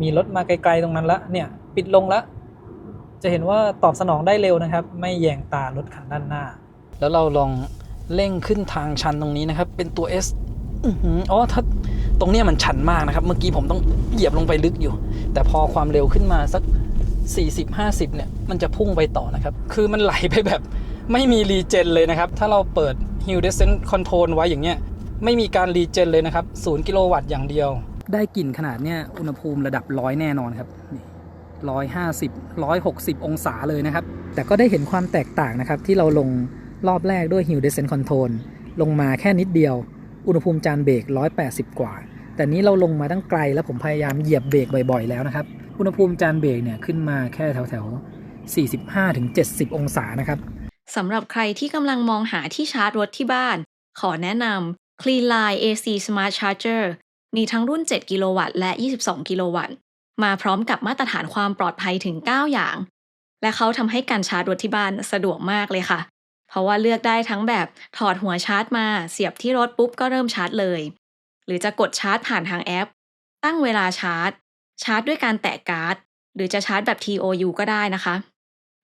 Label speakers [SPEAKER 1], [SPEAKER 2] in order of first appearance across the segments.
[SPEAKER 1] มีรถมาไกลๆตรงนั้นละเนี่ยปิดลงแล้วจะเห็นว่าตอบสนองได้เร็วนะครับไม่แยงตารถคันด้านหน้าแล้วเราลองเร่งขึ้นทางชันตรงนี้นะครับเป็นตัว S อ๋อถ้าตรงเนี้ยมันชันมากนะครับเมื่อกี้ผมต้องเหยียบลงไปลึกอยู่แต่พอความเร็วขึ้นมาสัก40-50เนี่ยมันจะพุ่งไปต่อนะครับคือมันไหลไปแบบไม่มีรีเจนเลยนะครับถ้าเราเปิด Hill Descent Control ไว้อย่างเงี้ยไม่มีการรีเจนเลยนะครับ0กิโลวัตต์อย่างเดียวได้กลิ่นขนาดเนี้ยอุณหภูมิระดับ100แน่นอนครับนี่150-160องศาเลยนะครับแต่ก็ได้เห็นความแตกต่างนะครับที่เราลงรอบแรกด้วย Hill Descent Control ลงมาแค่นิดเดียวอุณหภูมิจานเบรก180กว่าแต่นี้เราลงมาตั้งไกลแล้วผมพยายามเหยียบเบรกบ่อยๆแล้วนะครับอุณหภูมิจานเบรกเนี่ยขึ้นมาแค่แถวๆ45-70องศานะครับ
[SPEAKER 2] สำหรับใครที่กำลังมองหาที่ชาร์จรถที่บ้านขอแนะนำ Cleanline AC Smart Charger มีทั้งรุ่น7กิโลวัตต์และ22กิโลวัตต์มาพร้อมกับมาตรฐานความปลอดภัยถึง9อย่างและเขาทำให้การชาร์จรถที่บ้านสะดวกมากเลยค่ะเพราะว่าเลือกได้ทั้งแบบถอดหัวชาร์จมาเสียบที่รถปุ๊บก็เริ่มชาร์จเลยหรือจะกดชาร์จผ่านทางแอปตั้งเวลาชาร์จด้วยการแตะการ์ดหรือจะชาร์จแบบ TOU ก็ได้นะคะ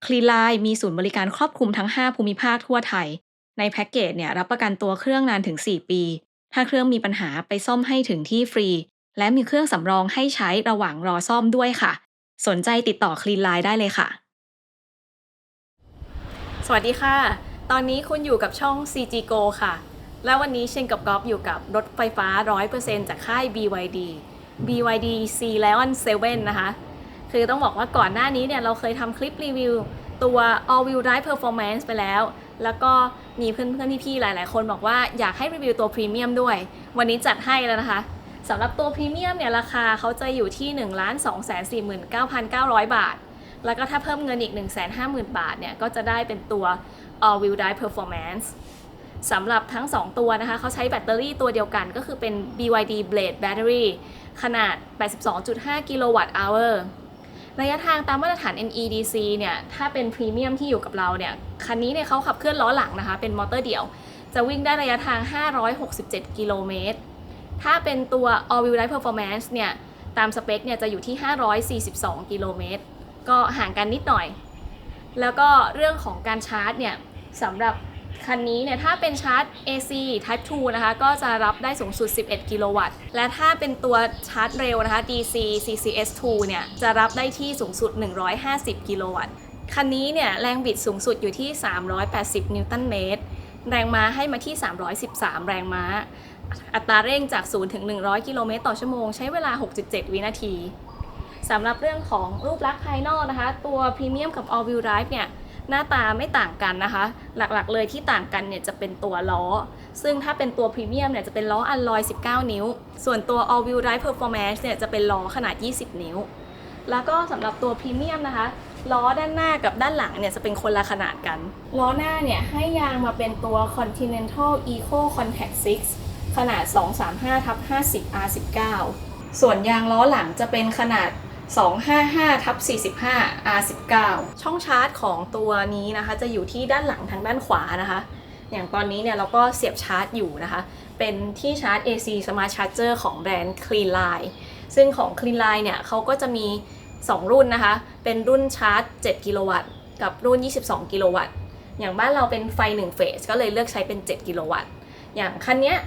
[SPEAKER 2] Cleanline มีศูนย์บริการครอบคลุมทั้ง5ภูมิภาคทั่วไทยในแพ็กเกจเนี่ยรับประกันตัวเครื่องนานถึง4ปีถ้าเครื่องมีปัญหาไปซ่อมให้ถึงที่ฟรีและมีเครื่องสำรองให้ใช้ระหว่างรอซ่อมด้วยค่ะสนใจติดต่อ Cleanline ได้เลยค่ะสวัสดีค่ะตอนนี้คุณอยู่กับช่อง CG Go ค่ะและวันนี้เชนกับก๊อฟอยู่กับรถไฟฟ้า 100% จากค่าย BYD C Lion 7นะคะคือต้องบอกว่าก่อนหน้านี้เนี่ยเราเคยทำคลิปรีวิวตัว All Wheel Drive Performance ไปแล้วก็มีเพื่อนๆพี่ๆหลายๆคนบอกว่าอยากให้รีวิวตัวพรีเมียมด้วยวันนี้จัดให้แล้วนะคะสำหรับตัวพรีเมียมเนี่ยราคาเขาจะอยู่ที่ 1,249,900 บาทแล้วก็ถ้าเพิ่มเงินอีก 150,000 บาทเนี่ยก็จะได้เป็นตัว All Wheel Drive Performance สำหรับทั้ง2ตัวนะคะเขาใช้แบตเตอรี่ตัวเดียวกันก็คือเป็น BYD Blade Battery ขนาด 82.5 กิโลวัตต์อเวอร์ระยะทางตามมาตรฐาน NEDC เนี่ยถ้าเป็นพรีเมียมที่อยู่กับเราเนี่ยคันนี้เนี่ยเขาขับเคลื่อนล้อหลังนะคะเป็นมอเตอร์เดี่ยวจะวิ่งได้ระยะทาง567กิโลเมตรถ้าเป็นตัว All Wheel Drive Performance เนี่ยตามสเปคเนี่ยจะอยู่ที่542กิโลเมตรก็ห่างกันนิดหน่อยแล้วก็เรื่องของการชาร์จเนี่ยสำหรับคันนี้เนี่ยถ้าเป็นชาร์จ AC Type 2 นะคะก็จะรับได้สูงสุด11กิโลวัตต์และถ้าเป็นตัวชาร์จเร็วนะคะ DC CCS2 เนี่ยจะรับได้ที่สูงสุด150กิโลวัตต์คันนี้เนี่ยแรงบิดสูงสุดอยู่ที่380นิวตันเมตรแรงม้าให้มาที่313แรงม้าอัตราเร่งจาก0ถึง100กิโลเมตรต่อชั่วโมงใช้เวลา 6.7 วินาทีสำหรับเรื่องของรูปลักษณ์ภายนอกนะคะตัวพรีเมียมกับ All Wheel Drive เนี่ยหน้าตาไม่ต่างกันนะคะหลักๆเลยที่ต่างกันเนี่ยจะเป็นตัวล้อซึ่งถ้าเป็นตัวพรีเมียมเนี่ยจะเป็นล้ออัลลอย19นิ้วส่วนตัว All Wheel Drive Performance เนี่ยจะเป็นล้อขนาด20นิ้วแล้วก็สำหรับตัวพรีเมียมนะคะล้อด้านหน้ากับด้านหลังเนี่ยจะเป็นคนละขนาดกันล้อหน้าเนี่ยให้ยางมาเป็นตัว Continental Eco Contact 6ขนาด 235/50 R19 ส่วนยางล้อหลังจะเป็นขนาด255/45 R19 ช่องชาร์จของตัวนี้นะคะจะอยู่ที่ด้านหลังทางด้านขวานะคะอย่างตอนนี้เนี่ยเราก็เสียบชาร์จอยู่นะคะเป็นที่ชาร์จ AC Smart Charger ของแบรนด์ Cleanline ซึ่งของ Cleanline เนี่ยเขาก็จะมี2รุ่นนะคะเป็นรุ่นชาร์จ7กิโลวัตต์กับรุ่น22กิโลวัตต์อย่างบ้านเราเป็นไฟ1เฟสก็เลยเลือกใช้เป็น7กิโลวัตต์อย่างคันเนี้ย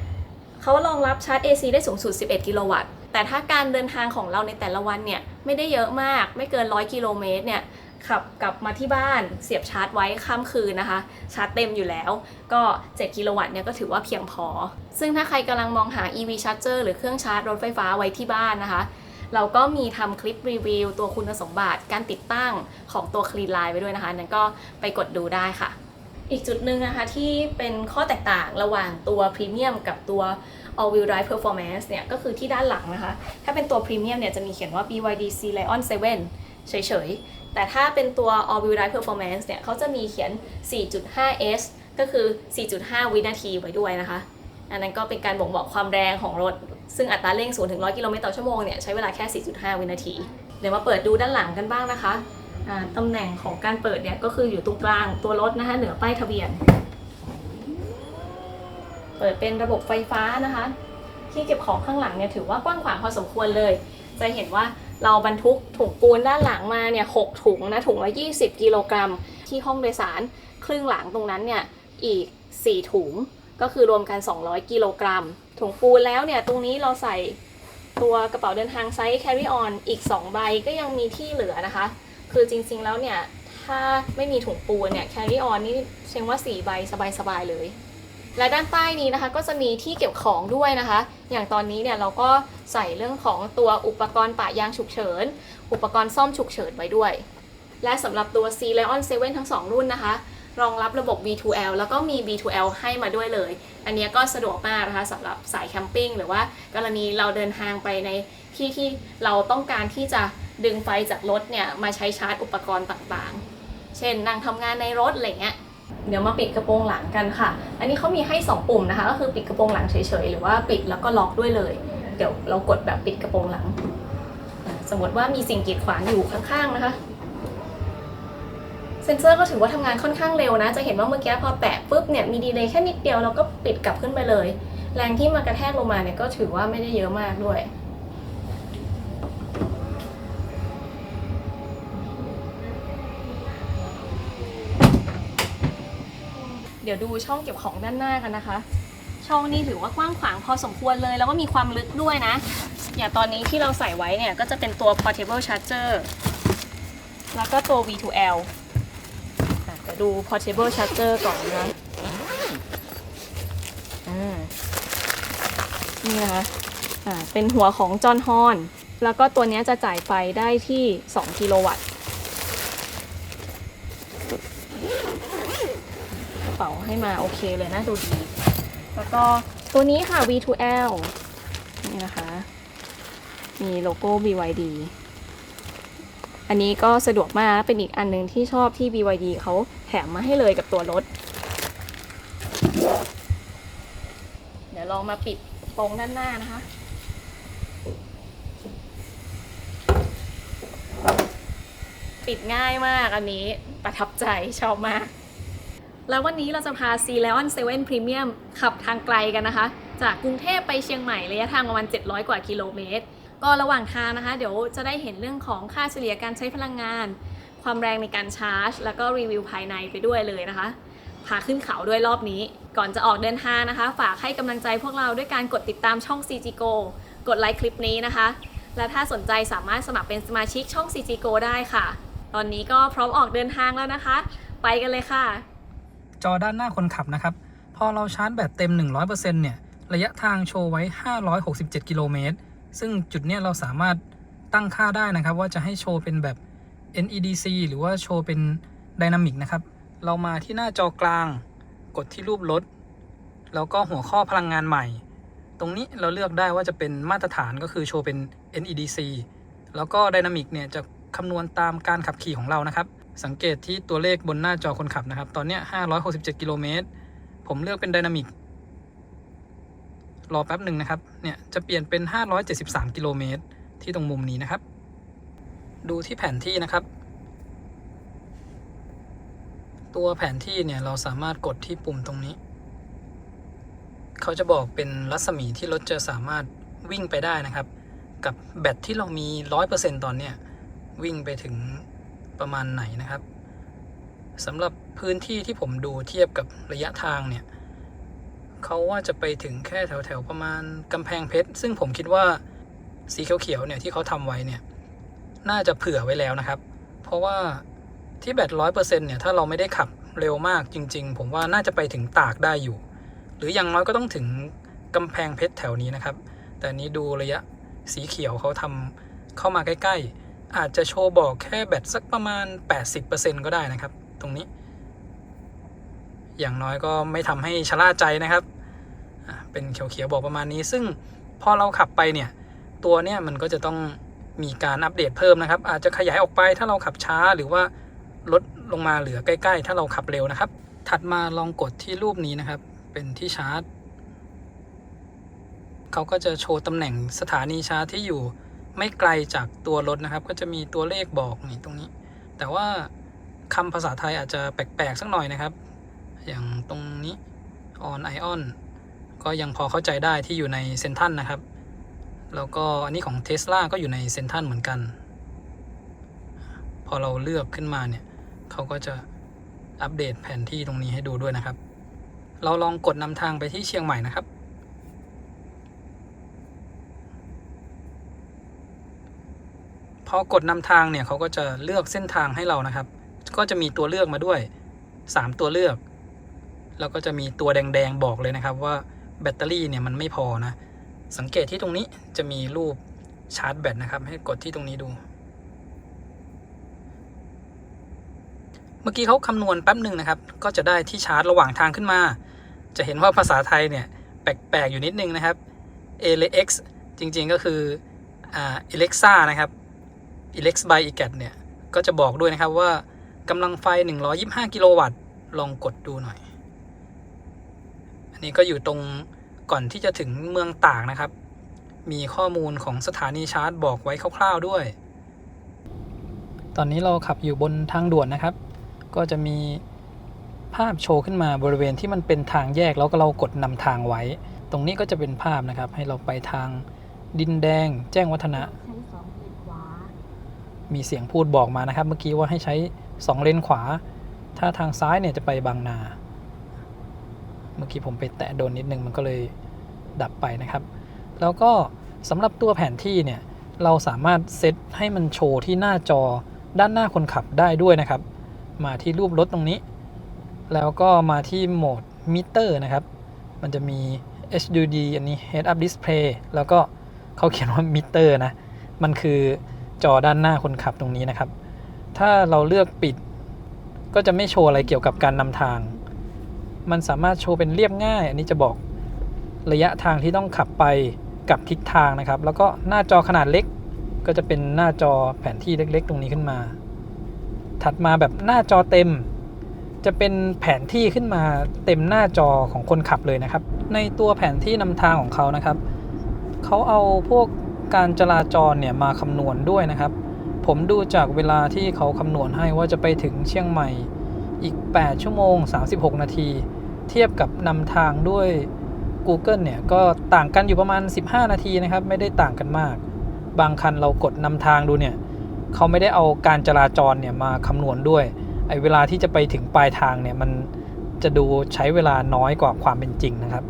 [SPEAKER 2] เขารองรับชาร์จ AC ได้สูงสุด11กิโลวัตต์แต่ถ้าการเดินทางของเราในแต่ละวันเนี่ยไม่ได้เยอะมากไม่เกิน100กิโลเมตรเนี่ยขับกลับมาที่บ้านเสียบชาร์จไว้ข้ามคืนนะคะชาร์จเต็มอยู่แล้วก็7กิโลวัตต์เนี่ยก็ถือว่าเพียงพอซึ่งถ้าใครกำลังมองหา EV Charger หรือเครื่องชาร์จรถไฟฟ้าไว้ที่บ้านนะคะเราก็มีทำคลิปรีวิวตัวคุณสมบัติการติดตั้งของตัว Cleanline ไว้ด้วยนะคะนั้นก็ไปกดดูได้ค่ะอีกจุดหนึ่งนะคะที่เป็นข้อแตกต่างระหว่างตัวพรีเมียมกับตัว All Wheel Drive Performance เนี่ยก็คือที่ด้านหลังนะคะถ้าเป็นตัวพรีเมียมเนี่ยจะมีเขียนว่า BYD C Lion 7เฉยๆแต่ถ้าเป็นตัว All Wheel Drive Performance เนี่ยเขาจะมีเขียน 4.5S ก็คือ 4.5 วินาทีไว้ด้วยนะคะอันนั้นก็เป็นการบ่งบอกความแรงของรถซึ่งอัตราเร่ง0ถึง100กิโลเมตรต่อชั่วโมงเนี่ยใช้เวลาแค่ 4.5 วินาทีเดี๋ยวมาเปิดดูด้านหลังกันบ้างนะคะตำแหน่งของการเปิดเนี่ยก็คืออยู่ตรงกลางตัวรถนะคะเหนือป้ายทะเบียนเปิดเป็นระบบไฟฟ้านะคะที่เก็บของข้างหลังเนี่ยถือว่ากว้างขวางพอสมควรเลยจะเห็นว่า เราบรรทุกถุงปูนด้านหลังมาเนี่ย6ถุงนะถุงละ20 กิโลกรัมที่ห้องโดยสารครึ่งหลังตรงนั้นเนี่ยอีก4ถุงก็คือรวมกัน200 กิโลกรัมถุงปูนแล้วเนี่ยตรงนี้เราใส่ตัวกระเป๋าเดินทางไซส์ carry on อีก2ใบก็ยังมีที่เหลือนะคะคือจริงๆแล้วเนี่ยถ้าไม่มีถุงปูนเนี่ย carry on นี่เชื่อว่า4ใบสบายๆเลยและด้านใต้นี้นะคะก็จะมีที่เก็บของด้วยนะคะอย่างตอนนี้เนี่ยเราก็ใส่เรื่องของตัวอุปกรณ์ปะยางฉุกเฉินอุปกรณ์ซ่อมฉุกเฉินไว้ด้วยและสำหรับตัว Sea Lion 7 ทั้ง2รุ่นนะคะรองรับระบบ V2L แล้วก็มี V2L ให้มาด้วยเลยอันนี้ก็สะดวกมากนะคะสำหรับสายแคมปิ้งหรือว่ากรณีเราเดินทางไปในที่เราต้องการที่จะดึงไฟจากรถเนี่ยมาใช้ชาร์จอุปกรณ์ต่างๆเช่นนั่งทำงานในรถอะไรเงี้ยเดี๋ยวมาปิดกระโปรงหลังกันค่ะอันนี้เขามีให้2ปุ่มนะคะก็คือปิดกระโปรงหลังเฉยๆหรือว่าปิดแล้วก็ล็อกด้วยเลยเดี๋ยวเรากดแบบปิดกระโปรงหลังสมมติว่ามีสิ่งกีดขวางอยู่ข้างๆนะคะเซ็นเซอร์ก็ถือว่าทำงานค่อนข้างเร็วนะจะเห็นว่าเมื่อกี้พอแตะปุ๊บเนี่ยมีดีเลย์แค่นิดเดียวเราก็ปิดกลับขึ้นไปเลยแรงที่มากระแทกลงมาเนี่ยก็ถือว่าไม่ได้เยอะมากด้วยเดี๋ยวดูช่องเก็บของด้านหน้ากันนะคะช่องนี้ถือว่ากว้างขวางพอสมควรเลยแล้วก็มีความลึกด้วยนะอย่างตอนนี้ที่เราใส่ไว้เนี่ยก็จะเป็นตัว portable charger แล้วก็ตัว V2L เดี๋ยวดู portable charger ก่อนนะนี่นะคะเป็นหัวของจอห์นฮอนแล้วก็ตัวนี้จะจ่ายไฟได้ที่2 กิโลวัตต์กระเป๋าให้มาโอเคเลยนะดูดีแล้วก็ตัวนี้ค่ะ V2L นี่นะคะมีโลโก้ BYD อันนี้ก็สะดวกมากเป็นอีกอันนึงที่ชอบที่ BYD เขาแถมมาให้เลยกับตัวรถเดี๋ยวลองมาปิดโปรงด้านหน้านะคะปิดง่ายมากอันนี้ประทับใจชอบมากแล้ววันนี้เราจะพา Sea Lion 7 Premium ขับทางไกลกันนะคะจากกรุงเทพไปเชียงใหม่ระยะทางประมาณ700 กว่ากิโลเมตรก็ระหว่างทางนะคะเดี๋ยวจะได้เห็นเรื่องของค่าเฉลี่ยการใช้พลังงานความแรงในการชาร์จแล้วก็รีวิวภายในไปด้วยเลยนะคะพาขึ้นเขาด้วยรอบนี้ก่อนจะออกเดินทางนะคะฝากให้กำลังใจพวกเราด้วยการกดติดตามช่อง CG Go กดไลค์คลิปนี้นะคะและถ้าสนใจสามารถสมัครเป็นสมาชิกช่อง CG Go ได้ค่ะตอนนี้ก็พร้อมออกเดินทางแล้วนะคะไปกันเลยค่ะ
[SPEAKER 1] จอด้านหน้าคนขับนะครับพอเราชาร์จแบตเต็ม 100% เนี่ยระยะทางโชว์ไว้ 567 กิโลเมตรซึ่งจุดเนี้ยเราสามารถตั้งค่าได้นะครับว่าจะให้โชว์เป็นแบบ NEDC หรือว่าโชว์เป็น Dynamic นะครับเรามาที่หน้าจอกลางกดที่รูปรถแล้วก็หัวข้อพลังงานใหม่ตรงนี้เราเลือกได้ว่าจะเป็นมาตรฐานก็คือโชว์เป็น NEDC แล้วก็ Dynamic เนี่ยจะคำนวณตามการขับขี่ของเรานะครับสังเกตที่ตัวเลขบนหน้าจอคนขับนะครับตอนนี้567 กิโลเมตรผมเลือกเป็น Dynamic รอแป๊บหนึ่งนะครับเนี่ยจะเปลี่ยนเป็น573 กิโลเมตรที่ตรงมุมนี้นะครับดูที่แผนที่นะครับตัวแผนที่เนี่ยเราสามารถกดที่ปุ่มตรงนี้เขาจะบอกเป็นรัศมีที่รถจะสามารถวิ่งไปได้นะครับกับแบตที่เรามี 100% ตอนเนี้ยวิ่งไปถึงประมาณไหนนะครับสำหรับพื้นที่ที่ผมดูเทียบกับระยะทางเนี่ยเขาว่าจะไปถึงแค่แถวๆประมาณกำแพงเพชรซึ่งผมคิดว่าสีเขียวๆเนี่ยที่เขาทำไว้เนี่ยน่าจะเผื่อไว้แล้วนะครับเพราะว่าที่แบต 100% เนี่ยถ้าเราไม่ได้ขับเร็วมากจริงๆผมว่าน่าจะไปถึงตากได้อยู่หรืออย่างน้อยก็ต้องถึงกำแพงเพชรแถวนี้นะครับแต่นี้ดูระยะสีเขียวเขาทำเข้ามาใกล้ๆอาจจะโชว์บอกแค่แบตสักประมาณ 80% ก็ได้นะครับตรงนี้อย่างน้อยก็ไม่ทำให้ชะล่าใจนะครับเป็นเขียวๆบอกประมาณนี้ซึ่งพอเราขับไปเนี่ยตัวเนี่ยมันก็จะต้องมีการอัปเดตเพิ่มนะครับอาจจะขยายออกไปถ้าเราขับช้าหรือว่าลดลงมาเหลือใกล้ๆถ้าเราขับเร็วนะครับถัดมาลองกดที่รูปนี้นะครับเป็นที่ชาร์จเขาก็จะโชว์ตำแหน่งสถานีชาร์จที่อยู่ไม่ไกลจากตัวรถนะครับก็จะมีตัวเลขบอกนี่ตรงนี้แต่ว่าคำภาษาไทยอาจจะแปลกๆสักหน่อยนะครับอย่างตรงนี้ on ion ก็ยังพอเข้าใจได้ที่อยู่ในเซ็นทรัลนะครับ แล้วก็อันนี้ของ Tesla ก็อยู่ในเซ็นทรัลเหมือนกันพอเราเลือกขึ้นมาเนี่ยเขาก็จะอัปเดตแผนที่ตรงนี้ให้ดูด้วยนะครับเราลองกดนำทางไปที่เชียงใหม่นะครับพอกดนำทางเนี่ยเขาก็จะเลือกเส้นทางให้เรานะครับก็จะมีตัวเลือกมาด้วย3ตัวเลือกแล้วก็จะมีตัวแดงๆบอกเลยนะครับว่าแบตเตอรี่เนี่ยมันไม่พอนะสังเกตที่ตรงนี้จะมีรูปชาร์จแบตนะครับให้กดที่ตรงนี้ดูเมื่อกี้เขาคำนวณแป๊บหนึ่งนะครับก็จะได้ที่ชาร์จระหว่างทางขึ้นมาจะเห็นว่าภาษาไทยเนี่ยแปลกๆอยู่นิดนึงนะครับ ALX จริงๆก็คือAlexa นะครับ Alex by EGAT เนี่ยก็จะบอกด้วยนะครับว่ากำลังไฟ125กิโลวัตต์ลองกดดูหน่อยอันนี้ก็อยู่ตรงก่อนที่จะถึงเมืองตากนะครับมีข้อมูลของสถานีชาร์จบอกไว้คร่าวๆด้วยตอนนี้เราขับอยู่บนทางด่วนนะครับก็จะมีภาพโชว์ขึ้นมาบริเวณที่มันเป็นทางแยกแล้วก็เรากดนำทางไว้ตรงนี้ก็จะเป็นภาพนะครับให้เราไปทางดินแดงแจ้งวัฒนะมีเสียงพูดบอกมานะครับเมื่อกี้ว่าให้ใช้2เลนขวาถ้าทางซ้ายเนี่ยจะไปบางนาเมื่อกี้ผมไปแตะโดนนิดนึงมันก็เลยดับไปนะครับแล้วก็สำหรับตัวแผนที่เนี่ยเราสามารถเซตให้มันโชว์ที่หน้าจอด้านหน้าคนขับได้ด้วยนะครับมาที่รูปรถตรงนี้แล้วก็มาที่โหมดมิเตอร์นะครับมันจะมี HUD อันนี้ Head Up Display แล้วก็เขาเขียนว่ามิเตอร์นะมันคือจอด้านหน้าคนขับตรงนี้นะครับถ้าเราเลือกปิดก็จะไม่โชว์อะไรเกี่ยวกับการนำทางมันสามารถโชว์เป็นเรียบง่ายอันนี้จะบอกระยะทางที่ต้องขับไปกับทิศทางนะครับแล้วก็หน้าจอขนาดเล็กก็จะเป็นหน้าจอแผนที่เล็กๆตรงนี้ขึ้นมาถัดมาแบบหน้าจอเต็มจะเป็นแผนที่ขึ้นมาเต็มหน้าจอของคนขับเลยนะครับในตัวแผนที่นำทางของเขานะครับเขาเอาพวกการจราจรเนี่ยมาคำนวณด้วยนะครับผมดูจากเวลาที่เขาคำนวณให้ว่าจะไปถึงเชียงใหม่อีก8ชั่วโมง36นาทีเทียบกับนำทางด้วย Google เนี่ยก็ต่างกันอยู่ประมาณ15นาทีนะครับไม่ได้ต่างกันมากบางคันเรากดนำทางดูเนี่ยเขาไม่ได้เอาการจราจรเนี่ยมาคำนวณด้วยไอ้เวลาที่จะไปถึงปลายทางเนี่ยมันจะดูใช้เวลาน้อยกว่าความเป็นจริงนะครับ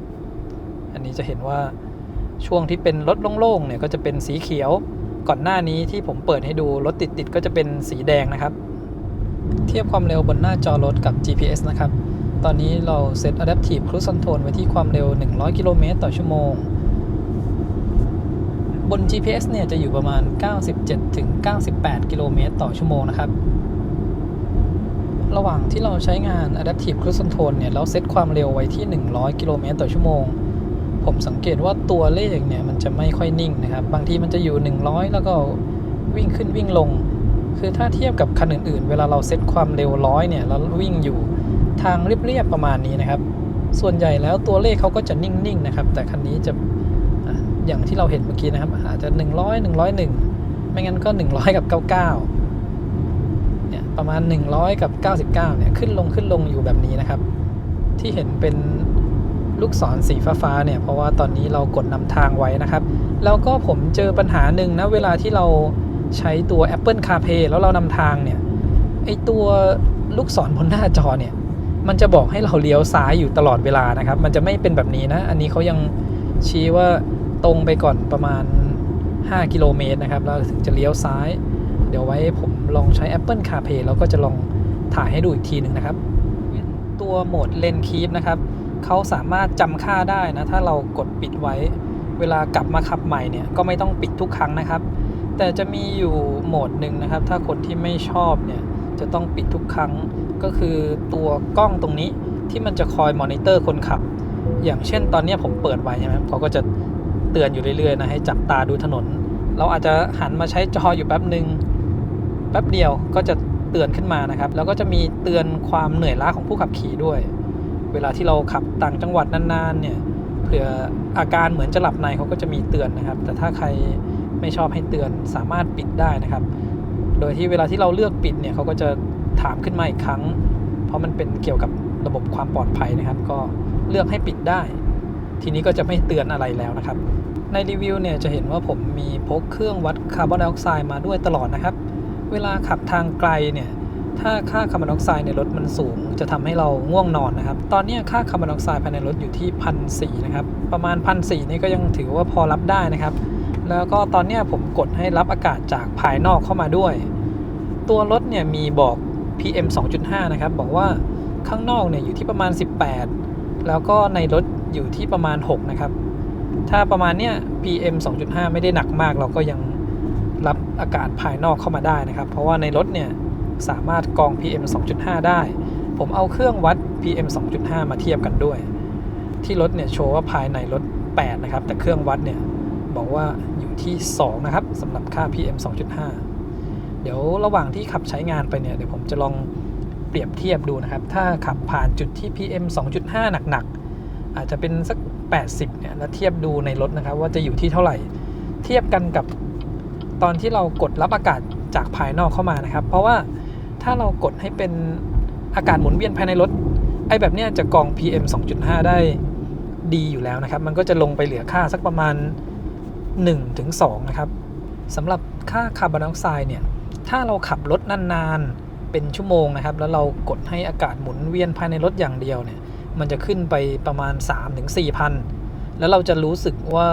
[SPEAKER 1] อันนี้จะเห็นว่าช่วงที่เป็นรถโล่งๆเนี่ยก็จะเป็นสีเขียวก่อนหน้านี้ที่ผมเปิดให้ดูรถติดๆก็จะเป็นสีแดงนะครับเทียบความเร็วบนหน้าจอรถกับ GPS นะครับตอนนี้เราเซต Adaptive Cruise Control ไว้ที่ความเร็ว100กิโลเมตรต่อชั่วโมงบน GPS เนี่ยจะอยู่ประมาณ 97-98 กิโลเมตรต่อชั่วโมงนะครับระหว่างที่เราใช้งาน Adaptive Cruise Control เนี่ยเราเซตความเร็วไว้ที่100กิโลเมตรต่อชั่วโมงผมสังเกตว่าตัวเลขเนี่ยมันจะไม่ค่อยนิ่งนะครับบางทีมันจะอยู่100แล้วก็วิ่งขึ้นวิ่งลงคือถ้าเทียบกับคันอื่นๆเวลาเราเซตความเร็ว100เนี่ยแล้ววิ่งอยู่ทางเรียบๆประมาณนี้นะครับส่วนใหญ่แล้วตัวเลขเขาก็จะนิ่งๆนะครับแต่คันนี้จะอย่างที่เราเห็นเมื่อกี้นะครับอาจจะ100 101ไม่งั้นก็100กับ99เนี่ยประมาณ100กับ99เนี่ยขึ้นลงอยู่แบบนี้นะครับที่เห็นเป็นลูกศรสีฟ้าๆเนี่ยเพราะว่าตอนนี้เรากดนำทางไว้นะครับแล้วก็ผมเจอปัญหาหนึ่งนะเวลาที่เราใช้ตัว Apple CarPlay แล้วเรานำทางเนี่ยไอตัวลูกศรบนหน้าจอเนี่ยมันจะบอกให้เราเลี้ยวซ้ายอยู่ตลอดเวลานะครับมันจะไม่เป็นแบบนี้นะอันนี้เขายังชี้ว่าตรงไปก่อนประมาณ5กิโลเมตรนะครับแล้วถึงจะเลี้ยวซ้ายเดี๋ยวไว้ผมลองใช้ Apple CarPlay แล้วก็จะลองถ่ายให้ดูอีกทีหนึ่งนะครับตัวโหมด Lane Keep นะครับเขาสามารถจำค่าได้นะถ้าเรากดปิดไว้เวลากลับมาขับใหม่เนี่ยก็ไม่ต้องปิดทุกครั้งนะครับแต่จะมีอยู่โหมดหนึ่งนะครับถ้าคนที่ไม่ชอบเนี่ยจะต้องปิดทุกครั้งก็คือตัวกล้องตรงนี้ที่มันจะคอยมอนิเตอร์คนขับอย่างเช่นตอนนี้ผมเปิดไว้ใช่ไหมเขาก็จะเตือนอยู่เรื่อยๆนะให้จับตาดูถนนเราอาจจะหันมาใช้จออยู่แป๊บหนึ่งแป๊บเดียวก็จะเตือนขึ้นมานะครับแล้วก็จะมีเตือนความเหนื่อยล้าของผู้ขับขี่ด้วยเวลาที่เราขับต่างจังหวัดนานๆเนี่ยเผื่ออาการเหมือนจะหลับในเขาก็จะมีเตือนนะครับแต่ถ้าใครไม่ชอบให้เตือนสามารถปิดได้นะครับโดยที่เวลาที่เราเลือกปิดเนี่ยเขาก็จะถามขึ้นมาอีกครั้งเพราะมันเป็นเกี่ยวกับระบบความปลอดภัยนะครับก็เลือกให้ปิดได้ทีนี้ก็จะไม่เตือนอะไรแล้วนะครับ ในรีวิวเนี่ยจะเห็นว่าผมมีพกเครื่องวัดคาร์บอนไดออกไซด์มาด้วยตลอดนะครับเวลาขับทางไกลเนี่ยถ้าค่าคาร์บอนไดออกไซด์ในรถมันสูงจะทำให้เราง่วงนอนนะครับตอนนี้ค่าคาร์บอนไดออกไซด์ภายในรถอยู่ที่ 1,400 นะครับประมาณ 1,400 นี่ก็ยังถือว่าพอรับได้นะครับแล้วก็ตอนนี้ผมกดให้รับอากาศจากภายนอกเข้ามาด้วยตัวรถเนี่ยมีบอก PM 2.5 นะครับบอกว่าข้างนอกเนี่ยอยู่ที่ประมาณ 18 แล้วก็ในรถอยู่ที่ประมาณ 6 นะครับถ้าประมาณเนี้ย PM 2.5 ไม่ได้หนักมากเราก็ยังรับอากาศภายนอกเข้ามาได้นะครับเพราะว่าในรถเนี่ยสามารถกรอง PM 2.5 ได้ผมเอาเครื่องวัด PM 2.5 มาเทียบกันด้วยที่รถเนี่ยโชว์ว่าภายในรถ 8 นะครับแต่เครื่องวัดเนี่ยบอกว่าอยู่ที่ 2 นะครับสำหรับค่า PM 2.5 เดี๋ยวระหว่างที่ขับใช้งานไปเนี่ยเดี๋ยวผมจะลองเปรียบเทียบดูนะครับถ้าขับผ่านจุดที่ PM 2.5 หนักๆอาจจะเป็นสัก 80 เนี่ยแล้วเทียบดูในรถนะครับว่าจะอยู่ที่เท่าไหร่เทียบกันกับตอนที่เรากดรับอากาศจากภายนอกเข้ามานะครับเพราะว่าถ้าเรากดให้เป็นอากาศหมุนเวียนภายในรถไอ้แบบเนี้ยจะกรอง PM 2.5 ได้ดีอยู่แล้วนะครับมันก็จะลงไปเหลือค่าสักประมาณ 1-2 นะครับสำหรับค่าคาร์บอนไดออกไซด์เนี่ยถ้าเราขับรถนานๆเป็นชั่วโมงนะครับแล้วเรากดให้อากาศหมุนเวียนภายในรถอย่างเดียวเนี่ยมันจะขึ้นไปประมาณ 3-4,000 แล้วเราจะรู้สึกว่า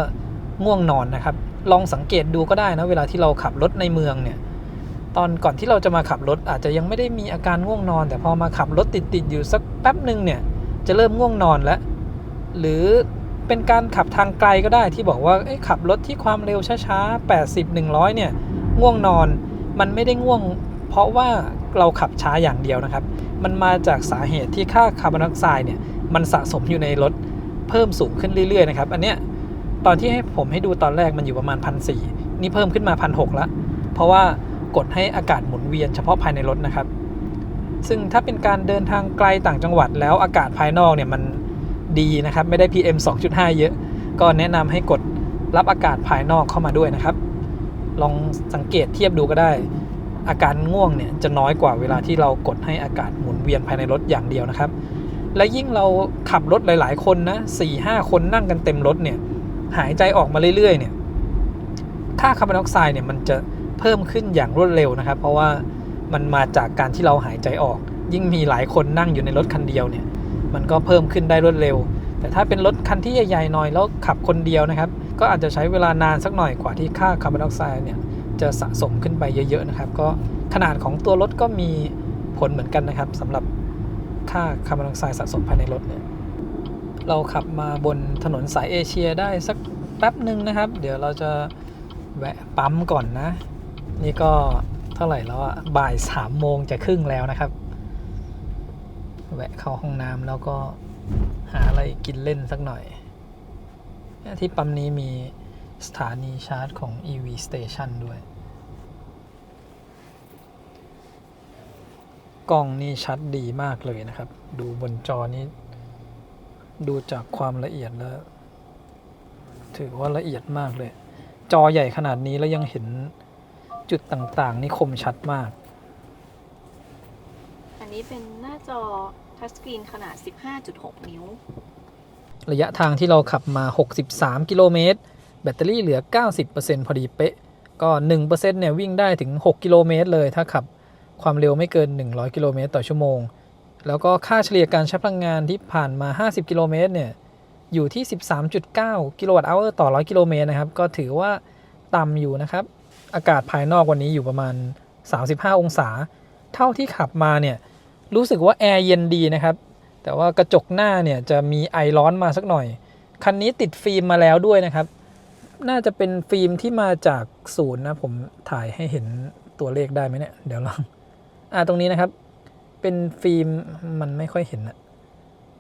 [SPEAKER 1] ง่วงนอนนะครับลองสังเกตดูก็ได้นะเวลาที่เราขับรถในเมืองเนี่ยตอนก่อนที่เราจะมาขับรถอาจจะยังไม่ได้มีอาการง่วงนอนแต่พอมาขับรถติดอยู่สักแป๊บนึงเนี่ยจะเริ่มง่วงนอนแล้วหรือเป็นการขับทางไกลก็ได้ที่บอกว่าขับรถที่ความเร็วช้าๆ80-100เนี่ยง่วงนอนมันไม่ได้ง่วงเพราะว่าเราขับช้าอย่างเดียวนะครับมันมาจากสาเหตุที่ค่าคาร์บอนไดออกไซด์เนี่ยมันสะสมอยู่ในรถเพิ่มสูงขึ้นเรื่อยๆนะครับอันเนี้ยตอนที่ให้ผมให้ดูตอนแรกมันอยู่ประมาณ 1,400 นี่เพิ่มขึ้นมา 1,600 แล้วเพราะว่ากดให้อากาศหมุนเวียนเฉพาะภายในรถนะครับซึ่งถ้าเป็นการเดินทางไกลต่างจังหวัดแล้วอากาศภายนอกเนี่ยมันดีนะครับไม่ได้ PM 2.5 เยอะก็แนะนำให้กดรับอากาศภายนอกเข้ามาด้วยนะครับลองสังเกตเทียบดูก็ได้อาการง่วงเนี่ยจะน้อยกว่าเวลาที่เรากดให้อากาศหมุนเวียนภายในรถอย่างเดียวนะครับและยิ่งเราขับรถหลายๆคนนะ 4-5 คนนั่งกันเต็มรถเนี่ยหายใจออกมาเรื่อยๆเนี่ยค่าคาร์บอนไดออกไซด์เนี่ยมันจะเพิ่มขึ้นอย่างรวดเร็วนะครับเพราะว่ามันมาจากการที่เราหายใจออกยิ่งมีหลายคนนั่งอยู่ในรถคันเดียวเนี่ยมันก็เพิ่มขึ้นได้รวดเร็วแต่ถ้าเป็นรถคันที่ใหญ่ๆหน่อยแล้วขับคนเดียวนะครับก็อาจจะใช้เวลานานสักหน่อยกว่าที่ค่าคาร์บอนไดออกไซด์เนี่ยจะสะสมขึ้นไปเยอะๆนะครับก็ขนาดของตัวรถก็มีผลเหมือนกันนะครับสำหรับค่าคาร์บอนไดออกไซด์สะสมภายในรถเนี่ยเราขับมาบนถนนสายเอเชียได้สักแป๊บหนึ่งนะครับเดี๋ยวเราจะแวะปั๊มก่อนนะนี่ก็เท่าไหร่แล้วอะบ่าย 3:30 จะครึ่งแล้วนะครับแวะเข้าห้องน้ำแล้วก็หาอะไรกินเล่นสักหน่อยที่ปั๊มนี้มีสถานีชาร์จของ EV Station ด้วยกล้องนี่ชัดดีมากเลยนะครับดูบนจอนี้ดูจากความละเอียดแล้วถือว่าละเอียดมากเลยจอใหญ่ขนาดนี้แล้วยังเห็นจุดต่างๆนี่คมชัดมาก
[SPEAKER 2] อันนี้เป็นหน้าจอทัชสกรีนขนาด 15.6 นิ้ว
[SPEAKER 1] ระยะทางที่เราขับมา63กิโลเมตรแบตเตอรี่เหลือ 90% พอดีเป๊ะก็ 1% เนี่ยวิ่งได้ถึง6กิโลเมตรเลยถ้าขับความเร็วไม่เกิน100กิโลเมตรต่อชั่วโมงแล้วก็ค่าเฉลี่ยการใช้พลังงานที่ผ่านมา50กิโลเมตรเนี่ยอยู่ที่ 13.9 กิโลวัตต์เอาร์ต่อ100กิโลเมตรนะครับก็ถือว่าต่ำอยู่นะครับอากาศภายนอกวันนี้อยู่ประมาณ35องศาเท่าที่ขับมาเนี่ยรู้สึกว่าแอร์เย็นดีนะครับแต่ว่ากระจกหน้าเนี่ยจะมีไอร้อนมาสักหน่อยคันนี้ติดฟิล์มมาแล้วด้วยนะครับน่าจะเป็นฟิล์มที่มาจากศูนย์นะผมถ่ายให้เห็นตัวเลขได้ไหมเนี่ยเดี๋ยวลองตรงนี้นะครับเป็นฟิล์มมันไม่ค่อยเห็นนะ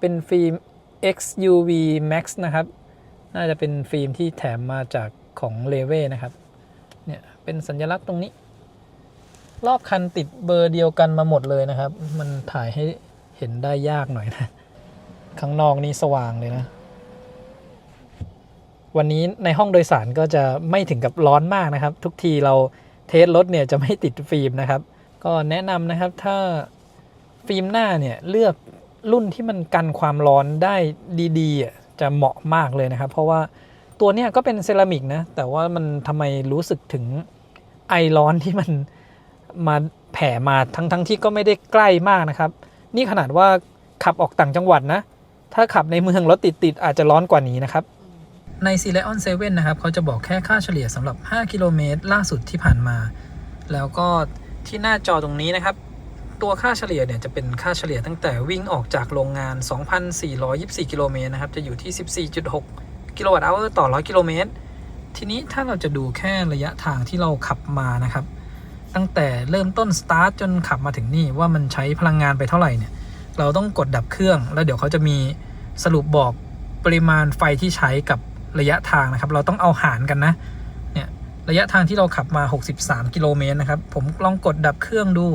[SPEAKER 1] เป็นฟิล์ม XUV Max นะครับน่าจะเป็นฟิล์มที่แถมมาจากของ Lewe นะครับเนี่ยเป็นสัญลักษณ์ตรงนี้รอบคันติดเบอร์เดียวกันมาหมดเลยนะครับมันถ่ายให้เห็นได้ยากหน่อยนะข้างนอกนี่สว่างเลยนะวันนี้ในห้องโดยสารก็จะไม่ถึงกับร้อนมากนะครับทุกทีเราเทสรถเนี่ยจะไม่ติดฟิล์มนะครับก็แนะนำนะครับถ้าฟิล์มหน้าเนี่ยเลือกรุ่นที่มันกันความร้อนได้ดีๆจะเหมาะมากเลยนะครับเพราะว่า ตัวเนี้ยก็เป็นเซรามิกนะแต่ว่ามันทำไมรู้สึกถึงไอร้อนที่มันมาแผ่มาทั้งที่ก็ไม่ได้ใกล้มากนะครับนี่ขนาดว่าขับออกต่างจังหวัดนะถ้าขับในเมืองรถติดอาจจะร้อนกว่านี้นะครับใน Seleon 7 นะครับเขาจะบอกแค่ค่าเฉลี่ยสำหรับ5กิโลเมตรล่าสุดที่ผ่านมาแล้วก็ที่หน้าจอตรงนี้นะครับตัวค่าเฉลี่ยเนี่ยจะเป็นค่าเฉลี่ยตั้งแต่วิ่งออกจากโรงงาน 2,424 กิโลเมตรนะครับจะอยู่ที่ 14.6 กิโลวัตต์เอาร์ต่อ100กิโลเมตรทีนี้ถ้าเราจะดูแค่ระยะทางที่เราขับมานะครับตั้งแต่เริ่มต้นสตาร์ทจนขับมาถึงนี่ว่ามันใช้พลังงานไปเท่าไหร่เนี่ยเราต้องกดดับเครื่องแล้วเดี๋ยวเขาจะมีสรุปบอกปริมาณไฟที่ใช้กับระยะทางนะครับเราต้องเอาหารกันนะเนี่ยระยะทางที่เราขับมา63กิโลเมตรนะครับผมลองกดดับเครื่องดู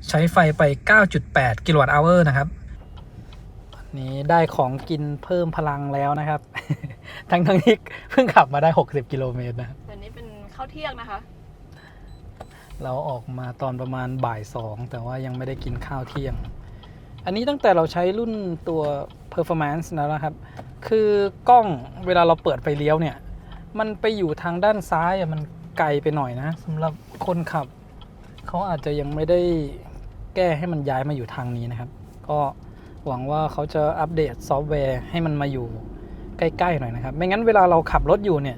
[SPEAKER 1] ใช้ไฟไป 9.8 กิโลวัตต์เอาร์นะครับนี้ได้ของกินเพิ่มพลังแล้วนะครับ ทั้งที่เพิ่งขับมาได้60กิโลเมตรนะ
[SPEAKER 2] อันนี้เป็นข้าวเที่ยงนะคะ
[SPEAKER 1] เราออกมาตอนประมาณบ่าย2แต่ว่ายังไม่ได้กินข้าวเที่ยงอันนี้ตั้งแต่เราใช้รุ่นตัว performance นะครับคือกล้องเวลาเราเปิดไฟเลี้ยวเนี่ยมันไปอยู่ทางด้านซ้ายมันไกลไปหน่อยนะสำหรับคนขับเขาอาจจะยังไม่ได้แก้ให้มันย้ายมาอยู่ทางนี้นะครับก็หวังว่าเขาจะอัปเดตซอฟต์แวร์ให้มันมาอยู่ใกล้ๆหน่อยนะครับไม่งั้นเวลาเราขับรถอยู่เนี่ย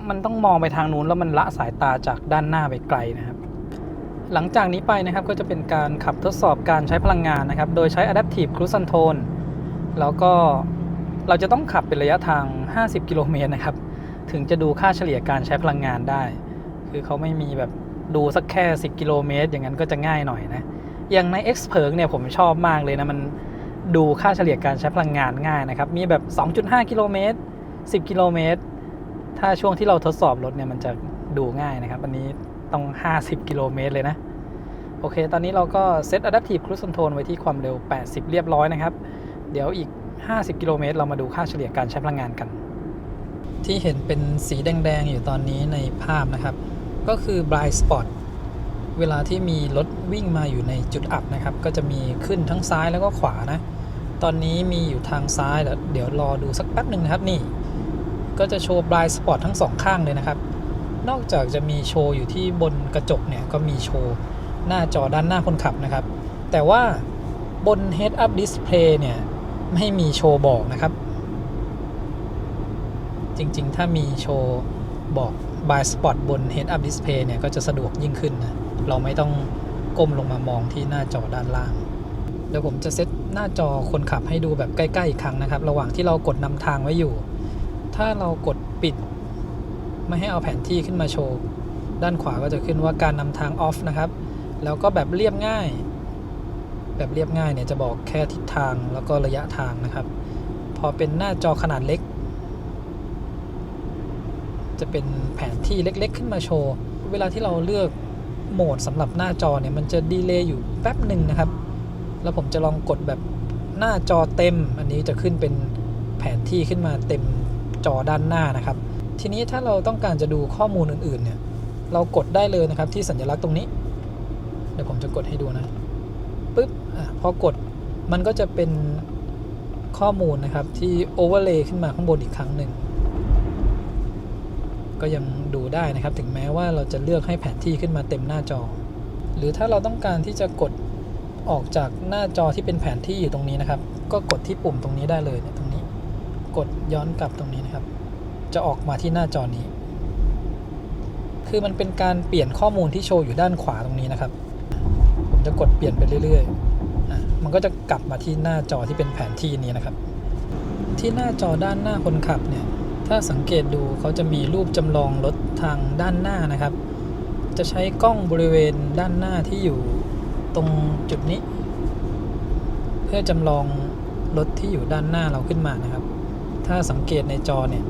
[SPEAKER 1] มันต้องมองไปทางนู้นแล้วมันละสายตาจากด้านหน้าไปไกลนะครับหลังจากนี้ไปนะครับก็จะเป็นการขับทดสอบการใช้พลังงานนะครับโดยใช้ Adaptive Cruise Control แล้วก็เราจะต้องขับเป็นระยะทาง50กิโลเมตรนะครับถึงจะดูค่าเฉลี่ยการใช้พลังงานได้คือเขาไม่มีแบบดูสักแค่10กิโลเมตรอย่างนั้นก็จะง่ายหน่อยนะอย่างใน Xpert เนี่ยผมชอบมากเลยนะมันดูค่าเฉลี่ยการใช้พลังงานง่ายนะครับมีแบบ 2.5 กิโลเมตร10กิโลเมตรถ้าช่วงที่เราทดสอบรถเนี่ยมันจะดูง่ายนะครับอันนี้ต้อง50กิโลเมตรเลยนะโอเคตอนนี้เราก็เซต Adaptive Cruise Control ไว้ที่ความเร็ว80เรียบร้อยนะครับเดี๋ยวอีก50กิโลเมตรเรามาดูค่าเฉลี่ยการใช้พลังงานกันที่เห็นเป็นสีแดงๆอยู่ตอนนี้ในภาพนะครับก็คือ Blind Spot เวลาที่มีรถวิ่งมาอยู่ในจุดอับนะครับก็จะมีขึ้นทั้งซ้ายแล้วก็ขวานะตอนนี้มีอยู่ทางซ้ายแล้วเดี๋ยวรอดูสักแป๊บหนึ่งนะครับนี่ก็จะโชว์ Blind Spot ทั้งสองข้างเลยนะครับนอกจากจะมีโชว์อยู่ที่บนกระจกเนี่ยก็มีโชว์หน้าจอด้านหน้าคนขับนะครับแต่ว่าบน Head Up Display เนี่ยไม่มีโชว์บอกนะครับจริงๆถ้ามีโชว์บอก Blind Spot บน Head Up Display เนี่ยก็จะสะดวกยิ่งขึ้นนะเราไม่ต้องก้มลงมามองที่หน้าจอด้านล่างเดี๋ยวผมจะเซตหน้าจอคนขับให้ดูแบบใกล้ๆอีกครั้งนะครับระหว่างที่เรากดนำทางไว้อยู่ถ้าเรากดปิดไม่ให้เอาแผนที่ขึ้นมาโชว์ด้านขวาก็จะขึ้นว่าการนำทาง off นะครับแล้วก็แบบเรียบง่ายเนี่ยจะบอกแค่ทิศทางแล้วก็ระยะทางนะครับพอเป็นหน้าจอขนาดเล็กจะเป็นแผนที่เล็กๆขึ้นมาโชว์เวลาที่เราเลือกโหมดสำหรับหน้าจอเนี่ยมันจะดีเลย์อยู่แป๊บหนึ่งนะครับแล้วผมจะลองกดแบบหน้าจอเต็มอันนี้จะขึ้นเป็นแผนที่ขึ้นมาเต็มจอด้านหน้านะครับทีนี้ถ้าเราต้องการจะดูข้อมูลอื่นๆเนี่ยเรากดได้เลยนะครับที่สัญลักษณ์ตรงนี้เดี๋ยวผมจะกดให้ดูนะปึ๊บพอกดมันก็จะเป็นข้อมูลนะครับที่โอเวอร์เลย์ขึ้นมาข้างบนอีกครั้งหนึ่งก็ยังดูได้นะครับถึงแม้ว่าเราจะเลือกให้แผนที่ขึ้นมาเต็มหน้าจอหรือถ้าเราต้องการที่จะกดออกจากหน้าจอที่เป็นแผนที่อยู่ตรงนี้นะครับก็กดที่ปุ่มตรงนี้ได้เลยตรงนี้กดย้อนกลับตรงนี้นะครับจะออกมาที่หน้าจอนี้คือมันเป็นการเปลี่ยนข้อมูลที่โชว์อยู่ด้านขวาตรงนี้นะครับผมจะกดเปลี่ยนไปเรื่อยๆมันก็จะกลับมาที่หน้าจอที่เป็นแผนที่นี้นะครับที่หน้าจอด้านหน้าคนขับเนี่ยถ้าสังเกตดูเขาจะมีรูปจำลองรถทางด้านหน้านะครับจะใช้กล้องบริเวณด้านหน้าที่อยู่ตรงจุดนี้เพื่อจำลองรถที่อยู่ด้านหน้าเราขึ้นมานะครับถ้าสังเกตในจอเนี่ย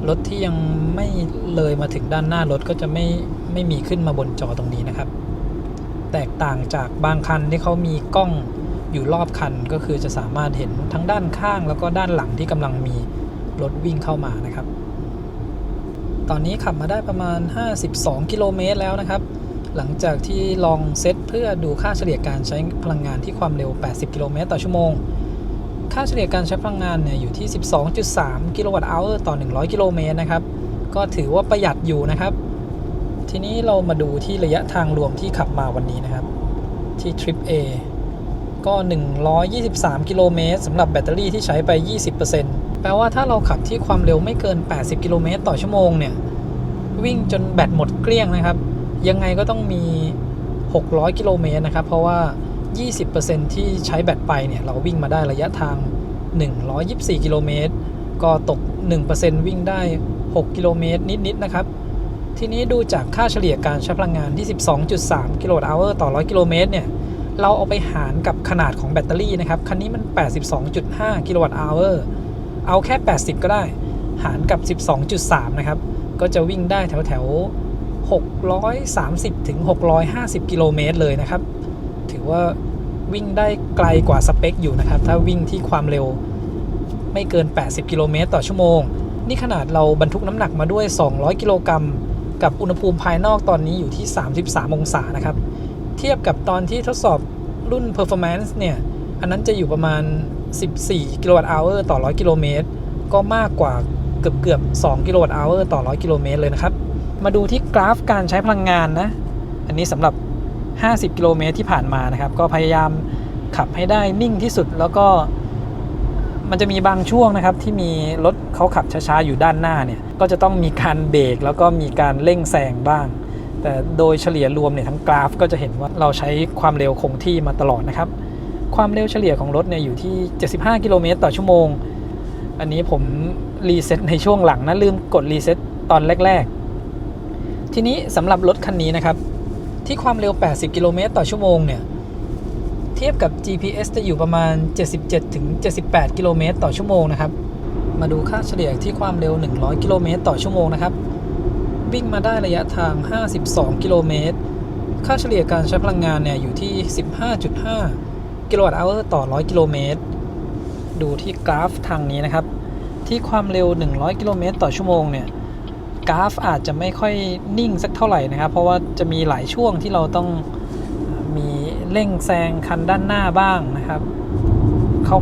[SPEAKER 1] รถที่ยังไม่เลยมาถึงด้านหน้ารถก็จะไม่มีขึ้นมาบนจอตรงนี้นะครับแตกต่างจากบางคันที่เขามีกล้องอยู่รอบคันก็คือจะสามารถเห็นทั้งด้านข้างแล้วก็ด้านหลังที่กำลังมีรถวิ่งเข้ามานะครับตอนนี้ขับมาได้ประมาณ52กิโลเมตรแล้วนะครับหลังจากที่ลองเซตเพื่อดูค่าเฉลี่ยการใช้พลังงานที่ความเร็ว80กิโลเมตรต่อชั่วโมง ค่าเฉลี่ยการใช้พลังงานเนี่ยอยู่ที่ 12.3 กิโลวัตต์ชั่วโมงต่อ 100 กิโลเมตรนะครับก็ถือว่าประหยัดอยู่นะครับทีนี้เรามาดูที่ระยะทางรวมที่ขับมาวันนี้นะครับที่ทริป A ก็123กิโลเมตรสำหรับแบตเตอรี่ที่ใช้ไป 20% แปลว่าถ้าเราขับที่ความเร็วไม่เกิน80กิโลเมตรต่อชั่วโมงเนี่ยวิ่งจนแบตหมดเกลี้ยงนะครับยังไงก็ต้องมี600กิโลเมตรนะครับเพราะว่า 20% ที่ใช้แบตไปเนี่ยเราวิ่งมาได้ระยะทาง124กิโลเมตรก็ตก 1% วิ่งได้6กิโลเมตรนิดๆนะครับทีนี้ดูจากค่าเฉลี่ยการใช้พลังงานที่ 12.3 กิโลวัตต์ชั่วโมงต่อ 100 กิโลเมตรเนี่ยเราเอาไปหารกับขนาดของแบตเตอรี่นะครับคันนี้มัน 82.5 กิโลวัตต์ชั่วโมงเอาแค่80ก็ได้หารกับ 12.3 นะครับก็จะวิ่งได้แถว630ถึง650กิโลเมตรเลยนะครับถือว่าวิ่งได้ไกลกว่าสเปคอยู่นะครับถ้าวิ่งที่ความเร็วไม่เกิน80กิโลเมตรต่อชั่วโมงนี่ขนาดเราบรรทุกน้ำหนักมาด้วย200กิโลกรัมกับอุณหภูมิภายนอกตอนนี้อยู่ที่33องศานะครับเทียบกับตอนที่ทดสอบรุ่น performance เนี่ยอันนั้นจะอยู่ประมาณ14กิโลวัตต์ชั่วโมงต่อ100กิโลเมตรก็มากกว่าเกือบ2กิโลวัตต์ชั่วโมงต่อ100กิโลเมตรเลยนะครับมาดูที่กราฟการใช้พลังงานนะอันนี้สำหรับ50กิโลเมตรที่ผ่านมานะครับก็พยายามขับให้ได้นิ่งที่สุดแล้วก็มันจะมีบางช่วงนะครับที่มีรถเขาขับช้าๆอยู่ด้านหน้าเนี่ยก็จะต้องมีการเบรกแล้วก็มีการเร่งแซงบ้างแต่โดยเฉลี่ยรวมเนี่ยทั้งกราฟก็จะเห็นว่าเราใช้ความเร็วคงที่มาตลอดนะครับความเร็วเฉลี่ยของรถเนี่ยอยู่ที่75กิโลเมตรต่อชั่วโมงอันนี้ผมรีเซ็ตในช่วงหลังนะลืมกดรีเซ็ตตอนแรกๆทีนี้สำหรับรถคันนี้นะครับที่ความเร็ว80กิโลเมตรต่อชั่วโมงเนี่ยเทียบกับ GPS จะอยู่ประมาณ77-78กิโลเมตรต่อชั่วโมงนะครับมาดูค่าเฉลี่ยที่ความเร็ว100กิโลเมตรต่อชั่วโมงนะครับวิ่งมาได้ระยะทาง52กิโลเมตรค่าเฉลี่ยการใช้พลังงานเนี่ยอยู่ที่ 15.5 กิโลวัตต์ชั่วโมงต่อ100กิโลเมตรดูที่กราฟทางนี้นะครับที่ความเร็ว100กิโลเมตรต่อชั่วโมงเนี่ยกราฟอาจจะไม่ค่อยนิ่งสักเท่าไหร่นะครับเพราะว่าจะมีหลายช่วงที่เราต้องมีเร่งแซงคันด้านหน้าบ้างนะครับ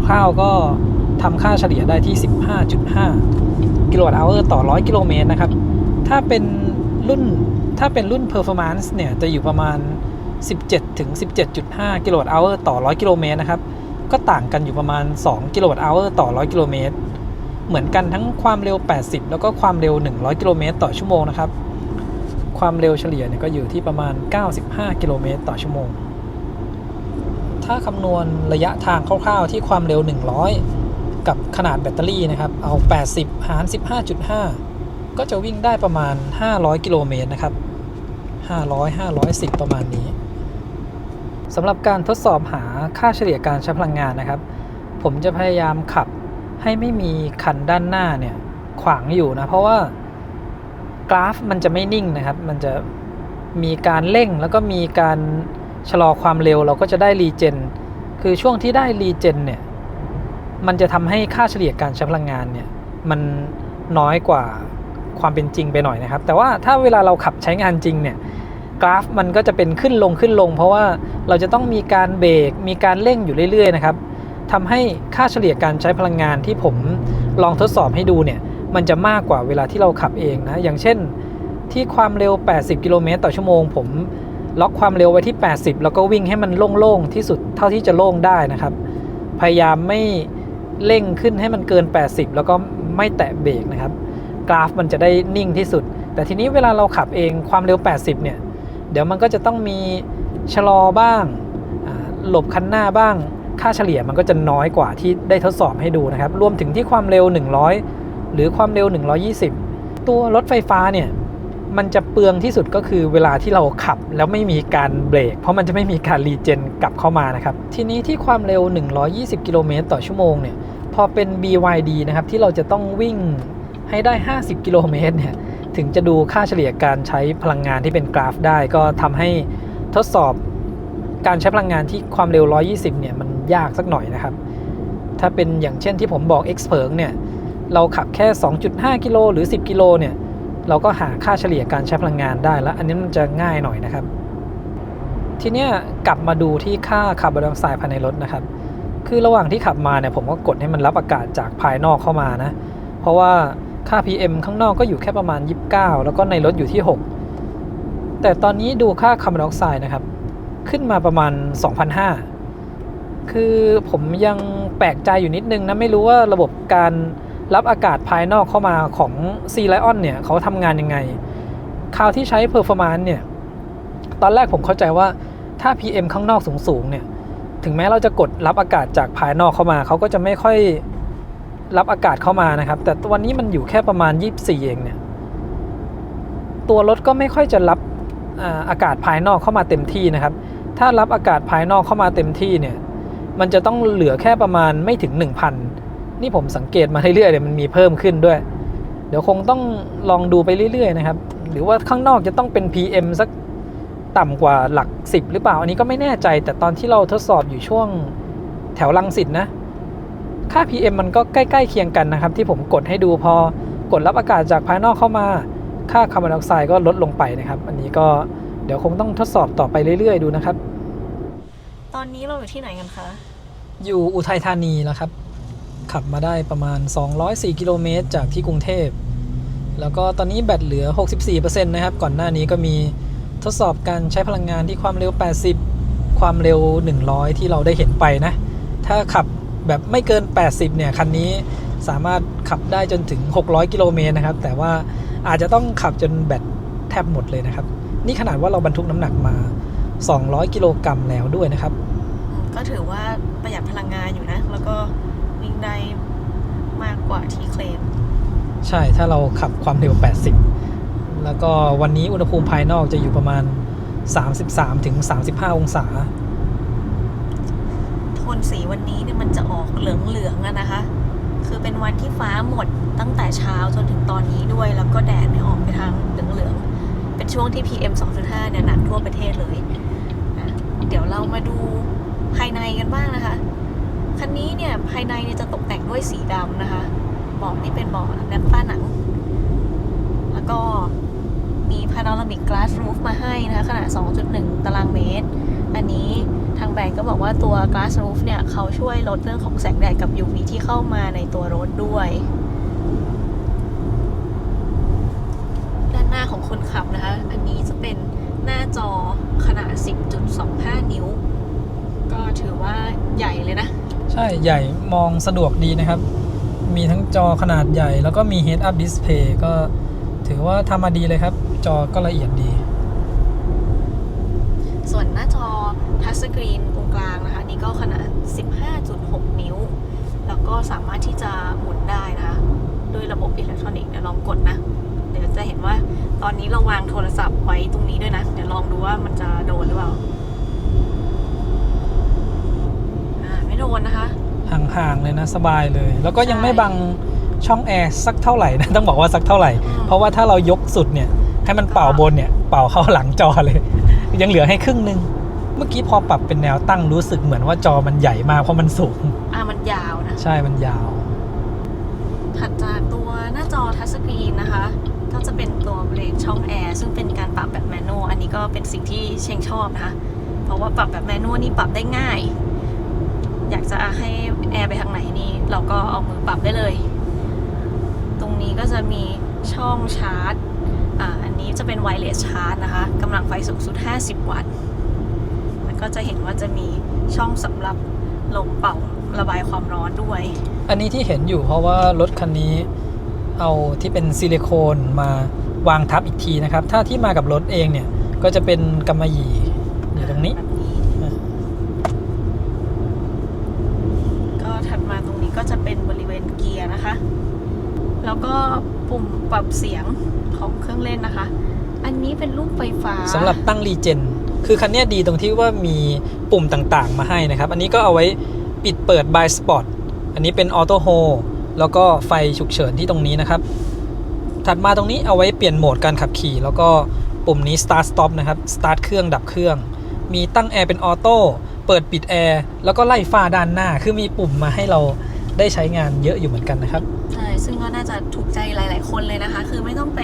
[SPEAKER 1] คร่าวๆก็ทำค่าเฉลี่ยได้ที่ 15.5 กิโลวัตต์ชั่วโมงต่อ100กิโลเมตรนะครับถ้าเป็นรุ่น performance เนี่ยจะอยู่ประมาณ 17-17.5 กิโลวัตต์ชั่วโมงต่อ100กิโลเมตรนะครับก็ต่างกันอยู่ประมาณ2กิโลวัตต์ชั่วโมงต่อ100กิโลเมตรเหมือนกันทั้งความเร็ว80แล้วก็ความเร็ว100กิโลเมตรต่อชั่วโมงนะครับความเร็วเฉลี่ยเนี่ยก็อยู่ที่ประมาณ95กิโลเมตรต่อชั่วโมงถ้าคำนวณระยะทางคร่าวๆที่ความเร็ว100กับขนาดแบตเตอรี่นะครับเอา80หาร 15.5 ก็จะวิ่งได้ประมาณ500กิโลเมตรนะครับ510ประมาณนี้สำหรับการทดสอบหาค่าเฉลี่ยการใช้พลังงานนะครับผมจะพยายามขับให้ไม่มีคันด้านหน้าเนี่ยขวางอยู่นะเพราะว่ากราฟมันจะไม่นิ่งนะครับมันจะมีการเร่งแล้วก็มีการชะลอความเร็วเราก็จะได้รีเจนคือช่วงที่ได้รีเจนเนี่ยมันจะทำให้ค่าเฉลี่ยการใช้พลังงานเนี่ยมันน้อยกว่าความเป็นจริงไปหน่อยนะครับแต่ว่าถ้าเวลาเราขับใช้งานจริงเนี่ยกราฟมันก็จะเป็นขึ้นลงเพราะว่าเราจะต้องมีการเบรกมีการเร่งอยู่เรื่อยๆนะครับทำให้ค่าเฉลี่ยการใช้พลังงานที่ผมลองทดสอบให้ดูเนี่ยมันจะมากกว่าเวลาที่เราขับเองนะอย่างเช่นที่ความเร็ว80กิโลเมตรต่อชั่วโมงผมล็อกความเร็วไว้ที่80แล้วก็วิ่งให้มันโล่งๆที่สุดเท่าที่จะโล่งได้นะครับพยายามไม่เร่งขึ้นให้มันเกิน80แล้วก็ไม่แตะเบรกนะครับกราฟมันจะได้นิ่งที่สุดแต่ทีนี้เวลาเราขับเองความเร็ว80เนี่ยเดี๋ยวมันก็จะต้องมีชะลอบ้างหลบคันหน้าบ้างค่าเฉลี่ยมันก็จะน้อยกว่าที่ได้ทดสอบให้ดูนะครับรวมถึงที่ความเร็ว100หรือความเร็ว120ตัวรถไฟฟ้าเนี่ยมันจะเปลืองที่สุดก็คือเวลาที่เราขับแล้วไม่มีการเบรกเพราะมันจะไม่มีการรีเจนกลับเข้ามานะครับทีนี้ที่ความเร็ว120กิโลเมตรต่อชั่วโมงเนี่ยพอเป็น BYD นะครับที่เราจะต้องวิ่งให้ได้50กิโลเมตรเนี่ยถึงจะดูค่าเฉลี่ยการใช้พลังงานที่เป็นกราฟได้ก็ทำให้ทดสอบการใช้พลังงานที่ความเร็ว120เนี่ยมันยากสักหน่อยนะครับถ้าเป็นอย่างเช่นที่ผมบอก Xpeng เนี่ยเราขับแค่ 2.5 กิโลหรือ10กิโลเนี่ยเราก็หาค่าเฉลี่ยการใช้พลังงานได้แล้วอันนี้มันจะง่ายหน่อยนะครับทีเนี้ยกลับมาดูที่ค่าคาร์บอนไดออกไซด์ภายในรถนะครับ คือระหว่างที่ขับมาเนี่ยผมก็กดให้มันรับอากาศจากภายนอกเข้ามานะเพราะว่าค่า PM ข้างนอกก็อยู่แค่ประมาณ29แล้วก็ในรถอยู่ที่6แต่ตอนนี้ดูค่าคาร์บอนไดออกไซด์นะครับขึ้นมาประมาณ 2,500 คือผมยังแปลกใจอยู่นิดนึงนะไม่รู้ว่าระบบการรับอากาศภายนอกเข้ามาของ Sea Lion เนี่ยเขาทำงานยังไงคราวที่ใช้ Performance เนี่ยตอนแรกผมเข้าใจว่าถ้า PM ข้างนอกสูงๆเนี่ยถึงแม้เราจะกดรับอากาศจากภายนอกเข้ามาเขาก็จะไม่ค่อยรับอากาศเข้ามานะครับแต่วันนี้มันอยู่แค่ประมาณ24เองเนี่ยตัวรถก็ไม่ค่อยจะรับอากาศภายนอกเข้ามาเต็มที่นะครับถ้ารับอากาศภายนอกเข้ามาเต็มที่เนี่ยมันจะต้องเหลือแค่ประมาณไม่ถึง 1,000 นี่ผมสังเกตมาเรื่อยๆเลยมันมีเพิ่มขึ้นด้วยเดี๋ยวคงต้องลองดูไปเรื่อยๆนะครับหรือว่าข้างนอกจะต้องเป็น PM สักต่ำกว่าหลัก10หรือเปล่าอันนี้ก็ไม่แน่ใจแต่ตอนที่เราทดสอบอยู่ช่วงแถวรังสิตนะค่า PM มันก็ใกล้ๆเคียงกันนะครับที่ผมกดให้ดูพอกดรับอากาศจากภายนอกเข้ามาค่าคาร์บอนไดออกไซด์ก็ลดลงไปนะครับอันนี้ก็เดี๋ยวคงต้องทดสอบต่อไปเรื่อยๆดูนะครับ
[SPEAKER 2] ตอนนี้เราอยู่ที่ไหนกันคะ
[SPEAKER 1] อยู่อุทัยธานีแล้วครับขับมาได้ประมาณ204กิโลเมตรจากที่กรุงเทพแล้วก็ตอนนี้แบตเหลือ 64% นะครับก่อนหน้านี้ก็มีทดสอบการใช้พลังงานที่ความเร็ว80ความเร็ว100ที่เราได้เห็นไปนะถ้าขับแบบไม่เกิน80เนี่ยคันนี้สามารถขับได้จนถึง600กิโลเมตรนะครับแต่ว่าอาจจะต้องขับจนแบตแทบหมดเลยนะครับนี่ขนาดว่าเราบรรทุกน้ำหนักมา200กิโลกรัมแล้วด้วยนะครับ
[SPEAKER 2] ก็ถือว่าประหยัดพลังงานอยู่นะแล้วก็วิ่งได้มากกว่าที่เคลม
[SPEAKER 1] ใช่ถ้าเราขับความเร็ว80แล้วก็วันนี้อุณหภูมิภายนอกจะอยู่ประมาณ 33-35 องศา
[SPEAKER 2] โทนสีวันนี้เนี่ยมันจะออกเหลืองๆนะคะคือเป็นวันที่ฟ้าหมดตั้งแต่เช้าจนถึงตอนนี้ด้วยแล้วก็แดดเนี่ยออกไปทางเหลืองๆเป็นช่วงที่ PM 2.5 เนี่ยหนักทั่วประเทศเลยเดี๋ยวเรามาดูภายในกันบ้างนะคะคันนี้เนี่ยภายในเนี่ยจะตกแต่งด้วยสีดำนะคะเบาะนี่เป็นเบาะแนปป้าหนังแล้วก็มี Panoramic Glass Roof มาให้นะคะขนาด 2.1 ตารางเมตรอันนี้ทางแบรนด์ก็บอกว่าตัว Glass Roof เนี่ยเขาช่วยลดเรื่องของแสงแดดกับ UV ที่เข้ามาในตัวรถด้วยด้านหน้าของคนขับนะคะอันนี้จะเป็นหน้าจอขนาด 10.25 นิ้วก็ถือว่าใหญ่เลยนะ
[SPEAKER 1] ใช่ใหญ่มองสะดวกดีนะครับมีทั้งจอขนาดใหญ่แล้วก็มี Head Up Display ก็ถือว่าทำมาดีเลยครับจอก็ละเอียดดี
[SPEAKER 2] ส่วนหน้าจอทัชสกรีนตรงกลางนะคะนี่ก็ขนาด 15.6 นิ้วแล้วก็สามารถที่จะหมุนได้นะคะด้วยระบบอิเล็กทรอนิกส์เดี๋ยวลองกดนะเดี๋ยวจะเห็นว่าตอนนี้เราวางโทรศัพท์ไว้ตรงนี้ด้วยนะเดี๋ยวลองดูว่ามันจะโดนหรือเปล่าไม่โดนนะคะ
[SPEAKER 1] ห่างๆเลยนะสบายเลยแล้วก็ยังไม่บังช่องแอร์สักเท่าไหร่นะต้องบอกว่าสักเท่าไหร่เพราะว่าถ้าเรายกสุดเนี่ยให้มันเป่าบนเนี่ยเป่าเข้าหลังจอเลยยังเหลือให้ครึ่งนึงเมื่อกี้พอปรับเป็นแนวตั้งรู้สึกเหมือนว่าจอมันใหญ่มากเพราะมันสูง
[SPEAKER 2] มันยาวนะ
[SPEAKER 1] ใช่มันยาว
[SPEAKER 2] ถัดจากตัวหน้าจอทัชสกรีนนะคะก็จะเป็นตัวเบรกช่องแอร์ซึ่งเป็นการปรับแบบแมนนวลอันนี้ก็เป็นสิ่งที่เชงชอบนะคะเพราะว่าปรับแบบแมนนวลนี่ปรับได้ง่ายอยากจะให้แอร์ไปทางไหนนี่เราก็เอามือปรับได้เลยตรงนี้ก็จะมีช่องชาร์จอันนี้จะเป็นไวเลสชาร์จนะคะกำลังไฟสูงสุด50 วัตต์แล้วก็จะเห็นว่าจะมีช่องสำหรับลมเป่าระบายความร้อนด้วย
[SPEAKER 1] อันนี้ที่เห็นอยู่เพราะว่ารถคันนี้เอาที่เป็นซิลิโคนมาวางทับอีกทีนะครับถ้าที่มากับรถเองเนี่ยก็จะเป็นกำมะหยี่อยู่ตรงนี้
[SPEAKER 2] ก็ถัดมาตรงนี้ก็จะเป็นบริเวณเกียร์นะคะแล้วก็ปุ่มปรับเสียงของเครื่องเล่นนะคะอันนี้เป็นรูปไฟฟ้า
[SPEAKER 1] สำหรับตั้งรีเจนคือคันนี้ดีตรงที่ว่ามีปุ่มต่างๆมาให้นะครับอันนี้ก็เอาไว้ปิดเปิด by spot อันนี้เป็นออโต้โฮแล้วก็ไฟฉุกเฉินที่ตรงนี้นะครับถัดมาตรงนี้เอาไว้เปลี่ยนโหมดการขับขี่แล้วก็ปุ่มนี้ start stop นะครับ start เครื่องดับเครื่องมีตั้งแอร์เป็นออโต้เปิดปิดแอร์แล้วก็ไล่ฟ้าด้านหน้าคือมีปุ่มมาให้เราได้ใช้งานเยอะอยู่เหมือนกันนะครับ
[SPEAKER 2] ใช่ซึ่งก็น่าจะถูกใจหลายๆคนเลยนะคะคือไม่ต้องไป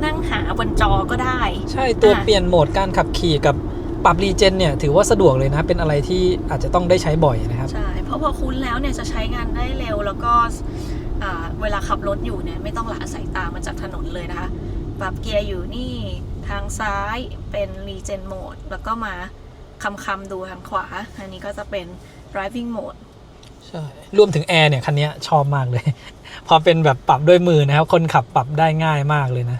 [SPEAKER 2] นั่งหาบนจอก็ได้
[SPEAKER 1] ใช่ตัวเปลี่ยนโหมดการขับขี่กับปรับรีเจนเนี่ยถือว่าสะดวกเลยนะเป็นอะไรที่อาจจะต้องได้ใช้บ่อยนะครับ
[SPEAKER 2] ใช่ เพราะพอคุ้นแล้วเนี่ยจะใช้งานได้เร็วแล้วก็เวลาขับรถอยู่เนี่ยไม่ต้องละสายตามาจากถนนเลยนะคะปรับเกียร์อยู่นี่ทางซ้ายเป็น Regen Mode แล้วก็มาคำดูทางขวาอันนี้ก็จะเป็น Driving Mode
[SPEAKER 1] ใช่รวมถึงแอร์เนี่ยคันนี้ชอบมากเลย พอเป็นแบบปรับด้วยมือนะครับคนขับปรับได้ง่ายมากเลยนะ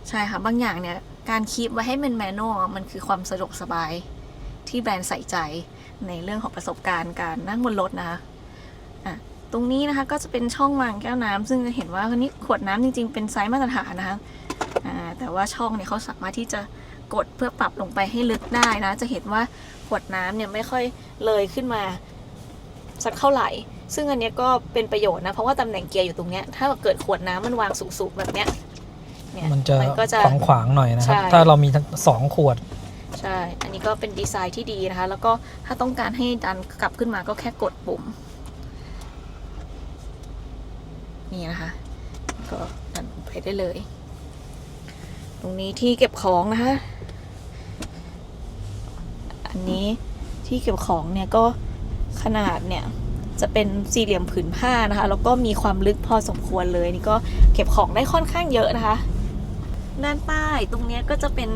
[SPEAKER 2] ใช่ค่ะบางอย่างเนี่ยการคีปไว้ให้มันแมนนวลมันคือความสะดวกสบายที่แบรนด์ใส่ใจในเรื่องของประสบการณ์การนั่งบนรถนะคะตรงนี้นะคะก็จะเป็นช่องวางแก้วน้ำซึ่งจะเห็นว่าอันนี้ขวดน้ำจริงๆเป็นไซส์มาตรฐานนะคะแต่ว่าช่องเนี่ยเขาสามารถที่จะกดเพื่อปรับลงไปให้ลึกได้นะจะเห็นว่าขวดน้ำเนี่ยไม่ค่อยเลยขึ้นมาสักเท่าไหร่ซึ่งอันนี้ก็เป็นประโยชน์นะเพราะว่าตำแหน่งเกียร์อยู่ตรงเนี้ยถ้าเกิดขวดน้ำมันวางสูงๆแบบเนี้ย
[SPEAKER 1] มันจะขวางๆหน่อยนะครับถ้าเรามีทั้ง2 ขวด
[SPEAKER 2] ใช่อันนี้ก็เป็นดีไซน์ที่ดีนะคะแล้วก็ถ้าต้องการให้ดันกลับขึ้นมาก็แค่กดปุ่มนี่นะคะก็ดันไปได้เลยตรงนี้ที่เก็บของนะคะอันนี้ที่เก็บของเนี่ยก็ขนาดเนี่ยจะเป็นสี่เหลี่ยมผืนผ้านะคะแล้วก็มีความลึกพอสมควรเลยนี่ก็เก็บของได้ค่อนข้างเยอะนะคะด้านใต้ตรงนี้ก็จะเป็น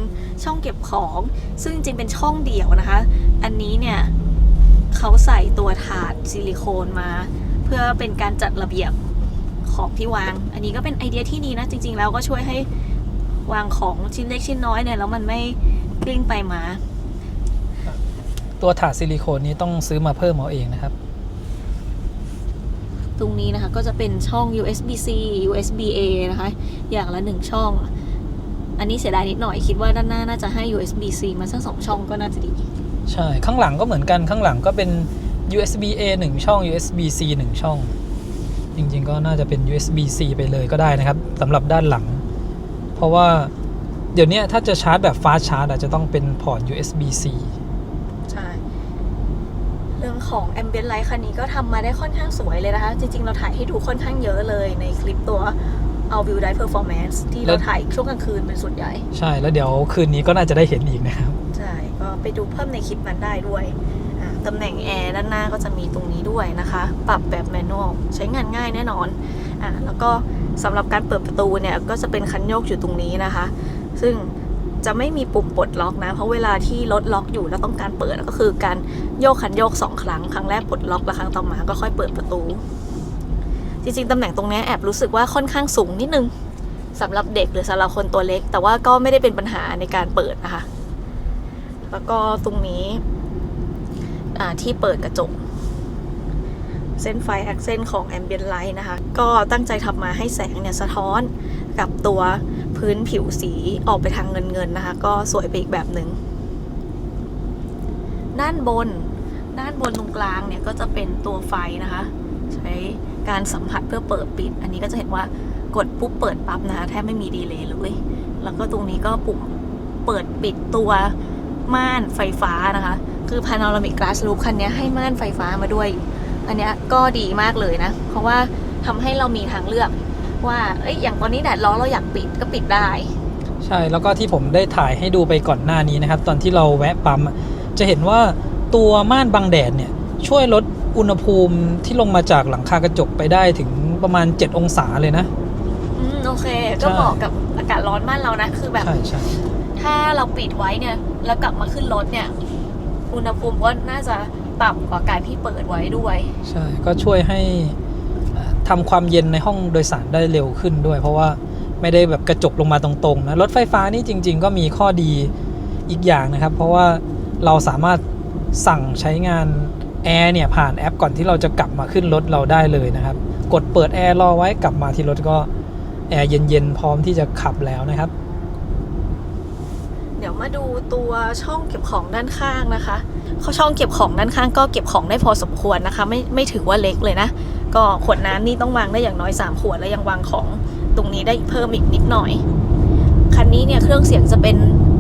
[SPEAKER 2] ช่องเก็บของซึ่งจริงๆเป็นช่องเดี่ยวนะคะอันนี้เนี่ยเขาใส่ตัวถาดซิลิโคนมาเพื่อเป็นการจัดระเบียบของที่วางอันนี้ก็เป็นไอเดียที่ดีนะจริงๆแล้วก็ช่วยให้วางของชิ้นเล็กชิ้นน้อยเนี่ยแล้วมันไม่กลิ้งไปมา
[SPEAKER 1] ตัวถาดซิลิโคนนี้ต้องซื้อมาเพิ่มเอาเองนะครับ
[SPEAKER 2] ตรงนี้นะคะก็จะเป็นช่อง USB-C USB-A นะคะอย่างละ1ช่องอันนี้เสียดายนิดหน่อยคิดว่าด้านหน้าน่าจะให้ USB-C มาสัก2ช่องก็น่าจะดี
[SPEAKER 1] ใช่ข้างหลังก็เหมือนกันข้างหลังก็เป็น USB-A 1ช่อง USB-C 1ช่องจริงๆก็น่าจะเป็น USB-C ไปเลยก็ได้นะครับสำหรับด้านหลังเพราะว่าเดี๋ยวนี้ถ้าจะชาร์จแบบฟาสต์ชาร์จอาจจะต้องเป็นพอร์ต USB-C ใช่
[SPEAKER 2] เรื่องของ Ambient Light คันนี้ก็ทำมาได้ค่อนข้างสวยเลยนะคะจริงๆเราถ่ายให้ดูค่อนข้างเยอะเลยในคลิปตัวAll Wheel Drive Performance ที่เราถ่ายช่วงกลางคืนเป็นส่วนใหญ่
[SPEAKER 1] ใช่แล้วเดี๋ยวคืนนี้ก็น่าจะได้เห็นอีกนะครับ
[SPEAKER 2] ใช่ก็ไปดูเพิ่มในคลิปนั้นได้ด้วยตำแหน่งแอร์ด้านหน้าก็จะมีตรงนี้ด้วยนะคะปรับแบบแมนนวลใช้งานง่ายแน่นอนแล้วก็สำหรับการเปิดประตูเนี่ยก็จะเป็นคันโยกอยู่ตรงนี้นะคะซึ่งจะไม่มีปุ่มปลดล็อกนะเพราะเวลาที่รถล็อกอยู่แล้วต้องการเปิดก็คือการโยกคันโยก2ครั้งครั้งแรกปลดล็อกและครั้งต่อมาก็ค่อยเปิดประตูจริงๆตำแหน่งตรงนี้แอบรู้สึกว่าค่อนข้างสูงนิดนึงสำหรับเด็กหรือสำหรับคนตัวเล็กแต่ว่าก็ไม่ได้เป็นปัญหาในการเปิดนะคะแล้วก็ตรงนี้ที่เปิดกระจกเส้นไฟแอคเซนต์ของ Ambient Light นะคะก็ตั้งใจทำมาให้แสงเนี่ยสะท้อนกับตัวพื้นผิวสีออกไปทางเงินนะคะก็สวยไปอีกแบบหนึ่งด้านบนตรงกลางเนี่ยก็จะเป็นตัวไฟนะคะใช้การสัมผัสเพื่อเปิดปิดอันนี้ก็จะเห็นว่ากดปุ๊บเปิดปั๊บนะแทบไม่มีดีเลย์เลยแล้วก็ตรงนี้ก็ปุ่มเปิดปิดตัวม่านไฟฟ้านะคะคือ Panoramic Glass Roof คันนี้ให้ม่านไฟฟ้ามาด้วยอันนี้ก็ดีมากเลยนะเพราะว่าทำให้เรามีทางเลือกว่าอย่างตอนนี้แดดร้อนเราอยากปิดก็ปิดได้
[SPEAKER 1] ใช่แล้วก็ที่ผมได้ถ่ายให้ดูไปก่อนหน้านี้นะครับตอนที่เราแวะปั๊มจะเห็นว่าตัวม่านบังแดดเนี่ยช่วยลดอุณหภูมิที่ลงมาจากหลังคากระจกไปได้ถึงประมาณ7องศาเลยนะ
[SPEAKER 2] โอเคก็เหมาะกับอากาศร้อนบ้านเรานะคือแบบ
[SPEAKER 1] ใช่
[SPEAKER 2] ถ้าเราปิดไว้เนี่ยแล้วกลับมาขึ้นรถเนี่ยอุณหภูมิก็น่าจะต่ำกว่าการที่เปิดไว้ด้วย
[SPEAKER 1] ใช่ก็ช่วยให้ทำความเย็นในห้องโดยสารได้เร็วขึ้นด้วยเพราะว่าไม่ได้แบบกระจกลงมาตรงๆนะรถไฟฟ้านี่จริงๆก็มีข้อดีอีกอย่างนะครับเพราะว่าเราสามารถสั่งใช้งานแอร์เนี่ยผ่านแอปก่อนที่เราจะกลับมาขึ้นรถเราได้เลยนะครับกดเปิดแอร์รอไว้กลับมาที่รถก็แอร์เย็นๆพร้อมที่จะขับแล้วนะครับ
[SPEAKER 2] เดี๋ยวมาดูตัวช่องเก็บของด้านข้างนะคะช่องเก็บของด้านข้างก็เก็บของได้พอสมควรนะคะไม่ถือว่าเล็กเลยนะก็ขวดน้ำนี่ต้องวางได้อย่างน้อย3ขวดแล้วยังวางของตรงนี้ได้เพิ่มอีกนิดหน่อยคันนี้เนี่ยเครื่องเสียงจะเป็น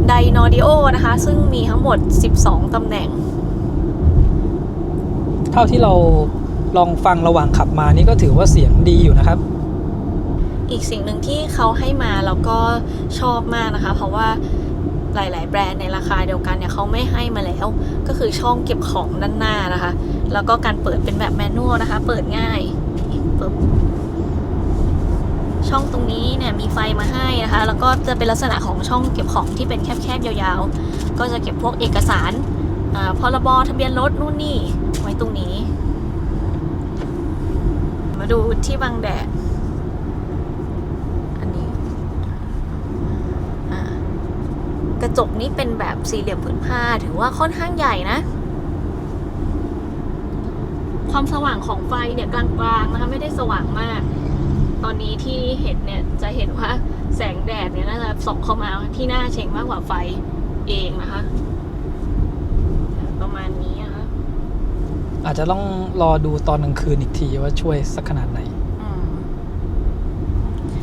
[SPEAKER 2] ไดโนดิโอนะคะซึ่งมีทั้งหมด12ตำแหน่ง
[SPEAKER 1] เท่าที่เราลองฟังระหว่างขับมานี่ก็ถือว่าเสียงดีอยู่นะครับ
[SPEAKER 2] อีกสิ่งหนึ่งที่เขาให้มาแล้วก็ชอบมากนะคะเพราะว่า หลายๆแบรนด์ในราคาเดียวกันเนี่ยเขาไม่ให้มาแล้วก็คือช่องเก็บของด้านหน้านะคะแล้วก็การเปิดเป็นแบบแมนนวลนะคะเปิดง่ายปึ๊บช่องตรงนี้เนี่ยมีไฟมาให้นะคะแล้วก็จะเป็นลักษณะของช่องเก็บของที่เป็นแคบๆยาวๆก็จะเก็บพวกเอกสารพรบทะเบียนรถนู่นนี่ไว้ตรงนี้มาดูที่บังแดดอันนี้กระจกนี้เป็นแบบสี่เหลี่ยมผืนผ้าถือว่าค่อนข้างใหญ่นะความสว่างของไฟเนี่ยกลางๆนะคะไม่ได้สว่างมากตอนนี้ที่เห็นเนี่ยจะเห็นว่าแสงแดดเนี่ยน่าจะส่องเข้ามาที่หน้าเชงมากกว่าไฟเองนะคะประมาณนี้นะคะ
[SPEAKER 1] อาจจะต้องรอดูตอนกลางคืนอีกทีว่าช่วยสักขนาดไหน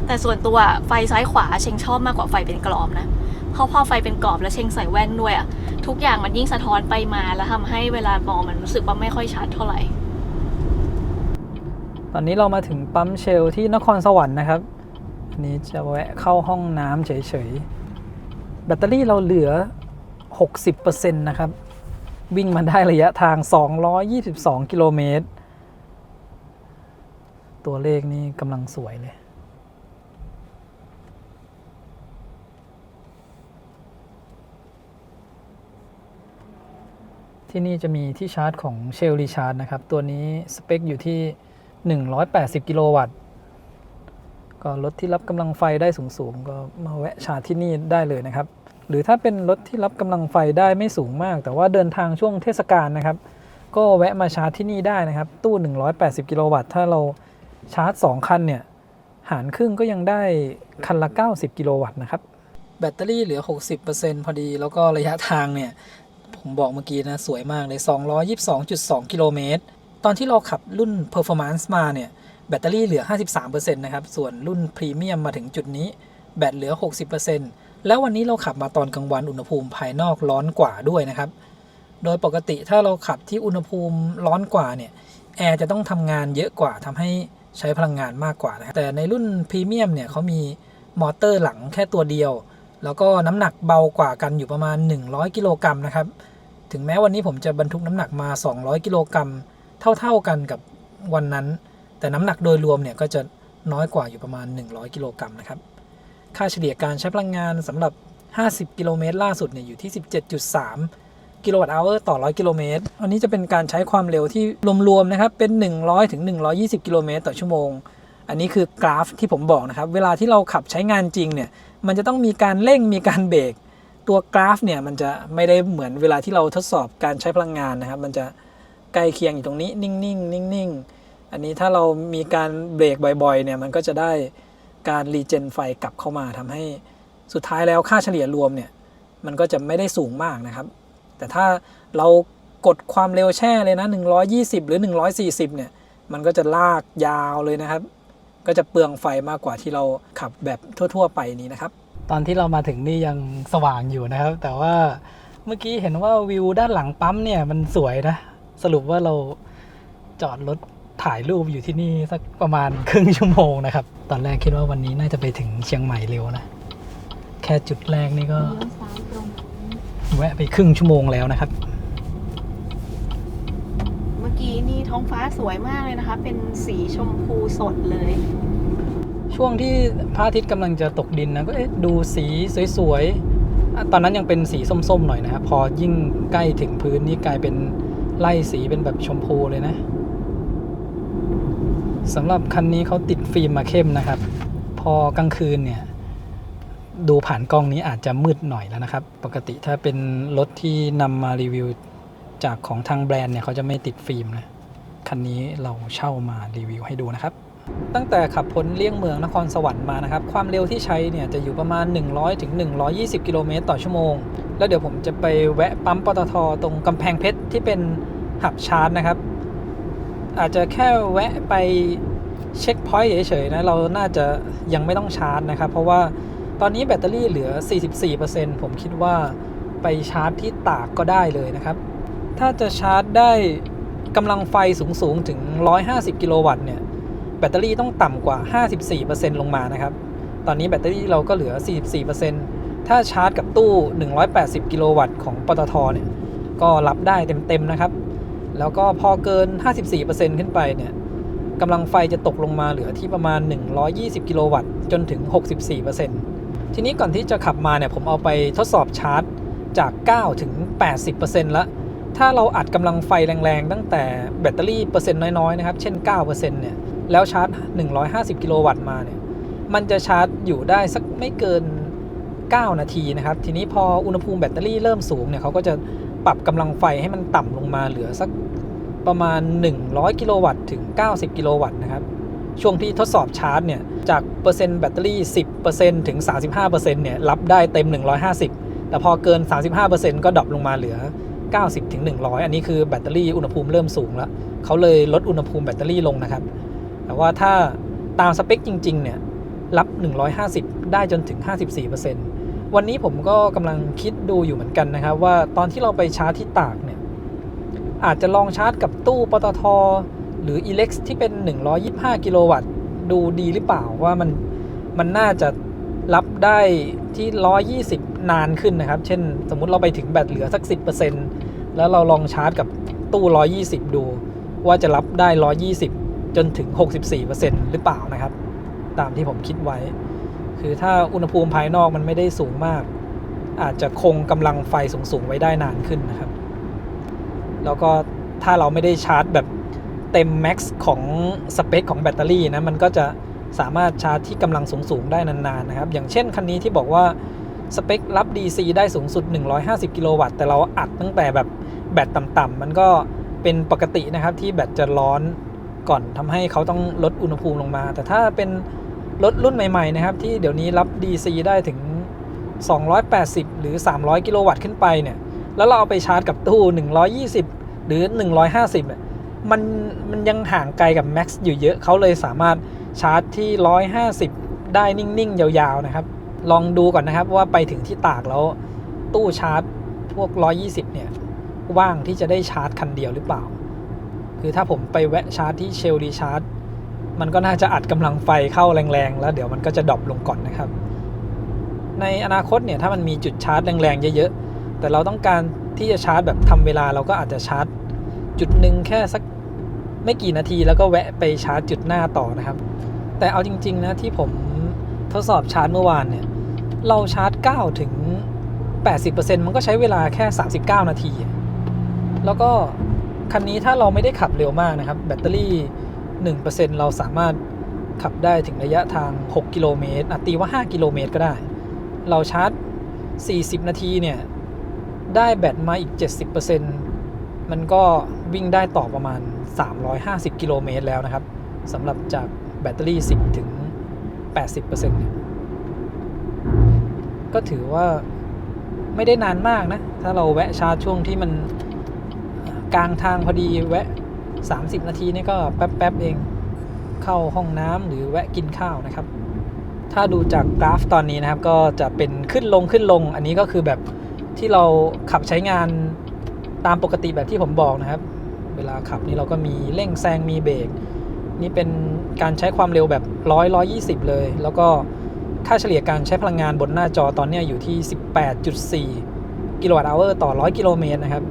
[SPEAKER 2] แต่ส่วนตัวไฟซ้ายขวาเชงชอบมากกว่าไฟเป็นกรอบนะเพราะพอไฟเป็นกรอบแล้วเชงใส่แว่นด้วยอะทุกอย่างมันยิ่งสะท้อนไปมาแล้วทำให้เวลามองมันรู้สึกว่าไม่ค่อยชัดเท่าไหร่
[SPEAKER 1] ตอนนี้เรามาถึงปั๊มเชลที่นครสวรรค์นะครับอันนี้จะแวะเข้าห้องน้ำเฉยๆแบตเตอรี่เราเหลือ 60% นะครับวิ่งมาได้ระยะทาง222กิโลเมตรตัวเลขนี่กำลังสวยเลยที่นี่จะมีที่ชาร์จของ Shell Recharge นะครับตัวนี้สเปคอยู่ที่180กิโลวัตต์ก็รถที่รับกำลังไฟได้สูงๆก็มาแวะชาร์จที่นี่ได้เลยนะครับหรือถ้าเป็นรถที่รับกำลังไฟได้ไม่สูงมากแต่ว่าเดินทางช่วงเทศกาลนะครับก็แวะมาชาร์จที่นี่ได้นะครับตู้180กิโลวัตต์ถ้าเราชาร์จ2คันเนี่ยหารครึ่งก็ยังได้คันละ90กิโลวัตต์นะครับแบตเตอรี่เหลือ 60% พอดีแล้วก็ระยะทางเนี่ยผมบอกเมื่อกี้นะสวยมากเลย 222.2 กิโลเมตรตอนที่เราขับรุ่น Performance มาเนี่ยแบตเตอรี่เหลือ 53% นะครับส่วนรุ่น Premium มาถึงจุดนี้แบตเหลือ 60% แล้ววันนี้เราขับมาตอนกลางวันอุณหภูมิภายนอกร้อนกว่าด้วยนะครับโดยปกติถ้าเราขับที่อุณหภูมิร้อนกว่าเนี่ยแอร์จะต้องทำงานเยอะกว่าทำให้ใช้พลังงานมากกว่านะครับแต่ในรุ่น Premium เนี่ยเขามีมอเตอร์หลังแค่ตัวเดียวแล้วก็น้ำหนักเบากว่ากันอยู่ประมาณ100กิโลกรัมนะครับถึงแม้วันนี้ผมจะบรรทุกน้ำหนักมา200กิโลกรัมเท่ากันกับวันนั้นแต่น้ำหนักโดยรวมเนี่ยก็จะน้อยกว่าอยู่ประมาณ100กิโลกรัมนะครับค่าเฉลี่ยการใช้พลังงานสำหรับ50กิโลเมตรล่าสุดเนี่ยอยู่ที่ 17.3 กิโลวัตต์hour ต่อ100กิโลเมตรอันนี้จะเป็นการใช้ความเร็วที่รวมๆนะครับเป็น100ถึง120กิโลเมตรต่อชั่วโมงอันนี้คือกราฟที่ผมบอกนะครับเวลาที่เราขับใช้งานจริงเนี่ยมันจะต้องมีการเร่งมีการเบรกตัวกราฟเนี่ยมันจะไม่ได้เหมือนเวลาที่เราทดสอบการใช้พลังงานนะครับมันจะใกล้เคียงอยู่ตรงนี้นิ่งๆอันนี้ถ้าเรามีการเบรกบ่อยๆเนี่ยมันก็จะได้การรีเจนไฟกลับเข้ามาทำให้สุดท้ายแล้วค่าเฉลี่ยรวมเนี่ยมันก็จะไม่ได้สูงมากนะครับแต่ถ้าเรากดความเร็วแช่เลยนะ120หรือ140เนี่ยมันก็จะลากยาวเลยนะครับก็จะเปลืองไฟมากกว่าที่เราขับแบบทั่วๆไปนี้นะครับตอนที่เรามาถึงนี่ยังสว่างอยู่นะครับแต่ว่าเมื่อกี้เห็นว่าวิวด้านหลังปั๊มเนี่ยมันสวยนะสรุปว่าเราจอดรถถ่ายรูปอยู่ที่นี่สักประมาณครึ่งชั่วโมงนะครับตอนแรกคิดว่าวันนี้น่าจะไปถึงเชียงใหม่เร็วนะแค่จุดแรกนี่ก็แวะไปครึ่งชั่วโมงแล้วนะครับ
[SPEAKER 2] เมื่อกี้นี่ท้องฟ้าสวยมากเลยนะคะเป็นสีชมพูสดเลย
[SPEAKER 1] ช่วงที่พระอาทิตย์กำลังจะตกดินนะก็ดูสีสวยๆตอนนั้นยังเป็นสีส้มๆหน่อยนะครับพอยิ่งใกล้ถึงพื้นนี่กลายเป็นไล่สีเป็นแบบชมพูเลยนะสำหรับคันนี้เขาติดฟิล์มมาเข้มนะครับพอกลางคืนเนี่ยดูผ่านกล้องนี้อาจจะมืดหน่อยแล้วนะครับปกติถ้าเป็นรถที่นำมารีวิวจากของทางแบรนด์เนี่ยเขาจะไม่ติดฟิล์มนะคันนี้เราเช่ามารีวิวให้ดูนะครับตั้งแต่ขับพ้นเลี่ยงเมืองนครสวรรค์มานะครับความเร็วที่ใช้เนี่ยจะอยู่ประมาณ100ถึง120กิโลเมตรต่อชั่วโมงแล้วเดี๋ยวผมจะไปแวะปั๊มปตท.ตรงกำแพงเพชรที่เป็นหับชาร์จนะครับอาจจะแค่แวะไปเช็คพอยต์เฉยๆนะเราน่าจะยังไม่ต้องชาร์จนะครับเพราะว่าตอนนี้แบตเตอรี่เหลือ 44% ผมคิดว่าไปชาร์จที่ตากก็ได้เลยนะครับถ้าจะชาร์จได้กำลังไฟสูงๆถึง150กิโลวัตต์เนี่ยแบตเตอรี่ต้องต่ำกว่า 54% ลงมานะครับตอนนี้แบตเตอรี่เราก็เหลือ 44% ถ้าชาร์จกับตู้180กิโลวัตต์ของปตทเนี่ยก็รับได้เต็มๆนะครับแล้วก็พอเกิน 54% ขึ้นไปเนี่ยกำลังไฟจะตกลงมาเหลือที่ประมาณ120กิโลวัตต์จนถึง 64% ทีนี้ก่อนที่จะขับมาเนี่ยผมเอาไปทดสอบชาร์จจาก9ถึง 80% แล้วถ้าเราอัดกำลังไฟแรงๆตั้งแต่แบตเตอรี่เปอร์เซ็นต์น้อยๆนะครับเช่น 9% เนี่ยแล้วชาร์จ150กิโลวัตต์มาเนี่ยมันจะชาร์จอยู่ได้สักไม่เกิน9นาทีนะครับทีนี้พออุณหภูมิแบตเตอรี่เริ่มสูงเนี่ยเขาก็จะปรับกำลังไฟให้มันต่ำลงมาเหลือสักประมาณ100กิโลวัตต์ถึง90กิโลวัตต์นะครับช่วงที่ทดสอบชาร์จเนี่ยจากเปอร์เซ็นต์แบตเตอรี่ 10% ถึง 35% เนี่ยรับได้เต็ม150แต่พอเกิน 35% ก็ดรอปลงมาเหลือ90ถึง100อันนี้คือแบตเตอรี่อุณหภูมิเริ่มสูงแล้วเขาเลยลดอุณหภูมิแบตเตอรี่ลงนะครับแต่ว่าถ้าตามสเปคจริงๆเนี่ยรับ150ได้จนถึง 54%วันนี้ผมก็กำลังคิดดูอยู่เหมือนกันนะครับว่าตอนที่เราไปชาร์จที่ตากเนี่ยอาจจะลองชาร์จกับตู้ปตทหรือ Elex ที่เป็น125กิโลวัตต์ดูดีหรือเปล่าว่ามันน่าจะรับได้ที่120นานขึ้นนะครับเช่นสมมุติเราไปถึงแบตเหลือสัก 10% แล้วเราลองชาร์จกับตู้120ดูว่าจะรับได้120จนถึง 64% หรือเปล่านะครับตามที่ผมคิดไว้คือถ้าอุณหภูมิภายนอกมันไม่ได้สูงมากอาจจะคงกำลังไฟสูงๆไว้ได้นานขึ้นนะครับแล้วก็ถ้าเราไม่ได้ชาร์จแบบเต็มแม็กซ์ของสเปคของแบตเตอรี่นะมันก็จะสามารถชาร์จที่กำลังสูงๆได้นานๆนะครับอย่างเช่นคันนี้ที่บอกว่าสเปครับ DC ได้สูงสุด150กิโลวัตต์แต่เราอัดตั้งแต่แบบแบตต่ำๆมันก็เป็นปกตินะครับที่แบตจะร้อนก่อนทำให้เขาต้องลดอุณหภูมิลงมาแต่ถ้าเป็นรถรุ่นใหม่ๆนะครับที่เดี๋ยวนี้รับ DC ได้ถึง280หรือ300กิโลวัตต์ขึ้นไปเนี่ยแล้วเราเอาไปชาร์จกับตู้120หรือ150เนี่ยมันยังห่างไกลกับ Max อยู่เยอะเขาเลยสามารถชาร์จที่150ได้นิ่งๆยาวๆนะครับลองดูก่อนนะครับว่าไปถึงที่ตากแล้วตู้ชาร์จพวก120เนี่ยว่างที่จะได้ชาร์จคันเดียวหรือเปล่าคือถ้าผมไปแวะชาร์จที่เชลดีชาร์จมันก็น่าจะอัดกำลังไฟเข้าแรงๆแล้วเดี๋ยวมันก็จะดรอปลงก่อนนะครับในอนาคตเนี่ยถ้ามันมีจุดชาร์จแรงๆเยอะๆแต่เราต้องการที่จะชาร์จแบบทำเวลาเราก็อาจจะชาร์จจุดหนึ่งแค่สักไม่กี่นาทีแล้วก็แวะไปชาร์จจุดหน้าต่อนะครับแต่เอาจริงๆนะที่ผมทดสอบชาร์จเมื่อวานเนี่ยเราชาร์จ9ถึง 80% มันก็ใช้เวลาแค่39นาทีแล้วก็คันนี้ถ้าเราไม่ได้ขับเร็วมากนะครับแบตเตอรี่ 1% เราสามารถขับได้ถึงระยะทาง6กิโลเมตรตีว่า5กิโลเมตรก็ได้เราชาร์จ40นาทีเนี่ยได้แบตมาอีก 70% มันก็วิ่งได้ต่อประมาณ350กิโลเมตรแล้วนะครับสำหรับจากแบตเตอรี่10ถึง 80% เนี่ยก็ถือว่าไม่ได้นานมากนะถ้าเราแวะชาร์จช่วงที่มันกลางทางพอดีแวะ30นาทีนี่ก็แป๊บๆเองเข้าห้องน้ำหรือแวะกินข้าวนะครับถ้าดูจากกราฟตอนนี้นะครับก็จะเป็นขึ้นลงอันนี้ก็คือแบบที่เราขับใช้งานตามปกติแบบที่ผมบอกนะครับเวลาขับนี่เราก็มีเร่งแซงมีเบรกนี่เป็นการใช้ความเร็วแบบ120เลยแล้วก็ค่าเฉลี่ยการใช้พลังงานบนหน้าจอตอนนี้อยู่ที่ 18.4 กิโลวัตต์อเวอร์ต่อ100กิโลเมตรนะครับ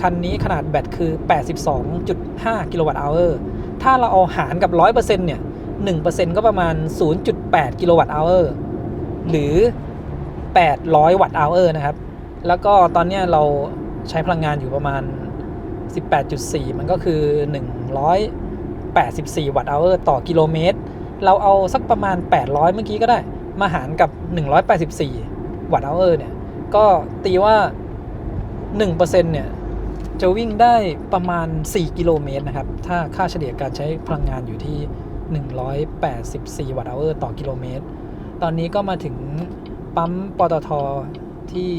[SPEAKER 1] คันนี้ขนาดแบตคือ 82.5 กิโลวัตต์อเวอร์ถ้าเราเอาหารกับ 100% เนี่ย 1% ก็ประมาณ 0.8 กิโลวัตต์อเวอร์หรือ800วัตต์อเวอร์นะครับแล้วก็ตอนนี้เราใช้พลังงานอยู่ประมาณ 18.4 มันก็คือ184วัตต์อเวอร์ต่อกิโลเมตรเราเอาสักประมาณ800เมื่อกี้ก็ได้มาหารกับ184วัตต์อเวอร์เนี่ยก็ตีว่า 1% เนี่ยจะวิ่งได้ประมาณ4กิโลเมตรนะครับถ้าค่าเฉลี่ยการใช้พลังงานอยู่ที่184วัตต์อเวอร์ต่อกิโลเมตรตอนนี้ก็มาถึงปั๊มปตทที่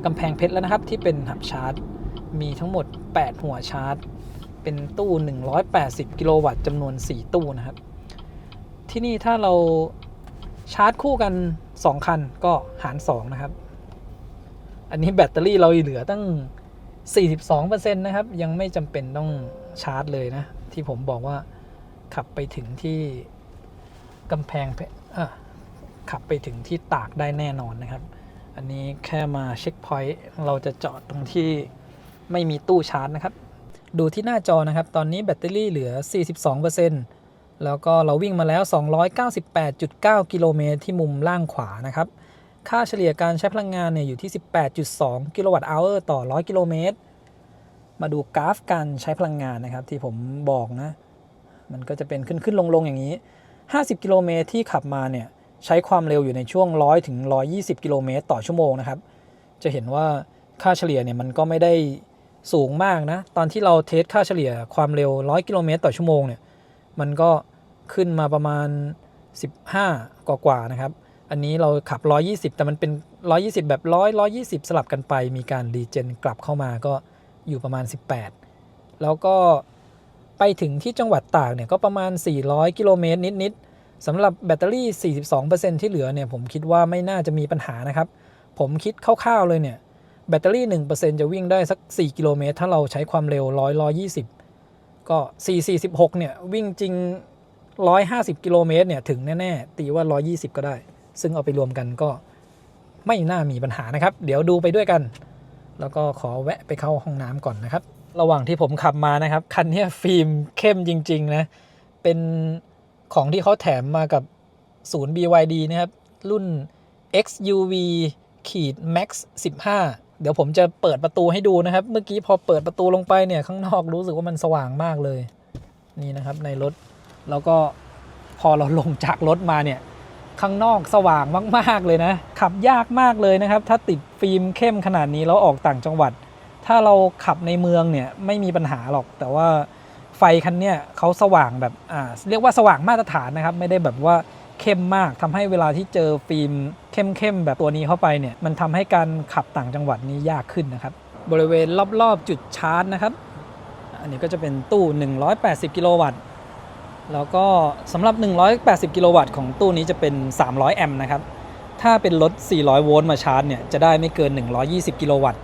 [SPEAKER 1] กำแพงเพชรแล้วนะครับที่เป็นหับชาร์จมีทั้งหมด8หัวชาร์จเป็นตู้180กิโลวัตต์จำนวน4ตู้นะครับที่นี่ถ้าเราชาร์จคู่กัน2คันก็หาร2นะครับอันนี้แบตเตอรี่เราเหลือตั้ง 42% นะครับยังไม่จำเป็นต้องชาร์จเลยนะที่ผมบอกว่าขับไปถึงที่กำแพงเพชร ขับไปถึงที่ตากได้แน่นอนนะครับอันนี้แค่มาเช็คพอยต์เราจะจอดตรงที่ไม่มีตู้ชาร์จนะครับดูที่หน้าจอนะครับตอนนี้แบตเตอรี่เหลือ 42% แล้วก็เราวิ่งมาแล้ว 298.9 กิโลเมตรที่มุมล่างขวานะครับค่าเฉลี่ยการใช้พลังงานเนี่ยอยู่ที่ 18.2 กิโลวัตต์อัลต่อ 100 กิโลเมตรมาดูกราฟการใช้พลังงานนะครับที่ผมบอกนะมันก็จะเป็นขึ้นลงอย่างนี้50 กิโลเมตรที่ขับมาเนี่ยใช้ความเร็วอยู่ในช่วง 100 ถึง 120 กิโลเมตรต่อชั่วโมงนะครับจะเห็นว่าค่าเฉลี่ยเนี่ยมันก็ไม่ได้สูงมากนะตอนที่เราเทสค่าเฉลี่ยความเร็ว 100 กิโลเมตรต่อชั่วโมงเนี่ยมันก็ขึ้นมาประมาณ 15 กว่านะครับอันนี้เราขับ 120 แต่มันเป็น 120 แบบ100 120 สลับกันไปมีการรีเจนกลับเข้ามาก็อยู่ประมาณ 18 แล้วก็ไปถึงที่จังหวัดตากเนี่ยก็ประมาณ 400 กิโลเมตรนิดๆสำหรับแบตเตอรี่ 42% ที่เหลือเนี่ยผมคิดว่าไม่น่าจะมีปัญหานะครับผมคิดคร่าวๆเลยเนี่ยแบตเตอรี่ 1% จะวิ่งได้สัก 4 กิโลเมตรถ้าเราใช้ความเร็ว 100 120 ก็446เนี่ยวิ่งจริง 150 กิโลเมตรเนี่ยถึงแน่ๆตีว่า 120 ก็ได้ซึ่งเอาไปรวมกันก็ไม่น่ามีปัญหานะครับเดี๋ยวดูไปด้วยกันแล้วก็ขอแวะไปเข้าห้องน้ำก่อนนะครับระหว่างที่ผมขับมานะครับคันนี้ฟิล์มเข้มจริงๆนะเป็นของที่เขาแถมมากับศูนย์ BYD นะครับรุ่น XUV Max 15 เดี๋ยวผมจะเปิดประตูให้ดูนะครับเมื่อกี้พอเปิดประตูลงไปเนี่ยข้างนอกรู้สึกว่ามันสว่างมากเลยนี่นะครับในรถแล้วก็พอเราลงจากรถมาเนี่ยข้างนอกสว่างมากๆเลยนะขับยากมากเลยนะครับถ้าติดฟิล์มเข้มขนาดนี้แล้วออกต่างจังหวัดถ้าเราขับในเมืองเนี่ยไม่มีปัญหาหรอกแต่ว่าไฟคันเนี้ยเขาสว่างแบบเรียกว่าสว่างมาตรฐานนะครับไม่ได้แบบว่าเข้มมากทำให้เวลาที่เจอฟิล์มเข้มๆแบบตัวนี้เข้าไปเนี่ยมันทำให้การขับต่างจังหวัดนี้ยากขึ้นนะครับบริเวณรอบๆจุดชาร์จนะครับอันนี้ก็จะเป็นตู้180 กิโลวัตต์แล้วก็สำหรับ180 กิโลวัตต์ของตู้นี้จะเป็น300 แอมป์นะครับถ้าเป็นรถ400 โวลต์มาชาร์จเนี่ยจะได้ไม่เกิน120 กิโลวัตต์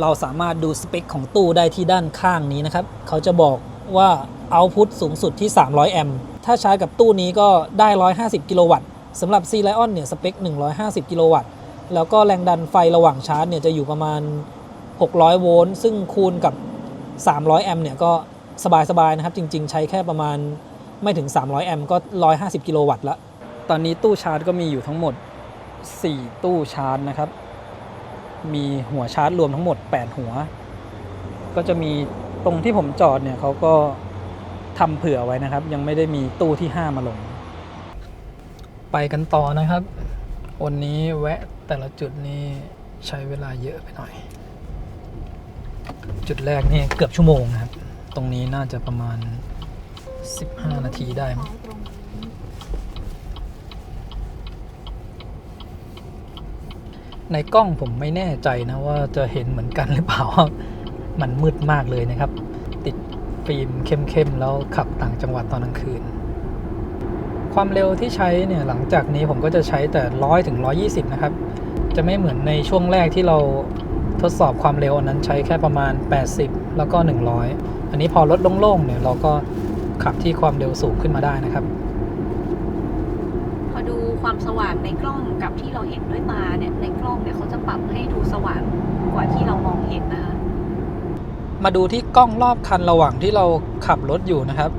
[SPEAKER 1] เราสามารถดูสเปคของตู้ได้ที่ด้านข้างนี้นะครับเขาจะบอกว่าเอาต์พุตสูงสุดที่300 แอมป์ถ้าชาร์จกับตู้นี้ก็ได้150 กิโลวัตต์สำหรับ C-Lion เนี่ยสเปค150 กิโลวัตต์แล้วก็แรงดันไฟระหว่างชาร์จเนี่ยจะอยู่ประมาณ600 โวลต์ซึ่งคูณกับ300 แอมป์เนี่ยก็สบายๆนะครับจริงๆใช้แค่ประมาณไม่ถึง300 แอมป์ก็150 กิโลวัตต์ละตอนนี้ตู้ชาร์จก็มีอยู่ทั้งหมด4 ตู้ชาร์จนะครับมีหัวชาร์จรวมทั้งหมด8หัวก็จะมีตรงที่ผมจอดเนี่ยเขาก็ทำเผื่อไว้นะครับยังไม่ได้มีตู้ที่5มาลงไปกันต่อนะครับวันนี้แวะแต่ละจุดนี้ใช้เวลาเยอะไปหน่อยจุดแรกนี่เกือบชั่วโมงนะครับตรงนี้น่าจะประมาณ15 นาทีได้มั้งในกล้องผมไม่แน่ใจนะว่าจะเห็นเหมือนกันหรือเปล่ามันมืดมากเลยนะครับติดฟิล์มเข้มๆแล้วขับต่างจังหวัดตอนกลางคืนความเร็วที่ใช้เนี่ยหลังจากนี้ผมก็จะใช้แต่100 ถึง 120 นะครับจะไม่เหมือนในช่วงแรกที่เราทดสอบความเร็วอันนั้นใช้แค่ประมาณ80แล้วก็100อันนี้พอรถโล่งๆเนี่ยเราก็ขับที่ความเร็วสูงขึ้นมาได้นะครับ
[SPEAKER 2] พอดูความสว่างในกล้องกับที่เราเห็นด้วยตาเนี่ยในกล้องเนี่ยเขาจะปรับให้ดูสว่างกว่าที่เรามองเห็นนะคะ
[SPEAKER 1] มาดูที่กล้องรอบคันระหว่างที่เราขับรถอยู่นะครับ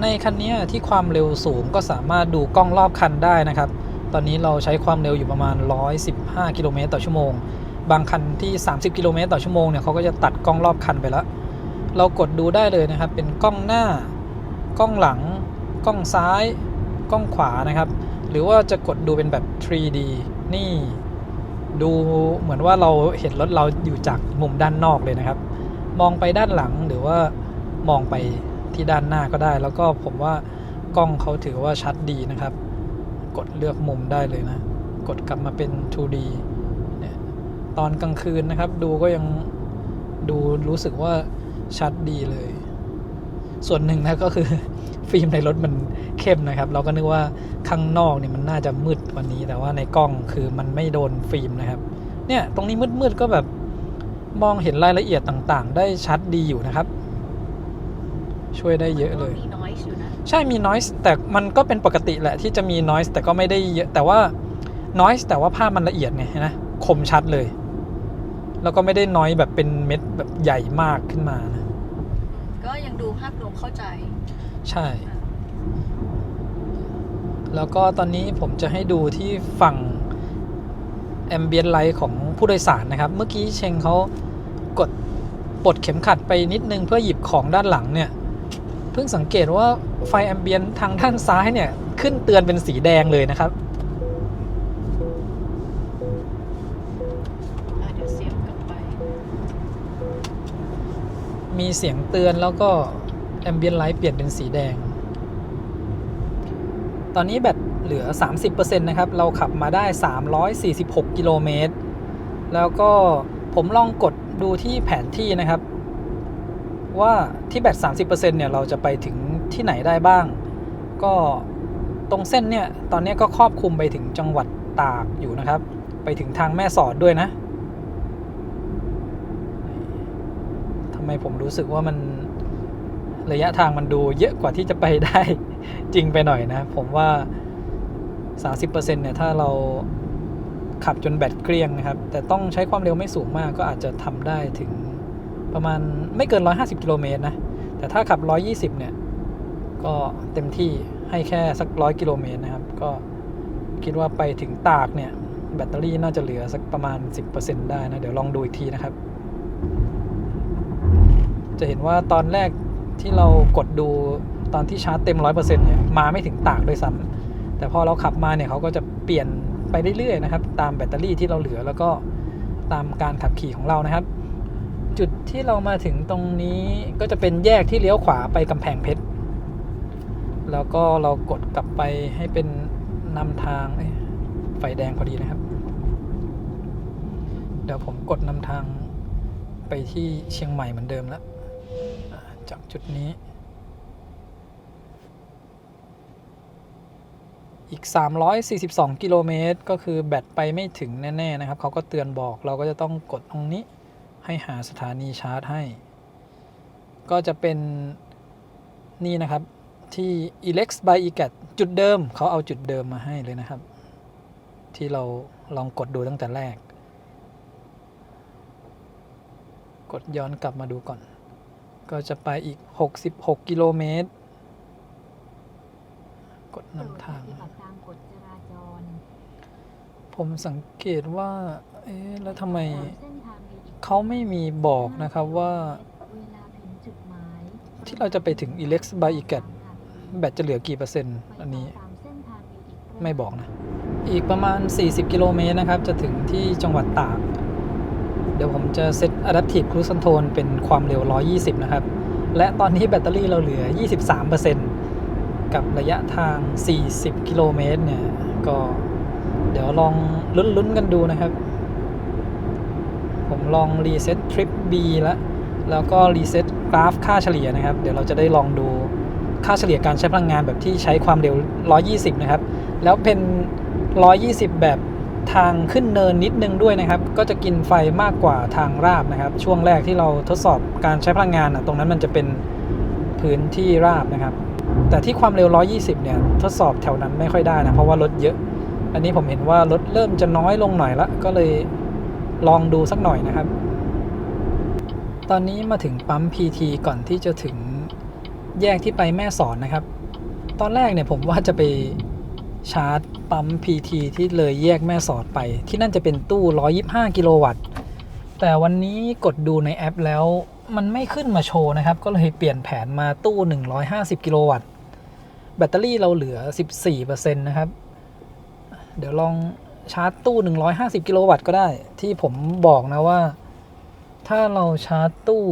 [SPEAKER 1] ในคันนี้ที่ความเร็วสูงก็สามารถดูกล้องรอบคันได้นะครับตอนนี้เราใช้ความเร็วอยู่ประมาณ115 กิโลเมตรต่อชั่วโมงบางคันที่30 กิโลเมตรต่อชั่วโมงเนี่ยเขาก็จะตัดกล้องรอบคันไปแล้วเรากดดูได้เลยนะครับเป็นกล้องหน้ากล้องหลังกล้องซ้ายกล้องขวานะครับหรือว่าจะกดดูเป็นแบบ 3D นี่ดูเหมือนว่าเราเห็นรถเราอยู่จากมุมด้านนอกเลยนะครับมองไปด้านหลังหรือว่ามองไปที่ด้านหน้าก็ได้แล้วก็ผมว่ากล้องเขาถือว่าชัดดีนะครับกดเลือกมุมได้เลยนะกดกลับมาเป็น 2D เนี่ยตอนกลางคืนนะครับดูก็ยังดูรู้สึกว่าชัดดีเลยส่วนหนึ่งนะก็คือฟิล์มในรถมันเข้มนะครับเราก็นึกว่าข้างนอกเนี่ยมันน่าจะมืดกว่านี้แต่ว่าในกล้องคือมันไม่โดนฟิล์มนะครับเนี่ยตรงนี้มืดๆก็แบบมองเห็นรายละเอียดต่างๆได้ชัดดีอยู่นะครับช่วยได้เยอะเลย ใช่มี noise แต่มันก็เป็นปกติแหละที่จะมี noise แต่ก็ไม่ได้เยอะแต่ว่า noise แต่ว่าภาพมันละเอียดไงนะคมชัดเลยแล้วก็ไม่ได้ noise แบบเป็นเม็ดแบบใหญ่มากขึ้นมานะ
[SPEAKER 3] ก็ยังดูภาพรวมเข้าใจ
[SPEAKER 1] ใช่แล้วก็ตอนนี้ผมจะให้ดูที่ฝั่ง ambient light ของผู้โดยสารนะครับเมื่อกี้เชงเขากดปลดเข็มขัดไปนิดนึงเพื่อหยิบของด้านหลังเนี่ยเพิ่งสังเกตว่าไฟแอมเบียนทางด้านซ้ายเนี่ยขึ้นเตือนเป็นสีแดงเลยนะครับ
[SPEAKER 3] เดี๋ยวเสียบกลับไป
[SPEAKER 1] มีเสียงเตือนแล้วก็แอมเบียนไลท์เปลี่ยนเป็นสีแดงตอนนี้แบตเหลือ 30% นะครับเราขับมาได้346กิโลเมตรแล้วก็ผมลองกดดูที่แผนที่นะครับว่าที่แบต 30% เนี่ยเราจะไปถึงที่ไหนได้บ้างก็ตรงเส้นเนี่ยตอนนี้ก็ครอบคลุมไปถึงจังหวัดตากอยู่นะครับไปถึงทางแม่สอดด้วยนะทำไมผมรู้สึกว่ามันระยะทางมันดูเยอะกว่าที่จะไปได้จริงไปหน่อยนะผมว่า 30% เนี่ยถ้าเราขับจนแบตเกลี้ยงนะครับแต่ต้องใช้ความเร็วไม่สูงมากก็อาจจะทำได้ถึงประมาณไม่เกิน150กิโลเมตรนะแต่ถ้าขับ120เนี่ยก็เต็มที่ให้แค่สัก100กิโลเมตรนะครับก็คิดว่าไปถึงตากเนี่ยแบตเตอรี่น่าจะเหลือสักประมาณ 10% ได้นะเดี๋ยวลองดูอีกทีนะครับจะเห็นว่าตอนแรกที่เรากดดูตอนที่ชาร์จเต็ม 100% เนี่ยมาไม่ถึงตากด้วยซ้ำแต่พอเราขับมาเนี่ยเขาก็จะเปลี่ยนไปเรื่อยๆนะครับตามแบตเตอรี่ที่เราเหลือแล้วก็ตามการขับขี่ของเรานะครับจุดที่เรามาถึงตรงนี้ก็จะเป็นแยกที่เลี้ยวขวาไปกำแพงเพชรแล้วก็เรากดกลับไปให้เป็นนำทางไฟแดงพอดีนะครับเดี๋ยวผมกดนำทางไปที่เชียงใหม่เหมือนเดิมแล้วจากจุดนี้อีก342กิโลเมตรก็คือแบตไปไม่ถึงแน่ๆนะครับเขาก็เตือนบอกเราก็จะต้องกดตรงนี้ให้หาสถานีชาร์จให้ก็จะเป็นนี่นะครับที่ Elex by EGAT จุดเดิมเขาเอาจุดเดิมมาให้เลยนะครับที่เราลองกดดูตั้งแต่แรกกดย้อนกลับมาดูก่อนก็จะไปอีก66กิโลเมตรกดนำทางผมสังเกตว่าแล้วทำไมเขาไม่มีบอกนะครับว่าที่เราจะไปถึง Elex by EGAT แบตจะเหลือกี่เปอร์เซ็นต์อันนี้ไม่บอกนะอีกประมาณ40กิโลเมตรนะครับจะถึงที่จังหวัดตากเดี๋ยวผมจะเซต Adaptive Cruise Control เป็นความเร็ว120นะครับและตอนนี้แบตเตอรี่เราเหลือ 23% กับระยะทาง40กิโลเมตรเนี่ยก็เดี๋ยวลองลุ้นๆกันดูนะครับผมลองรีเซ็ตทริป B แล้วก็รีเซ็ตกราฟค่าเฉลี่ยนะครับเดี๋ยวเราจะได้ลองดูค่าเฉลี่ยการใช้พลังงานแบบที่ใช้ความเร็ว120นะครับแล้วเป็น120แบบทางขึ้นเนินนิดนึงด้วยนะครับก็จะกินไฟมากกว่าทางราบนะครับช่วงแรกที่เราทดสอบการใช้พลังงานตรงนั้นมันจะเป็นพื้นที่ราบนะครับแต่ที่ความเร็ว120เนี่ยทดสอบแถวนั้นไม่ค่อยได้นะเพราะว่ารถเยอะอันนี้ผมเห็นว่ารถเริ่มจะน้อยลงหน่อยละก็เลยลองดูสักหน่อยนะครับตอนนี้มาถึงปั๊ม PT ก่อนที่จะถึงแยกที่ไปแม่สอดนะครับตอนแรกเนี่ยผมว่าจะไปชาร์จปั๊ม PT ที่เลยแยกแม่สอดไปที่นั่นจะเป็นตู้125กิโลวัตต์แต่วันนี้กดดูในแอปแล้วมันไม่ขึ้นมาโชว์นะครับก็เลยเปลี่ยนแผนมาตู้150กิโลวัตต์แบตเตอรี่เราเหลือ 14% นะครับเดี๋ยวลองชาร์จตู้150กิโลวัตต์ก็ได้ที่ผมบอกนะว่าถ้าเราชาร์จตู้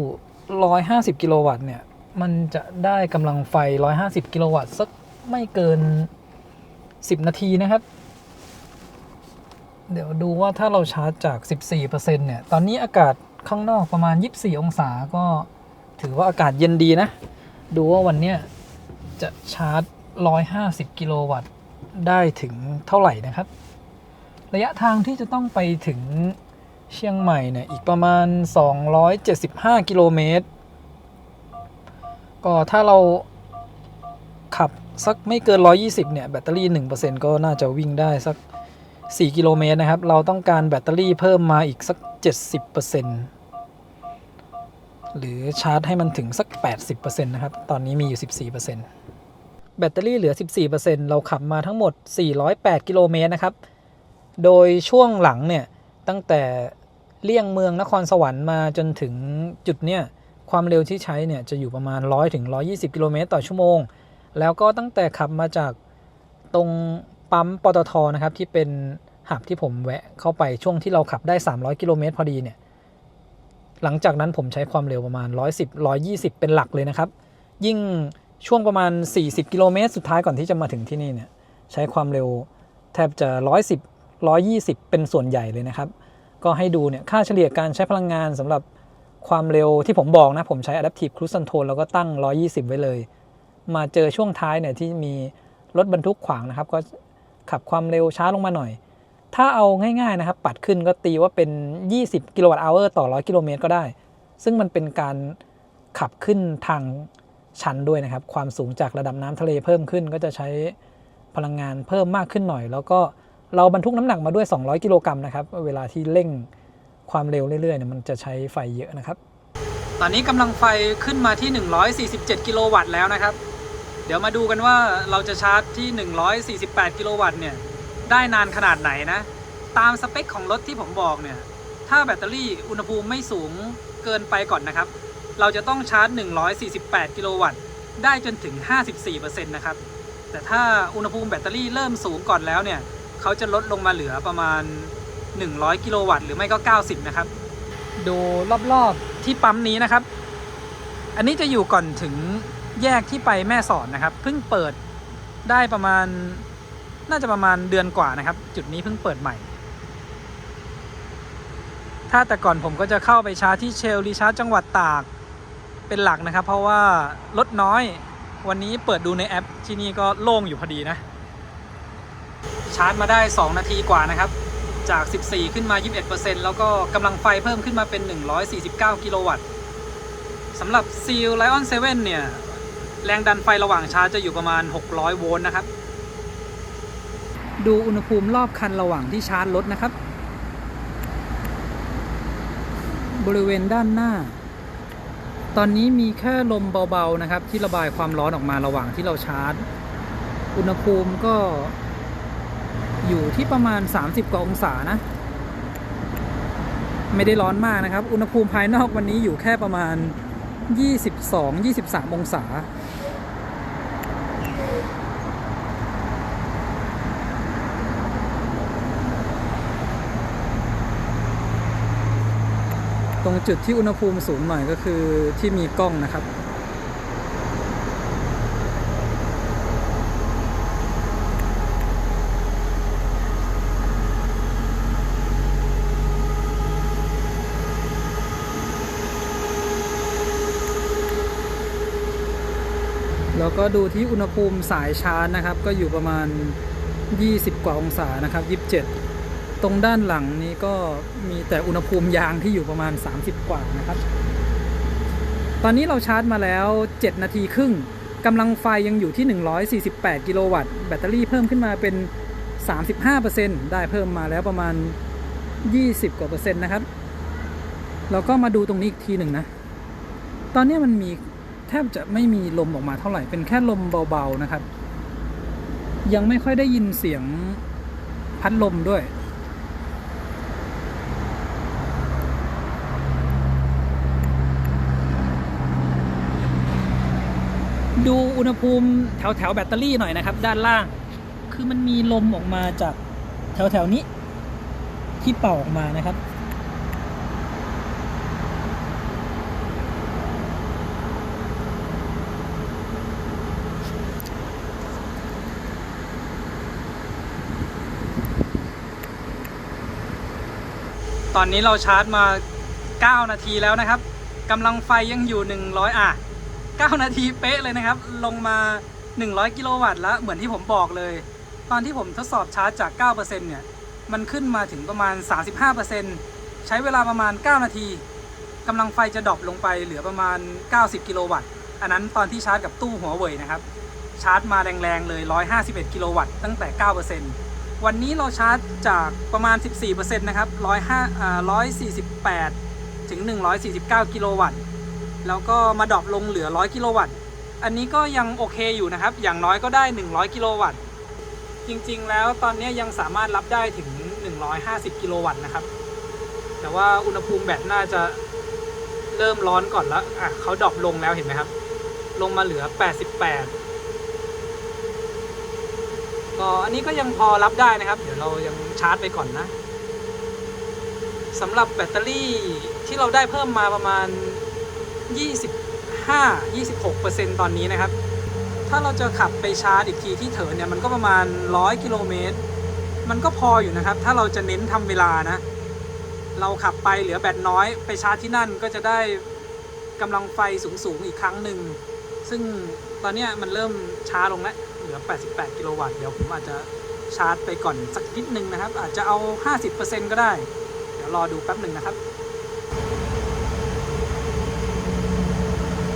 [SPEAKER 1] 150กิโลวัตต์เนี่ยมันจะได้กำลังไฟ150กิโลวัตต์สักไม่เกิน10นาทีนะครับเดี๋ยวดูว่าถ้าเราชาร์จจาก 14% เนี่ยตอนนี้อากาศข้างนอกประมาณ24องศาก็ถือว่าอากาศเย็นดีนะดูว่าวันนี้จะชาร์จ150กิโลวัตต์ได้ถึงเท่าไหร่นะครับระยะทางที่จะต้องไปถึงเชียงใหม่เนี่ยอีกประมาณ275กิโลเมตรก็ถ้าเราขับ สักไม่เกิน120เนี่ยแบตเตอรี่ 1% ก็น่าจะวิ่งได้สัก4กิโลเมตรนะครับเราต้องการแบตเตอรี่เพิ่มมาอีกสัก 70%หรือชาร์จให้มันถึงสัก 80% นะครับตอนนี้มีอยู่ 14% แบตเตอรี่เหลือ 14% เราขับมาทั้งหมด408กิโลเมตรนะครับโดยช่วงหลังเนี่ยตั้งแต่เลี่ยงเมืองนครสวรรค์มาจนถึงจุดเนี่ยความเร็วที่ใช้เนี่ยจะอยู่ประมาณ100 ถึง 120 กิโลเมตรต่อชั่วโมงแล้วก็ตั้งแต่ขับมาจากตรงปั๊มปตทนะครับที่เป็นหับที่ผมแวะเข้าไปช่วงที่เราขับได้300กิโลเมตรพอดีเนี่ยหลังจากนั้นผมใช้ความเร็วประมาณ110 120เป็นหลักเลยนะครับยิ่งช่วงประมาณ40กิโลเมตรสุดท้ายก่อนที่จะมาถึงที่นี่เนี่ยใช้ความเร็วแทบจะ110 120เป็นส่วนใหญ่เลยนะครับก็ให้ดูเนี่ยค่าเฉลี่ยการใช้พลังงานสำหรับความเร็วที่ผมบอกนะผมใช้ Adaptive Cruise Control แล้วก็ตั้ง120ไว้เลยมาเจอช่วงท้ายเนี่ยที่มีรถบรรทุกขวางนะครับก็ขับความเร็วช้าลงมาหน่อยถ้าเอาง่ายๆนะครับปัดขึ้นก็ตีว่าเป็น20กิโลวัตต์อเวอร์ต่อ100กิโลเมตรก็ได้ซึ่งมันเป็นการขับขึ้นทางชันด้วยนะครับความสูงจากระดับน้ำทะเลเพิ่มขึ้นก็จะใช้พลังงานเพิ่มมากขึ้นหน่อยแล้วก็เราบรรทุกน้ำหนักมาด้วย200กิโลกรัมนะครับเวลาที่เร่งความเร็วเรื่อยๆเนี่ยมันจะใช้ไฟเยอะนะครับตอนนี้กำลังไฟขึ้นมาที่147กิโลวัตต์แล้วนะครับเดี๋ยวมาดูกันว่าเราจะชาร์จที่148กิโลวัตต์เนี่ยได้นานขนาดไหนนะตามสเปคของรถที่ผมบอกเนี่ยถ้าแบตเตอรี่อุณหภูมิไม่สูงเกินไปก่อนนะครับเราจะต้องชาร์จ148กิโลวัตต์ได้จนถึง 54% นะครับแต่ถ้าอุณหภูมิแบตเตอรี่เริ่มสูงก่อนแล้วเนี่ยเขาจะลดลงมาเหลือประมาณ100กิโลวัตต์หรือไม่ก็90นะครับดูรอบๆที่ปั๊มนี้นะครับอันนี้จะอยู่ก่อนถึงแยกที่ไปแม่สอดนะครับเพิ่งเปิดได้ประมาณน่าจะประมาณเดือนกว่านะครับจุดนี้เพิ่งเปิดใหม่ถ้าแต่ก่อนผมก็จะเข้าไปชาร์จที่เชลรีชาร์จจังหวัดตากเป็นหลักนะครับเพราะว่ารถน้อยวันนี้เปิดดูในแอปที่นี่ก็โล่งอยู่พอดีนะชาร์จมาได้2นาทีกว่านะครับจาก14ขึ้นมา 21% แล้วก็กำลังไฟเพิ่มขึ้นมาเป็น149กิโลวัตต์สำหรับ Seal Lion 7เนี่ยแรงดันไฟระหว่างชาร์จจะอยู่ประมาณ600โวลต์นะครับดูอุณหภูมิรอบคันระหว่างที่ชาร์จรถนะครับบริเวณด้านหน้าตอนนี้มีแค่ลมเบาๆนะครับที่ระบายความร้อนออกมาระหว่างที่เราชาร์จอุณหภูมิก็อยู่ที่ประมาณ30กว่าองศานะไม่ได้ร้อนมากนะครับอุณหภูมิภายนอกวันนี้อยู่แค่ประมาณ22-23 องศาตรงจุดที่อุณหภูมิสูงหน่อยก็คือที่มีกล้องนะครับ แล้วก็ดูที่อุณหภูมิสายชาร์จนะครับก็อยู่ประมาณ20กว่าองศานะครับ27ตรงด้านหลังนี้ก็มีแต่อุณหภูมิยางที่อยู่ประมาณ30กว่านะครับตอนนี้เราชาร์จมาแล้ว7นาทีครึ่งกำลังไฟยังอยู่ที่148กิโลวัตต์แบตเตอรี่เพิ่มขึ้นมาเป็น 35% ได้เพิ่มมาแล้วประมาณ20กว่า%นะครับเราก็มาดูตรงนี้อีกทีหนึ่งนะตอนนี้มันมีแทบจะไม่มีลมออกมาเท่าไหร่เป็นแค่ลมเบาๆนะครับยังไม่ค่อยได้ยินเสียงพัดลมด้วยดูอุณหภูมิแถวแบตเตอรี่หน่อยนะครับด้านล่างคือมันมีลมออกมาจากแถวนี้ที่เป่าออกมานะครับตอนนี้เราชาร์จมา9นาทีแล้วนะครับกำลังไฟยังอยู่9นาทีเป๊ะเลยนะครับลงมา100กิโลวัตต์แล้วเหมือนที่ผมบอกเลยตอนที่ผมทดสอบชาร์จจาก 9% เนี่ยมันขึ้นมาถึงประมาณ 35% ใช้เวลาประมาณ9นาทีกำลังไฟจะดรอปลงไปเหลือประมาณ90กิโลวัตต์อันนั้นตอนที่ชาร์จกับตู้หัวเว่ยนะครับ ชาร์จมาแรงๆเลย151กิโลวัตต์ตั้งแต่ 9%วันนี้เราชาร์จจากประมาณ 14% นะครับ148ถึง149กิโลวัตต์แล้วก็มาดรอปลงเหลือ100กิโลวัตต์อันนี้ก็ยังโอเคอยู่นะครับอย่างน้อยก็ได้100กิโลวัตต์จริงๆแล้วตอนนี้ยังสามารถรับได้ถึง150กิโลวัตต์นะครับแต่ว่าอุณหภูมิแบตน่าจะเริ่มร้อนก่อนแล้วเขาดรอปลงแล้วเห็นไหมครับลงมาเหลือ88ก็อันนี้ก็ยังพอรับได้นะครับเดี๋ยวเรายังชาร์จไปก่อนนะสำหรับแบตเตอรี่ที่เราได้เพิ่มมาประมาณ25-26% ตอนนี้นะครับถ้าเราจะขับไปชาร์จอีกทีที่เถินเนี่ยมันก็ประมาณ100กิโลเมตรมันก็พออยู่นะครับถ้าเราจะเน้นทำเวลานะเราขับไปเหลือแบตน้อยไปชาร์จที่นั่นก็จะได้กำลังไฟสูงๆอีกครั้งหนึ่งซึ่งตอนนี้มันเริ่มช้าลงแล้วเหลือ88กิโลวัตต์เดี๋ยวผมอาจจะชาร์จไปก่อนสักนิดนึงนะครับอาจจะเอา 50% ก็ได้เดี๋ยวรอดูแป๊บหนึ่งนะครับ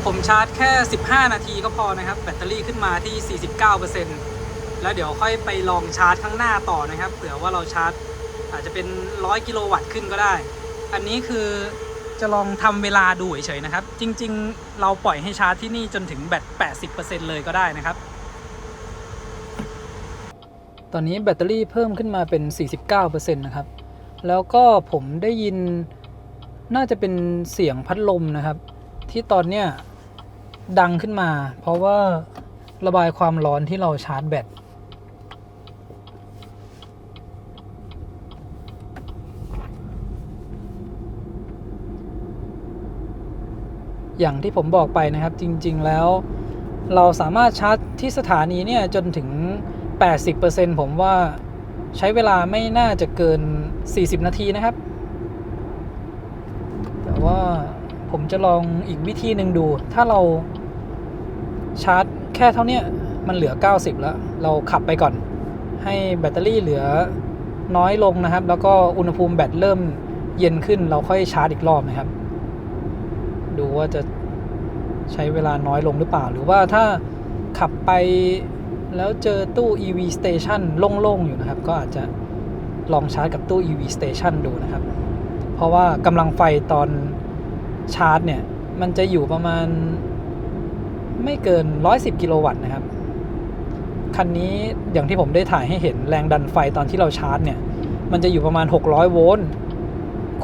[SPEAKER 1] ผมชาร์จแค่15นาทีก็พอนะครับแบตเตอรี่ขึ้นมาที่ 49% แล้วเดี๋ยวค่อยไปลองชาร์จข้างหน้าต่อนะครับเผื่อว่าเราชาร์จอาจจะเป็น100กิโลวัตต์ขึ้นก็ได้อันนี้คือจะลองทำเวลาดูเฉยๆนะครับจริงๆเราปล่อยให้ชาร์จที่นี่จนถึงแบต 80% เลยก็ได้นะครับตอนนี้แบตเตอรี่เพิ่มขึ้นมาเป็น 49% นะครับแล้วก็ผมได้ยินน่าจะเป็นเสียงพัดลมนะครับที่ตอนเนี้ยดังขึ้นมาเพราะว่าระบายความร้อนที่เราชาร์จแบตอย่างที่ผมบอกไปนะครับจริงๆแล้วเราสามารถชาร์จที่สถานีเนี่ยจนถึง 80% ผมว่าใช้เวลาไม่น่าจะเกิน40นาทีนะครับแต่ว่าผมจะลองอีกวิธีหนึ่งดูถ้าเราชาร์จแค่เท่านี้มันเหลือ90แล้วเราขับไปก่อนให้แบตเตอรี่เหลือน้อยลงนะครับแล้วก็อุณหภูมิแบตเริ่มเย็นขึ้นเราค่อยชาร์จอีกรอบนะครับดูว่าจะใช้เวลาน้อยลงหรือเปล่าหรือว่าถ้าขับไปแล้วเจอตู้ EV Station โล่งๆอยู่นะครับก็อาจจะลองชาร์จกับตู้ EV Station ดูนะครับเพราะว่ากำลังไฟตอนชาร์จเนี่ยมันจะอยู่ประมาณไม่เกิน110กิโลวัตต์นะครับคันนี้อย่างที่ผมได้ถ่ายให้เห็นแรงดันไฟตอนที่เราชาร์จเนี่ยมันจะอยู่ประมาณ600โวลต์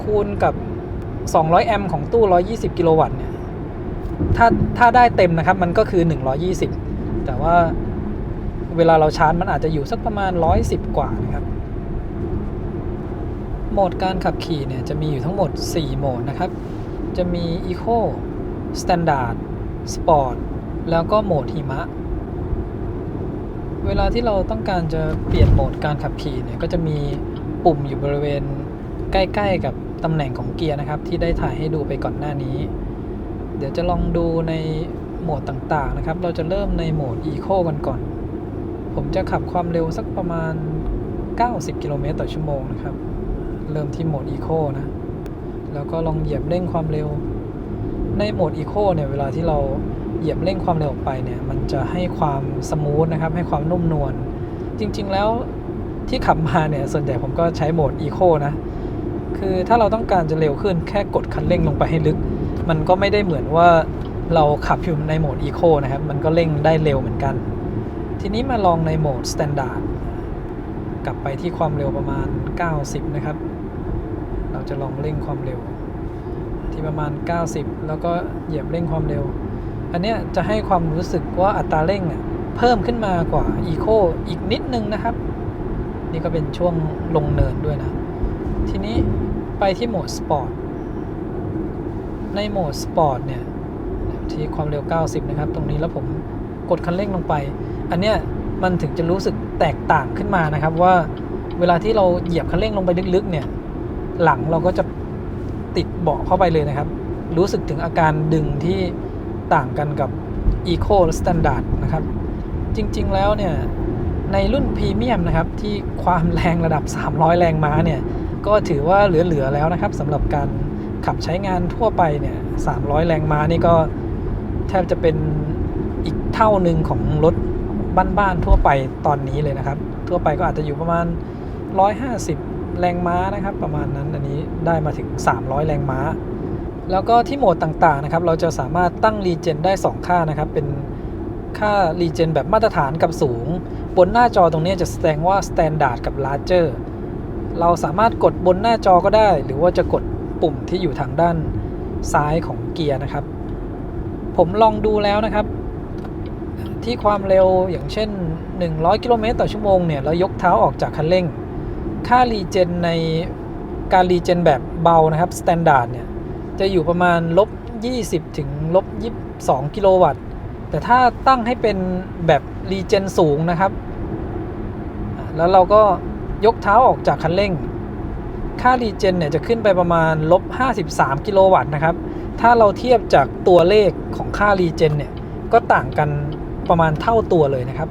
[SPEAKER 1] คูณกับ200แอมป์ของตู้120กิโลวัตต์เนี่ยถ้าได้เต็มนะครับมันก็คือ120แต่ว่าเวลาเราชาร์จมันอาจจะอยู่สักประมาณ110กว่านะครับโหมดการขับขี่เนี่ยจะมีอยู่ทั้งหมด4โหมดนะครับจะมี Eco Standard Sport แล้วก็โหมดหิมะเวลาที่เราต้องการจะเปลี่ยนโหมดการขับขี่เนี่ยก็จะมีปุ่มอยู่บริเวณใกล้ๆกับตำแหน่งของเกียร์นะครับที่ได้ถ่ายให้ดูไปก่อนหน้านี้เดี๋ยวจะลองดูในโหมดต่างๆนะครับเราจะเริ่มในโหมด Eco กันก่อนผมจะขับความเร็วสักประมาณ90กิโลเมตรต่อชั่วโมงนะครับเริ่มที่โหมด Eco นะแล้วก็ลองเหยียบเร่งความเร็วในโหมด Eco เนี่ยเวลาที่เราเหยียบเร่งความเร็วออกไปเนี่ยมันจะให้ความสมูทนะครับให้ความนุ่มนวลจริงๆแล้วที่ขับมาเนี่ยส่วนใหญ่ผมก็ใช้โหมด Eco นะคือถ้าเราต้องการจะเร็วขึ้นแค่กดคันเร่งลงไปให้ลึกมันก็ไม่ได้เหมือนว่าเราขับอยู่ในโหมด Eco นะครับมันก็เร่งได้เร็วเหมือนกันทีนี้มาลองในโหมด Standard กลับไปที่ความเร็วประมาณ90นะครับเราจะลองเร่งความเร็วที่ประมาณ90แล้วก็เหยียบเร่งความเร็วอันเนี้ยจะให้ความรู้สึกว่าอัตราเร่งเนี่ยเพิ่มขึ้นมากว่า Eco อีกนิดนึงนะครับนี่ก็เป็นช่วงลงเนินด้วยนะทีนี้ไปที่โหมด Sport ในโหมด Sport เนี่ยที่ความเร็ว90นะครับตรงนี้แล้วผมกดคันเร่งลงไปอันเนี้ยมันถึงจะรู้สึกแตกต่างขึ้นมานะครับว่าเวลาที่เราเหยียบคันเร่งลงไปลึกๆเนี่ยหลังเราก็จะติดเบาะเข้าไปเลยนะครับรู้สึกถึงอาการดึงที่ต่างกันกับ Eco และ Standard นะครับจริงๆแล้วเนี่ยในรุ่นพรีเมียมนะครับที่ความแรงระดับ300แรงม้าเนี่ยก็ถือว่าเหลือๆแล้วนะครับสำหรับการขับใช้งานทั่วไปเนี่ย300แรงม้านี่ก็แทบจะเป็นอีกเท่านึงของรถ บ้านๆทั่วไปตอนนี้เลยนะครับทั่วไปก็อาจจะอยู่ประมาณ150แรงม้านะครับประมาณนั้นอันนี้ได้มาถึง300แรงม้าแล้วก็ที่โหมดต่างๆนะครับเราจะสามารถตั้งรีเจนได้2ค่านะครับเป็นค่ารีเจนแบบมาตรฐานกับสูงบนหน้าจอตรงนี้จะแสดงว่า Standard กับ Larger เราสามารถกดบนหน้าจอก็ได้หรือว่าจะกดปุ่มที่อยู่ทางด้านซ้ายของเกียร์นะครับผมลองดูแล้วนะครับที่ความเร็วอย่างเช่น100กิโลเมตรต่อชั่วโมงเนี่ยเรายกเท้าออกจากคันเร่งค่ารีเจนในการรีเจนแบบเบานะครับ Standard เนี่ยจะอยู่ประมาณ-20 ถึง-22 กิโลวัตต์แต่ถ้าตั้งให้เป็นแบบรีเจนสูงนะครับแล้วเราก็ยกเท้าออกจากคันเร่งค่ารีเจนเนี่ยจะขึ้นไปประมาณ-53 กิโลวัตต์นะครับถ้าเราเทียบจากตัวเลขของค่ารีเจนเนี่ยก็ต่างกันประมาณเท่าตัวเลยนะครับ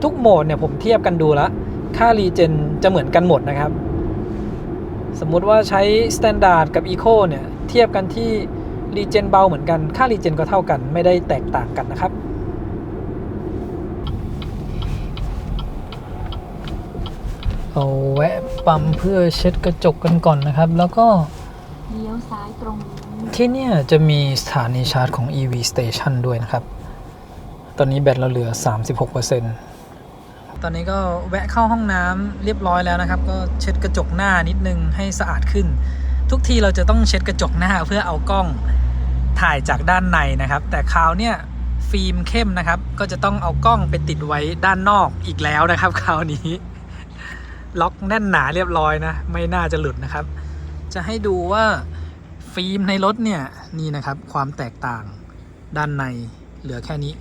[SPEAKER 1] ทุกๆโหมดเนี่ยผมเทียบกันดูแล้วค่ารีเจนจะเหมือนกันหมดนะครับสมมุติว่าใช้ Standard กับ Eco เนี่ยเทียบกันที่รีเจนเบาเหมือนกันค่ารีเจนก็เท่ากันไม่ได้แตกต่างกันนะครับเอาแวะปั๊มเพื่อเช็ดกระจกกันก่อนนะครับแล้วก็
[SPEAKER 3] เลี้ยวซ้ายตรง
[SPEAKER 1] ที่เนี่ยจะมีสถานีชาร์จของ EV Station ด้วยนะครับตอนนี้แบตเราเหลือ 36% ตอนนี้ก็แวะเข้าห้องน้ำเรียบร้อยแล้วนะครับก็เช็ดกระจกหน้านิดนึงให้สะอาดขึ้นทุกทีเราจะต้องเช็ดกระจกหน้าเพื่อเอากล้องถ่ายจากด้านในนะครับแต่คราวเนี่ยฟิล์มเข้มนะครับก็จะต้องเอากล้องไปติดไว้ด้านนอกอีกแล้วนะครับคราวนี้ล็อกแน่นหนาเรียบร้อยนะไม่น่าจะหลุดนะครับจะให้ดูว่าฟิล์มในรถเนี่ยนี่นะครับความแตกต่างด้านในเหลือแค่นี้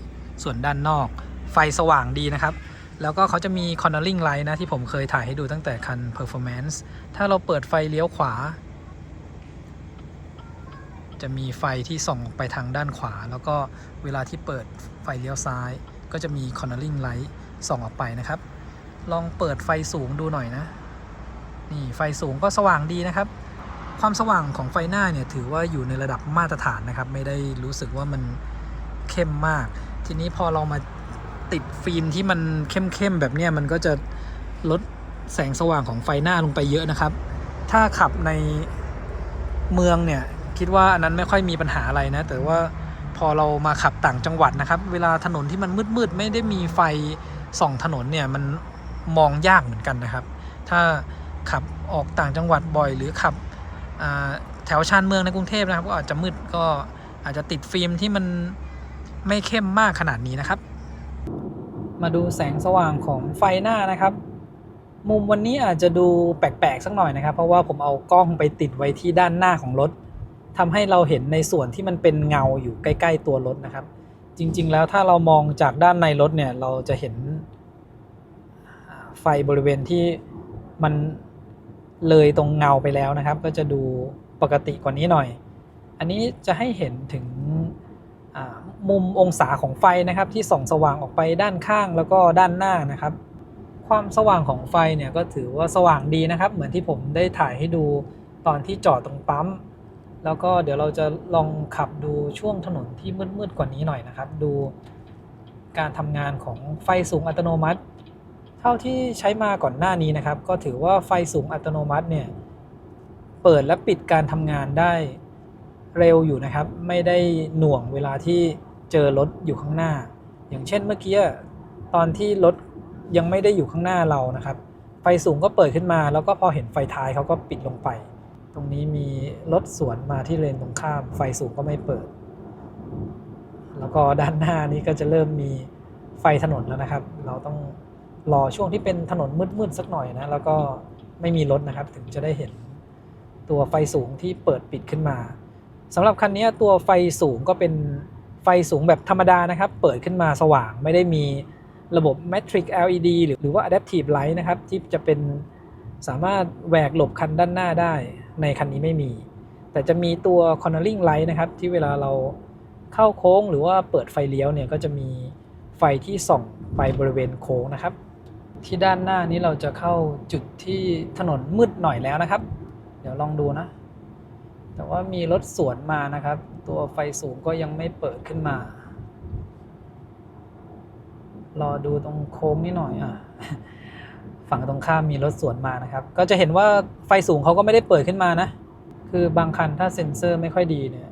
[SPEAKER 1] ส่วนด้านนอกไฟสว่างดีนะครับแล้วก็เขาจะมี cornering light นะที่ผมเคยถ่ายให้ดูตั้งแต่คัน performance ถ้าเราเปิดไฟเลี้ยวขวาจะมีไฟที่ส่องไปทางด้านขวาแล้วก็เวลาที่เปิดไฟเลี้ยวซ้ายก็จะมี cornering light ส่องออกไปนะครับลองเปิดไฟสูงดูหน่อยนะนี่ไฟสูงก็สว่างดีนะครับความสว่างของไฟหน้าเนี่ยถือว่าอยู่ในระดับมาตรฐานนะครับไม่ได้รู้สึกว่ามันเข้มมากทีนี้พอเรามาติดฟิล์มที่มันเข้มๆแบบเนี้ยมันก็จะลดแสงสว่างของไฟหน้าลงไปเยอะนะครับถ้าขับในเมืองเนี่ยคิดว่าอันนั้นไม่ค่อยมีปัญหาอะไรนะแต่ว่าพอเรามาขับต่างจังหวัดนะครับเวลาถนนที่มันมืดๆไม่ได้มีไฟส่องถนนเนี่ยมันมองยากเหมือนกันนะครับถ้าขับออกต่างจังหวัดบ่อยหรือขับแถวชานเมืองในกรุงเทพนะครับก็อาจจะมืดก็อาจจะติดฟิล์มที่มันไม่เข้มมากขนาดนี้นะครับมาดูแสงสว่างของไฟหน้านะครับมุมวันนี้อาจจะดูแปลกๆสักหน่อยนะครับเพราะว่าผมเอากล้องไปติดไว้ที่ด้านหน้าของรถทำให้เราเห็นในส่วนที่มันเป็นเงาอยู่ใกล้ๆตัวรถนะครับจริงๆแล้วถ้าเรามองจากด้านในรถเนี่ยเราจะเห็นไฟบริเวณที่มันเลยตรงเงาไปแล้วนะครับก็จะดูปกติกว่านี้หน่อยอันนี้จะให้เห็นถึงมุมองศาของไฟนะครับที่ส่องสว่างออกไปด้านข้างแล้วก็ด้านหน้านะครับความสว่างของไฟเนี่ยก็ถือว่าสว่างดีนะครับเหมือนที่ผมได้ถ่ายให้ดูตอนที่จอดตรงปั๊มแล้วก็เดี๋ยวเราจะลองขับดูช่วงถนนที่มืดๆกว่านี้หน่อยนะครับดูการทำงานของไฟสูงอัตโนมัติเท่าที่ใช้มาก่อนหน้านี้นะครับก็ถือว่าไฟสูงอัตโนมัติเนี่ยเปิดและปิดการทำงานได้เร็วอยู่นะครับไม่ได้หน่วงเวลาที่เจอรถอยู่ข้างหน้าอย่างเช่นเมื่อกี้ตอนที่รถยังไม่ได้อยู่ข้างหน้าเรานะครับไฟสูงก็เปิดขึ้นมาแล้วก็พอเห็นไฟท้ายเขาก็ปิดลงไปตรงนี้มีรถสวนมาที่เลนตรงข้ามไฟสูงก็ไม่เปิดแล้วก็ด้านหน้านี้ก็จะเริ่มมีไฟถนนแล้วนะครับเราต้องรอช่วงที่เป็นถนนมืดๆสักหน่อยนะแล้วก็ไม่มีรถนะครับถึงจะได้เห็นตัวไฟสูงที่เปิดปิดขึ้นมาสำหรับคันนี้ตัวไฟสูงก็เป็นไฟสูงแบบธรรมดานะครับเปิดขึ้นมาสว่างไม่ได้มีระบบ Matrix LED หรือว่า Adaptive Light นะครับที่จะเป็นสามารถแหวกหลบคันด้านหน้าได้ในคันนี้ไม่มีแต่จะมีตัว Cornering Light นะครับที่เวลาเราเข้าโค้งหรือว่าเปิดไฟเลี้ยวเนี่ยก็จะมีไฟที่ส่องไปบริเวณโค้งนะครับที่ด้านหน้านี้เราจะเข้าจุดที่ถนนมืดหน่อยแล้วนะครับเดี๋ยวลองดูนะแต่ว่ามีรถสวนมานะครับตัวไฟสูงก็ยังไม่เปิดขึ้นมา รอดูตรงโค้งนิดหน่อยฝั่งตรงข้ามมีรถสวนมานะครับก็จะเห็นว่าไฟสูงเขาก็ไม่ได้เปิดขึ้นมานะคือบางคันถ้าเซ็นเซอร์ไม่ค่อยดีเนี่ย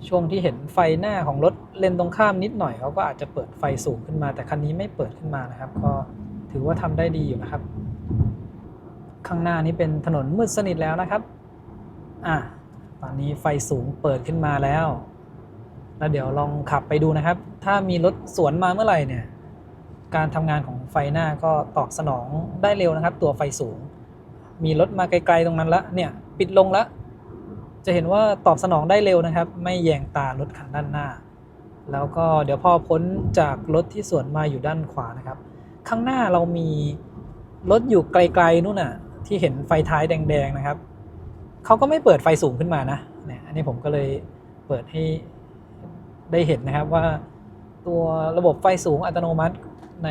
[SPEAKER 1] ช่วงที่เห็นไฟหน้าของรถเลนตรงข้ามนิดหน่อยเขาก็อาจจะเปิดไฟสูงขึ้นมาแต่คันนี้ไม่เปิดขึ้นมานะครับก็ถือว่าทำได้ดีอยู่นะครับข้างหน้านี้เป็นถนนมืดสนิทแล้วนะครับตอนนี้ไฟสูงเปิดขึ้นมาแล้วเดี๋ยวลองขับไปดูนะครับถ้ามีรถสวนมาเมื่อไหร่เนี่ยการทำงานของไฟหน้าก็ตอบสนองได้เร็วนะครับตัวไฟสูงมีรถมาไกลๆตรงนั้นละเนี่ยปิดลงแล้วจะเห็นว่าตอบสนองได้เร็วนะครับไม่แยงตารถคันด้านหน้าแล้วก็เดี๋ยวพอพ้นจากรถที่สวนมาอยู่ด้านขวานะครับข้างหน้าเรามีรถอยู่ไกลๆนู่นน่ะที่เห็นไฟท้ายแดงๆนะครับเขาก็ไม่เปิดไฟสูงขึ้นมานะเนี่ยอันนี้ผมก็เลยเปิดให้ได้เห็นนะครับว่าตัวระบบไฟสูงอัตโนมัติใน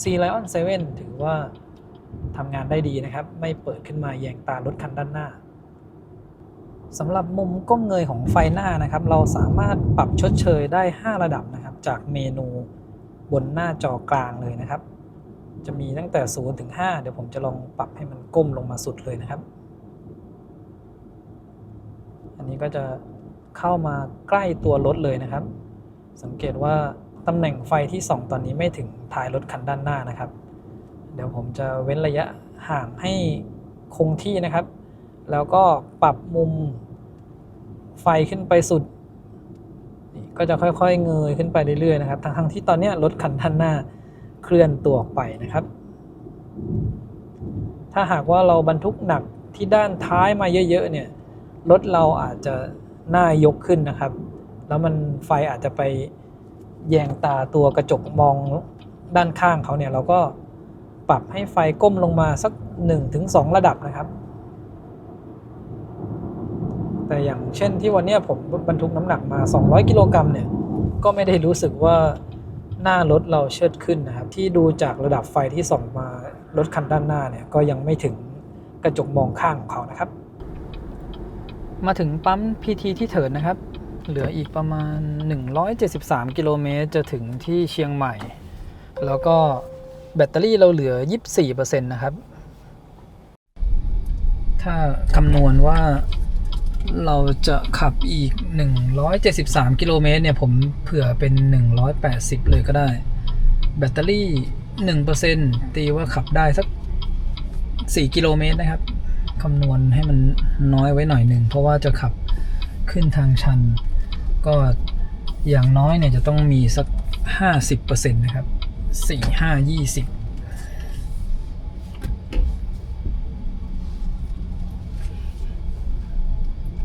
[SPEAKER 1] Sea Lion 7 ถือว่าทำงานได้ดีนะครับไม่เปิดขึ้นมาแยงตารถคันด้านหน้าสำหรับมุมก้มเงยของไฟหน้านะครับเราสามารถปรับชดเชยได้5ระดับนะครับจากเมนูบนหน้าจอกลางเลยนะครับจะมีตั้งแต่0ถึง5เดี๋ยวผมจะลองปรับให้มันก้มลงมาสุดเลยนะครับอันนี้ก็จะเข้ามาใกล้ตัวรถเลยนะครับสังเกตว่าตำแหน่งไฟที่ส่องตอนนี้ไม่ถึงท้ายรถคันด้านหน้านะครับเดี๋ยวผมจะเว้นระยะห่างให้คงที่นะครับแล้วก็ปรับมุมไฟขึ้นไปสุดก็จะค่อยๆเงยขึ้นไปเรื่อยๆนะครับทั้งที่ตอนนี้รถคันด้านหน้าเคลื่อนตัวออกไปนะครับถ้าหากว่าเราบรรทุกหนักที่ด้านท้ายมาเยอะๆเนี่ยรถเราอาจจะหน้ายกขึ้นนะครับแล้วมันไฟอาจจะไปแยงตาตัวกระจกมองด้านข้างเขาเนี่ยเราก็ปรับให้ไฟก้มลงมาสัก 1-2 ระดับนะครับแต่อย่างเช่นที่วันนี้ผมบรรทุกน้ำหนักมา200กิโลกรัมเนี่ยก็ไม่ได้รู้สึกว่าหน้ารถเราเชิดขึ้นนะครับที่ดูจากระดับไฟที่ส่องมารถคันด้านหน้าเนี่ยก็ยังไม่ถึงกระจกมองข้างของเขานะครับมาถึงปั๊ม PT ที่เถิดนะครับเหลืออีกประมาณ173กิโลเมตรจะถึงที่เชียงใหม่แล้วก็แบตเตอรี่เราเหลือ 24% นะครับถ้าคำนวณว่าเราจะขับอีก173กิโลเมตรเนี่ยผมเผื่อเป็น180เลยก็ได้แบตเตอรี่ 1% ตีว่าขับได้สัก4กิโลเมตรนะครับคำนวณให้มันน้อยไว้หน่อยหนึ่งเพราะว่าจะขับขึ้นทางชันก็อย่างน้อยเนี่ยจะต้องมีสัก 50% นะครับ4-5-20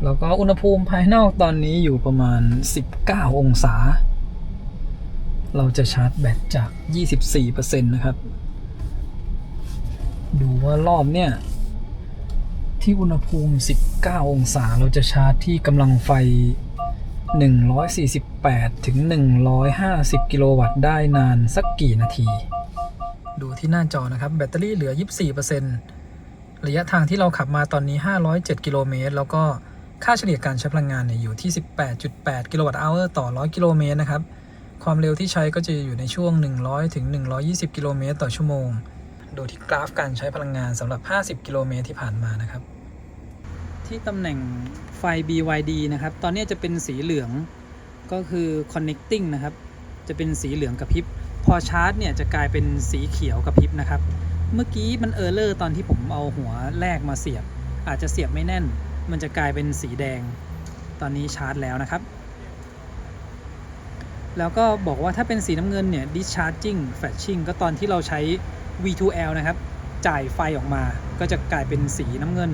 [SPEAKER 1] แล้วก็อุณหภูมิภายนอกตอนนี้อยู่ประมาณ19องศาเราจะชาร์จแบตจาก 24% นะครับดูว่ารอบเนี่ยที่อุณหภูมิ19องศาเราจะชาร์จที่กำลังไฟ148ถึง150กิโลวัตต์ได้นานสักกี่นาทีดูที่หน้าจอนะครับแบตเตอรี่เหลือ 24% ระยะทางที่เราขับมาตอนนี้507กิโลเมตรแล้วก็ค่าเฉลี่ยการใช้พลังงานเนี่ยอยู่ที่ 18.8 กิโลวัตต์ชั่วโมงต่อ100กิโลเมตรนะครับความเร็วที่ใช้ก็จะอยู่ในช่วง100ถึง120กิโลเมตรต่อชั่วโมงดูที่กราฟการใช้พลังงานสำหรับ50กิโลเมตรที่ผ่านมานะครับที่ตำแหน่งไฟ BYD นะครับตอนนี้จะเป็นสีเหลืองก็คือ connecting นะครับจะเป็นสีเหลืองกระพริบพอชาร์จเนี่ยจะกลายเป็นสีเขียวกระพริบนะครับเมื่อกี้มันเออร์เลอร์ตอนที่ผมเอาหัวแรกมาเสียบอาจจะเสียบไม่แน่นมันจะกลายเป็นสีแดงตอนนี้ชาร์จแล้วนะครับแล้วก็บอกว่าถ้าเป็นสีน้ำเงินเนี่ย discharging flashing ก็ตอนที่เราใช้ V2L นะครับจ่ายไฟออกมาก็จะกลายเป็นสีน้ำเงิน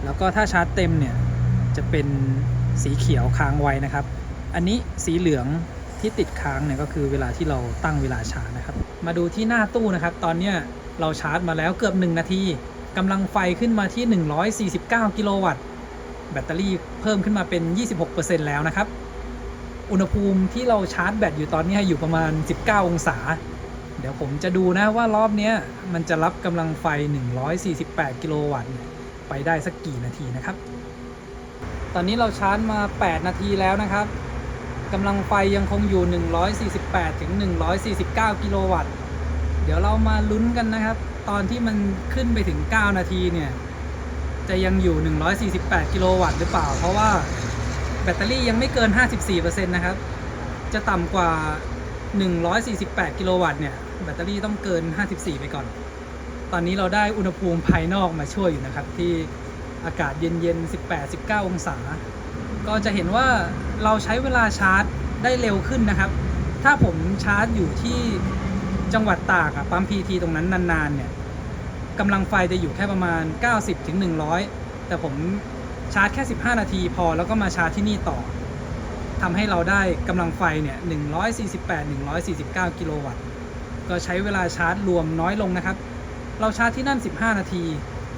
[SPEAKER 1] แล้วก็ถ้าชาร์จเต็มเนี่ยจะเป็นสีเขียวค้างไว้นะครับอันนี้สีเหลืองที่ติดค้างเนี่ยก็คือเวลาที่เราตั้งเวลาชาร์จนะครับมาดูที่หน้าตู้นะครับตอนนี้เราชาร์จมาแล้วเกือบ1นาทีกำลังไฟขึ้นมาที่149กิโลวัตต์แบตเตอรี่เพิ่มขึ้นมาเป็น 26% แล้วนะครับอุณหภูมิที่เราชาร์จแบตอยู่ตอนนี้อยู่ประมาณ19องศาเดี๋ยวผมจะดูนะว่ารอบนี้มันจะรับกำลังไฟ148กิโลวัตต์ไปได้สักกี่นาทีนะครับตอนนี้เราชาร์จมา8นาทีแล้วนะครับ กำลังไฟยังคงอยู่148ถึง149กิโลวัตต์เดี๋ยวเรามาลุ้นกันนะครับตอนที่มันขึ้นไปถึง9นาทีเนี่ยจะยังอยู่148กิโลวัตต์หรือเปล่าเพราะว่าแบตเตอรี่ยังไม่เกิน 54% นะครับจะต่ำกว่า148กิโลวัตต์เนี่ยแบตเตอรี่ต้องเกิน54ไปก่อนตอนนี้เราได้อุณหภูมิภายนอกมาช่วยอยู่นะครับที่อากาศเย็นๆ18-19องศาก็จะเห็นว่าเราใช้เวลาชาร์จได้เร็วขึ้นนะครับถ้าผมชาร์จอยู่ที่จังหวัดตากปั๊ม PT ตรงนั้นนานๆเนี่ยกำลังไฟจะอยู่แค่ประมาณ90ถึง100แต่ผมชาร์จแค่15นาทีพอแล้วก็มาชาร์จที่นี่ต่อทำให้เราได้กำลังไฟเนี่ย148-149กิโลวัตต์ก็ใช้เวลาชาร์จรวมน้อยลงนะครับเราชาร์จที่นั่น15นาที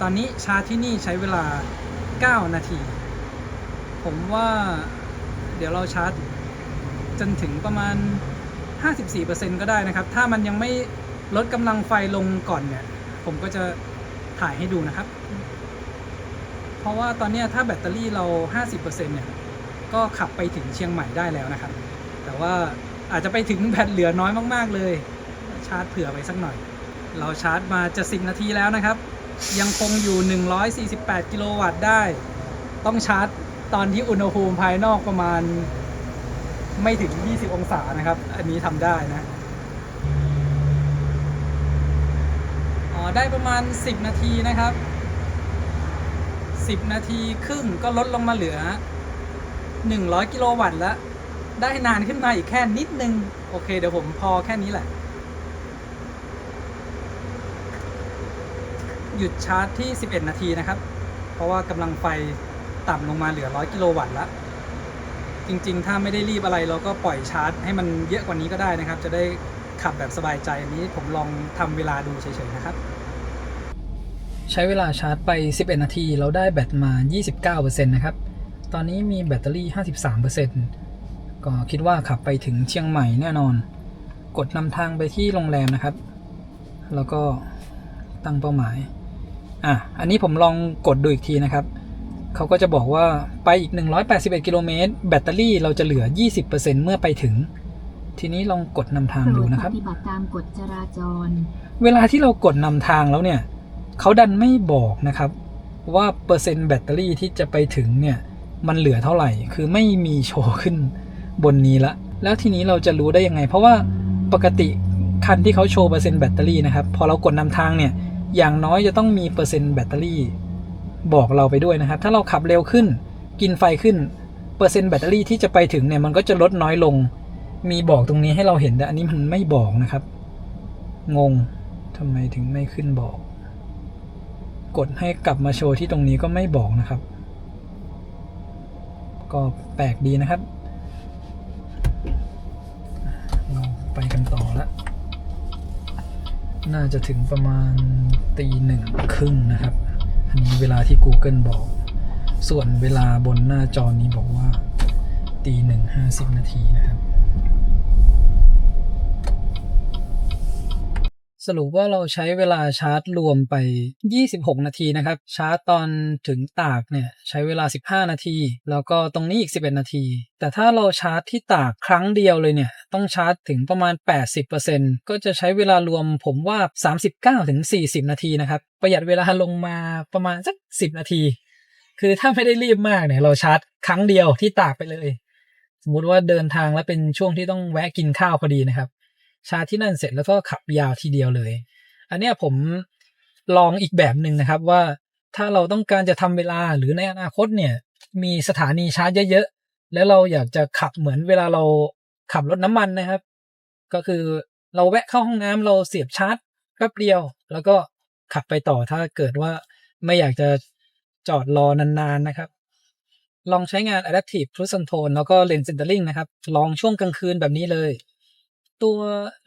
[SPEAKER 1] ตอนนี้ชาร์จที่นี่ใช้เวลา9นาทีผมว่าเดี๋ยวเราชาร์จจนถึงประมาณ 54% ก็ได้นะครับถ้ามันยังไม่ลดกำลังไฟลงก่อนเนี่ยผมก็จะถ่ายให้ดูนะครับเพราะว่าตอนนี้ถ้าแบตเตอรี่เรา 50% เนี่ยก็ขับไปถึงเชียงใหม่ได้แล้วนะครับแต่ว่าอาจจะไปถึงแบตเหลือน้อยมากๆเลยชาร์จเผื่อไปสักหน่อยเราชาร์จมาจะ10นาทีแล้วนะครับยังคงอยู่148กิโลวัตต์ได้ต้องชาร์จตอนที่อุณหภูมิภายนอกประมาณไม่ถึง20องศานะครับอันนี้ทำได้นะได้ประมาณ10นาทีนะครับ10นาทีครึ่งก็ลดลงมาเหลือ100กิโลวัตต์แล้วได้นานขึ้นมาอีกแค่นิดนึงโอเคเดี๋ยวผมพอแค่นี้แหละหยุดชาร์จที่11นาทีนะครับเพราะว่ากำลังไฟต่ำลงมาเหลือ100กิโลวัตต์แล้วจริงๆถ้าไม่ได้รีบอะไรเราก็ปล่อยชาร์จให้มันเยอะกว่านี้ก็ได้นะครับจะได้ขับแบบสบายใจอันนี้ผมลองทำเวลาดูเฉยๆนะครับใช้เวลาชาร์จไป11นาทีเราได้แบตมา 29% นะครับตอนนี้มีแบตเตอรี่ 53% ก็คิดว่าขับไปถึงเชียงใหม่แน่นอนกดนำทางไปที่โรงแรมนะครับแล้วก็ตั้งเป้าหมายอันนี้ผมลองกดดูอีกทีนะครับเขาก็จะบอกว่าไปอีก181กิโลเมตรแบตเตอรี่เราจะเหลือ 20% เมื่อไปถึงทีนี้ลองกดนำทางดูนะครับ
[SPEAKER 3] ปฏิบัติตามกฎจราจร
[SPEAKER 1] เวลาที่เรากดนำทางแล้วเนี่ยเขาดันไม่บอกนะครับว่าเปอร์เซ็นต์แบตเตอรี่ที่จะไปถึงเนี่ยมันเหลือเท่าไหร่คือไม่มีโชว์ขึ้นบนนี้ละแล้วทีนี้เราจะรู้ได้ยังไงเพราะว่าปกติคันที่เขาโชว์เปอร์เซ็นต์แบตเตอรี่นะครับพอเรากดนำทางเนี่ยอย่างน้อยจะต้องมีเปอร์เซ็นต์แบตเตอรี่บอกเราไปด้วยนะครับถ้าเราขับเร็วขึ้นกินไฟขึ้นเปอร์เซ็นต์แบตเตอรี่ที่จะไปถึงเนี่ยมันก็จะลดน้อยลงมีบอกตรงนี้ให้เราเห็นแต่อันนี้มันไม่บอกนะครับงงทำไมถึงไม่ขึ้นบอกกดให้กลับมาโชว์ที่ตรงนี้ก็ไม่บอกนะครับก็แปลกดีนะครับไปกันต่อแล้วน่าจะถึงประมาณ1:30นะครับอันนี้เวลาที่ Google บอกส่วนเวลาบนหน้าจอนี้บอกว่า1:50นาทีนะครับสรุปว่าเราใช้เวลาชาร์จรวมไป26นาทีนะครับชาร์จตอนถึงตากเนี่ยใช้เวลา15นาทีแล้วก็ตรงนี้อีก11นาทีแต่ถ้าเราชาร์จที่ตากครั้งเดียวเลยเนี่ยต้องชาร์จถึงประมาณ 80% ก็จะใช้เวลารวมผมว่า39ถึง40นาทีนะครับประหยัดเวลาลงมาประมาณสัก10นาทีคือถ้าไม่ได้รีบมากเนี่ยเราชาร์จครั้งเดียวที่ตากไปเลยสมมุติว่าเดินทางแล้วเป็นช่วงที่ต้องแวะกินข้าวพอดีนะครับชาร์จที่นั่นเสร็จแล้วก็ขับยาวทีเดียวเลยอันนี้ผมลองอีกแบบหนึ่งนะครับว่าถ้าเราต้องการจะทำเวลาหรือในอนาคตเนี่ยมีสถานีชาร์จเยอะๆแล้วเราอยากจะขับเหมือนเวลาเราขับรถน้ำมันนะครับก็คือเราแวะเข้าห้องน้ำเราเสียบชาร์จแป๊บเดียวแล้วก็ขับไปต่อถ้าเกิดว่าไม่อยากจะจอดรอนานๆนะครับลองใช้งาน Adaptive Cruise Control แล้วก็ Lane Centering นะครับลองช่วงกลางคืนแบบนี้เลยตัว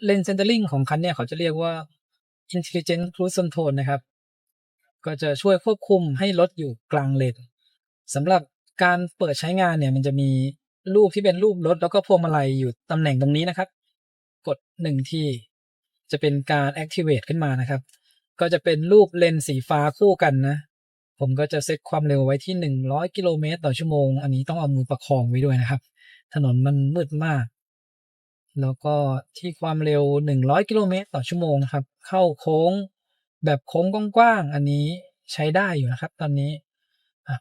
[SPEAKER 1] Lane Centering ของคันเนี่ยเขาจะเรียกว่า Intelligent Cruise Control นะครับก็จะช่วยควบคุมให้รถอยู่กลางเลนสำหรับการเปิดใช้งานเนี่ยมันจะมีรูปที่เป็นรูปรถแล้วก็พวงมาลัยอยู่ตำแหน่งตรงนี้นะครับกด1ทีจะเป็นการ Activate ขึ้นมานะครับก็จะเป็นรูปเลนสีฟ้าคู่กันนะผมก็จะเซตความเร็วไว้ที่100กิโลเมตรต่อชั่วโมงอันนี้ต้องเอามือประคองไว้ด้วยนะครับ ถนนมันมืดมาก แล้วก็ที่ความเร็ว100กิโลเมตรต่อชั่วโมงนะครับเข้าโค้งแบบโค้งกว้างๆอันนี้ใช้ได้อยู่นะครับตอนนี้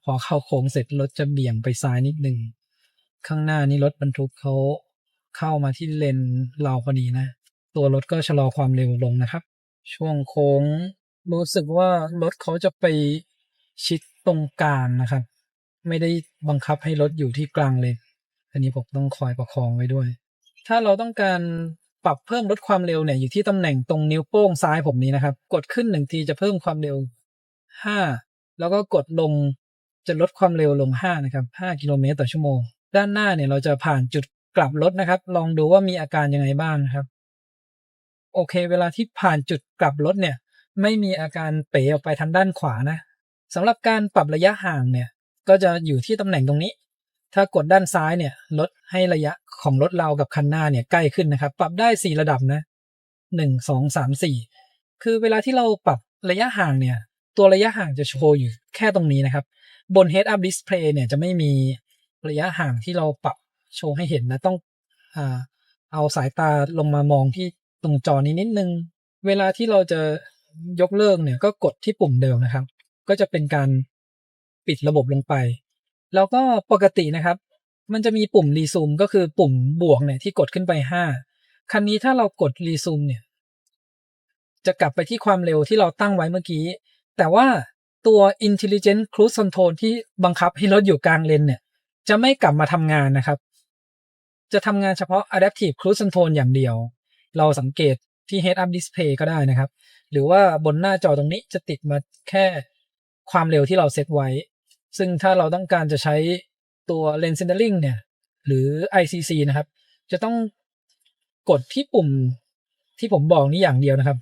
[SPEAKER 1] พอเข้าโค้งเสร็จรถจะเบี่ยงไปซ้ายนิดนึงข้างหน้านี้รถบรรทุกเขาเข้ามาที่เลนเราพอดีนะตัวรถก็ชะลอความเร็วลงนะครับช่วงโค้งรู้สึกว่ารถเขาจะไปชิดตรงกลางนะครับไม่ได้บังคับให้รถอยู่ที่กลางเลนอันนี้ผมต้องคอยประคองไว้ด้วยถ้าเราต้องการปรับเพิ่มลดความเร็วเนี่ยอยู่ที่ตำแหน่งตรงนิ้วโป้งซ้ายผมนี้นะครับกดขึ้น1ทีจะเพิ่มความเร็ว5แล้วก็กดลงจะลดความเร็วลง5นะครับ5กิโลเมตรต่อชั่วโมงด้านหน้าเนี่ยเราจะผ่านจุดกลับรถนะครับลองดูว่ามีอาการยังไงบ้างนะครับโอเคเวลาที่ผ่านจุดกลับรถเนี่ยไม่มีอาการเป๋ออกไปทางด้านขวานะสำหรับการปรับระยะห่างเนี่ยก็จะอยู่ที่ตำแหน่งตรงนี้ถ้ากดด้านซ้ายเนี่ยลดให้ระยะของรถเรากับคันหน้าเนี่ยใกล้ขึ้นนะครับปรับได้4ระดับนะ1 2 3 4คือเวลาที่เราปรับระยะห่างเนี่ยตัวระยะห่างจะโชว์อยู่แค่ตรงนี้นะครับบน Head Up Display เนี่ยจะไม่มีระยะห่างที่เราปรับโชว์ให้เห็นนะต้องเอาสายตาลงมามองที่ตรงจอนี้นิดนึงเวลาที่เราจะยกเลิกเนี่ยก็กดที่ปุ่มเดิมนะครับก็จะเป็นการปิดระบบลงไปแล้วก็ปกตินะครับมันจะมีปุ่มรีซูมก็คือปุ่มบวกเนี่ยที่กดขึ้นไป5คันนี้ถ้าเรากดรีซูมเนี่ยจะกลับไปที่ความเร็วที่เราตั้งไว้เมื่อกี้แต่ว่าตัว Intelligent Cruise Control ที่บังคับให้รถอยู่กลางเลนเนี่ยจะไม่กลับมาทำงานนะครับจะทำงานเฉพาะ Adaptive Cruise Control อย่างเดียวเราสังเกตที่ Head Up Display ก็ได้นะครับหรือว่าบนหน้าจอตรงนี้จะติดมาแค่ความเร็วที่เราเซตไว้ซึ่งถ้าเราต้องการจะใช้ตัว Lane Centering เนี่ยหรือ ICC นะครับจะต้องกดที่ปุ่มที่ผมบอกนี้อย่างเดียวนะครับ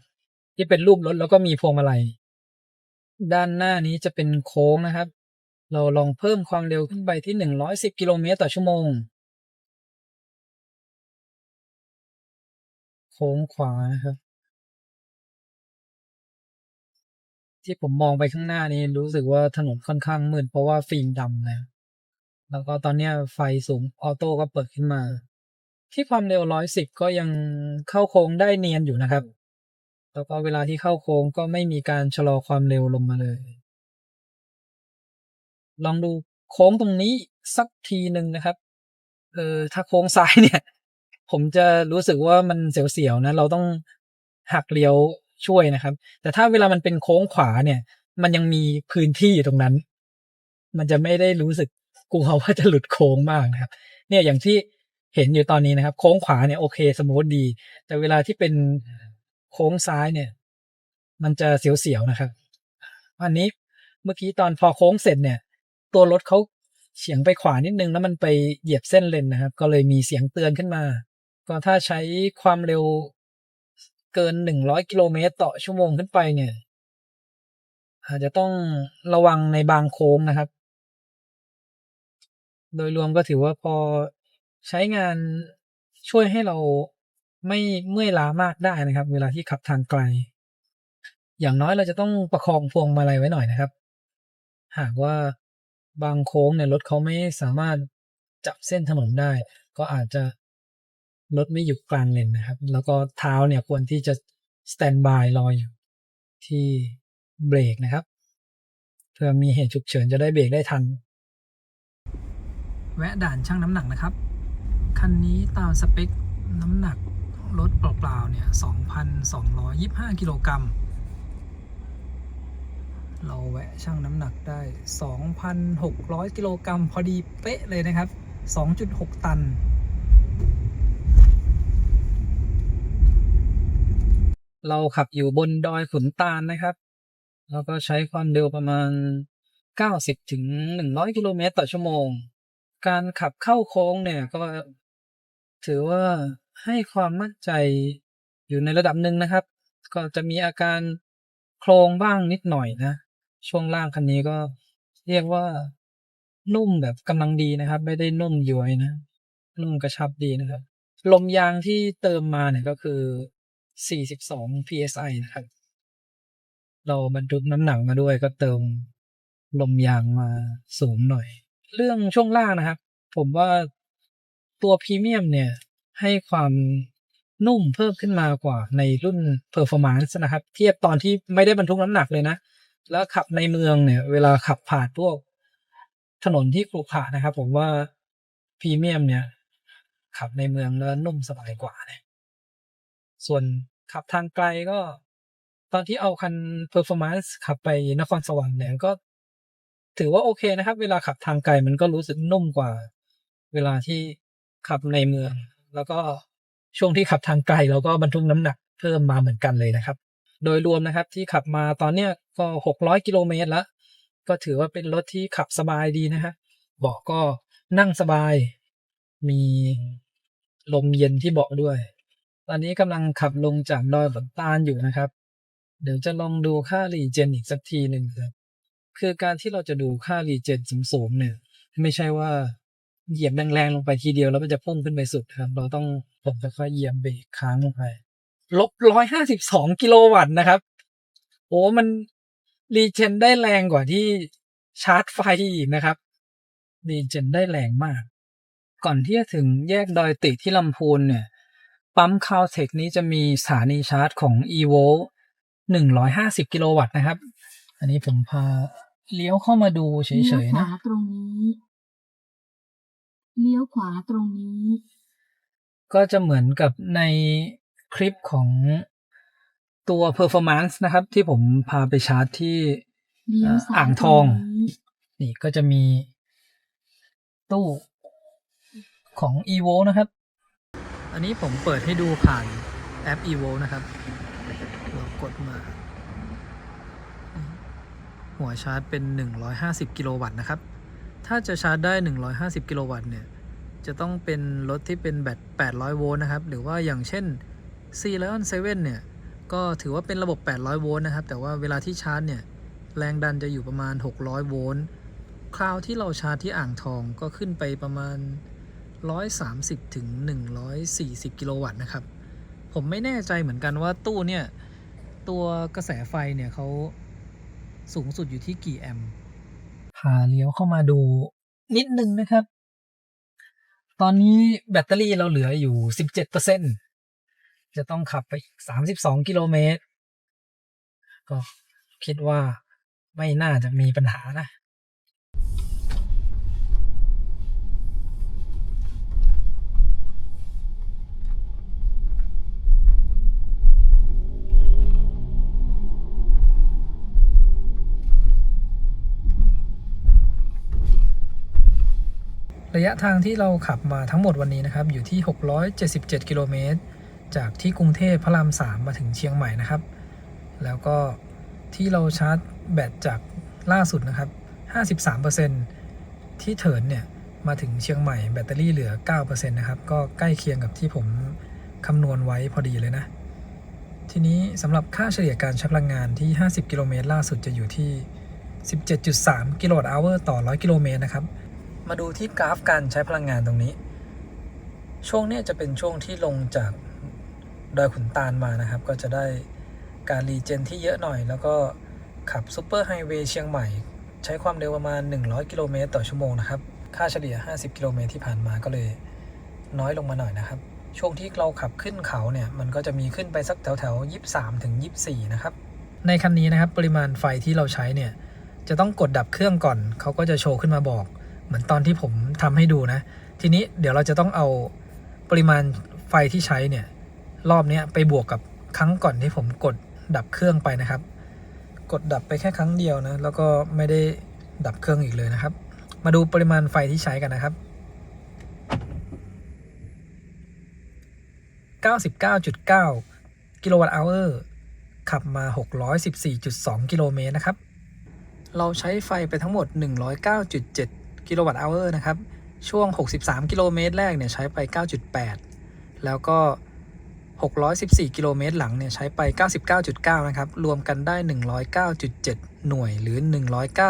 [SPEAKER 1] ที่เป็นรูปรถแล้วก็มีพวงมาลัยด้านหน้านี้จะเป็นโค้งนะครับเราลองเพิ่มความเร็วขึ้นไปที่110กิโลเมตรต่อชั่วโมงโค้งขวานะครับที่ผมมองไปข้างหน้านี้รู้สึกว่าถนนค่อนข้างมืดเพราะว่าฟิล์มดำนะแล้วก็ตอนนี้ไฟสูงออโต้ก็เปิดขึ้นมาที่ความเร็ว110ก็ยังเข้าโค้งได้เนียนอยู่นะครับแล้วก็เวลาที่เข้าโค้งก็ไม่มีการชะลอความเร็วลงมาเลยลองดูโค้งตรงนี้สักทีหนึ่งนะครับถ้าโค้งซ้ายเนี่ยผมจะรู้สึกว่ามันเสียวๆนะเราต้องหักเลี้ยวช่วยนะครับแต่ถ้าเวลามันเป็นโค้งขวาเนี่ยมันยังมีพื้นที่อยู่ตรงนั้นมันจะไม่ได้รู้สึกกลัวว่าจะหลุดโค้งมากนะครับเนี่ยอย่างที่เห็นอยู่ตอนนี้นะครับโค้งขวาเนี่ยโอเคสมูทดีแต่เวลาที่เป็นโค้งซ้ายเนี่ยมันจะเสียวๆนะครับอันนี้เมื่อกี้ตอนพอโค้งเสร็จเนี่ยตัวรถเขาเฉียงไปขวานิดนึงแล้วมันไปเหยียบเส้นเลนนะครับก็เลยมีเสียงเตือนขึ้นมาก็ถ้าใช้ความเร็วเกิน100กิโลเมตรต่อชั่วโมงขึ้นไปเนี่ยอาจจะต้องระวังในบางโค้งนะครับโดยรวมก็ถือว่าพอใช้งานช่วยให้เราไม่เมื่อยล้ามากได้นะครับเวลาที่ขับทางไกลอย่างน้อยเราจะต้องประคองพวงมาลัยไว้หน่อยนะครับหากว่าบางโค้งเนี่ยรถเขาไม่สามารถจับเส้นถนนได้ก็อาจจะรถไม่อยู่กลางเลนนะครับแล้วก็เท้าเนี่ยควรที่จะสแตนบายรออยู่ที่เบรกนะครับเพื่อมีเหตุฉุกเฉินจะได้เบรกได้ทันแวะด่านชั่งน้ำหนักนะครับคันนี้ตามสเปคน้ำหนักรถเปล่าๆเนี่ย 2,225 กิโลกรัมเราแวะชั่งน้ำหนักได้ 2,600 กิโลกรัมพอดีเป๊ะเลยนะครับ 2.6 ตันเราขับอยู่บนดอยขุนตาลนะครับแล้วก็ใช้ความเร็วประมาณ90ถึง100กิโลเมตรต่อชั่วโมงการขับเข้าโค้งเนี่ยก็ถือว่าให้ความมั่นใจอยู่ในระดับหนึ่งนะครับก็จะมีอาการโครงบ้างนิดหน่อยนะช่วงล่างคันนี้ก็เรียกว่านุ่มแบบกำลังดีนะครับไม่ได้นุ่มย้วยนะนุ่มกระชับดีนะครับลมยางที่เติมมาเนี่ยก็คือ42 psi นะครับเราบรรทุกน้ำหนักมาด้วยก็เติมลมยางมาสูงหน่อยเรื่องช่วงล่างนะครับผมว่า ตัวพรีเมียมเนี่ยให้ความนุ่มเพิ่มขึ้นมากว่าในรุ่น Performance นะครับเทียบตอนที่ไม่ได้บรรทุกน้ำหนักเลยนะแล้วขับในเมืองเนี่ยเวลาขับผ่านพวกถนนที่ขรุขระนะครับผมว่าพรีเมียมเนี่ยขับในเมืองแล้วนุ่มสบายกว่าเนี่ยส่วนขับทางไกลก็ตอนที่เอาคัน Performance ขับไปนครสวรรค์เนี่ยก็ถือว่าโอเคนะครับเวลาขับทางไกลมันก็รู้สึกนุ่มกว่าเวลาที่ขับในเมืองแล้วก็ช่วงที่ขับทางไกลเราก็บรรทุกน้ำหนักเพิ่มมาเหมือนกันเลยนะครับโดยรวมนะครับที่ขับมาตอนเนี้ยก็600กิโลเมตรแล้วก็ถือว่าเป็นรถที่ขับสบายดีนะฮะเบาะก็นั่งสบายมีลมเย็นที่เบาะด้วยตอนนี้กำลังขับลงจากดอยหลวงตาลอยู่นะครับเดี๋ยวจะลองดูค่ารีเจนอีกสักทีหนึ่งครับคือการที่เราจะดูค่ารีเจนสูงๆเนี่ยไม่ใช่ว่าเหยียบแรงๆลงไปทีเดียวแล้วมันจะพุ่งขึ้นไปสุดครับเราต้องผมค่อยๆเหยียบเบรกค้างลงไปลบ152กิโลวัตต์นะครับโอ้มันรีเจนได้แรงกว่าที่ชาร์จไฟอีกนะครับรีเจนได้แรงมากก่อนที่จะถึงแยกดอยติที่ลำพูนเนี่ยปั๊มคาวเทคนี้จะมีสถานีชาร์จของ eVolt 150กิโลวัตต์นะครับอันนี้ผมพาเลี้ยวเข้ามาดูเฉ
[SPEAKER 3] เลี้ยวย
[SPEAKER 1] ๆ
[SPEAKER 3] ข
[SPEAKER 1] นะ
[SPEAKER 3] วาตรงนี้ เลี้ยวขวาตรงนี้
[SPEAKER 1] ก็จะเหมือนกับในคลิปของตัว Performance นะครับที่ผมพาไปชาร์จที่
[SPEAKER 3] เลี้ยวซ้าย
[SPEAKER 1] อ่างทอง
[SPEAKER 3] ตรงนี้
[SPEAKER 1] นี่ก็จะมีตู้ของ eVolt นะครับ อันนี้ผมเปิดให้ดูผ่านแอป eVolt นะครับเรากดมาหัวชาร์จเป็น150กิโลวัตต์นะครับถ้าจะชาร์จได้150กิโลวัตต์เนี่ยจะต้องเป็นรถที่เป็นแบต800โวลต์นะครับหรือว่าอย่างเช่น Lion 7เนี่ยก็ถือว่าเป็นระบบ800โวลต์นะครับแต่ว่าเวลาที่ชาร์จเนี่ยแรงดันจะอยู่ประมาณ600โวลต์คราวที่เราชาร์จที่อ่างทองก็ขึ้นไปประมาณ130ถึง140กิโลวัตต์นะครับผมไม่แน่ใจเหมือนกันว่าตู้เนี่ยตัวกระแสไฟเนี่ยเขาสูงสุดอยู่ที่กี่แอมป์พาเลี้ยวเข้ามาดูนิดนึงนะครับตอนนี้แบตเตอรี่เราเหลืออยู่ 17% จะต้องขับไป32กิโลเมตรก็คิดว่าไม่น่าจะมีปัญหานะระยะทางที่เราขับมาทั้งหมดวันนี้นะครับอยู่ที่677กิโลเมตรจากที่กรุงเทพพระราม3มาถึงเชียงใหม่นะครับแล้วก็ที่เราชาร์จแบตจากล่าสุดนะครับ53% ที่เถินเนี่ยมาถึงเชียงใหม่แบตเตอรี่เหลือ 9% นะครับก็ใกล้เคียงกับที่ผมคำนวณไว้พอดีเลยนะทีนี้สำหรับค่าเฉลี่ยการใช้พลังงานที่50กิโลเมตรล่าสุดจะอยู่ที่ 17.3 กิโลวัตต์ชั่วโมงต่อ100กิโลเมตรนะครับมาดูที่กราฟการใช้พลังงานตรงนี้ช่วงนี้จะเป็นช่วงที่ลงจากดอยขุนตาลมานะครับก็จะได้การรีเจนที่เยอะหน่อยแล้วก็ขับซูเปอร์ไฮเวย์เชียงใหม่ใช้ความเร็วประมาณ100กิโลเมตรต่อชั่วโมงนะครับค่าเฉลี่ย50กิโลเมตรที่ผ่านมาก็เลยน้อยลงมาหน่อยนะครับช่วงที่เราขับขึ้นเขาเนี่ยมันก็จะมีขึ้นไปสักแถว23ถึง24นะครับในคันนี้นะครับปริมาณไฟที่เราใช้เนี่ยจะต้องกดดับเครื่องก่อนเขาก็จะโชว์ขึ้นมาบอกเหมือนตอนที่ผมทำให้ดูนะทีนี้เดี๋ยวเราจะต้องเอาปริมาณไฟที่ใช้เนี่ยรอบนี้ไปบวกกับครั้งก่อนที่ผมกดดับเครื่องไปนะครับกดดับไปแค่ครั้งเดียวนะแล้วก็ไม่ได้ดับเครื่องอีกเลยนะครับมาดูปริมาณไฟที่ใช้กันนะครับ 99.9 กิโลวัตต์ชั่วโมงขับมา 614.2 กิโลเมตรนะครับเราใช้ไฟไปทั้งหมด 109.7 กิโลวัตต์ชั่วโมงนะครับช่วง63กิโลเมตรแรกเนี่ยใช้ไป 9.8 แล้วก็614กิโลเมตรหลังเนี่ยใช้ไป 99.9 นะครับรวมกันได้ 109.7 หน่วยหรือ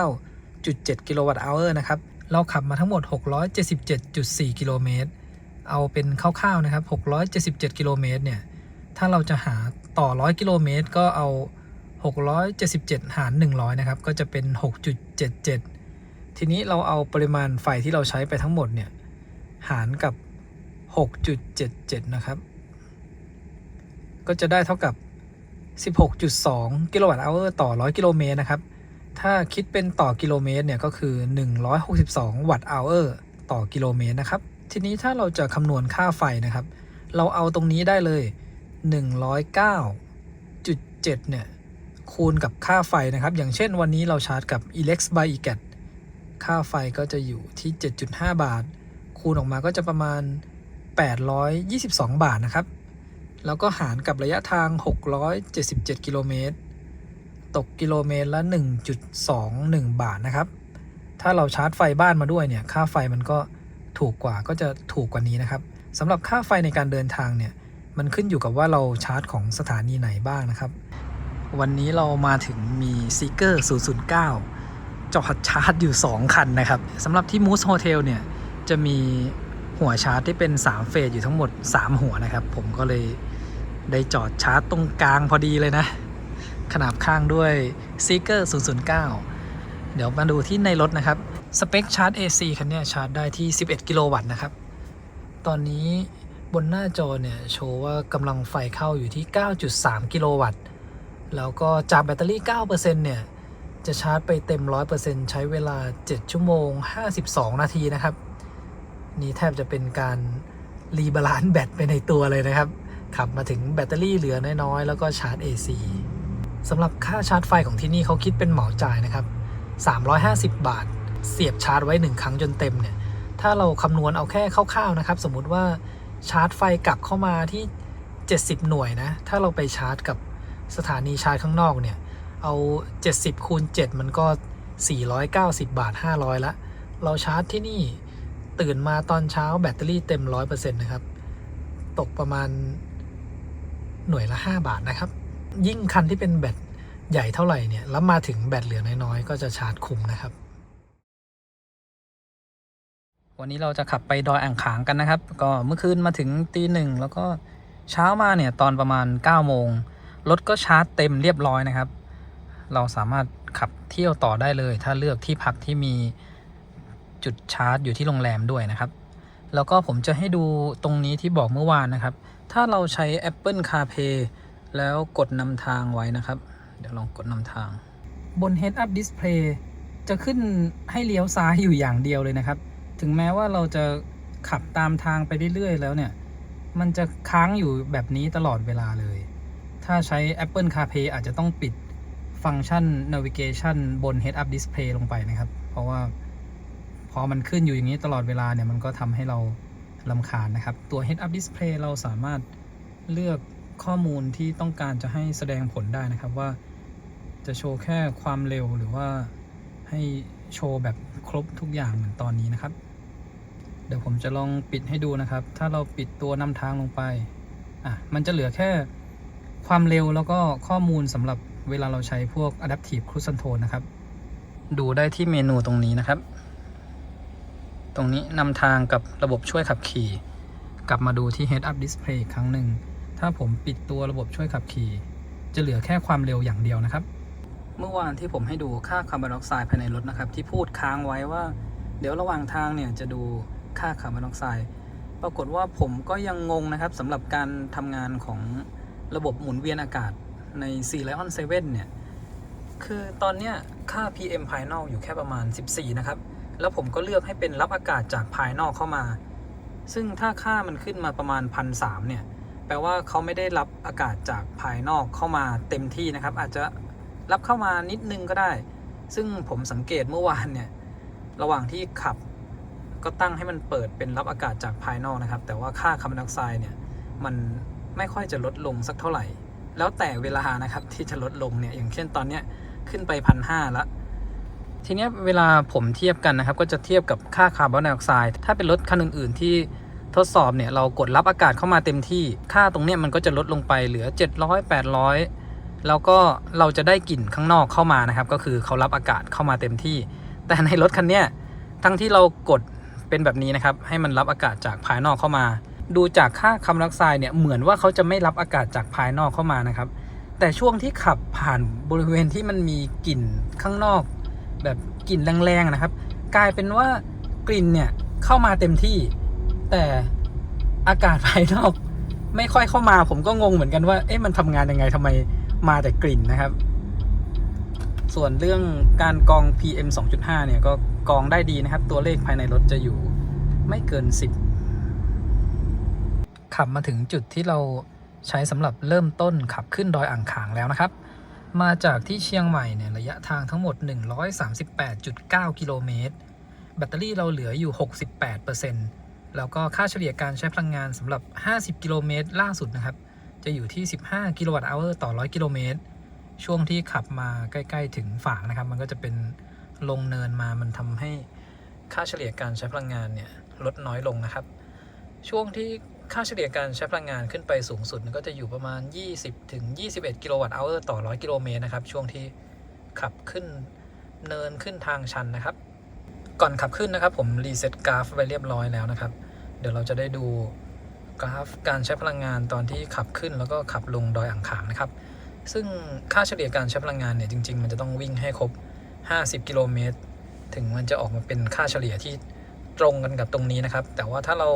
[SPEAKER 1] 109.7 กิโลวัตต์ชั่วโมงนะครับเราขับมาทั้งหมด 677.4 กิโลเมตรเอาเป็นคร่าวๆนะครับ677กิโลเมตรเนี่ยถ้าเราจะหาต่อ100กิโลเมตรก็เอา677หาร100นะครับก็จะเป็น 6.77 ทีนี้เราเอาปริมาณไฟที่เราใช้ไปทั้งหมดเนี่ยหารกับ 6.77 นะครับก็จะได้เท่ากับ 16.2 กิโลวัตต์เอาร์ต่อ 100 กิโลเมตรนะครับถ้าคิดเป็นต่อกิโลเมตรเนี่ยก็คือ 162 วัตต์เอาร์ต่อกิโลเมตรนะครับทีนี้ถ้าเราจะคำนวณค่าไฟนะครับเราเอาตรงนี้ได้เลย 109.7 เนี่ยคูณกับค่าไฟนะครับอย่างเช่นวันนี้เราชาร์จกับ Elex by eGat ค่าไฟก็จะอยู่ที่ 7.5 บาทคูณออกมาก็จะประมาณ822 บาทนะครับแล้วก็หารกับระยะทาง677 กิโลเมตรตกกิโลเมตรละ 1.21 บาทนะครับถ้าเราชาร์จไฟบ้านมาด้วยเนี่ยค่าไฟมันก็ถูกกว่าก็จะถูกกว่านี้นะครับสำหรับค่าไฟในการเดินทางเนี่ยมันขึ้นอยู่กับว่าเราชาร์จของสถานีไหนบ้างนะครับวันนี้เรามาถึงมี Zeekr 009 จอดชาร์จอยู่ 2 คันนะครับสำหรับที่ Moose Hotel เนี่ยจะมีหัวชาร์จที่เป็น3เฟสอยู่ทั้งหมด3หัวนะครับผมก็เลยได้จอดชาร์จตรงกลางพอดีเลยนะขนาบข้างด้วย Zeekr 009 เดี๋ยวมาดูที่ในรถนะครับสเปคชาร์จ AC คันนี้ชาร์จได้ที่11 กิโลวัตต์นะครับตอนนี้บนหน้าจอเนี่ยโชว์ว่ากำลังไฟเข้าอยู่ที่ 9.3 กิโลวัตต์แล้วก็จากแบตเตอรี่ 9% เนี่ยจะชาร์จไปเต็ม 100% ใช้เวลา7ชั่วโมง52นาทีนะครับนี่แทบจะเป็นการรีบาลานซ์แบตไปในตัวเลยนะครับขับมาถึงแบตเตอรี่เหลือน้อยๆแล้วก็ชาร์จ AC สำหรับค่าชาร์จไฟของที่นี่เขาคิดเป็นเหมาจ่ายนะครับ350 บาทเสียบชาร์จไว้1ครั้งจนเต็มเนี่ยถ้าเราคำนวณเอาแค่คร่าวๆนะครับสมมุติว่าชาร์จไฟกลับเข้ามาที่70หน่วยนะถ้าเราไปชาร์จกับสถานีชาร์จข้างนอกเนี่ยเอา70คูณ7มันก็490 บาท500ละเราชาร์จที่นี่ตื่นมาตอนเช้าแบตเตอรี่เต็ม 100% นะครับตกประมาณหน่วยละ5 บาทนะครับยิ่งคันที่เป็นแบตใหญ่เท่าไหร่เนี่ยแล้วมาถึงแบตเหลือน้อยๆก็จะชาร์จคุ้มนะครับวันนี้เราจะขับไปดอยอ่างขางกันนะครับก็เมื่อคืนมาถึงตี 1แล้วก็เช้ามาเนี่ยตอนประมาณ9 โมงรถก็ชาร์จเต็มเรียบร้อยนะครับเราสามารถขับเที่ยวต่อได้เลยถ้าเลือกที่พักที่มีจุดชาร์จอยู่ที่โรงแรมด้วยนะครับแล้วก็ผมจะให้ดูตรงนี้ที่บอกเมื่อวานนะครับถ้าเราใช้ Apple CarPlay แล้วกดนำทางไว้นะครับเดี๋ยวลองกดนำทางบน Head Up Display จะขึ้นให้เลี้ยวซ้ายอยู่อย่างเดียวเลยนะครับถึงแม้ว่าเราจะขับตามทางไปเรื่อยๆแล้วเนี่ยมันจะค้างอยู่แบบนี้ตลอดเวลาเลยถ้าใช้ Apple CarPlay อาจจะต้องปิดฟังก์ชัน Navigation บน Head Up Display ลงไปนะครับเพราะว่าพอมันขึ้นอยู่อย่างนี้ตลอดเวลาเนี่ยมันก็ทำให้เรารำคาญนะครับตัว Head Up Display เราสามารถเลือกข้อมูลที่ต้องการจะให้แสดงผลได้นะครับว่าจะโชว์แค่ความเร็วหรือว่าให้โชว์แบบครบทุกอย่างเหมือนตอนนี้นะครับเดี๋ยวผมจะลองปิดให้ดูนะครับถ้าเราปิดตัวนำทางลงไปมันจะเหลือแค่ความเร็วแล้วก็ข้อมูลสำหรับเวลาเราใช้พวก Adaptive Cruise Control นะครับดูได้ที่เมนูตรงนี้นะครับตรงนี้นำทางกับระบบช่วยขับขี่กลับมาดูที่ Head Up Display อีกครั้งหนึ่งถ้าผมปิดตัวระบบช่วยขับขี่จะเหลือแค่ความเร็วอย่างเดียวนะครับเมื่อวานที่ผมให้ดูค่าคาร์บอนไดออกไซด์ภายในรถนะครับที่พูดค้างไว้ว่าเดี๋ยวระหว่างทางเนี่ยจะดูค่าคาร์บอนไดออกไซด์ปรากฏว่าผมก็ยังงงนะครับสำหรับการทำงานของระบบหมุนเวียนอากาศใน Sea Lion 7 เนี่ยคือตอนเนี้ยค่า PM ภายนอกอยู่แค่ประมาณ14นะครับแล้วผมก็เลือกให้เป็นรับอากาศจากภายนอกเข้ามาซึ่งถ้าค่ามันขึ้นมาประมาณ 1,300 เนี่ยแปลว่าเขาไม่ได้รับอากาศจากภายนอกเข้ามาเต็มที่นะครับอาจจะรับเข้ามานิดนึงก็ได้ซึ่งผมสังเกตเมื่อวานเนี่ยระหว่างที่ขับก็ตั้งให้มันเปิดเป็นรับอากาศจากภายนอกนะครับแต่ว่าค่าคาร์บอนไดออกไซด์เนี่ยมันไม่ค่อยจะลดลงสักเท่าไหร่แล้วแต่เวลานะครับที่จะลดลงเนี่ยอย่างเช่นตอนเนี้ยขึ้นไป 1,500 แล้วทีนี้เวลาผมเทียบกันนะครับก็จะเทียบกับค่าคาร์บอนไดออกไซด์ถ้าเป็นรถคันอื่นๆที่ทดสอบเนี่ยเรากดรับอากาศเข้ามาเต็มที่ค่าตรงเนี้ยมันก็จะลดลงไปเหลือ700 800แล้วก็เราจะได้กลิ่นข้างนอกเข้ามานะครับก็คือเขารับอากาศเข้ามาเต็มที่แต่ในรถคันเนี้ยทั้งที่เรากดเป็นแบบนี้นะครับให้มันรับอากาศจากภายนอกเข้ามาดูจากค่าคาร์บอนไดออกไซด์เนี่ยเหมือนว่าเขาจะไม่รับอากาศจากภายนอกเข้ามานะครับแต่ช่วงที่ขับผ่านบริเวณที่มันมีกลิ่นข้างนอกแบบกลิ่นแรงๆนะครับกลายเป็นว่ากลิ่นเนี่ยเข้ามาเต็มที่แต่ อากาศภายนอกไม่ค่อยเข้ามาผมก็งงเหมือนกันว่ามันทำงานยังไงทำไมมาแต่กลิ่นนะครับ ส่วนเรื่องการกรอง PM 2.5 เนี่ยก็กรองได้ดีนะครับตัวเลขภายในรถจะอยู่ไม่เกิน 10ขับมาถึงจุดที่เราใช้สำหรับเริ่มต้นขับขึ้นดอยอ่างขางแล้วนะครับมาจากที่เชียงใหม่เนี่ยระยะทางทั้งหมด 138.9 กิโลเมตรแบตเตอรี่เราเหลืออยู่ 68%แล้วก็ค่าเฉลี่ยการใช้พลังงานสำหรับ 50 กิโลเมตรล่าสุดนะครับจะอยู่ที่ 15 กิโลวัตต์อเวอร์ต่อ 100 กิโลเมตรช่วงที่ขับมาใกล้ๆถึงฝางนะครับมันก็จะเป็นลงเนินมามันทำให้ค่าเฉลี่ยการใช้พลังงานเนี่ยลดน้อยลงนะครับช่วงที่ค่าเฉลี่ยการใช้พลังงานขึ้นไปสูงสุดก็จะอยู่ประมาณ 20-21 กิโลวัตต์อเวอร์ต่อ 100 กิโลเมตรนะครับช่วงที่ขับขึ้นเนินขึ้นทางชันนะครับก่อนขับขึ้นนะครับผมรีเซ็ตกราฟไปเรียบร้อยแล้วนะครับเดี๋ยวเราจะได้ดูกราฟการใช้พลังงานตอนที่ขับขึ้นแล้วก็ขับลงดอยอ่างขางนะครับซึ่งค่าเฉลี่ยการใช้พลังงานเนี่ยจริงๆมันจะต้องวิ่งให้ครบ50 กิโลเมตรถึงมันจะออกมาเป็นค่าเฉลี่ยที่ตรงกันกับตรงนี้นะครับแต่ว่าถ้าเรา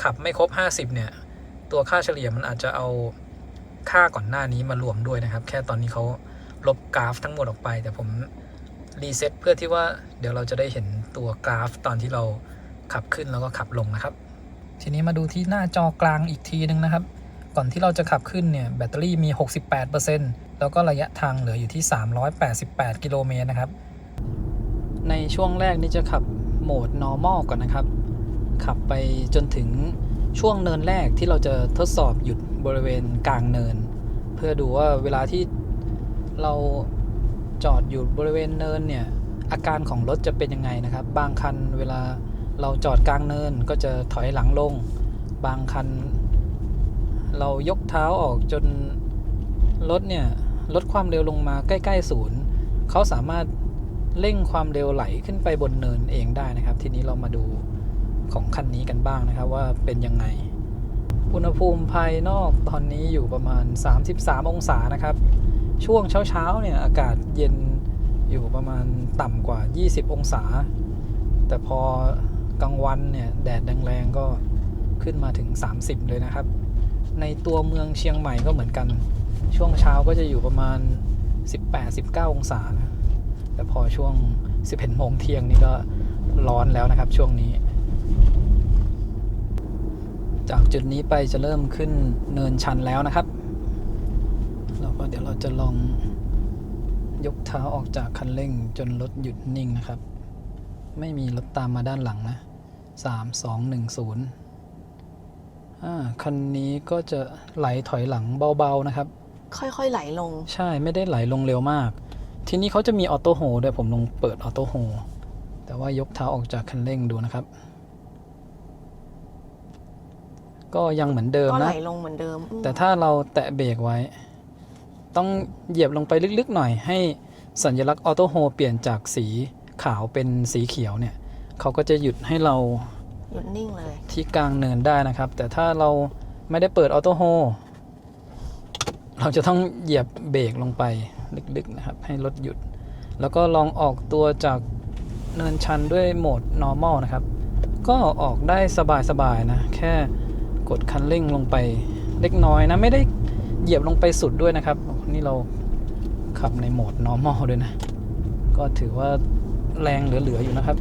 [SPEAKER 1] ขับไม่ครบ50เนี่ยตัวค่าเฉลี่ยมันอาจจะเอาค่าก่อนหน้านี้มารวมด้วยนะครับแค่ตอนนี้เขาลบกราฟทั้งหมดออกไปแต่ผมรีเซ็ตเพื่อที่ว่าเดี๋ยวเราจะได้เห็นตัวกราฟตอนที่เราขับขึ้นแล้วก็ขับลงนะครับทีนี้มาดูที่หน้าจอกลางอีกทีนึงนะครับก่อนที่เราจะขับขึ้นเนี่ยแบตเตอรี่มี 68% แล้วก็ระยะทางเหลืออยู่ที่388กิโลเมตรนะครับในช่วงแรกนี้จะขับโหมด normal ก่อนนะครับขับไปจนถึงช่วงเนินแรกที่เราจะทดสอบหยุดบริเวณกลางเนินเพื่อดูว่าเวลาที่เราจอดอยู่บริเวณเนินเนี่ยอาการของรถจะเป็นยังไงนะครับบางคันเวลาเราจอดกลางเนินก็จะถอยหลังลงบางคันเรายกเท้าออกจนรถเนี่ยลดความเร็วลงมาใกล้ๆศูนย์เขาสามารถเร่งความเร็วไหลขึ้นไปบนเนินเองได้นะครับทีนี้เรามาดูของคันนี้กันบ้างนะครับว่าเป็นยังไงอุณหภูมิภายนอกตอนนี้อยู่ประมาณ33องศานะครับช่วงเช้าๆเนี่ยอากาศเย็นอยู่ประมาณต่ำกว่า20องศาแต่พอกลางวันเนี่ยแดดแรงๆก็ขึ้นมาถึง30เลยนะครับในตัวเมืองเชียงใหม่ก็เหมือนกันช่วงเช้าก็จะอยู่ประมาณ18-19องศานะแต่พอช่วง11โมงเที่ยงนี่ก็ร้อนแล้วนะครับช่วงนี้จากจุดนี้ไปจะเริ่มขึ้นเนินชันแล้วนะครับแล้วก็เดี๋ยวเราจะลองยกเท้าออกจากคันเร่งจนรถหยุดนิ่งนะครับไม่มีรถตามมาด้านหลังนะ3-2-1-0คันนี้ก็จะไหลถอยหลังเบาๆนะครับ
[SPEAKER 4] ค่อยๆไหลลง
[SPEAKER 1] ใช่ไม่ได้ไหลลงเร็วมากทีนี้เขาจะมีออโต้โฮด้วยผมลองเปิดออโต้โฮแต่ว่ายกเท้าออกจากคันเร่งดูนะครับก็ยังเหมือนเดิมนะก็ไหล
[SPEAKER 4] ลงเหมือนเดิม
[SPEAKER 1] แต่ถ้าเราแตะเบรกไว้ต้องเหยียบลงไปลึกๆหน่อยให้สัญลักษณ์ออโต้โฮเปลี่ยนจากสีขาวเป็นสีเขียวเนี่ยเขาก็จะหยุดให้เรา
[SPEAKER 4] หยุดนิ่งเลย
[SPEAKER 1] ที่กลางเนินได้นะครับแต่ถ้าเราไม่ได้เปิดออโต้โฮเราจะต้องเหยียบเบรกลงไปลึกๆนะครับให้รถหยุดแล้วก็ลองออกตัวจากเนินชันด้วยโหมด normal นะครับก็ออกได้สบายๆนะแค่กดคันเร่งลงไปเล็กน้อยนะไม่ได้เหยียบลงไปสุดด้วยนะครับนี่เราขับในโหมด normal ด้วยนะก็ถือว่าแรงเหลือๆอยู่นะครับ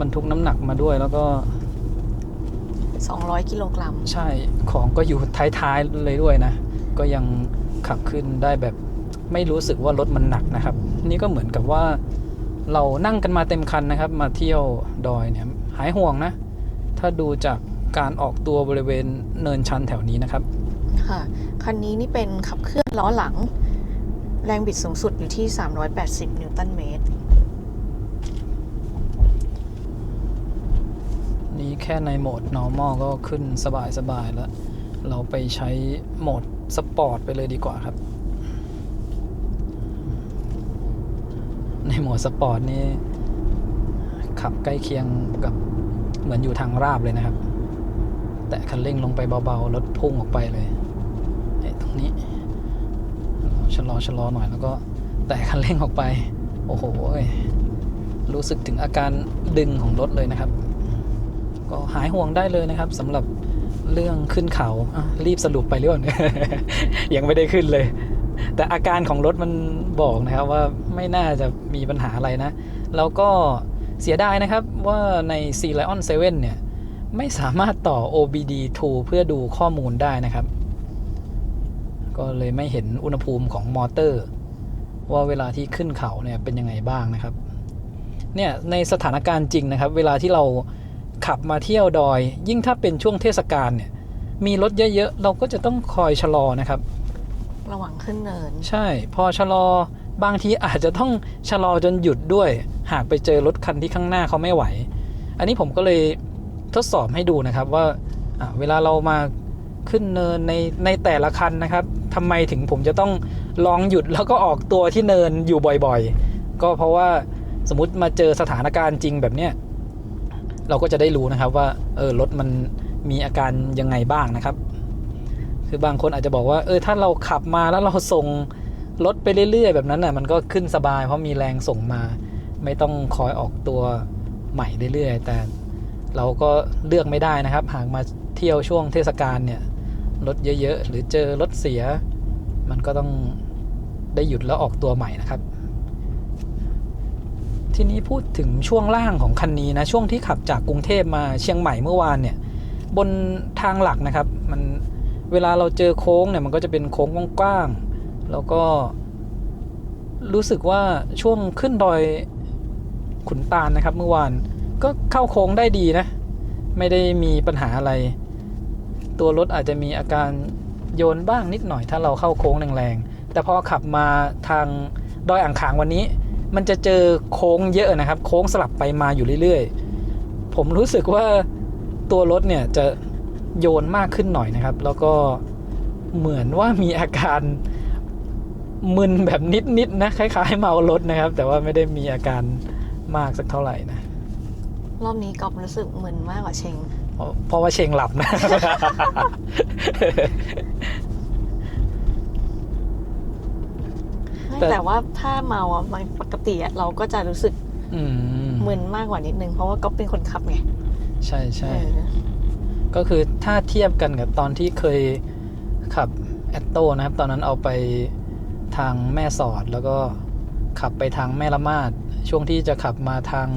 [SPEAKER 1] บรรทุกน้ำหนักมาด้วยแล้วก็
[SPEAKER 4] 200 กิโลกรัม
[SPEAKER 1] ใช่ของก็อยู่ท้ายๆเลยด้วยนะก็ยังขับขึ้นได้แบบไม่รู้สึกว่ารถมันหนักนะครับนี่ก็เหมือนกับว่าเรานั่งกันมาเต็มคันนะครับมาเที่ยวดอยเนี่ยหายห่วงนะถ้าดูจากการออกตัวบริเวณเนินชันแถวนี้นะครับ
[SPEAKER 4] ค่ะคันนี้นี่เป็นขับเคลื่อนล้อหลังแรงบิดสูงสุดอยู่ที่380นิวตันเมตร
[SPEAKER 1] นี้แค่ในโหมด normal ก็ขึ้นสบายๆแล้วเราไปใช้โหมดสปอร์ตไปเลยดีกว่าครับในโหมดสปอร์ตนี้ขับใกล้เคียงกับเหมือนอยู่ทางราบเลยนะครับแตะคันเร่งลงไปเบาๆรถพุ่งออกไปเลยตรงนี้ชะลอหน่อยแล้วก็แตะคันเร่งออกไปโอ้โหรู้สึกถึงอาการดึงของรถเลยนะครับ ก็หายห่วงได้เลยนะครับสำหรับเรื่องขึ้นเขารีบสรุปไปเรื่อย ยังไม่ได้ขึ้นเลย แต่อาการของรถมันบอกนะครับว่าไม่น่าจะมีปัญหาอะไรนะ แล้วก็เสียดายนะครับว่าใน Sea Lion 7 เนี่ยไม่สามารถต่อ OBD2 เพื่อดูข้อมูลได้นะครับ ก็เลยไม่เห็นอุณหภูมิของมอเตอร์ว่าเวลาที่ขึ้นเขาเนี่ยเป็นยังไงบ้างนะครับเนี่ยในสถานการณ์จริงนะครับเวลาที่เราขับมาเที่ยวดอยยิ่งถ้าเป็นช่วงเทศกาลเนี่ยมีรถเยอะๆเราก็จะต้องคอยชะลอนะครับ
[SPEAKER 4] ระหว่างขึ้นเนิน
[SPEAKER 1] ใช่พอชะลอบางทีอาจจะต้องชะลอจนหยุดด้วยหากไปเจอรถคันที่ข้างหน้าเขาไม่ไหวอันนี้ผมก็เลยทดสอบให้ดูนะครับว่าเวลาเรามาขึ้นเนินในแต่ละคันนะครับทำไมถึงผมจะต้องลองหยุดแล้วก็ออกตัวที่เนินอยู่บ่อยๆก็เพราะว่าสมมุติมาเจอสถานการณ์จริงแบบเนี้ยเราก็จะได้รู้นะครับว่ารถมันมีอาการยังไงบ้างนะครับคือบางคนอาจจะบอกว่าถ้าเราขับมาแล้วเราส่งรถไปเรื่อยๆแบบนั้นน่ะมันก็ขึ้นสบายเพราะมีแรงส่งมาไม่ต้องคอยออกตัวใหม่เรื่อยๆแต่เราก็เลือกไม่ได้นะครับหากมาเที่ยวช่วงเทศกาลเนี่ยรถเยอะๆหรือเจอรถเสียมันก็ต้องได้หยุดแล้วออกตัวใหม่นะครับทีนี้พูดถึงช่วงล่างของคันนี้นะช่วงที่ขับจากกรุงเทพมาเชียงใหม่เมื่อวานเนี่ยบนทางหลักนะครับมันเวลาเราเจอโค้งเนี่ยมันก็จะเป็นโค้งกว้างๆแล้วก็รู้สึกว่าช่วงขึ้นดอยขุนตาลนะครับเมื่อวานก็เข้าโค้งได้ดีนะไม่ได้มีปัญหาอะไรตัวรถอาจจะมีอาการโยนบ้างนิดหน่อยถ้าเราเข้าโค้งแรงๆแต่พอขับมาทางดอยอ่างขางวันนี้มันจะเจอโค้งเยอะนะครับโค้งสลับไปมาอยู่เรื่อยๆผมรู้สึกว่าตัวรถเนี่ยจะโยนมากขึ้นหน่อยนะครับแล้วก็เหมือนว่ามีอาการมึนแบบนิดๆนะคล้ายๆเมารถนะครับแต่ว่าไม่ได้มีอาการมากสักเท่าไหร่นะ
[SPEAKER 4] รอบนี้ก๊อฟรู้สึกมึนมากกว่าเชง
[SPEAKER 1] เพราะว่าเชงหลับนะ
[SPEAKER 4] แต่ว่าถ้าเมามันปกติเราก็จะรู้สึกมึนมากกว่านิดนึงเพราะว่าก๊อฟเป็นคนขับไง
[SPEAKER 1] ใช่ใช่ก็คือถ้าเทียบกันกับตอนที่เคยขับแอตโต้นะครับตอนนั้นเอาไปทางแม่สอดแล้วก็ขับไปทางแม่ละมาดช่วงที่จะขับมาทาง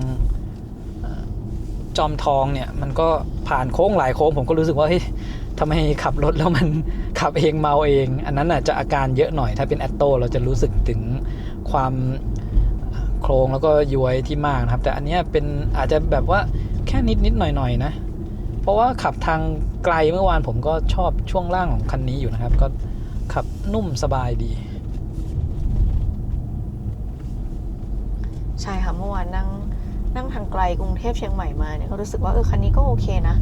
[SPEAKER 1] จอมทองเนี่ยมันก็ผ่านโค้งหลายโค้งผมก็รู้สึกว่าเฮ้ยทำไมขับรถแล้วมันขับเองเมาเองอันนั้นน่ะจะอาการเยอะหน่อยถ้าเป็นแอตโต้เราจะรู้สึกถึงความโครงแล้วก็ย้วยที่มากนะครับแต่อันนี้เป็นอาจจะแบบว่าแค่นิดหน่อยนะเพราะว่าขับทางไกลเมื่อวานผมก็ชอบช่วงล่างของคันนี้อยู่นะครับก็ขับนุ่มสบายดี
[SPEAKER 4] ใช่ค่ะเมื่อวานนั่งทางไกลกรุงเทพเชียงใหม่มาเนี่ยก็รู้สึกว่าคันนี้ก็โอเคนะ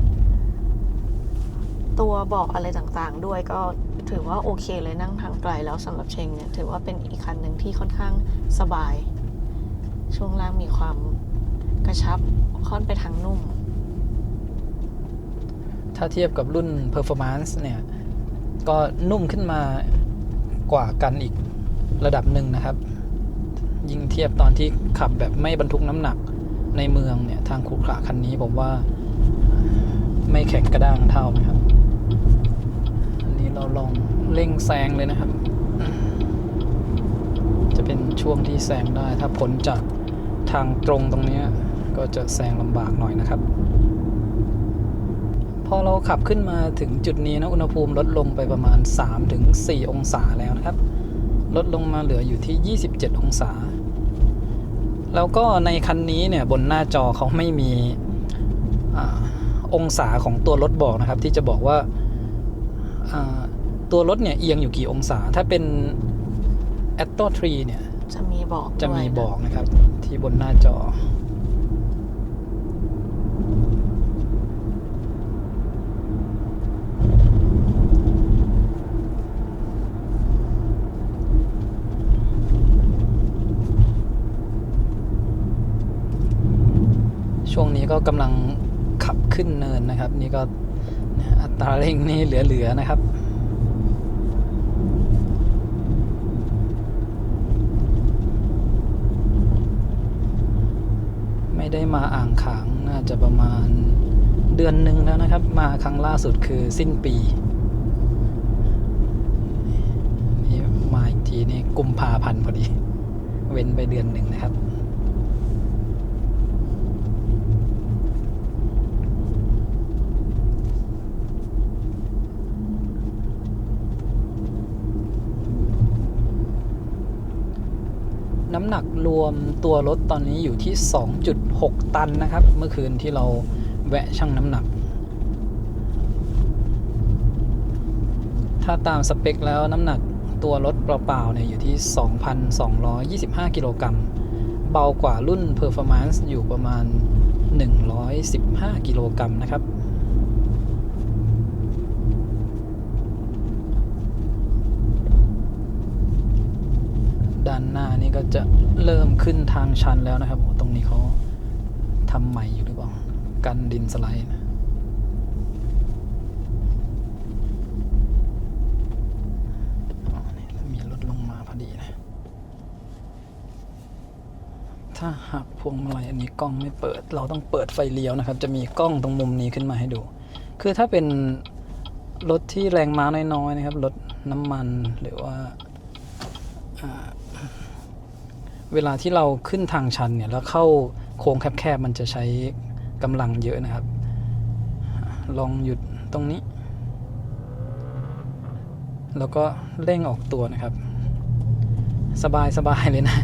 [SPEAKER 4] ตัวบอกอะไรต่างๆด้วยก็ถือว่าโอเคเลยนั่งทางไกลแล้วสำหรับเชงเนี่ยถือว่าเป็นอีกคันหนึ่งที่ค่อนข้างสบายช่วงล่างมีความกระชับค่อนไปทางนุ่ม
[SPEAKER 1] ถ้าเทียบกับรุ่น Performance เนี่ยก็นุ่มขึ้นมากว่ากันอีกระดับหนึ่งนะครับยิ่งเทียบตอนที่ขับแบบไม่บรรทุกน้ำหนักในเมืองเนี่ยทางขรุขระคันนี้ผมว่าไม่แข็งกระด้างเท่านะครับอันนี้เราลองเร่งแซงเลยนะครับจะเป็นช่วงที่แซงได้ถ้าพ้นจากทางตรงตรงนี้ก็จะแซงลำบากหน่อยนะครับพอเราขับขึ้นมาถึงจุดนี้นะอุณหภูมิลดลงไปประมาณ 3-4 องศาแล้วนะครับลดลงมาเหลืออยู่ที่27องศาแล้วก็ในคันนี้เนี่ยบนหน้าจอเขาไม่มีองศาของตัวรถบอกนะครับที่จะบอกว่าตัวรถเนี่ยเอียงอยู่กี่องศาถ้าเป็น Atto 3เนี่ย
[SPEAKER 4] จะมี
[SPEAKER 1] บอกนะครับที่บนหน้าจอช่วงนี้ก็กำลังขับขึ้นเนินนะครับนี่ก็อัตราเร่งนี่เหลือๆนะครับไม่ได้มาอ่างขางน่าจะประมาณ เดือนหนึ่งแล้วนะครับ มาครั้งล่าสุดคือสิ้นปีนี่มาอีกทีนี่กุมภาพันธ์พอดี เว้นไปเดือนหนึ่งนะครับน้ำหนักรวมตัวรถตอนนี้อยู่ที่ 2.6 ตันนะครับเมื่อคืนที่เราแวะชั่งน้ำหนักถ้าตามสเปคแล้วน้ำหนักตัวรถเปล่าๆเนี่ยอยู่ที่ 2,225 กิโลกรัมเบากว่ารุ่น Performance อยู่ประมาณ 115 กิโลกรัมนะครับด้านหน้านี่ก็จะเริ่มขึ้นทางชันแล้วนะครับตรงนี้เขาทำใหม่อยู่หรือเปล่ากันดินสไลด์นะมีรถลงมาพอดีนะถ้าหักพวงมาลัยอันนี้กล้องไม่เปิดเราต้องเปิดไฟเลี้ยวนะครับจะมีกล้องตรงมุมนี้ขึ้นมาให้ดูคือถ้าเป็นรถที่แรงม้าน้อยๆนะครับรถน้ำมันหรือว่าเวลาที่เราขึ้นทางชันเนี่ยแล้วเข้าโค้งแคบๆมันจะใช้กำลังเยอะนะครับลองหยุดตรงนี้แล้วก็เร่งออกตัวนะครับสบายเลยนะ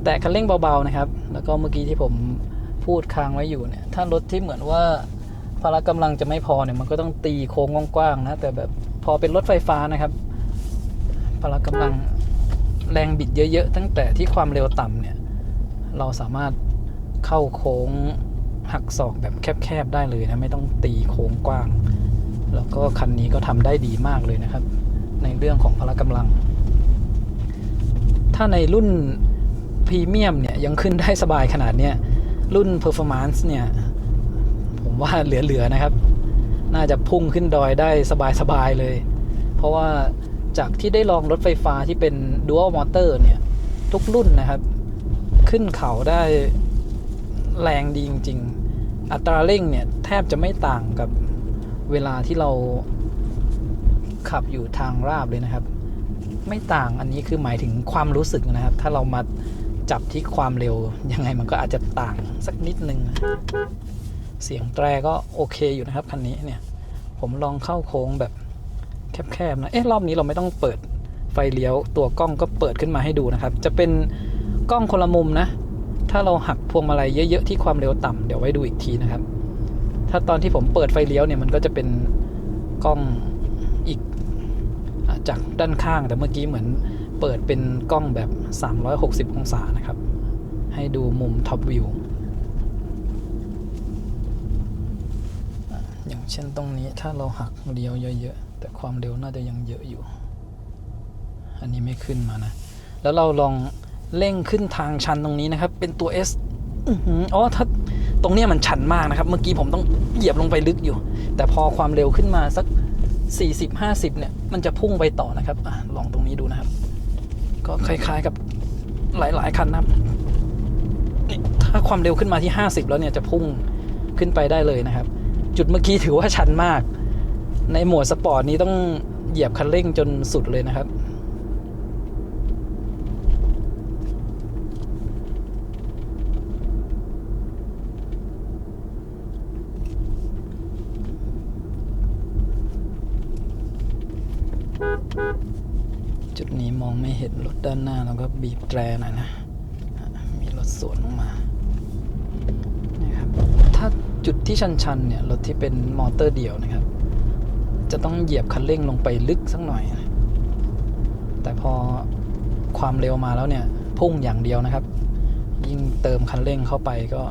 [SPEAKER 1] แต่คันเร่งเบาๆนะครับแล้วก็เมื่อกี้ที่ผมพูดค้างไว้อยู่เนี่ยถ้ารถที่เหมือนว่าพละกำลังจะไม่พอเนี่ยมันก็ต้องตีโค้งกว้างๆนะแต่แบบพอเป็นรถไฟฟ้านะครับพละกำลังแรงบิดเยอะๆตั้งแต่ที่ความเร็วต่ำเนี่ยเราสามารถเข้าโค้งหักศอกแบบแคบๆได้เลยนะไม่ต้องตีโค้งกว้างแล้วก็คันนี้ก็ทำได้ดีมากเลยนะครับในเรื่องของพละกำลังถ้าในรุ่นพรีเมียมเนี่ยยังขึ้นได้สบายขนาดเนี้ยรุ่น Performance เนี่ยผมว่าเหลือๆนะครับน่าจะพุ่งขึ้นดอยได้สบายๆเลยเพราะว่าจากที่ได้ลองรถไฟฟ้าที่เป็น Dual Motor เนี่ยทุกรุ่นนะครับขึ้นเขาได้แรงดีจริงๆอัตราเร่งเนี่ยแทบจะไม่ต่างกับเวลาที่เราขับอยู่ทางราบเลยนะครับไม่ต่างอันนี้คือหมายถึงความรู้สึกนะครับถ้าเรามาจับที่ความเร็วยังไงมันก็อาจจะต่างสักนิดนึงนะเสียงแตรก็โอเคอยู่นะครับคันนี้เนี่ยผมลองเข้าโค้งแบบแคบๆนะรอบนี้เราไม่ต้องเปิดไฟเลี้ยวตัวกล้องก็เปิดขึ้นมาให้ดูนะครับจะเป็นกล้องคนละมุมนะถ้าเราหักพวงมาลัยเยอะๆที่ความเร็วต่ำเดี๋ยวไว้ดูอีกทีนะครับถ้าตอนที่ผมเปิดไฟเลี้ยวเนี่ยมันก็จะเป็นกล้องอีกจากด้านข้างแต่เมื่อกี้เหมือนเปิดเป็นกล้องแบบ360องศานะครับให้ดูมุมท็อปวิวอย่างเช่นตรงนี้ถ้าเราหักเลี้ยวเยอะๆแต่ความเร็วน่าจะยังเยอะอยู่อันนี้ไม่ขึ้นมานะแล้วเราลองเร่งขึ้นทางชันตรงนี้นะครับเป็นตัว S ถ้าตรงนี้มันชันมากนะครับเมื่อกี้ผมต้องเหยียบลงไปลึกอยู่แต่พอความเร็วขึ้นมาสัก40-50เนี่ยมันจะพุ่งไปต่อนะครับลองตรงนี้ดูนะครับก็คล้ายๆกับหลายๆคันนะครับถ้าความเร็วขึ้นมาที่50แล้วเนี่ยจะพุ่งขึ้นไปได้เลยนะครับจุดเมื่อกี้ถือว่าชันมากในโหมดสปอร์ตนี้ต้องเหยียบคันเร่งจนสุดเลยนะครับจุดนี้มองไม่เห็นรถด้านหน้าแล้วก็บีบแตรหน่อยนะมีรถสวนลงมานี่ครับถ้าจุดที่ชันๆเนี่ยรถที่เป็นมอเตอร์เดี่ยวนะครับจะต้องเหยียบคันเร่งลงไปลึกสักหน่อยนะแต่พอความเร็วมาแล้วเนี่ยพุ่งอย่างเดียวนะครับยิ่งเติมคันเร่งเข้าไปก็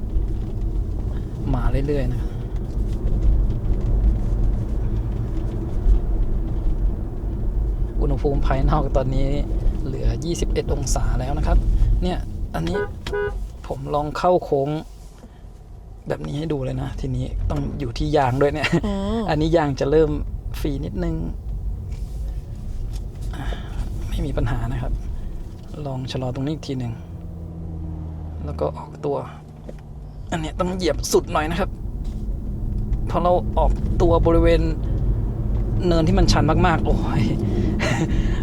[SPEAKER 1] มาเรื่อยๆนะอุณหภูมิภายนอกตอนนี้เหลือ21องศาแล้วนะครับเนี่ยอันนี้ผมลองเข้าโค้งแบบนี้ให้ดูเลยนะทีนี้ต้องอยู่ที่ยางด้วยเนี่ย อันนี้ยางจะเริ่มฟรีนิดนึงไม่มีปัญหานะครับลองชะลอตรงนี้อีกทีหนึ่งแล้วก็ออกตัวอันนี้ต้องเหยียบสุดหน่อยนะครับ พอเราออกตัวบริเวณเนินที่มันชันมากๆโอ้ย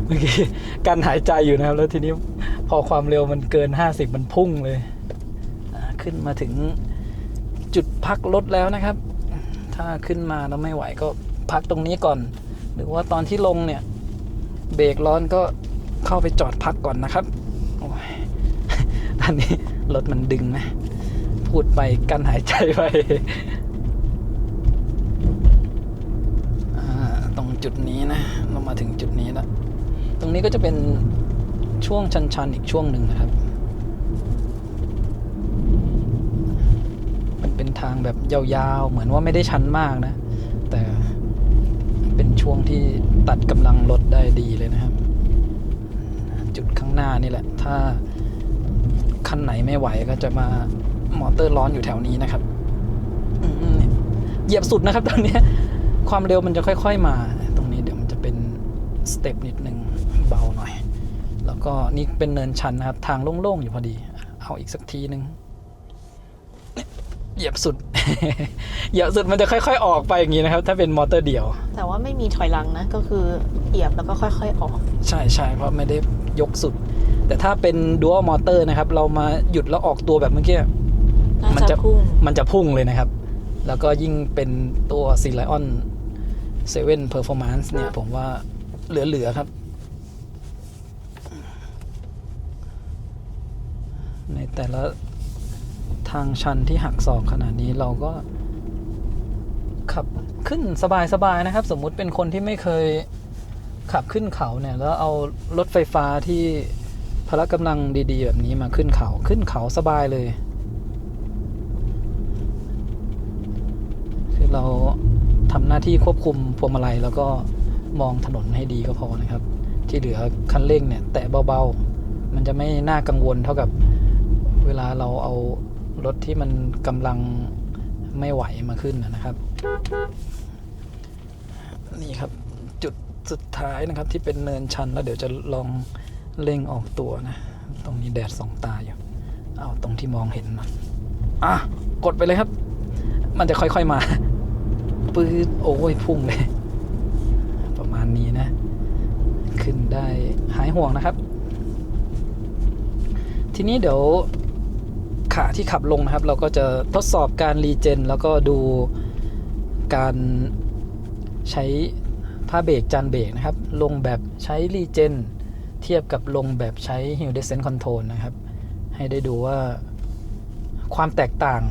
[SPEAKER 1] เมื่อกี้การหายใจอยู่นะครับแล้วทีนี้พอความเร็วมันเกิน50มันพุ่งเลยขึ้นมาถึงจุดพักรถแล้วนะครับถ้าขึ้นมาแล้วไม่ไหวก็พักตรงนี้ก่อนหรือว่าตอนที่ลงเนี่ยเบรกร้อนก็เข้าไปจอดพักก่อนนะครับโอ้ย อันนี้รถมันดึงนะพูดไปกันหายใจไป ตรงจุดนี้นะเรามาถึงจุดนี้แล้วตรงนี้ก็จะเป็นช่วงชันๆอีกช่วงหนึ่งนะครับมันเป็นทางแบบยาวๆเหมือนว่าไม่ได้ชันมากนะแต่เป็นช่วงที่ตัดกำลังรถได้ดีเลยนะครับจุดข้างหน้านี่แหละถ้าคันไหนไม่ไหวก็จะมามอเตอร์ร้อนอยู่แถวนี้นะครับเหยียบสุดนะครับตอนนี้ความเร็วมันจะค่อยๆมาตรงนี้เดี๋ยวมันจะเป็นสเต็ปนิดนึงเบาหน่อยแล้วก็นี่เป็นเนินชันนะครับทางโล่งๆอยู่พอดีเอาอีกสักทีนึงเหยียบสุด เหยียบสุดมันจะค่อยๆออกไปอย่างนี้นะครับถ้าเป็นมอเตอร์เดี่ยว
[SPEAKER 4] แต่ว่าไม่มีถอยหลังนะก็คือเหยียบแล้วก็ค่อยๆออก
[SPEAKER 1] ใช่เพราะไม่ได้ยกสุดแต่ถ้าเป็นดัวมอเตอร์นะครับเรามาหยุดแล้วออกตัวแบบเมื่อกี้มันจะพุ่งเลยนะครับแล้วก็ยิ่งเป็นตัว Lion 7 Performance เนี่ยผมว่าเหลือครับในแต่ละทางชันที่หักศอกขนาดนี้เราก็ขับขึ้นสบายๆนะครับสมมุติเป็นคนที่ไม่เคยขับขึ้นเขาเนี่ยแล้วเอารถไฟฟ้าที่พละกำลังดีๆแบบนี้มาขึ้นเขาสบายเลยคือเราทำหน้าที่ควบคุมพวงมาลัยแล้วก็มองถนนให้ดีก็พอนะครับที่เหลือคันเร่งเนี่ยแตะเบาๆมันจะไม่น่ากังวลเท่ากับเวลาเราเอารถที่มันกำลังไม่ไหวมาขึ้นนะครับนี่ครับจุดสุดท้ายนะครับที่เป็นเนินชันแล้วเดี๋ยวจะลองเร่งออกตัวนะตรงนี้แดดส่องตาอยู่เอาตรงที่มองเห็นนะกดไปเลยครับมันจะค่อยๆมาปื๊ดโอ้ยพุ่งเลยประมาณนี้นะขึ้นได้หายห่วงนะครับทีนี้เดี๋ยวขาที่ขับลงนะครับเราก็จะทดสอบการรีเจนแล้วก็ดูการใช้ผ้าเบรกจานเบรกนะครับลงแบบใช้รีเจนเทียบกับลงแบบใช้ Hill Descent Control นะครับให้ได้ดูว่าความแตกต่าง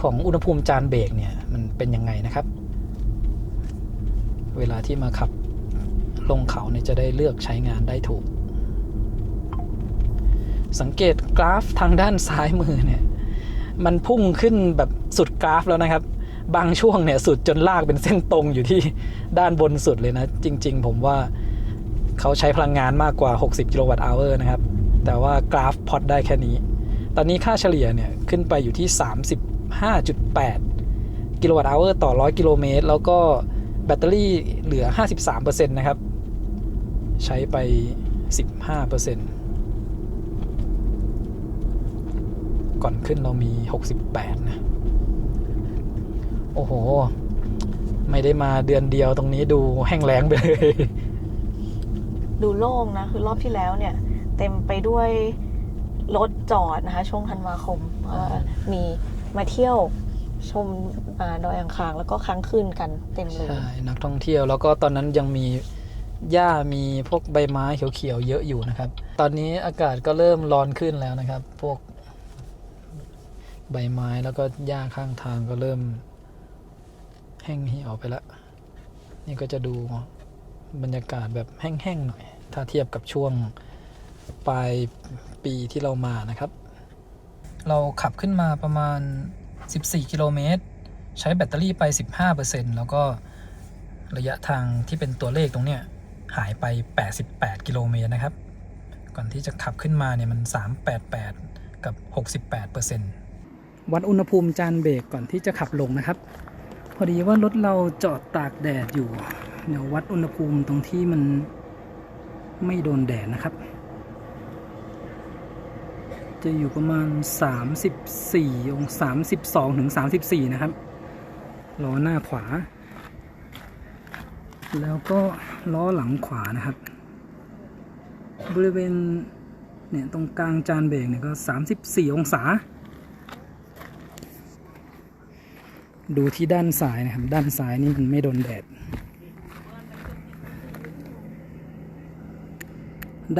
[SPEAKER 1] ของอุณหภูมิจานเบรกเนี่ยมันเป็นยังไงนะครับเวลาที่มาขับลงเขาเนี่ยจะได้เลือกใช้งานได้ถูกสังเกตกราฟทางด้านซ้ายมือเนี่ยมันพุ่งขึ้นแบบสุดกราฟแล้วนะครับบางช่วงเนี่ยสุดจนลากเป็นเส้นตรงอยู่ที่ด้านบนสุดเลยนะจริงๆผมว่าเขาใช้พลังงานมากกว่า60กิโลวัตต์อเวอร์นะครับแต่ว่ากราฟพอตได้แค่นี้ตอนนี้ค่าเฉลี่ยเนี่ยขึ้นไปอยู่ที่ 35.8 กิโลวัตต์อเวอร์ต่อ100กิโลเมตรแล้วก็แบตเตอรี่เหลือ 53% นะครับใช้ไป 15%ก่อนขึ้นเรามี68นะโอ้โหไม่ได้มาเดือนเดียวตรงนี้ดูแห้งแล้งไปเลย
[SPEAKER 4] ดูโล่งนะคือรอบที่แล้วเนี่ยเต็มไปด้วยรถจอดนะคะช่วงธันวาคมมีมาเที่ยวชมดอยอ่างขางแล้วก็ค้างคืนกันเต็มเลย
[SPEAKER 1] ใช่นักท่องเที่ยวแล้วก็ตอนนั้นยังมีหญ้ามีพวกใบไม้เขียวๆเยอะอยู่นะครับตอนนี้อากาศก็เริ่มร้อนขึ้นแล้วนะครับพวกใบไม้แล้วก็หญ้าข้างทางก็เริ่มแห้งเหี่ยวไปแล้วนี่ก็จะดูบรรยากาศแบบแห้งๆหน่อยถ้าเทียบกับช่วงปลายปีที่เรามานะครับเราขับขึ้นมาประมาณ14กิโลเมตรใช้แบตเตอรี่ไป 15% แล้วก็ระยะทางที่เป็นตัวเลขตรงเนี้ยหายไป88กิโลเมตรนะครับก่อนที่จะขับขึ้นมาเนี่ยมัน388กับ 68% วัดอุณหภูมิจานเบรกก่อนที่จะขับลงนะครับพอดีว่ารถเราจอดตากแดดอยู่เดี๋ยววัดอุณหภูมิตรงที่มันไม่โดนแดดนะครับจะอยู่ประมาณ32ถึง34นะครับ ล้อหน้าขวา แล้วก็ล้อหลังขวานะครับ บริเวณเนี่ยตรงกลางจานเบรกเนี่ยก็34องศาดูที่ด้านซ้ายนะครับด้านซ้ายนี่มันไม่โดนแดด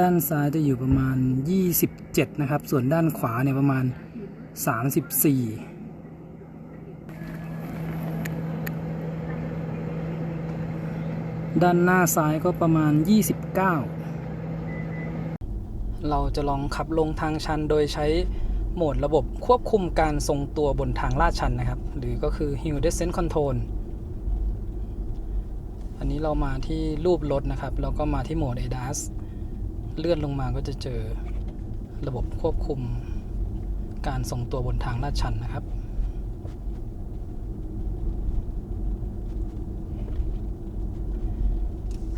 [SPEAKER 1] ด้านซ้ายจะอยู่ประมาณ27นะครับส่วนด้านขวาเนี่ยประมาณ34ด้านหน้าซ้ายก็ประมาณ29เราจะลองขับลงทางชันโดยใช้โหมดระบบควบคุมการทรงตัวบนทางลาดชันนะครับหรือก็คือ Hill Descent Control อันนี้เรามาที่รูปรถนะครับแล้วก็มาที่โหมด ADAS เลื่อนลงมาก็จะเจอระบบควบคุมการทรงตัวบนทางลาดชันนะครับ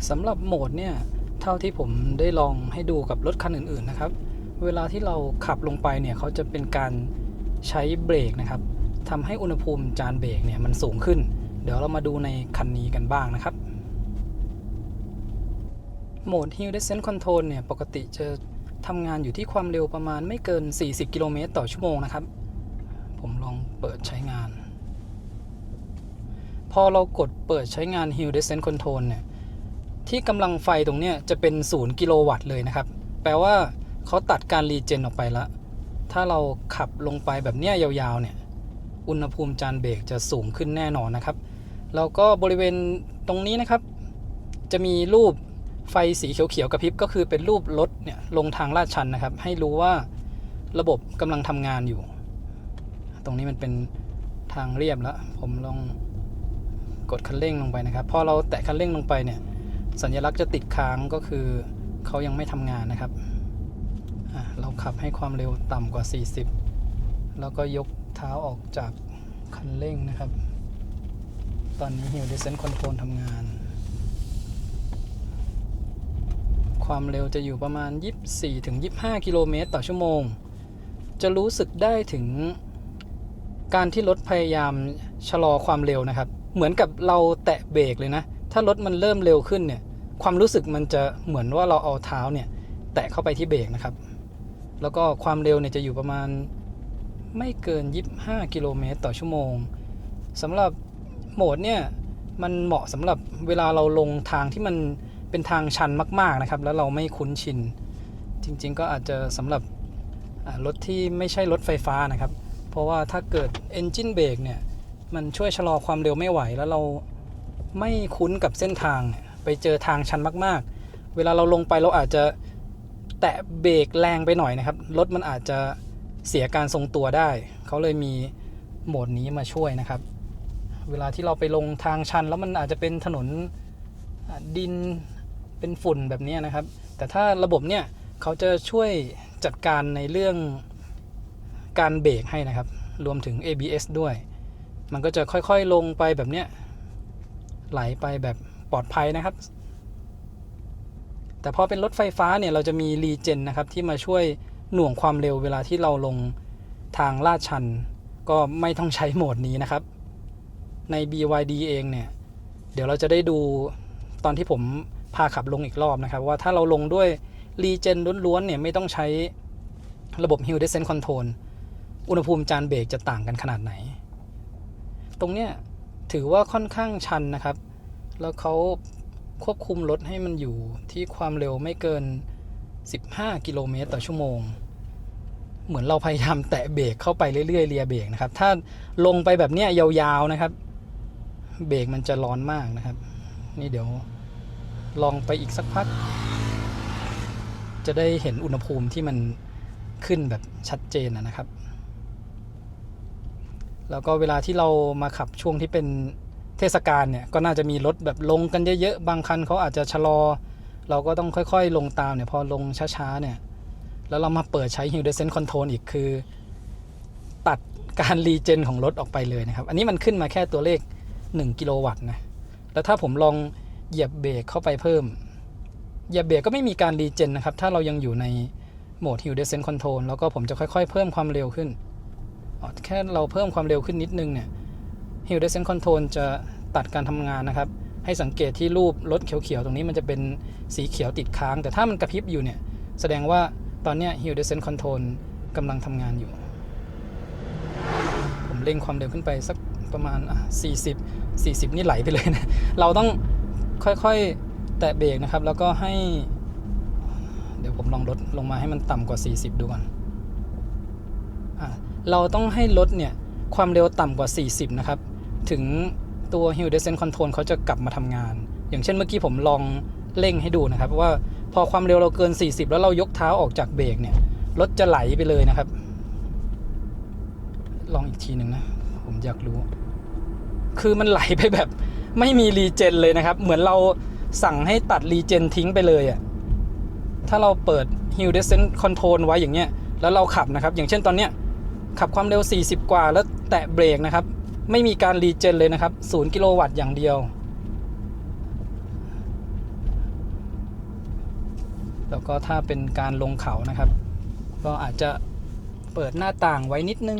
[SPEAKER 1] สำหรับโหมดเนี่ยเท่าที่ผมได้ลองให้ดูกับรถคันอื่นๆนะครับเวลาที่เราขับลงไปเนี่ยเขาจะเป็นการใช้เบรกนะครับทำให้อุณหภูมิจานเบรกเนี่ยมันสูงขึ้นเดี๋ยวเรามาดูในคันนี้กันบ้างนะครับโหมด Hill Descent Control เนี่ยปกติจะทำงานอยู่ที่ความเร็วประมาณไม่เกิน40กิโลเมตรต่อชั่วโมงนะครับผมลองเปิดใช้งานพอเรากดเปิดใช้งาน Hill Descent Control เนี่ยที่กำลังไฟตรงเนี้ยจะเป็น0กิโลวัตต์เลยนะครับแปลว่าเขาตัดการรีเจนออกไปแล้วถ้าเราขับลงไปแบบเนี้ยยาวๆเนี่ยอุณหภูมิจานเบรกจะสูงขึ้นแน่นอนนะครับแล้วก็บริเวณตรงนี้นะครับจะมีรูปไฟสีเขียวๆกระพริบก็คือเป็นรูปรถเนี่ยลงทางลาดชันนะครับให้รู้ว่าระบบกำลังทำงานอยู่ตรงนี้มันเป็นทางเรียบแล้วผมลองกดคันเร่งลงไปนะครับพอเราแตะคันเร่งลงไปเนี่ยสัญลักษณ์จะติดค้างก็คือเขายังไม่ทำงานนะครับเราขับให้ความเร็วต่ำกว่า40แล้วก็ยกเท้าออกจากคันเร่งนะครับตอนนี้ Hill Descent Control ทำงานความเร็วจะอยู่ประมาณ 24-25 กิโลเมตรต่อชั่วโมงจะรู้สึกได้ถึงการที่รถพยายามชะลอความเร็วนะครับเหมือนกับเราแตะเบรกเลยนะถ้ารถมันเริ่มเร็วขึ้นเนี่ยความรู้สึกมันจะเหมือนว่าเราเอาเท้าเนี่ยแตะเข้าไปที่เบรกนะครับแล้วก็ความเร็วเนี่ยจะอยู่ประมาณไม่เกิน25กิโลเมตรต่อชั่วโมงสำหรับโหมดเนี่ยมันเหมาะสำหรับเวลาเราลงทางที่มันเป็นทางชันมากๆนะครับแล้วเราไม่คุ้นชินจริงๆก็อาจจะสำหรับรถที่ไม่ใช่รถไฟฟ้านะครับเพราะว่าถ้าเกิด Engine Brake เนี่ยมันช่วยชะลอความเร็วไม่ไหวแล้วเราไม่คุ้นกับเส้นทางไปเจอทางชันมากๆเวลาเราลงไปเราอาจจะแตะเบรกแรงไปหน่อยนะครับรถมันอาจจะเสียการทรงตัวได้เขาเลยมีโหมดนี้มาช่วยนะครับเวลาที่เราไปลงทางชันแล้วมันอาจจะเป็นถนนดินเป็นฝุ่นแบบนี้นะครับแต่ถ้าระบบเนี่ยเขาจะช่วยจัดการในเรื่องการเบรกให้นะครับรวมถึง ABS ด้วยมันก็จะค่อยๆลงไปแบบเนี้ยไหลไปแบบปลอดภัยนะครับแต่พอเป็นรถไฟฟ้าเนี่ยเราจะมีรีเจนนะครับที่มาช่วยหน่วงความเร็วเวลาที่เราลงทางลาดชันก็ไม่ต้องใช้โหมดนี้นะครับใน BYD เองเนี่ยเดี๋ยวเราจะได้ดูตอนที่ผมพาขับลงอีกรอบนะครับว่าถ้าเราลงด้วยรีเจนล้วนๆเนี่ยไม่ต้องใช้ระบบ Hill Descent Control อุณหภูมิจานเบรกจะต่างกันขนาดไหนตรงเนี้ยถือว่าค่อนข้างชันนะครับแล้วเขาควบคุมรถให้มันอยู่ที่ความเร็วไม่เกิน15กิโลเมตรต่อชั่วโมงเหมือนเราพยายามแตะเบรกเข้าไปเรื่อยๆเลียเบรกนะครับถ้าลงไปแบบเนี้ยยาวๆนะครับเบรกมันจะร้อนมากนะครับนี่เดี๋ยวลองไปอีกสักพักจะได้เห็นอุณหภูมิที่มันขึ้นแบบชัดเจนนะครับแล้วก็เวลาที่เรามาขับช่วงที่เป็นเทศกาลเนี่ยก็น่าจะมีรถแบบลงกันเยอะๆบางคันเขาอาจจะชะลอเราก็ต้องค่อยๆลงตามเนี่ยพอลงช้าๆเนี่ยแล้วเรามาเปิดใช้ Hill Descent Control อีกคือตัดการรีเจนของรถออกไปเลยนะครับอันนี้มันขึ้นมาแค่ตัวเลข1กิโลวัตต์นะแล้วถ้าผมลองเหยียบเบรกเข้าไปเพิ่มเหยียบเบรกก็ไม่มีการรีเจนนะครับถ้าเรายังอยู่ในโหมด Hill Descent Control แล้วก็ผมจะค่อยๆเพิ่มความเร็วขึ้นแค่เราเพิ่มความเร็วขึ้นนิดนึงเนี่ย Hill Descent Control จะตัดการทำงานนะครับให้สังเกตที่รูปรถเขียวๆตรงนี้มันจะเป็นสีเขียวติดค้างแต่ถ้ามันกระพริบอยู่เนี่ยแสดงว่าตอนนี้ Hill Descent Control กำลังทำงานอยู่ผมเร่งความเร็วขึ้นไปสักประมาณ40นี่ไหลไปเลยนะเราต้องค่อยๆแตะเบรกนะครับแล้วก็ให้เดี๋ยวผมลองลดลงมาให้มันต่ำกว่า40ดูก่อนเราต้องให้รถเนี่ยความเร็วต่ำกว่า40นะครับถึงตัว Hill Descent Control เขาจะกลับมาทำงานอย่างเช่นเมื่อกี้ผมลองเร่งให้ดูนะครับว่าพอความเร็วเราเกิน40แล้วเรายกเท้าออกจากเบรกเนี่ยรถจะไหลไปเลยนะครับลองอีกทีหนึ่งนะผมอยากรู้คือมันไหลไปแบบไม่มีรีเจนเลยนะครับเหมือนเราสั่งให้ตัดรีเจนทิ้งไปเลยอ่ะถ้าเราเปิด Hill Descent Control ไว้อย่างเงี้ยแล้วเราขับนะครับอย่างเช่นตอนเนี้ยขับความเร็ว40กว่าแล้วแตะเบรกนะครับไม่มีการรีเจนเลยนะครับ0กิโลวัตต์อย่างเดียวแล้วก็ถ้าเป็นการลงเขานะครับก็อาจจะเปิดหน้าต่างไว้นิดนึง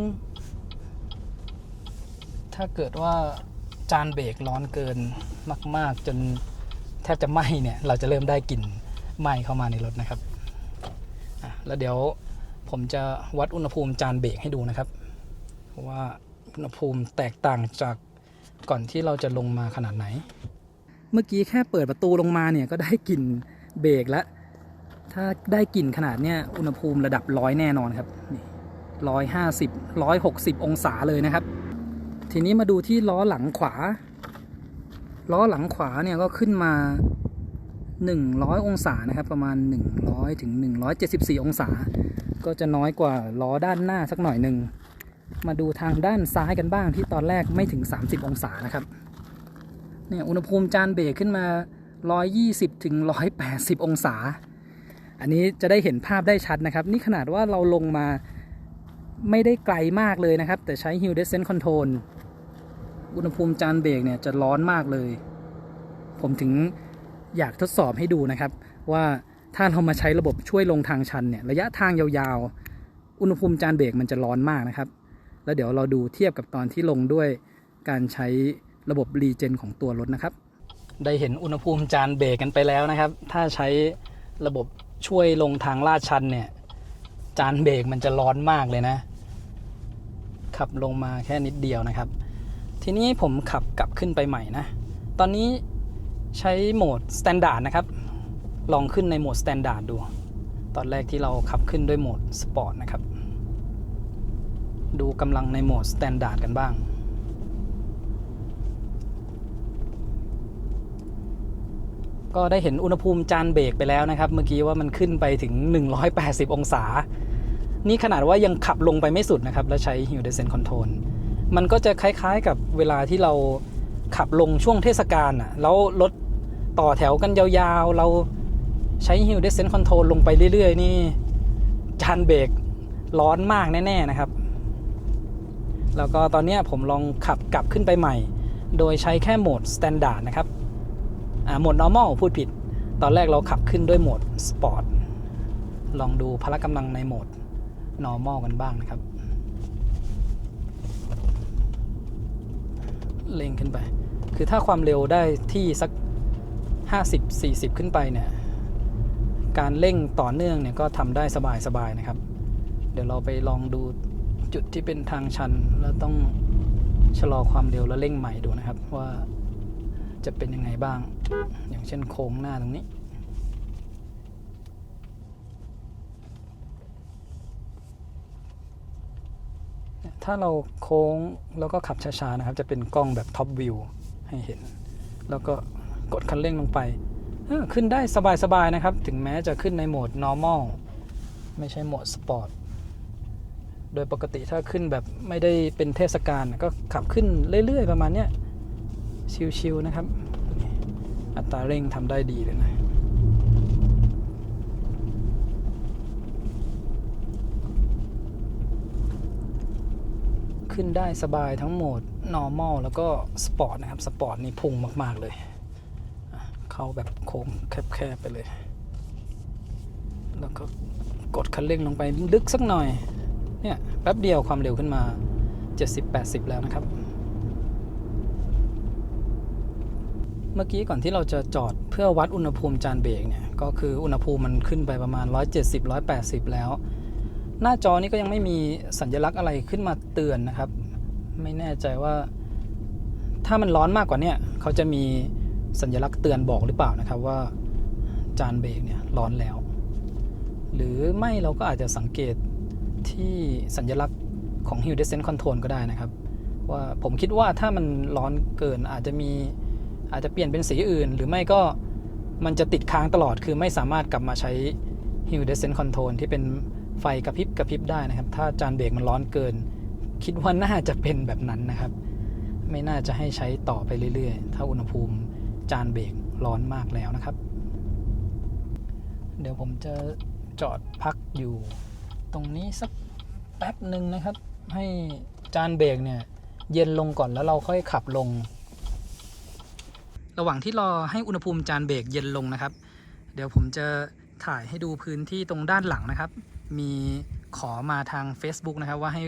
[SPEAKER 1] ถ้าเกิดว่าจานเบรกร้อนเกินมากๆจนแทบจะไหม้เนี่ยเราจะเริ่มได้กลิ่นไหม้เข้ามาในรถนะครับแล้วเดี๋ยวผมจะวัดอุณหภูมิจานเบรกให้ดูนะครับว่าอุณหภูมิแตกต่างจากก่อนที่เราจะลงมาขนาดไหนเมื่อกี้แค่เปิดประตูลงมาเนี่ยก็ได้กลิ่นเบรกแล้วถ้าได้กลิ่นขนาดเนี้ยอุณหภูมิระดับ100แน่นอนครับนี่150 160องศาเลยนะครับทีนี้มาดูที่ล้อหลังขวาเนี่ยก็ขึ้นมา100องศานะครับประมาณ100ถึง174องศาก็จะน้อยกว่าล้อด้านหน้าสักหน่อยหนึ่งมาดูทางด้านซ้ายกันบ้างที่ตอนแรกไม่ถึง30องศานะครับเนี่ยอุณหภูมิจานเบรกขึ้นมา120ถึง180องศาอันนี้จะได้เห็นภาพได้ชัดนะครับนี่ขนาดว่าเราลงมาไม่ได้ไกลมากเลยนะครับแต่ใช้ Hill Descent Control อุณหภูมิจานเบรกเนี่ยจะร้อนมากเลยผมถึงอยากทดสอบให้ดูนะครับว่าถ้าเรามาใช้ระบบช่วยลงทางชันเนี่ยระยะทางยาวๆอุณหภูมิจานเบรกมันจะร้อนมากนะครับแล้วเดี๋ยวเราดูเทียบกับตอนที่ลงด้วยการใช้ระบบรีเจนของตัวรถนะครับได้เห็นอุณหภูมิจานเบรกกันไปแล้วนะครับถ้าใช้ระบบช่วยลงทางลาดชันเนี่ยจานเบรกมันจะร้อนมากเลยนะขับลงมาแค่นิดเดียวนะครับทีนี้ผมขับกลับขึ้นไปใหม่นะตอนนี้ใช้โหมด Standard นะครับลองขึ้นในโหมด Standard ดูตอนแรกที่เราขับขึ้นด้วยโหมด Sport นะครับดูกำลังในโหมด Standard กันบ้างก็ได้เห็นอุณหภูมิจานเบรกไปแล้วนะครับเมื่อกี้ว่ามันขึ้นไปถึง180องศานี่ขนาดว่ายังขับลงไปไม่สุดนะครับแล้วใช้ Hill Descent Control มันก็จะคล้ายๆกับเวลาที่เราขับลงช่วงเทศกาลแล้วรถต่อแถวกันยาวๆเราใช้ Hill Descent Control ลงไปเรื่อยๆนี่จานเบรกร้อนมากแน่ๆนะครับแล้วก็ตอนนี้ผมลองขับกลับขึ้นไปใหม่โดยใช้แค่โหมด Standard นะครับโหมด normal พูดผิดตอนแรกเราขับขึ้นด้วยโหมด sport ลองดูพละกำลังในโหมด normal กันบ้างนะครับเร่งขึ้นไปคือถ้าความเร็วได้ที่สัก50-40ขึ้นไปเนี่ยการเร่งต่อเนื่องเนี่ยก็ทำได้สบายๆนะครับเดี๋ยวเราไปลองดูจุดที่เป็นทางชันแล้วต้องชะลอความเร็วแล้วเร่งใหม่ดูนะครับว่าจะเป็นยังไงบ้างอย่างเช่นโค้งหน้าตรงนี้ถ้าเราโค้งแล้วก็ขับช้าๆนะครับจะเป็นกล้องแบบท็อปวิวให้เห็นแล้วก็กดคันเร่งลงไปขึ้นได้สบายๆนะครับถึงแม้จะขึ้นในโหมด normal ไม่ใช่โหมด sport โดยปกติถ้าขึ้นแบบไม่ได้เป็นเทศกาลก็ขับขึ้นเรื่อยๆประมาณเนี้ยชิวๆนะครับอัตราเร่งทำได้ดีเลยนะขึ้นได้สบายทั้งโหมด normal แล้วก็ sport นะครับ sport นี่พุ่งมากๆเลยเข้าแบบโค้งแคบๆไปเลยแล้วก็กดคันเร่งลงไปลึกสักหน่อยเนี่ยแป๊บเดียวความเร็วขึ้นมา70-80แล้วนะครับ เมื่อกี้ก่อนที่เราจะจอดเพื่อวัดอุณหภูมิจานเบรกเนี่ยก็คืออุณหภูมิมันขึ้นไปประมาณ170-180แล้วหน้าจอนี้ก็ยังไม่มีสัญลักษณ์อะไรขึ้นมาเตือนนะครับไม่แน่ใจว่าถ้ามันร้อนมากกว่านี้เขาจะมีสัญลักษณ์เตือนบอกหรือเปล่านะครับว่าจานเบรกเนี่ยร้อนแล้วหรือไม่เราก็อาจจะสังเกตที่สัญลักษณ์ของ Hill Descent Control ก็ได้นะครับว่าผมคิดว่าถ้ามันร้อนเกินอาจจะเปลี่ยนเป็นสีอื่นหรือไม่ก็มันจะติดค้างตลอดคือไม่สามารถกลับมาใช้ Hill Descent Control ที่เป็นไฟกระพริบได้นะครับถ้าจานเบรกมันร้อนเกินคิดว่าน่าจะเป็นแบบนั้นนะครับไม่น่าจะให้ใช้ต่อไปเรื่อยๆถ้าอุณหภูมิจานเบรกร้อนมากแล้วนะครับเดี๋ยวผมจะจอดพักอยู่ตรงนี้สักแป๊บหนึ่งนะครับให้จานเบรกเนี่ยเย็นลงก่อนแล้วเราค่อยขับลงระหว่างที่รอให้อุณหภูมิจานเบรกเย็นลงนะครับเดี๋ยวผมจะถ่ายให้ดูพื้นที่ตรงด้านหลังนะครับมีขอมาทาง Facebook นะครับว่าให้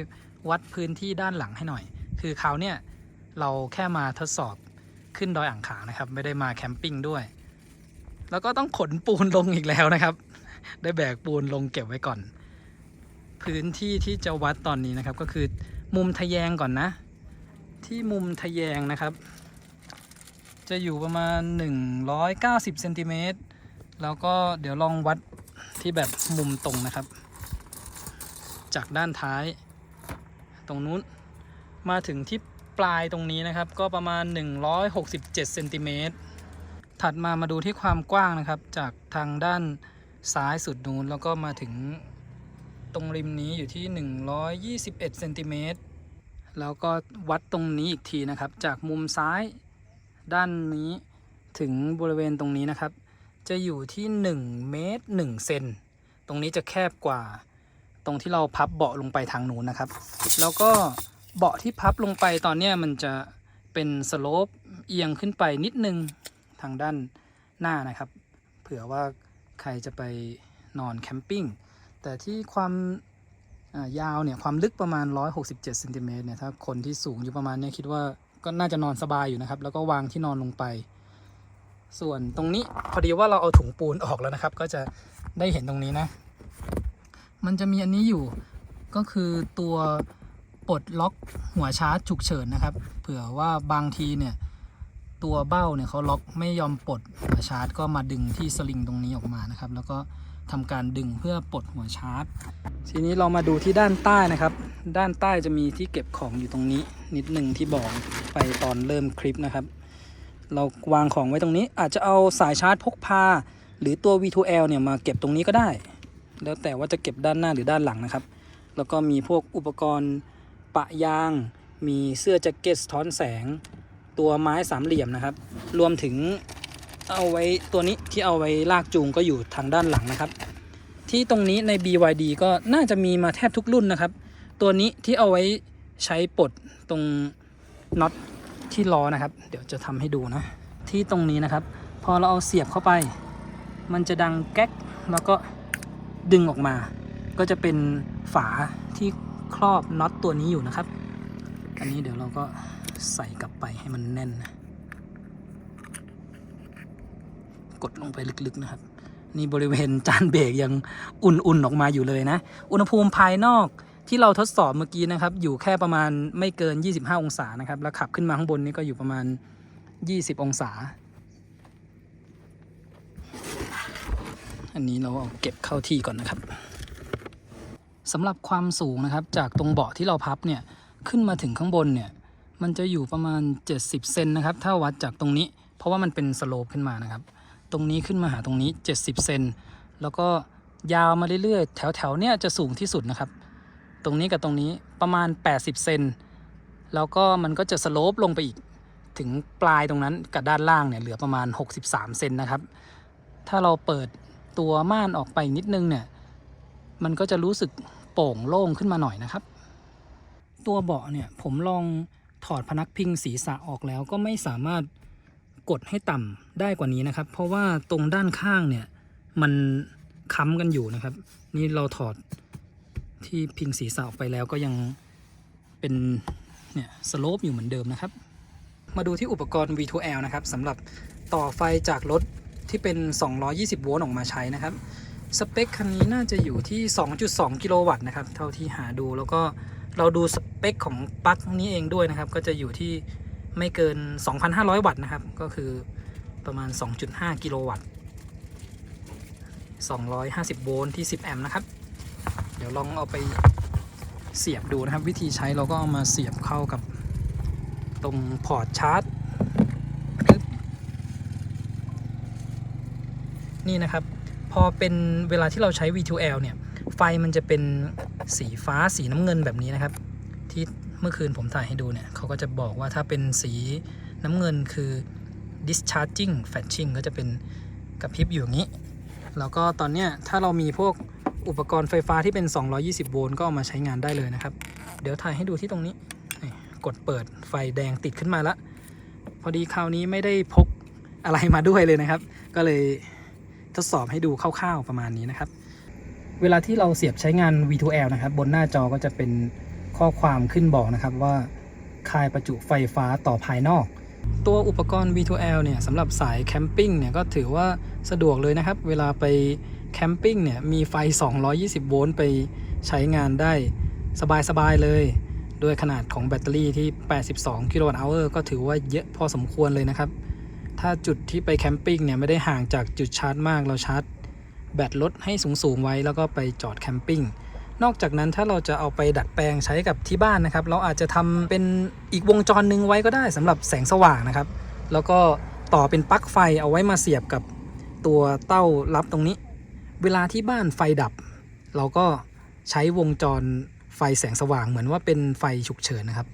[SPEAKER 1] วัดพื้นที่ด้านหลังให้หน่อยคือคราวเนี่ยเราแค่มาทดสอบขึ้นดอยอ่างขางนะครับไม่ได้มาแคมปิ้งด้วยแล้วก็ต้องขนปูนลงอีกแล้วนะครับได้แบกปูนลงเก็บไว้ก่อนพื้นที่ที่จะวัดตอนนี้นะครับก็คือมุมทะแยงก่อนนะที่มุมทะแยงนะครับจะอยู่ประมาณ190เซนติเมตรแล้วก็เดี๋ยวลองวัดที่แบบมุมตรงนะครับจากด้านท้ายตรงนู้นมาถึงที่ปลายตรงนี้นะครับก็ประมาณ167เซนติเมตรถัดมาดูที่ความกว้างนะครับจากทางด้านซ้ายสุดนู้นแล้วก็มาถึงตรงริมนี้อยู่ที่121เซนติเมตรแล้วก็วัดตรงนี้อีกทีนะครับจากมุมซ้ายด้านนี้ถึงบริเวณตรงนี้นะครับจะอยู่ที่1เมตร1เซนตรงนี้จะแคบกว่าตรงที่เราพับเบาะลงไปทางนู้นนะครับแล้วก็เบาะที่พับลงไปตอนนี้มันจะเป็นสโลปเอียงขึ้นไปนิดนึงทางด้านหน้านะครับเผื่อว่าใครจะไปนอนแคมปิ้งแต่ที่ความยาวเนี่ยความลึกประมาณ167เซนติเมตรเนี่ยถ้าคนที่สูงอยู่ประมาณนี้คิดว่าก็น่าจะนอนสบายอยู่นะครับแล้วก็วางที่นอนลงไปส่วนตรงนี้พอดีว่าเราเอาถุงปูนออกแล้วนะครับก็จะได้เห็นตรงนี้นะมันจะมีอันนี้อยู่ก็คือตัวปลดล็อกหัวชาร์จฉุกเฉินนะครับเผื่อว่าบางทีเนี่ยตัวเบ้าเนี่ยเขาล็อกไม่ยอมปลดหัวชาร์จก็มาดึงที่สลิงตรงนี้ออกมานะครับแล้วก็ทำการดึงเพื่อปลดหัวชาร์จทีนี้เรามาดูที่ด้านใต้นะครับด้านใต้จะมีที่เก็บของอยู่ตรงนี้นิดหนึ่งที่บอกไปตอนเริ่มคลิปนะครับเราวางของไว้ตรงนี้อาจจะเอาสายชาร์จพกพาหรือตัว V2L เนี่ยมาเก็บตรงนี้ก็ได้แล้วแต่ว่าจะเก็บด้านหน้าหรือด้านหลังนะครับแล้วก็มีพวกอุปกรณ์ปะยางมีเสื้อแจ็คเก็ตสะท้อนแสงตัวไม้สามเหลี่ยมนะครับรวมถึงเอาไว้ตัวนี้ที่เอาไว้ลากจูงก็อยู่ทางด้านหลังนะครับที่ตรงนี้ใน BYD ก็น่าจะมีมาแทบทุกรุ่นนะครับตัวนี้ที่เอาไว้ใช้ปลดตรงน็อตที่ล้อนะครับเดี๋ยวจะทำให้ดูนะที่ตรงนี้นะครับพอเราเอาเสียบเข้าไปมันจะดังแก๊กแล้วก็ดึงออกมาก็จะเป็นฝาที่ครอบน็อตตัวนี้อยู่นะครับอันนี้เดี๋ยวเราก็ใส่กลับไปให้มันแน่นนะกดลงไปลึกๆนะครับนี่บริเวณจานเบรกยังอุ่นๆออกมาอยู่เลยนะอุณหภูมิภายนอกที่เราทดสอบเมื่อกี้นะครับอยู่แค่ประมาณไม่เกิน25องศานะครับแล้วขับขึ้นมาข้างบนนี่ก็อยู่ประมาณ20องศาอันนี้เราเอาเก็บเข้าที่ก่อนนะครับสำหรับความสูงนะครับจากตรงเบาะที่เราพับเนี่ยขึ้นมาถึงข้างบนเนี่ยมันจะอยู่ประมาณ70เซนนะครับถ้าวัดจากตรงนี้เพราะว่ามันเป็นสโลปขึ้นมานะครับตรงนี้ขึ้นมาหาตรงนี้70เซนแล้วก็ยาวมาเรื่อยๆแถวๆเนี่ยจะสูงที่สุดนะครับตรงนี้กับตรงนี้ประมาณ80เซนแล้วก็มันก็จะสโลปลงไปอีกถึงปลายตรงนั้นกับด้านล่างเนี่ยเหลือประมาณ63เซนนะครับถ้าเราเปิดตัวม่านออกไปนิดนึงเนี่ยมันก็จะรู้สึกโป่งโล่งขึ้นมาหน่อยนะครับตัวเบาะเนี่ยผมลองถอดพนักพิงศีรษะออกแล้วก็ไม่สามารถกดให้ต่ำได้กว่านี้นะครับเพราะว่าตรงด้านข้างเนี่ยมันค้ำกันอยู่นะครับนี่เราถอดที่พิงศีรษะออกไปแล้วก็ยังเป็นเนี่ยสโลปอยู่เหมือนเดิมนะครับ มาดูที่อุปกรณ์ V2L นะครับสำหรับต่อไฟจากรถที่เป็น220โวลต์ออกมาใช้นะครับสเปคคันนี้น่าจะอยู่ที่ 2.2 กิโลวัตต์นะครับเท่าที่หาดูแล้วก็เราดูสเปคของปลั๊กนี้เองด้วยนะครับก็จะอยู่ที่ไม่เกิน 2,500 วัตต์นะครับก็คือประมาณ 2.5 กิโลวัตต์250โวลต์ที่10แอมป์นะครับเดี๋ยวลองเอาไปเสียบดูนะครับวิธีใช้เราก็เอามาเสียบเข้ากับตรงพอร์ตชาร์จนี่นะครับพอเป็นเวลาที่เราใช้ V2L เนี่ยไฟมันจะเป็นสีฟ้าสีน้ำเงินแบบนี้นะครับที่เมื่อคืนผมถ่ายให้ดูเนี่ยเขาก็จะบอกว่าถ้าเป็นสีน้ำเงินคือ discharging flashing ก็จะเป็นกระพริบอยู่อย่างนี้แล้วก็ตอนเนี้ยถ้าเรามีพวกอุปกรณ์ไฟฟ้าที่เป็น220โวลต์ก็เอามาใช้งานได้เลยนะครับเดี๋ยวถ่ายให้ดูที่ตรงนี้กดเปิดไฟแดงติดขึ้นมาแล้วพอดีคราวนี้ไม่ได้พกอะไรมาด้วยเลยนะครับก็เลยทดสอบให้ดูคร่าวๆประมาณนี้นะครับเวลาที่เราเสียบใช้งาน V2L นะครับบนหน้าจอก็จะเป็นข้อความขึ้นบอกนะครับว่าค่ายประจุไฟฟ้าต่อภายนอกตัวอุปกรณ์ V2L เนี่ยสำหรับสายแคมปิ้งเนี่ยก็ถือว่าสะดวกเลยนะครับเวลาไปแคมปิ้งเนี่ยมีไฟ220โวลต์ไปใช้งานได้สบายๆเลยด้วยขนาดของแบตเตอรี่ที่82กิโลวัตต์อเวอร์ก็ถือว่าเยอะพอสมควรเลยนะครับถ้าจุดที่ไปแคมปิ้งเนี่ยไม่ได้ห่างจากจุดชาร์จมากเราชาร์จแบตรถให้สูงๆไว้แล้วก็ไปจอดแคมปิ้งนอกจากนั้นถ้าเราจะเอาไปดัดแปลงใช้กับที่บ้านนะครับเราอาจจะทำเป็นอีกวงจรนึงไว้ก็ได้สำหรับแสงสว่างนะครับแล้วก็ต่อเป็นปลั๊กไฟเอาไว้มาเสียบกับตัวเต้ารับตรงนี้เวลาที่บ้านไฟดับเราก็ใช้วงจรไฟแสงสว่างเหมือนว่าเป็นไฟฉุกเฉินนะครับ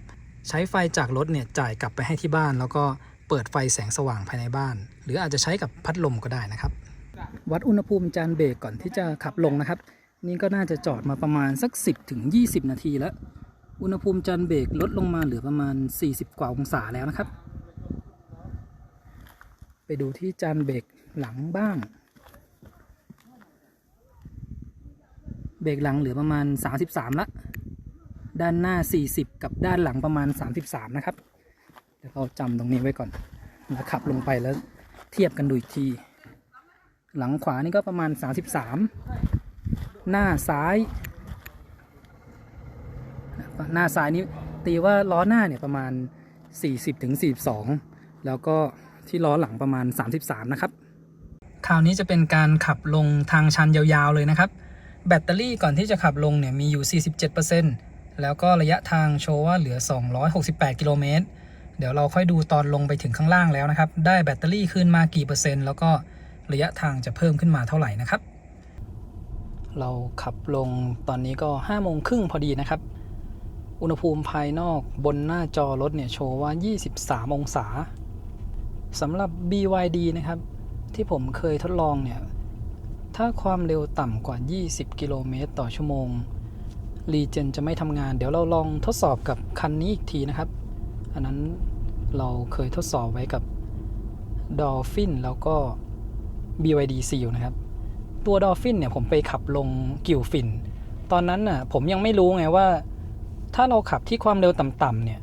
[SPEAKER 1] ใช้ไฟจากรถเนี่ยจ่ายกลับไปให้ที่บ้านแล้วก็เปิดไฟแสงสว่างภายในบ้านหรืออาจจะใช้กับพัดลมก็ได้นะครับวัดอุณหภูมิจานเบรกก่อนที่จะขับลงนะครับนี่ก็น่าจะจอดมาประมาณสัก10 ถึง 20 นาทีแล้วอุณหภูมิจานเบรกลดลงมาเหลือประมาณ40 กว่าองศาแล้วนะครับไปดูที่จานเบรกหลังบ้างเบรกหลังเหลือประมาณ33ละด้านหน้า40กับด้านหลังประมาณ33นะครับเดี๋ยวเราจำตรงนี้ไว้ก่อนแล้วขับลงไปแล้วเทียบกันดูอีกทีหลังขวานี่ก็ประมาณ33หน้าซ้ายนี่ตีว่าล้อหน้าเนี่ยประมาณ40 ถึง 42แล้วก็ที่ล้อหลังประมาณ33นะครับคราวนี้จะเป็นการขับลงทางชันยาวๆเลยนะครับแบตเตอรี่ก่อนที่จะขับลงเนี่ยมีอยู่ 47% แล้วก็ระยะทางโชว์ว่าเหลือ268กิโลเมตรเดี๋ยวเราค่อยดูตอนลงไปถึงข้างล่างแล้วนะครับได้แบตเตอรี่คืนมากี่เปอร์เซ็นต์แล้วก็ระยะทางจะเพิ่มขึ้นมาเท่าไหร่นะครับเราขับลงตอนนี้ก็5:30พอดีนะครับอุณหภูมิภายนอกบนหน้าจอรถเนี่ยโชว์ว่า23องศาสำหรับ BYD นะครับที่ผมเคยทดลองเนี่ยถ้าความเร็วต่ำกว่า20กิโลเมตรต่อชั่วโมงรีเจนจะไม่ทำงานเดี๋ยวเราลองทดสอบกับคันนี้อีกทีนะครับอันนั้นเราเคยทดสอบไว้กับ Dolphin แล้วก็ BYD Seal นะครับตัว Dolphin เนี่ยผมไปขับลงกิ่วฝิ่นตอนนั้นน่ะผมยังไม่รู้ไงว่าถ้าเราขับที่ความเร็วต่ำๆเนี่ย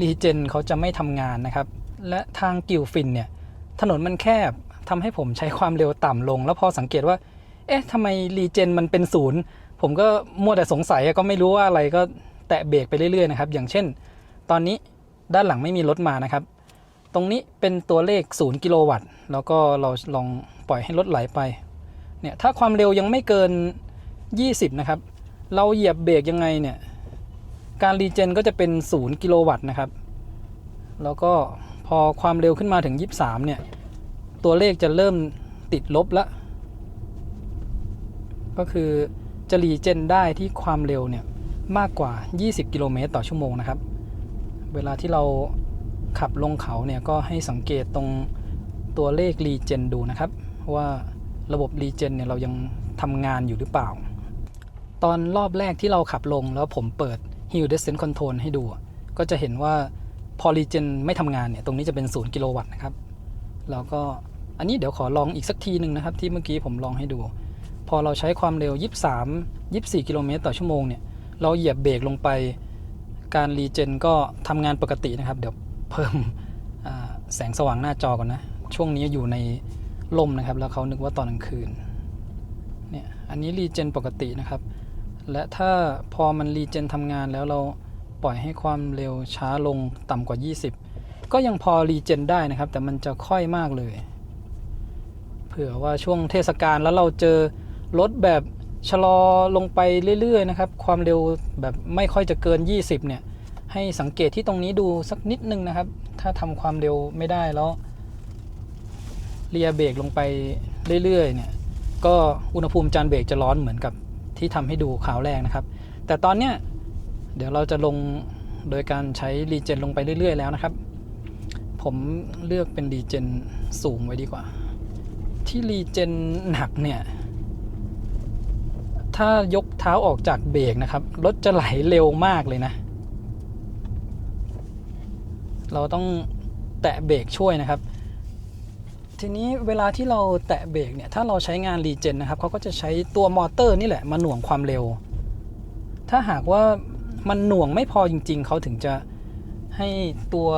[SPEAKER 1] รีเจนเขาจะไม่ทำงานนะครับและทางกิ่วฝิ่นเนี่ยถนนมันแคบทำให้ผมใช้ความเร็วต่ำลงแล้วพอสังเกตว่าเอ๊ะทำไมรีเจนมันเป็น0ผมก็มัวแต่สงสัยก็ไม่รู้ว่าอะไรก็แตะเบรกไปเรื่อยๆนะครับอย่างเช่นตอนนี้ด้านหลังไม่มีรถมานะครับตรงนี้เป็นตัวเลข0กิโลวัตต์แล้วก็เราลองปล่อยให้รถไหลไปเนี่ยถ้าความเร็วยังไม่เกิน20นะครับเราเหยียบเบรกยังไงเนี่ยการรีเจนก็จะเป็น0กิโลวัตต์นะครับแล้วก็พอความเร็วขึ้นมาถึง23เนี่ยตัวเลขจะเริ่มติดลบแล้วก็คือจะรีเจนได้ที่ความเร็วเนี่ยมากกว่า20กิโลเมตรต่อชั่วโมงนะครับเวลาที่เราขับลงเขาเนี่ยก็ให้สังเกตตรงตัวเลขรีเจนดูนะครับว่าระบบรีเจนเนี่ยเรายังทำงานอยู่หรือเปล่าตอนรอบแรกที่เราขับลงแล้วผมเปิด Hill Descent Control ให้ดูก็จะเห็นว่าพอรีเจนไม่ทำงานเนี่ยตรงนี้จะเป็น0กิโลวัตต์นะครับแล้วก็อันนี้เดี๋ยวขอลองอีกสักทีหนึ่งนะครับที่เมื่อกี้ผมลองให้ดูพอเราใช้ความเร็ว24กิโลเมตรต่อชั่วโมงเนี่ยเราเหยียบเบรกลงไปการรีเจนก็ทำงานปกตินะครับเดี๋ยวเพิ่ม แสงสว่างหน้าจอก่อนนะช่วงนี้อยู่ในลมนะครับแล้วเขานึกว่าตอนกลางคืนเนี่ยอันนี้รีเจนปกตินะครับและถ้าพอมันรีเจนทำงานแล้วเราปล่อยให้ความเร็วช้าลงต่ำกว่า 20ก็ยังพอรีเจนได้นะครับแต่มันจะค่อยมากเลยเผื่อว่าช่วงเทศกาลแล้วเราเจอรถแบบชะลอลงไปเรื่อยๆนะครับความเร็วแบบไม่ค่อยจะเกิน20เนี่ยให้สังเกตที่ตรงนี้ดูสักนิดนึงนะครับถ้าทำความเร็วไม่ได้แล้วเลียเบรกลงไปเรื่อยๆเนี่ยก็อุณหภูมิจานเบรกจะร้อนเหมือนกับที่ทำให้ดูข่าวแรกนะครับแต่ตอนเนี้ยเดี๋ยวเราจะลงโดยการใช้รีเจนลงไปเรื่อยๆแล้วนะครับผมเลือกเป็นรีเจนสูงไว้ดีกว่าที่รีเจนหนักเนี่ยถ้ายกเท้าออกจากเบรกนะครับรถจะไหลเร็วมากเลยนะเราต้องแตะเบรกช่วยนะครับทีนี้เวลาที่เราแตะเบรกเนี่ยถ้าเราใช้งานรีเจนนะครับเขาก็จะใช้ตัวมอเตอร์นี่แหละมาหน่วงความเร็วถ้าหากว่ามันหน่วงไม่พอจริงๆเขาถึงจะให้ตัว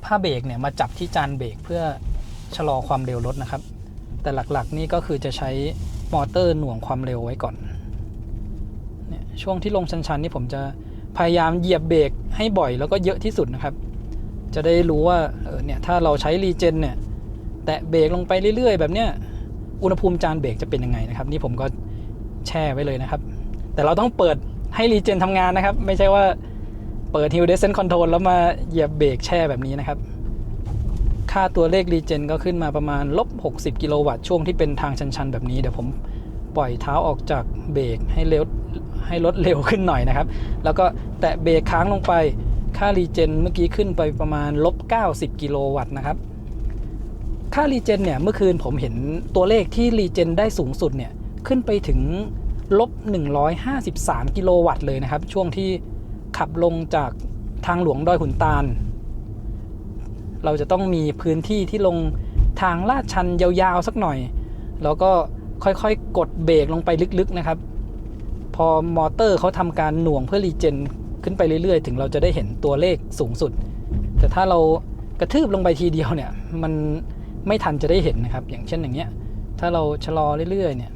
[SPEAKER 1] ผ้าเบรกเนี่ยมาจับที่จานเบรกเพื่อชะลอความเร็วรถนะครับแต่หลักๆนี่ก็คือจะใช้มอเตอร์หน่วงความเร็วไว้ก่อนเนี่ยช่วงที่ลงชันๆนี่ผมจะพยายามเหยียบเบรกให้บ่อยแล้วก็เยอะที่สุดนะครับจะได้รู้ว่าเนี่ยถ้าเราใช้รีเจนเนี่ยแตะเบรกลงไปเรื่อยๆแบบเนี้ยอุณหภูมิจานเบรกจะเป็นยังไงนะครับนี่ผมก็แช่ไว้เลยนะครับแต่เราต้องเปิดให้รีเจนทำงานนะครับไม่ใช่ว่าเปิด Hill Descent Control แล้วมาเหยียบเบรกแช่แบบนี้นะครับค่าตัวเลขรีเจนก็ขึ้นมาประมาณ-60 กิโลวัตต์ช่วงที่เป็นทางชันๆแบบนี้เดี๋ยวผมปล่อยเท้าออกจากเบรกให้รถเร็วขึ้นหน่อยนะครับแล้วก็แตะเบรกค้างลงไปค่ารีเจนเมื่อกี้ขึ้นไปประมาณ-90 กิโลวัตต์นะครับค่ารีเจนเนี่ยเมื่อคืนผมเห็นตัวเลขที่รีเจนได้สูงสุดเนี่ยขึ้นไปถึง-153 กิโลวัตต์เลยนะครับช่วงที่ขับลงจากทางหลวงดอยขุนตาลเราจะต้องมีพื้นที่ที่ลงทางลาดชันยาวๆสักหน่อยแล้วก็ค่อยๆกดเบรกลงไปลึกๆนะครับพอมอเตอร์เขาทำการหน่วงเพื่อรีเจนขึ้นไปเรื่อยๆถึงเราจะได้เห็นตัวเลขสูงสุดแต่ถ้าเรากระทืบลงไปทีเดียวเนี่ยมันไม่ทันจะได้เห็นนะครับอย่างเช่นอย่างเงี้ยถ้าเราชะลอเรื่อยๆเนี่ย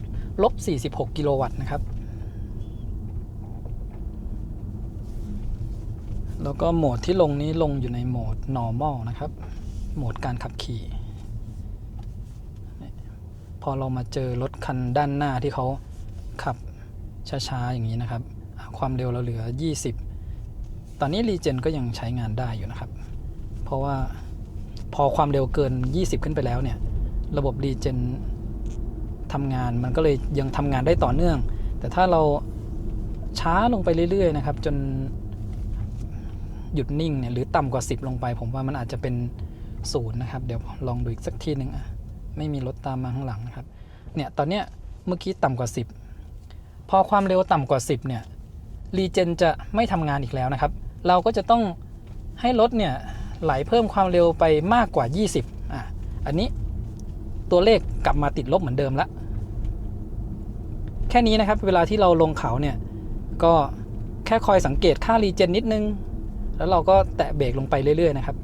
[SPEAKER 1] -46 กิโลวัตต์นะครับแล้วก็โหมดที่ลงนี้ลงอยู่ในโหมด normal นะครับโหมดการขับขี่พอเรามาเจอรถคันด้านหน้าที่เขาขับช้าๆอย่างนี้นะครับความเร็วเราเหลือ20ตอนนี้รีเจนก็ยังใช้งานได้อยู่นะครับเพราะว่าพอความเร็วเกิน20ขึ้นไปแล้วเนี่ยระบบรีเจนทำงานมันก็เลยยังทำงานได้ต่อเนื่องแต่ถ้าเราช้าลงไปเรื่อยๆนะครับจนหยุดนิ่งเนี่ยหรือต่ำกว่า10ลงไปผมว่ามันอาจจะเป็น0นะครับเดี๋ยวลองดูอีกสักทีนึงไม่มีรถตามมาข้างหลังนะครับเนี่ยตอนเนี้ยเมื่อกี้ต่ำกว่า10พอความเร็วต่ำกว่า10เนี่ยรีเจนจะไม่ทำงานอีกแล้วนะครับเราก็จะต้องให้รถเนี่ยไหลเพิ่มความเร็วไปมากกว่า20อันนี้ตัวเลขกลับมาติดลบเหมือนเดิมละแค่นี้นะครับเวลาที่เราลงเขาเนี่ยก็แค่คอยสังเกตค่ารีเจนนิดนึงแล้วเราก็แตะเบรกลงไปเรื่อยๆนะครับ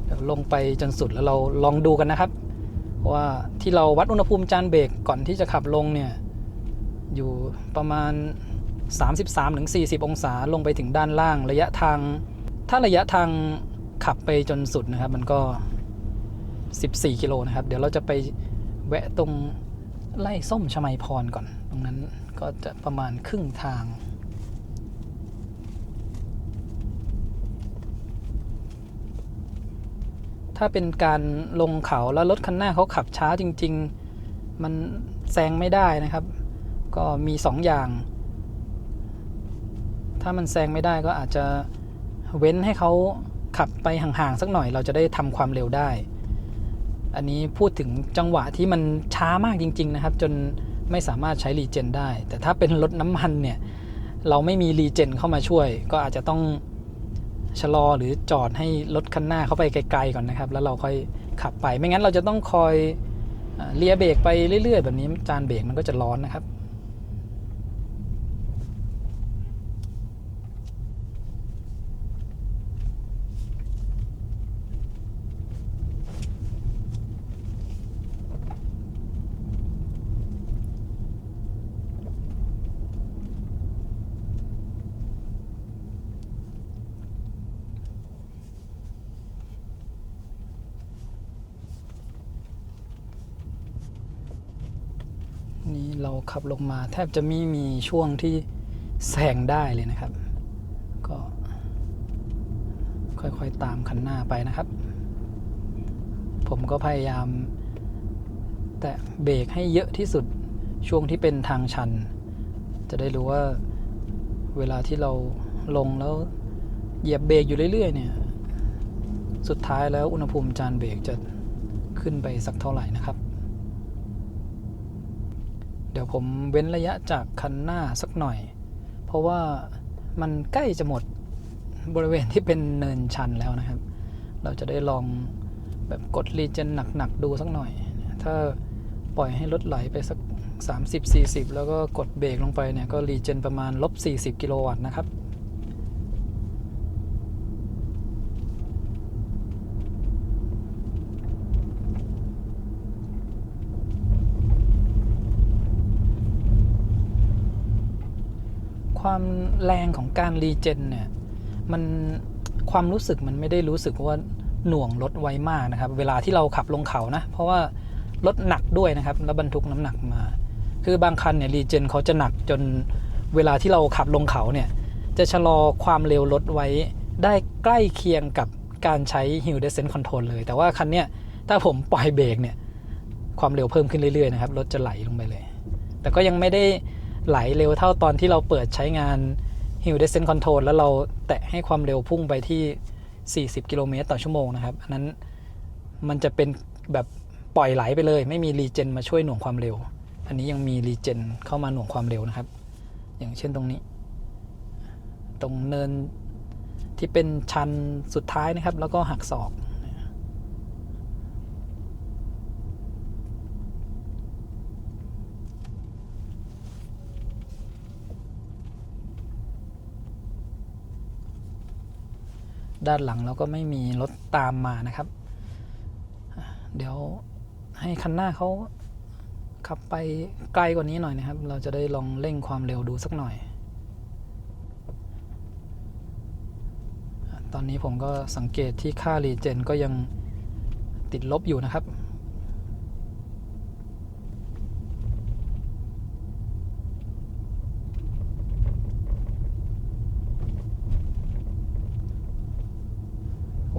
[SPEAKER 1] เดี๋ยวลงไปจนสุดแล้วเราลองดูกันนะครับว่าที่เราวัดอุณหภูมิจานเบรกก่อนที่จะขับลงเนี่ยอยู่ประมาณ 33-40 องศาลงไปถึงด้านล่างระยะทางถ้าระยะทางขับไปจนสุดนะครับมันก็14 กิโลนะครับเดี๋ยวเราจะไปแวะตรงไร่ส้มชมัยพรก่อนตรงนั้นก็จะประมาณครึ่งทางถ้าเป็นการลงเขาแล้วรถคันหน้าเขาขับช้าจริงๆมันแซงไม่ได้นะครับก็มี2อย่างถ้ามันแซงไม่ได้ก็อาจจะเว้นให้เขาขับไปห่างๆสักหน่อยเราจะได้ทำความเร็วได้อันนี้พูดถึงจังหวะที่มันช้ามากจริงๆนะครับจนไม่สามารถใช้รีเจนได้แต่ถ้าเป็นรถน้ำมันเนี่ยเราไม่มีรีเจนเข้ามาช่วยก็อาจจะต้องชะลอหรือจอดให้รถคันหน้าเข้าไปไกลๆก่อนนะครับแล้วเราค่อยขับไปไม่งั้นเราจะต้องคอยเลียเบรกไปเรื่อยๆแบบนี้จานเบรกมันก็จะร้อนนะครับ เราขับลงมาแทบจะไม่มีช่วงที่แซงได้เลยนะครับก็ค่อยๆตามคันหน้าไปนะครับผมก็พยายามแตะเบรกให้เยอะที่สุดช่วงที่เป็นทางชันจะได้รู้ว่าเวลาที่เราลงแล้วเหยียบเบรกอยู่เรื่อยๆเนี่ยสุดท้ายแล้วอุณหภูมิจานเบรกจะขึ้นไปสักเท่าไหร่นะครับเดี๋ยวผมเว้นระยะจากคันหน้าสักหน่อยเพราะว่ามันใกล้จะหมดบริเวณที่เป็นเนินชันแล้วนะครับเราจะได้ลองแบบกดรีเจนหนักๆดูสักหน่อยถ้าปล่อยให้รถไหลไปสัก30-40แล้วก็กดเบรกลงไปเนี่ยก็รีเจนประมาณ-40 กิโลวัตต์นะครับความแรงของการรีเจนเนี่ยมันความรู้สึกมันไม่ได้รู้สึกว่าหน่วงรถไวมากนะครับเวลาที่เราขับลงเขานะเพราะว่ารถหนักด้วยนะครับแล้วบรรทุกน้ำหนักมาคือบางคันเนี่ยรีเจนเขาจะหนักจนเวลาที่เราขับลงเขาเนี่ยจะชะลอความเร็วรถไว้ได้ใกล้เคียงกับการใช้ Hill Descent Control เลยแต่ว่าคันเนี้ยถ้าผมปล่อยเบรกเนี่ยความเร็วเพิ่มขึ้นเรื่อยๆนะครับรถจะไหลลงไปเลยแต่ก็ยังไม่ได้ไหลเร็วเท่าตอนที่เราเปิดใช้งาน Hill Descent Control แล้วเราแตะให้ความเร็วพุ่งไปที่40 กิโลเมตรต่อชั่วโมงนะครับอันนั้นมันจะเป็นแบบปล่อยไหลไปเลยไม่มีรีเจนมาช่วยหน่วงความเร็วอันนี้ยังมีรีเจนเข้ามาหน่วงความเร็วนะครับอย่างเช่นตรงนี้ตรงเนินที่เป็นชันสุดท้ายนะครับแล้วก็หักศอกด้านหลังเราก็ไม่มีรถตามมานะครับเดี๋ยวให้คันหน้าเขาขับไปไกลกว่านี้หน่อยนะครับเราจะได้ลองเร่งความเร็วดูสักหน่อยตอนนี้ผมก็สังเกตที่ค่ารีเจนก็ยังติดลบอยู่นะครับ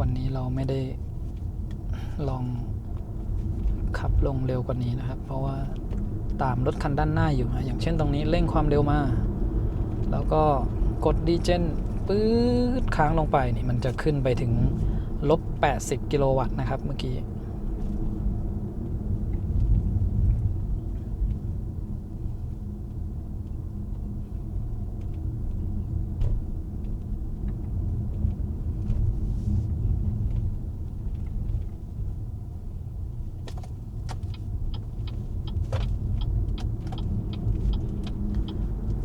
[SPEAKER 1] วันนี้เราไม่ได้ลองขับลงเร็วกว่านี้นะครับเพราะว่าตามรถคันด้านหน้าอยู่อย่างเช่นตรงนี้เร่งความเร็วมาแล้วก็กดดีเจนปื๊ดค้างลงไปนี่มันจะขึ้นไปถึง-80 กิโลวัตต์นะครับเมื่อกี้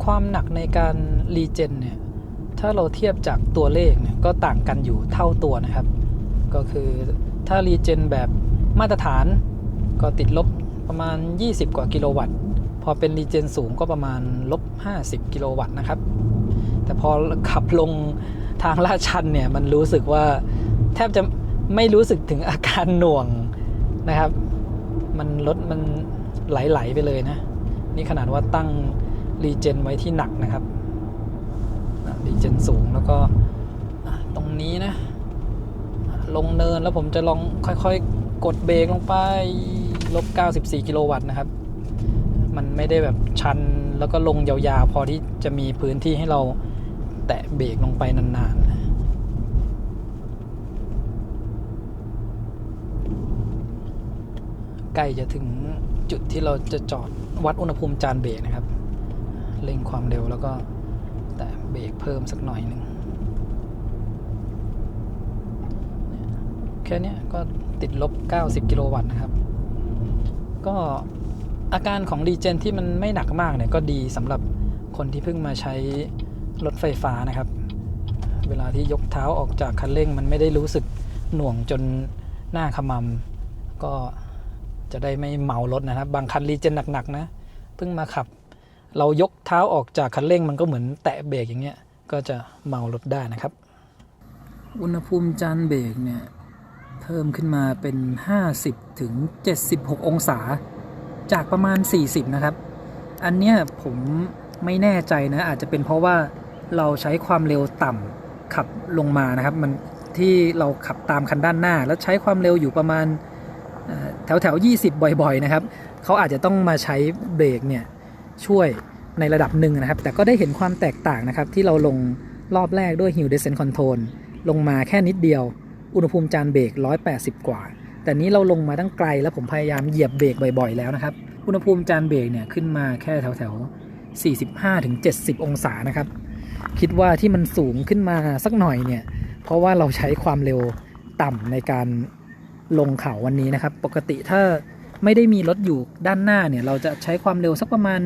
[SPEAKER 1] ความหนักในการรีเจนเนี่ยถ้าเราเทียบจากตัวเลขเนี่ยก็ต่างกันอยู่เท่าตัวนะครับก็คือถ้ารีเจนแบบมาตรฐานก็ติดลบประมาณ20 กว่ากิโลวัตต์พอเป็นรีเจนสูงก็ประมาณ-50 กิโลวัตต์นะครับแต่พอขับลงทางลาดชันเนี่ยมันรู้สึกว่าแทบจะไม่รู้สึกถึงอาการหน่วงนะครับมันรถมันไหลๆไปเลยนะนี่ขนาดว่าตั้งรีเจนไว้ที่หนักนะครับรีเจนสูงแล้วก็ตรงนี้นะลงเนินแล้วผมจะลองค่อยๆกดเบรกลงไป-94 กิโลวัตต์นะครับมันไม่ได้แบบชันแล้วก็ลงยาวๆพอที่จะมีพื้นที่ให้เราแตะเบรกลงไปนานๆใกล้จะถึงจุดที่เราจะจอดวัดอุณหภูมิจานเบรกนะครับเร่งความเร็วแล้วก็แต่เบรกเพิ่มสักหน่อยหนึ่งแค่นี้ก็ติด-90 กิโลวัตต์นะครับก็อาการของรีเจนที่มันไม่หนักมากเนี่ยก็ดีสำหรับคนที่เพิ่งมาใช้รถไฟฟ้านะครับเวลาที่ยกเท้าออกจากคันเร่งมันไม่ได้รู้สึกหน่วงจนหน้าขมำก็จะได้ไม่เมารถนะครับบางคันรีเจนหนักๆนะเพิ่งมาขับเรายกเท้าออกจากคันเร่งมันก็เหมือนแตะเบรกอย่างเงี้ยก็จะเมารถได้นะครับอุณหภูมิจานเบรกเนี่ยเพิ่มขึ้นมาเป็น50 ถึง 76 องศาจากประมาณ40นะครับ อันเนี้ยผมไม่แน่ใจนะอาจจะเป็นเพราะว่าเราใช้ความเร็วต่ำขับลงมานะครับมันที่เราขับตามคันด้านหน้าแล้วใช้ความเร็วอยู่ประมาณแถว20บ่อยๆนะครับเขาอาจจะต้องมาใช้เบรกเนี่ยช่วยในระดับหนึ่งนะครับแต่ก็ได้เห็นความแตกต่างนะครับที่เราลงรอบแรกด้วย Hill Descent Control ลงมาแค่นิดเดียวอุณหภูมิจานเบรก180กว่าแต่นี้เราลงมาตั้งไกลแล้วผมพยายามเหยียบเบรกบ่อยๆแล้วนะครับอุณหภูมิจานเบรกเนี่ยขึ้นมาแค่แถว45-70 องศานะครับคิดว่าที่มันสูงขึ้นมาสักหน่อยเนี่ยเพราะว่าเราใช้ความเร็วต่ำในการลงเขาวันนี้นะครับปกติถ้าไม่ได้มีรถอยู่ด้านหน้าเนี่ยเราจะใช้ความเร็วสักประมาณ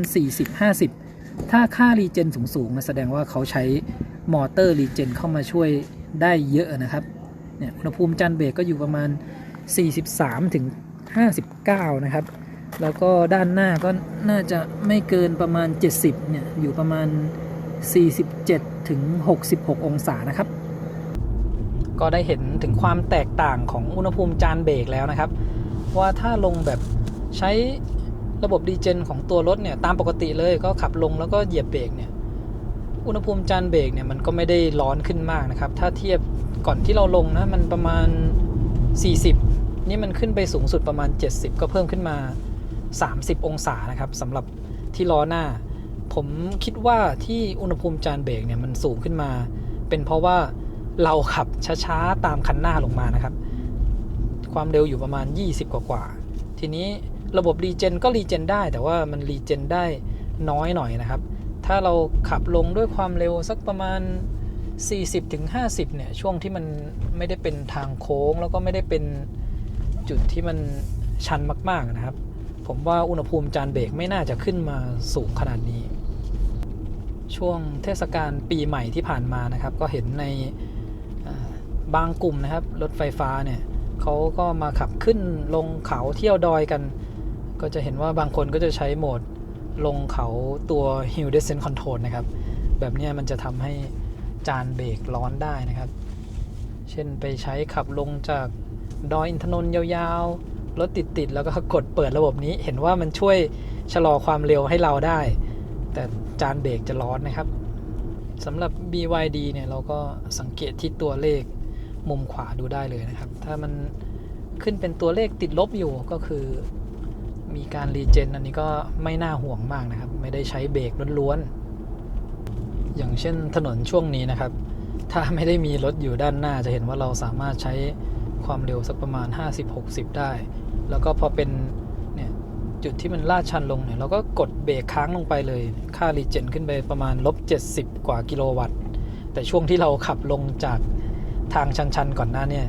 [SPEAKER 1] 40-50ถ้าค่ารีเจนสูงๆแสดงว่าเขาใช้มอเตอร์รีเจนเข้ามาช่วยได้เยอะนะครับเนี่ยอุณหภูมิจานเบรกก็อยู่ประมาณ43-59นะครับแล้วก็ด้านหน้าก็น่าจะไม่เกินประมาณ70เนี่ยอยู่ประมาณ47-66 องศานะครับก็ได้เห็นถึงความแตกต่างของอุณหภูมิจานเบรกแล้วนะครับว่าถ้าลงแบบใช้ระบบดีเจนของตัวรถเนี่ยตามปกติเลยก็ขับลงแล้วก็เหยียบเบรกเนี่ยอุณหภูมิจานเบรกเนี่ยมันก็ไม่ได้ร้อนขึ้นมากนะครับถ้าเทียบก่อนที่เราลงนะมันประมาณ40นี่มันขึ้นไปสูงสุดประมาณ70ก็เพิ่มขึ้นมา30องศานะครับสำหรับที่ล้อหน้าผมคิดว่าที่อุณหภูมิจานเบรกเนี่ยมันสูงขึ้นมาเป็นเพราะว่าเราขับช้าๆตามคันหน้าลงมานะครับความเร็วอยู่ประมาณ20กว่าทีนี้ระบบรีเจนก็รีเจนได้แต่ว่ามันรีเจนได้น้อยหน่อยนะครับถ้าเราขับลงด้วยความเร็วสักประมาณ40-50เนี่ยช่วงที่มันไม่ได้เป็นทางโค้งแล้วก็ไม่ได้เป็นจุดที่มันชันมากๆนะครับผมว่าอุณหภูมิจานเบรกไม่น่าจะขึ้นมาสูงขนาดนี้ช่วงเทศกาลปีใหม่ที่ผ่านมานะครับก็เห็นในบางกลุ่มนะครับรถไฟฟ้าเนี่ยเขาก็มาขับขึ้นลงเขาเที่ยวดอยกันก็จะเห็นว่าบางคนก็จะใช้โหมดลงเขาตัว Hill Descent Control นะครับแบบนี้มันจะทำให้จานเบรกร้อนได้นะครับเช่นไปใช้ขับลงจากดอยอินทนนท์ยาวๆรถติดๆแล้วก็กดเปิดระบบนี้เห็นว่ามันช่วยชะลอความเร็วให้เราได้แต่จานเบรกจะร้อนนะครับสำหรับ BYD เนี่ยเราก็สังเกตที่ตัวเลขมุมขวาดูได้เลยนะครับถ้ามันขึ้นเป็นตัวเลขติดลบอยู่ก็คือมีการรีเจนอันนี้ก็ไม่น่าห่วงมากนะครับไม่ได้ใช้เบรกล้วนๆอย่างเช่นถนนช่วงนี้นะครับถ้าไม่ได้มีรถอยู่ด้านหน้าจะเห็นว่าเราสามารถใช้ความเร็วสักประมาณ50-60ได้แล้วก็พอเป็นเนี่ยจุดที่มันลาดชันลงเนี่ยเราก็กดเบรกค้างลงไปเลยค่ารีเจนขึ้นไปประมาณ-70 กว่ากิโลวัตต์แต่ช่วงที่เราขับลงจากทางชันๆก่อนหน้าเนี่ย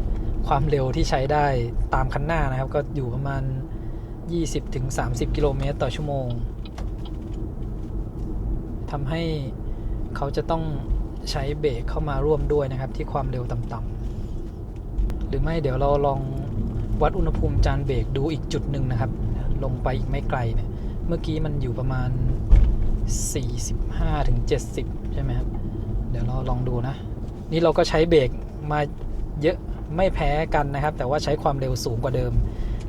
[SPEAKER 1] ความเร็วที่ใช้ได้ตามคันหน้านะครับก็อยู่ประมาณ20-30 กิโลเมตรต่อชั่วโมงทำให้เขาจะต้องใช้เบรกเข้ามาร่วมด้วยนะครับที่ความเร็วต่ำๆหรือไม่เดี๋ยวเราลองวัดอุณหภูมิจานเบรกดูอีกจุดหนึ่งนะครับลงไปอีกไม่ไกลเนี่ยเมื่อกี้มันอยู่ประมาณ45-70ใช่ไหมครับเดี๋ยวเราลองดูนะนี่เราก็ใช้เบรกมาเยอะไม่แพ้กันนะครับแต่ว่าใช้ความเร็วสูงกว่าเดิม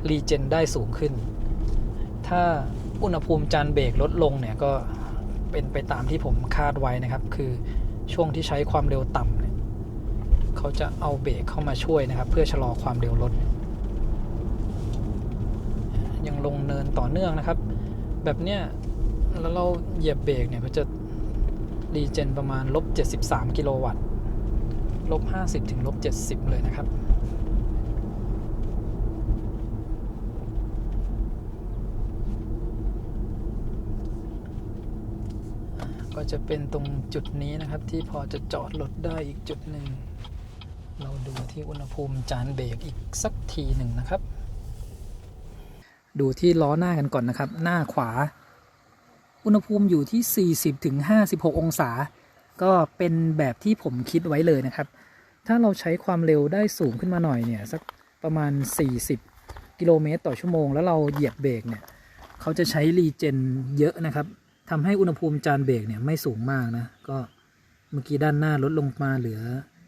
[SPEAKER 1] รีเจนได้สูงขึ้นถ้าอุณหภูมิจานเบรกลดลงเนี่ยก็เป็นไปตามที่ผมคาดไว้นะครับคือช่วงที่ใช้ความเร็วต่ำเนี่ยเขาจะเอาเบรกเข้ามาช่วยนะครับเพื่อชะลอความเร็วรถยังลงเนินต่อเนื่องนะครับแบบเนี้ยแล้วเราเหยียบเบรกเนี่ยก็จะรีเจนประมาณ-73 กิโลวัตต์-50 ถึง-70เลยนะครับก็จะเป็นตรงจุดนี้นะครับที่พอจะจอดรถได้อีกจุดหนึ่งเราดูที่อุณหภูมิจานเบรกอีกสักทีหนึ่งนะครับดูที่ล้อหน้ากันก่อนนะครับหน้าขวาอุณหภูมิอยู่ที่40-56 องศาก็เป็นแบบที่ผมคิดไว้เลยนะครับถ้าเราใช้ความเร็วได้สูงขึ้นมาหน่อยเนี่ยสักประมาณ40 กิโลเมตรต่อชั่วโมงแล้วเราเหยียบเบรกเนี่ยเขาจะใช้รีเจนเยอะนะครับทำให้อุณหภูมิจานเบรกเนี่ยไม่สูงมากนะก็เมื่อกี้ด้านหน้าลดลงมาเหลือ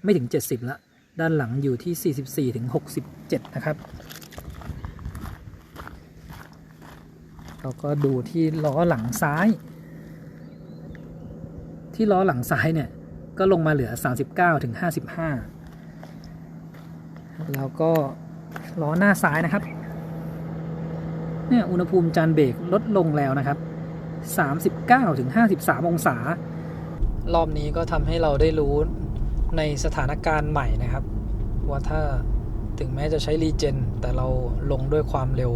[SPEAKER 1] ไม่ถึง70ละด้านหลังอยู่ที่44-67นะครับ เราก็ดูที่ล้อหลังซ้าย ที่ล้อหลังซ้ายเนี่ยก็ลงมาเหลือ39ถึง55แล้วก็ล้อหน้าซ้ายนะครับเนี่ยอุณหภูมิจานเบรกลดลงแล้วนะครับ39ถึง53องศารอบนี้ก็ทำให้เราได้รู้ในสถานการณ์ใหม่นะครับว่าถ้าถึงแม้จะใช้รีเจนแต่เราลงด้วยความเร็ว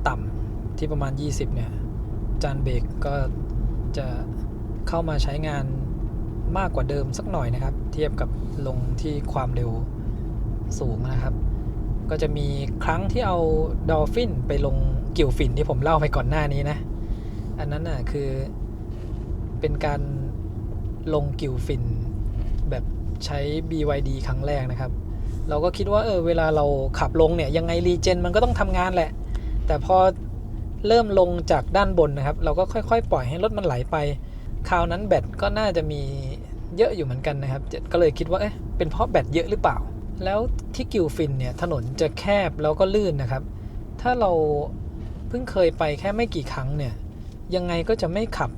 [SPEAKER 1] ต่ำที่ประมาณ20เนี่ยจานเบรกก็จะเข้ามาใช้งานมากกว่าเดิมสักหน่อยนะครับเทียบกับลงที่ความเร็วสูงนะครับก็จะมีครั้งที่เอาดอลฟินไปลงกิ่วฝิ่นที่ผมเล่าไปก่อนหน้านี้นะอันนั้นน่ะคือเป็นการลงกิ่วฝิ่นแบบใช้ BYD ครั้งแรกนะครับเราก็คิดว่าเวลาเราขับลงเนี่ยยังไงรีเจนมันก็ต้องทำงานแหละแต่พอเริ่มลงจากด้านบนนะครับเราก็ค่อยๆปล่อยให้รถมันไหลไปคราวนั้นแบตก็น่าจะมีเยอะอยู่เหมือนกันนะครับก็เลยคิดว่าเป็นเพราะแบตเยอะหรือเปล่าแล้วที่กิ่วฝิ่นเนี่ยถนนจะแคบแล้วก็ลื่นนะครับถ้าเราเพิ่งเคยไปแค่ไม่กี่ครั้งเนี่ยยังไงก็จะไม่ขับ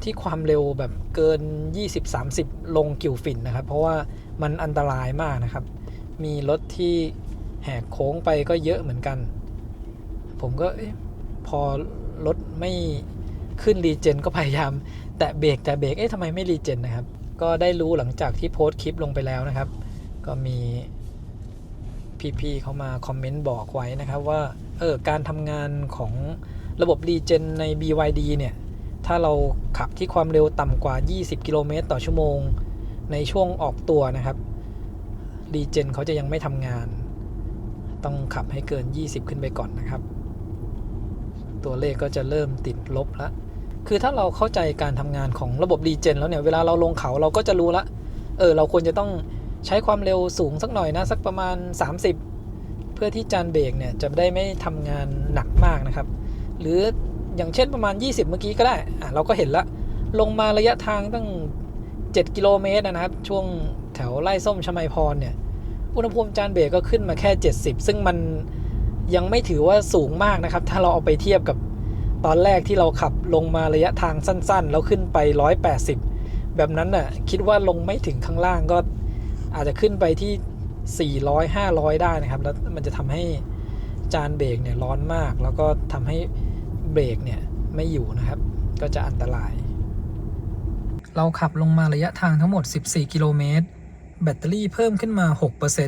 [SPEAKER 1] ที่ความเร็วแบบเกิน 20-30 ลงกิ่วฝิ่นนะครับเพราะว่ามันอันตรายมากนะครับมีรถที่แหกโค้งไปก็เยอะเหมือนกันผมก็พอรถไม่ขึ้นรีเจนก็พยายามแตะเบรกทำไมไม่รีเจนนะครับก็ได้รู้หลังจากที่โพสต์คลิปลงไปแล้วนะครับก็มีพี่ๆเขามาคอมเมนต์บอกไว้นะครับว่าการทำงานของระบบรีเจนใน BYD เนี่ยถ้าเราขับที่ความเร็วต่ำกว่า20กิโลเมตรต่อชั่วโมงในช่วงออกตัวนะครับรีเจนเขาจะยังไม่ทำงานต้องขับให้เกิน20ขึ้นไปก่อนนะครับตัวเลขก็จะเริ่มติดลบแล้วคือถ้าเราเข้าใจการทำงานของระบบรีเจนแล้วเนี่ยเวลาเราลงเขาเราก็จะรู้ละเราควรจะต้องใช้ความเร็วสูงสักหน่อยนะสักประมาณ30เพื่อที่จานเบรกเนี่ยจะได้ไม่ทำงานหนักมากนะครับหรืออย่างเช่นประมาณ20เมื่อกี้ก็ได้เราก็เห็นละลงมาระยะทางตั้ง7กิโลเมตรนะครับช่วงแถวไร่ส้มชมัยพรเนี่ยอุณหภูมิจานเบรกก็ขึ้นมาแค่70ซึ่งมันยังไม่ถือว่าสูงมากนะครับถ้าเราเอาไปเทียบกับตอนแรกที่เราขับลงมาระยะทางสั้นๆแล้วขึ้นไป180แบบนั้นน่ะคิดว่าลงไม่ถึงข้างล่างก็อาจจะขึ้นไปที่400-500ได้นะครับแล้วมันจะทำให้จานเบรกเนี่ยร้อนมากแล้วก็ทำให้เบรกเนี่ยไม่อยู่นะครับก็จะอันตรายเราขับลงมาระยะทางทั้งหมด14กิโลเมตรแบตเตอรี่เพิ่มขึ้นมา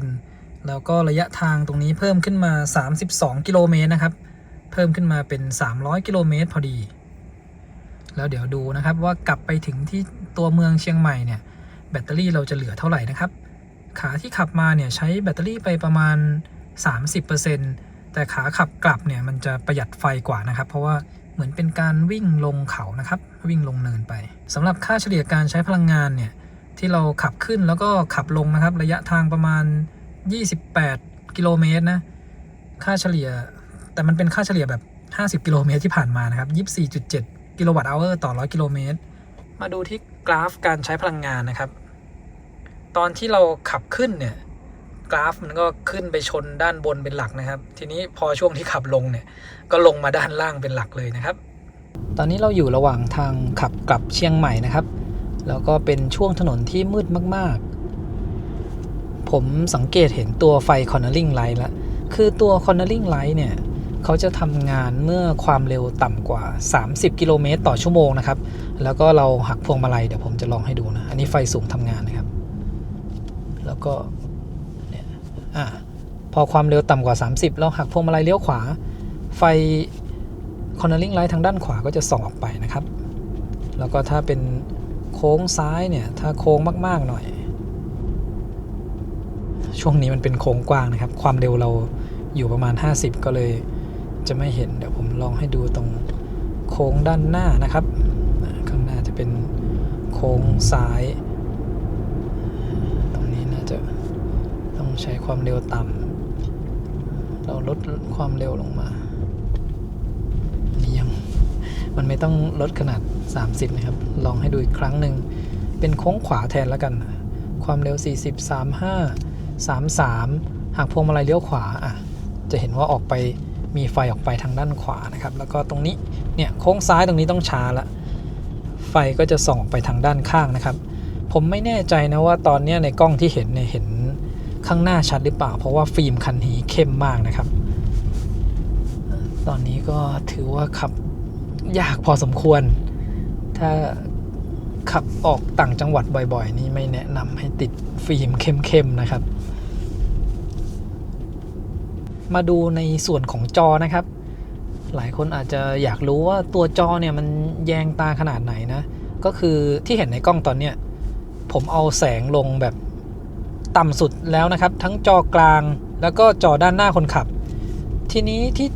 [SPEAKER 1] 6% แล้วก็ระยะทางตรงนี้เพิ่มขึ้นมา32กิโลเมตรนะครับเพิ่มขึ้นมาเป็น300กิโลเมตรพอดีแล้วเดี๋ยวดูนะครับว่ากลับไปถึงที่ตัวเมืองเชียงใหม่เนี่ยแบตเตอรี่เราจะเหลือเท่าไหร่นะครับขาที่ขับมาเนี่ยใช้แบตเตอรี่ไปประมาณ 30% แต่ขาขับกลับเนี่ยมันจะประหยัดไฟกว่านะครับเพราะว่าเหมือนเป็นการวิ่งลงเขานะครับวิ่งลงเนินไปสำหรับค่าเฉลี่ยการใช้พลังงานเนี่ยที่เราขับขึ้นแล้วก็ขับลงนะครับระยะทางประมาณ28กิโลเมตรนะค่าเฉลี่ยแต่มันเป็นค่าเฉลี่ยแบบ50กิโลเมตรที่ผ่านมานะครับ 24.7 กิโลวัตต์เอาร์ต่อ100กิโลเมตรมาดูที่กราฟการใช้พลังงานนะครับตอนที่เราขับขึ้นเนี่ยกราฟมันก็ขึ้นไปชนด้านบนเป็นหลักนะครับทีนี้พอช่วงที่ขับลงเนี่ยก็ลงมาด้านล่างเป็นหลักเลยนะครับตอนนี้เราอยู่ระหว่างทางขับกลับเชียงใหม่นะครับแล้วก็เป็นช่วงถนนที่มืดมากๆผมสังเกตเห็นตัวไฟ Cornering Light แล้วคือตัว Cornering Light เนี่ยเขาจะทำงานเมื่อความเร็วต่ำกว่า30กิโลเมตรต่อชั่วโมงนะครับแล้วก็เราหักพวงมาลัยเดี๋ยวผมจะลองให้ดูนะอันนี้ไฟสูงทำงานนะครับแล้วก็เนี่ยพอความเร็วต่ำกว่า30เราหักพวงมาลัยเลี้ยวขวาไฟ Cornering Light ทางด้านขวาก็จะส่องออกไปนะครับแล้วก็ถ้าเป็นโค้งซ้ายเนี่ยถ้าโค้งมากๆหน่อยช่วงนี้มันเป็นโค้งกว้างนะครับความเร็วเราอยู่ประมาณ50ก็เลยจะไม่เห็นเดี๋ยวผมลองให้ดูตรงโค้งด้านหน้านะครับข้างหน้าจะเป็นโค้งซ้ายตรงนี้น่าจะต้องใช้ความเร็วต่ำเราลดความเร็วลงมานี่ยังมันไม่ต้องลดขนาด30นะครับลองให้ดูอีกครั้งหนึ่งเป็นโค้งขวาแทนแล้วกันความเร็ว40 35 33หากพวงมาลัยเลี้ยวขวาจะเห็นว่าออกไป มีไฟออกไปทางด้านขวานะครับแล้วก็ตรงนี้เนี่ยโค้งซ้ายตรงนี้ต้องช้าละไฟก็จะส่องออกไปทางด้านข้างนะครับผมไม่แน่ใจนะว่าตอนนี้ในกล้องที่เห็นเนี่ยเห็นข้างหน้าชัดหรือเปล่าเพราะว่าฟิล์มคันนี้เข้มมากนะครับตอนนี้ก็ถือว่าขับยากพอสมควรถ้าขับออกต่างจังหวัดบ่อยๆนี่ไม่แนะนำให้ติดฟิล์มเข้มๆนะครับมาดูในส่วนของจอนะครับหลายคนอาจจะอยากรู้ว่าตัวจอเนี่ยมันแยงตาขนาดไหนนะก็คือที่เห็นในกล้องตอนเนี้ยผมเอาแสงลงแบบต่ำสุดแล้วนะครับทั้งจอกลางแล้วก็จอด้านหน้าคนขับทีนี้ที่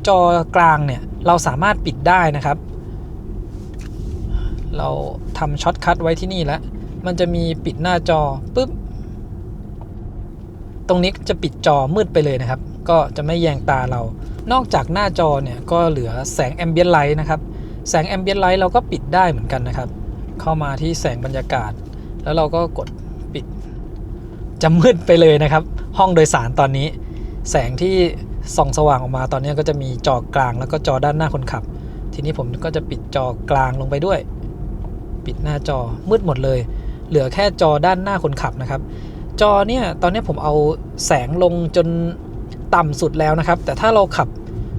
[SPEAKER 1] จอกลางเนี่ยเราสามารถปิดได้นะครับเราทำช็อตคัทไว้ที่นี่แล้วมันจะมีปิดหน้าจอปุ๊บตรงนี้จะปิดจอมืดไปเลยนะครับก็จะไม่แยงตาเรานอกจากหน้าจอเนี่ยก็เหลือแสงแอมเบียนไลท์นะครับแสงแอมเบียนไลท์เราก็ปิดได้เหมือนกันนะครับเข้ามาที่แสงบรรยากาศแล้วเราก็กดปิดจะมืดไปเลยนะครับห้องโดยสารตอนนี้แสงที่ส่องสว่างออกมาตอนนี้ก็จะมีจอกลางแล้วก็จอด้านหน้าคนขับทีนี้ผมก็จะปิดจอกลางลงไปด้วยปิดหน้าจอมืดหมดเลยเหลือแค่จอด้านหน้าคนขับนะครับจอเนี่ยตอนนี้ผมเอาแสงลงจนต่ำสุดแล้วนะครับแต่ถ้าเราขับ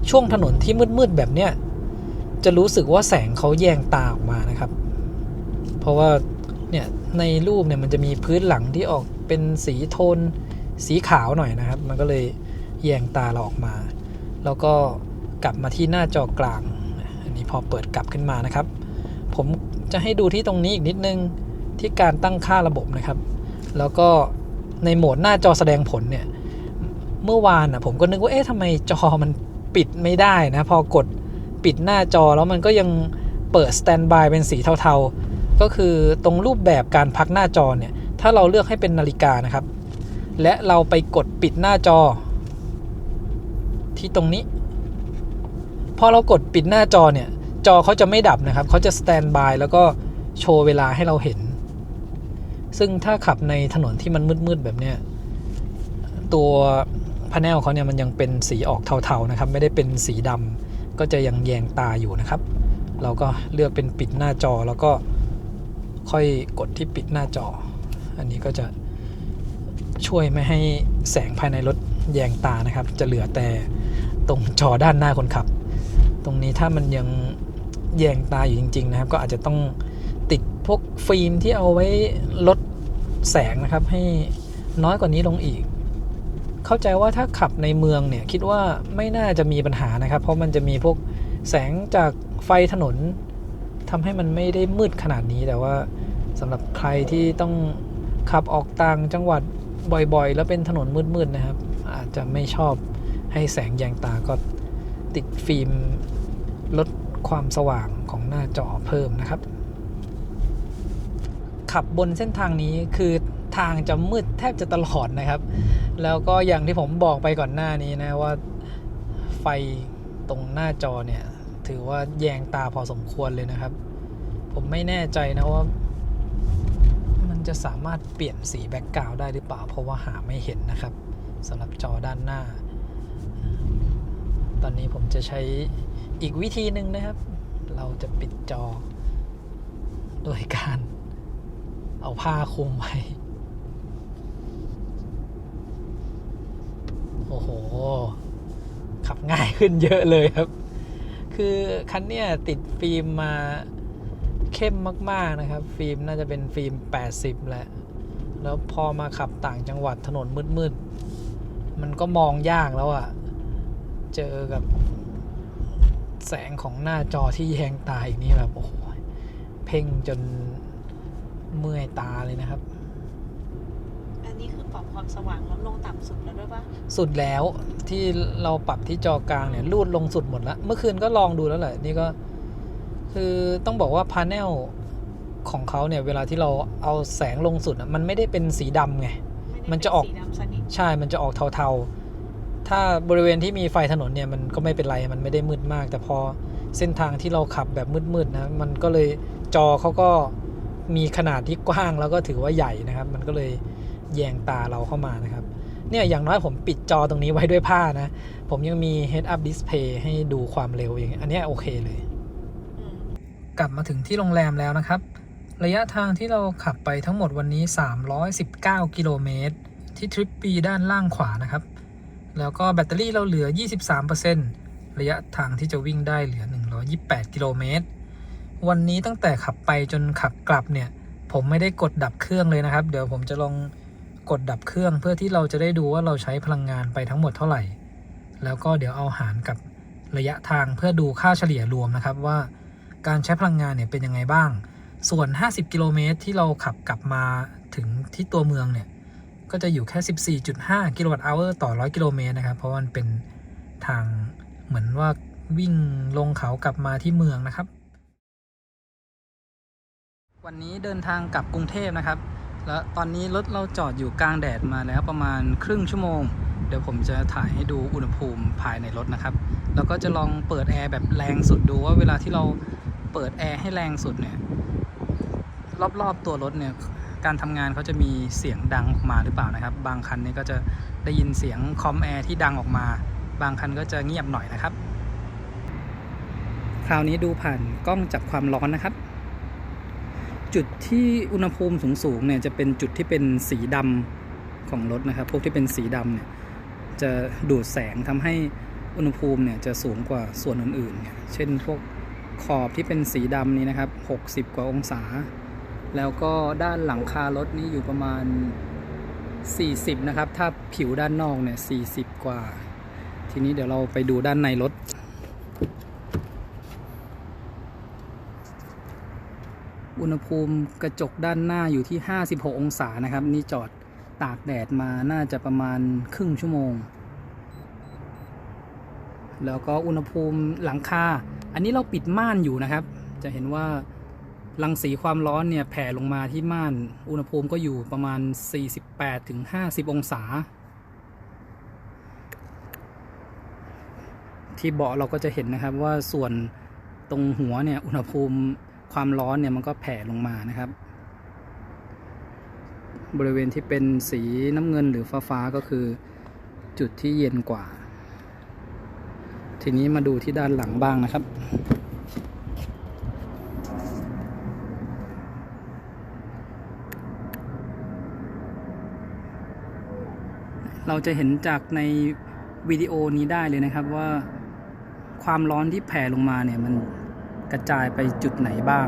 [SPEAKER 1] ช่วงถนนที่มืดๆแบบเนี้ยจะรู้สึกว่าแสงเขาแยงตาออกมานะครับเพราะว่าเนี่ยในรูปเนี่ยมันจะมีพื้นหลังที่ออกเป็นสีโทนสีขาวหน่อยนะครับมันก็เลยแยงตาเราออกมาแล้วก็กลับมาที่หน้าจอกลางอันนี้พอเปิดกลับขึ้นมานะครับผมจะให้ดูที่ตรงนี้อีกนิดนึงที่การตั้งค่าระบบนะครับแล้วก็ในโหมดหน้าจอแสดงผลเนี่ยเมื่อวานผมก็นึกว่าทำไมจอมันปิดไม่ได้นะพอกดปิดหน้าจอแล้วมันก็ยังเปิดสแตนด์บายเป็นสีเทาๆก็คือตรงรูปแบบการพักหน้าจอเนี่ยถ้าเราเลือกให้เป็นนาฬิกานะครับและเราไปกดปิดหน้าจอที่ตรงนี้พอเรากดปิดหน้าจอเนี่ยจอเขาจะไม่ดับนะครับเขาจะสแตนด์บายแล้วก็โชว์เวลาให้เราเห็นซึ่งถ้าขับในถนนที่มันมืดๆแบบเนี้ยตัวพาเนลเขาเนี่ยมันยังเป็นสีออกเทาๆนะครับไม่ได้เป็นสีดำก็จะยังแยงตาอยู่นะครับเราก็เลือกเป็นปิดหน้าจอแล้วก็ค่อยกดที่ปิดหน้าจออันนี้ก็จะช่วยไม่ให้แสงภายในรถแยงตานะครับจะเหลือแต่ตรงจอด้านหน้าคนขับตรงนี้ถ้ามันยังแยงตาอยู่จริงๆนะครับก็อาจจะต้องติดพวกฟิล์มที่เอาไว้ลดแสงนะครับให้น้อยกว่านี้ลงอีกเข้าใจว่าถ้าขับในเมืองเนี่ยคิดว่าไม่น่าจะมีปัญหานะครับเพราะมันจะมีพวกแสงจากไฟถนนทำให้มันไม่ได้มืดขนาดนี้แต่ว่าสำหรับใครที่ต้องขับออกต่างจังหวัดบ่อยๆแล้วเป็นถนนมืดๆนะครับอาจจะไม่ชอบให้แสงแยงตาก็ติดฟิล์มลดความสว่างของหน้าจอเพิ่มนะครับขับบนเส้นทางนี้คือทางจะมืดแทบจะตลอดนะครับแล้วก็อย่างที่ผมบอกไปก่อนหน้านี้นะว่าไฟตรงหน้าจอเนี่ยถือว่าแยงตาพอสมควรเลยนะครับผมไม่แน่ใจนะว่ามันจะสามารถเปลี่ยนสีแบ็กกราวด์ได้หรือเปล่าเพราะว่าหาไม่เห็นนะครับสำหรับจอด้านหน้าตอนนี้ผมจะใช้อีกวิธีหนึ่งนะครับเราจะปิดจอโดยการเอาผ้าคลุมไว้โอ้โหขับง่ายขึ้นเยอะเลยครับคือคันเนี้ยติดฟิล์มมาเข้มมากๆนะครับฟิล์มน่าจะเป็นฟิล์ม80แล้วพอมาขับต่างจังหวัดถนนมืดๆมันก็มองยากแล้วเจอกับแสงของหน้าจอที่แยงตาอีกนี่แบบโอ้โหเพ่งจนเมื่อยตาเลยนะครับ
[SPEAKER 4] อันนี้คือปรับความสว่างลดลงต่ำสุดแล้วด้วยปะ
[SPEAKER 1] สุดแล้วที่เราปรับที่จอกลางเนี่ยรูดลงสุดหมดแล้วเมื่อคืนก็ลองดูแล้วแหละนี่ก็คือต้องบอกว่าพาเนลของเขาเนี่ยเวลาที่เราเอาแสงลงสุดมันไม่ได้เป็นสีดำไงมันจะออกใช่มันจะออกเทาๆถ้าบริเวณที่มีไฟถนนเนี่ยมันก็ไม่เป็นไรมันไม่ได้มืดมากแต่พอเส้นทางที่เราขับแบบมืดๆนะมันก็เลยจอเขาก็มีขนาดที่กว้างแล้วก็ถือว่าใหญ่นะครับมันก็เลยแยงตาเราเข้ามานะครับ เนี่ยอย่างน้อยผมปิดจอตรงนี้ไว้ด้วยผ้านะผมยังมี Head Up Display ให้ดูความเร็วเองอันนี้โอเคเลยกลับมาถึงที่โรงแรมแล้วนะครับระยะทางที่เราขับไปทั้งหมดวันนี้319กิโลเมตรที่ทริป B ด้านล่างขวานะครับแล้วก็แบตเตอรี่เราเหลือ 23% ระยะทางที่จะวิ่งได้เหลือ128กิโลเมตรวันนี้ตั้งแต่ขับไปจนขับกลับเนี่ยผมไม่ได้กดดับเครื่องเลยนะครับเดี๋ยวผมจะลองกดดับเครื่องเพื่อที่เราจะได้ดูว่าเราใช้พลังงานไปทั้งหมดเท่าไหร่แล้วก็เดี๋ยวเอาหารกับระยะทางเพื่อดูค่าเฉลี่ยรวมนะครับว่าการใช้พลังงานเนี่ยเป็นยังไงบ้างส่วน50กิโลเมตรที่เราขับกลับมาถึงที่ตัวเมืองเนี่ยก็จะอยู่แค่ 14.5 กิโลวัตต์ชั่วโมงต่อ100กิโลเมตรนะครับเพราะมันเป็นทางเหมือนว่าวิ่งลงเขากลับมาที่เมืองนะครับวันนี้เดินทางกลับกรุงเทพนะครับแล้วตอนนี้รถเราจอดอยู่กลางแดดมาแล้วประมาณครึ่งชั่วโมงเดี๋ยวผมจะถ่ายให้ดูอุณหภูมิภายในรถนะครับแล้วก็จะลองเปิดแอร์แบบแรงสุดดูว่าเวลาที่เราเปิดแอร์ให้แรงสุดเนี่ยรอบๆตัวรถเนี่ยการทำงานเขาจะมีเสียงดังออกมาหรือเปล่านะครับบางคันเนี่ยก็จะได้ยินเสียงคอมแอร์ที่ดังออกมาบางคันก็จะเงียบหน่อยนะครับคราวนี้ดูผ่านกล้องจับความร้อนนะครับจุดที่อุณหภูมิสูงๆเนี่ยจะเป็นจุดที่เป็นสีดำของรถนะครับพวกที่เป็นสีดำเนี่ยจะดูดแสงทำให้อุณหภูมิเนี่ยจะสูงกว่าส่วนอื่นๆเนี่ยเช่นพวกขอบที่เป็นสีดำนี้นะครับ60กว่าองศาแล้วก็ด้านหลังคารถนี้อยู่ประมาณ40นะครับถ้าผิวด้านนอกเนี่ย40กว่าทีนี้เดี๋ยวเราไปดูด้านในรถอุณหภูมิกระจกด้านหน้าอยู่ที่56องศานะครับนี่จอดตากแดดมาน่าจะประมาณครึ่งชั่วโมงแล้วก็อุณหภูมิหลังคาอันนี้เราปิดม่านอยู่นะครับจะเห็นว่ารังสีความร้อนเนี่ยแผ่ลงมาที่ม่านอุณหภูมิก็อยู่ประมาณ 48-50 องศาที่เบาะเราก็จะเห็นนะครับว่าส่วนตรงหัวเนี่ยอุณหภูมิความร้อนเนี่ยมันก็แผ่ลงมานะครับบริเวณที่เป็นสีน้ำเงินหรือฟ้าๆก็คือจุดที่เย็นกว่าทีนี้มาดูที่ด้านหลังบ้างนะครับเราจะเห็นจากในวิดีโอนี้ได้เลยนะครับว่าความร้อนที่แผ่ลงมาเนี่ยมันกระจายไปจุดไหนบ้าง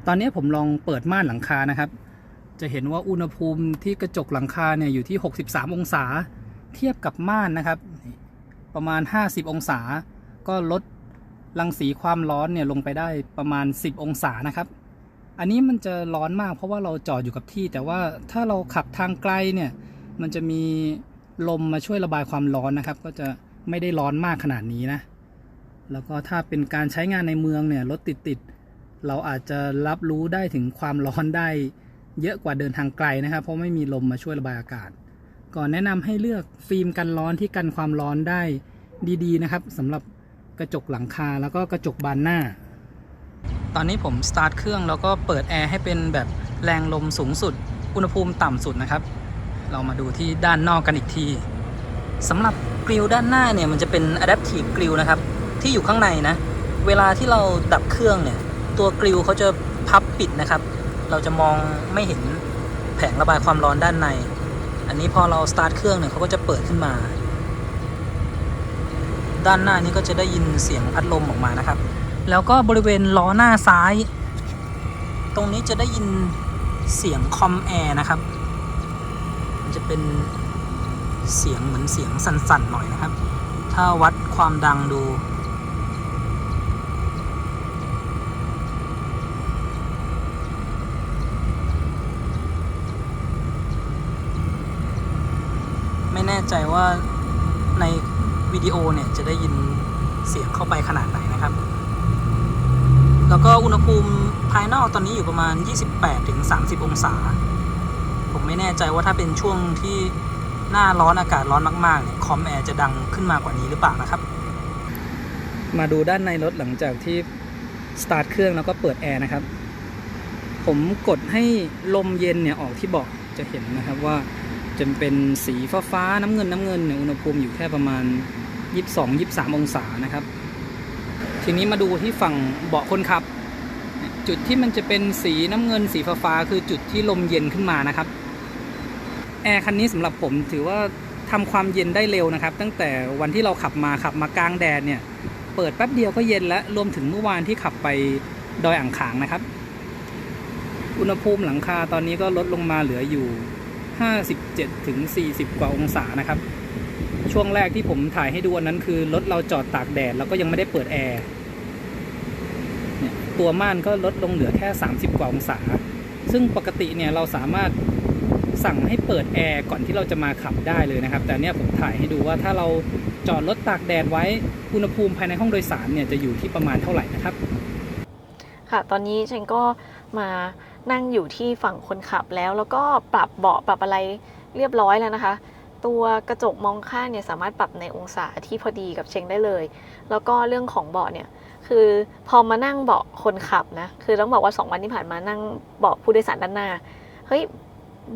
[SPEAKER 1] ตอนนี้ผมลองเปิดม่านหลังคานะครับจะเห็นว่าอุณหภูมิที่กระจกหลังคาเนี่ยอยู่ที่63องศาเทียบกับม่านนะครับประมาณ50องศาก็ลดรังสีความร้อนเนี่ยลงไปได้ประมาณ10องศานะครับอันนี้มันจะร้อนมากเพราะว่าเราจอดอยู่กับที่แต่ว่าถ้าเราขับทางไกลเนี่ยมันจะมีลมมาช่วยระบายความร้อนนะครับก็จะไม่ได้ร้อนมากขนาดนี้นะแล้วก็ถ้าเป็นการใช้งานในเมืองเนี่ยรถติดเราอาจจะรับรู้ได้ถึงความร้อนได้เยอะกว่าเดินทางไกลนะครับเพราะไม่มีลมมาช่วยระบายอากาศก่อนแนะนำให้เลือกฟิล์มกันร้อนที่กันความร้อนได้ดีๆนะครับสำหรับกระจกหลังคาแล้วก็กระจกบานหน้าตอนนี้ผมสตาร์ทเครื่องแล้วก็เปิดแอร์ให้เป็นแบบแรงลมสูงสุดอุณหภูมิต่ำสุดนะครับเรามาดูที่ด้านนอกกันอีกทีสำหรับกริลด้านหน้าเนี่ยมันจะเป็น Adaptive Grill นะครับที่อยู่ข้างในนะเวลาที่เราดับเครื่องเนี่ยตัวกริลเขาจะพับปิดนะครับเราจะมองไม่เห็นแผงระบายความร้อนด้านในอันนี้พอเราสตาร์ทเครื่องเนี่ยเขาก็จะเปิดขึ้นมาด้านหน้านี้ก็จะได้ยินเสียงพัดลมออกมานะครับแล้วก็บริเวณล้อหน้าซ้ายตรงนี้จะได้ยินเสียงคอมแอร์นะครับมันจะเป็นเสียงเหมือนเสียงสั่นๆหน่อยนะครับถ้าวัดความดังดูไม่แน่ใจว่าในวิดีโอเนี่ยจะได้ยินเสียงเข้าไปขนาดไหนนะครับแล้วก็อุณหภูมิภายนอกตอนนี้อยู่ประมาณ 28-30 องศาผมไม่แน่ใจว่าถ้าเป็นช่วงที่หน้าร้อนอากาศร้อนมากๆเนี่ยคอมแอร์จะดังขึ้นมากว่านี้หรือเปล่านะครับมาดูด้านในรถหลังจากที่สตาร์ทเครื่องแล้วก็เปิดแอร์นะครับผมกดให้ลมเย็นเนี่ยออกที่เบาะจะเห็นนะครับว่า จะเป็นสีฟ้าๆน้ำเงินเนี่ยอุณหภูมิอยู่แค่ประมาณ 22-23 องศานะครับทีนี้มาดูที่ฝั่งเบาะคนขับจุดที่มันจะเป็นสีน้ำเงินสีฟ้าคือจุดที่ลมเย็นขึ้นมานะครับแอร์คันนี้สำหรับผมถือว่าทำความเย็นได้เร็วนะครับตั้งแต่วันที่เราขับมากลางแดดเนี่ยเปิดแป๊บเดียวก็เย็นแล้วรวมถึงเมื่อวานที่ขับไปดอยอ่างขางนะครับอุณหภูมิหลังคาตอนนี้ก็ลดลงมาเหลืออยู่57-40 กว่าองศานะครับช่วงแรกที่ผมถ่ายให้ดูอันนั้นคือรถเราจอดตากแดดแล้วก็ยังไม่ได้เปิดแอร์ตัวม่านก็ลดลงเหลือแค่30 กว่าองศาซึ่งปกติเนี่ยเราสามารถสั่งให้เปิดแอร์ก่อนที่เราจะมาขับได้เลยนะครับแต่เนี่ยผมถ่ายให้ดูว่าถ้าเราจอดรถตากแดดไว้อุณหภูมิภายในห้องโดยสารเนี่ยจะอยู่ที่ประมาณเท่าไหร่นะครับ
[SPEAKER 4] ค่ะตอนนี้เชนก็มานั่งอยู่ที่ฝั่งคนขับแล้วก็ปรับเบาะปรับอะไรเรียบร้อยแล้วนะคะตัวกระจกมองข้างเนี่ยสามารถปรับในองศาที่พอดีกับเชงได้เลยแล้วก็เรื่องของเบาะเนี่ยคือพอมานั่งเบาะคนขับนะคือต้องบอกว่า2 วันที่ผ่านมานั่งเบาะผู้โดยสารด้านหน้าเฮ้ย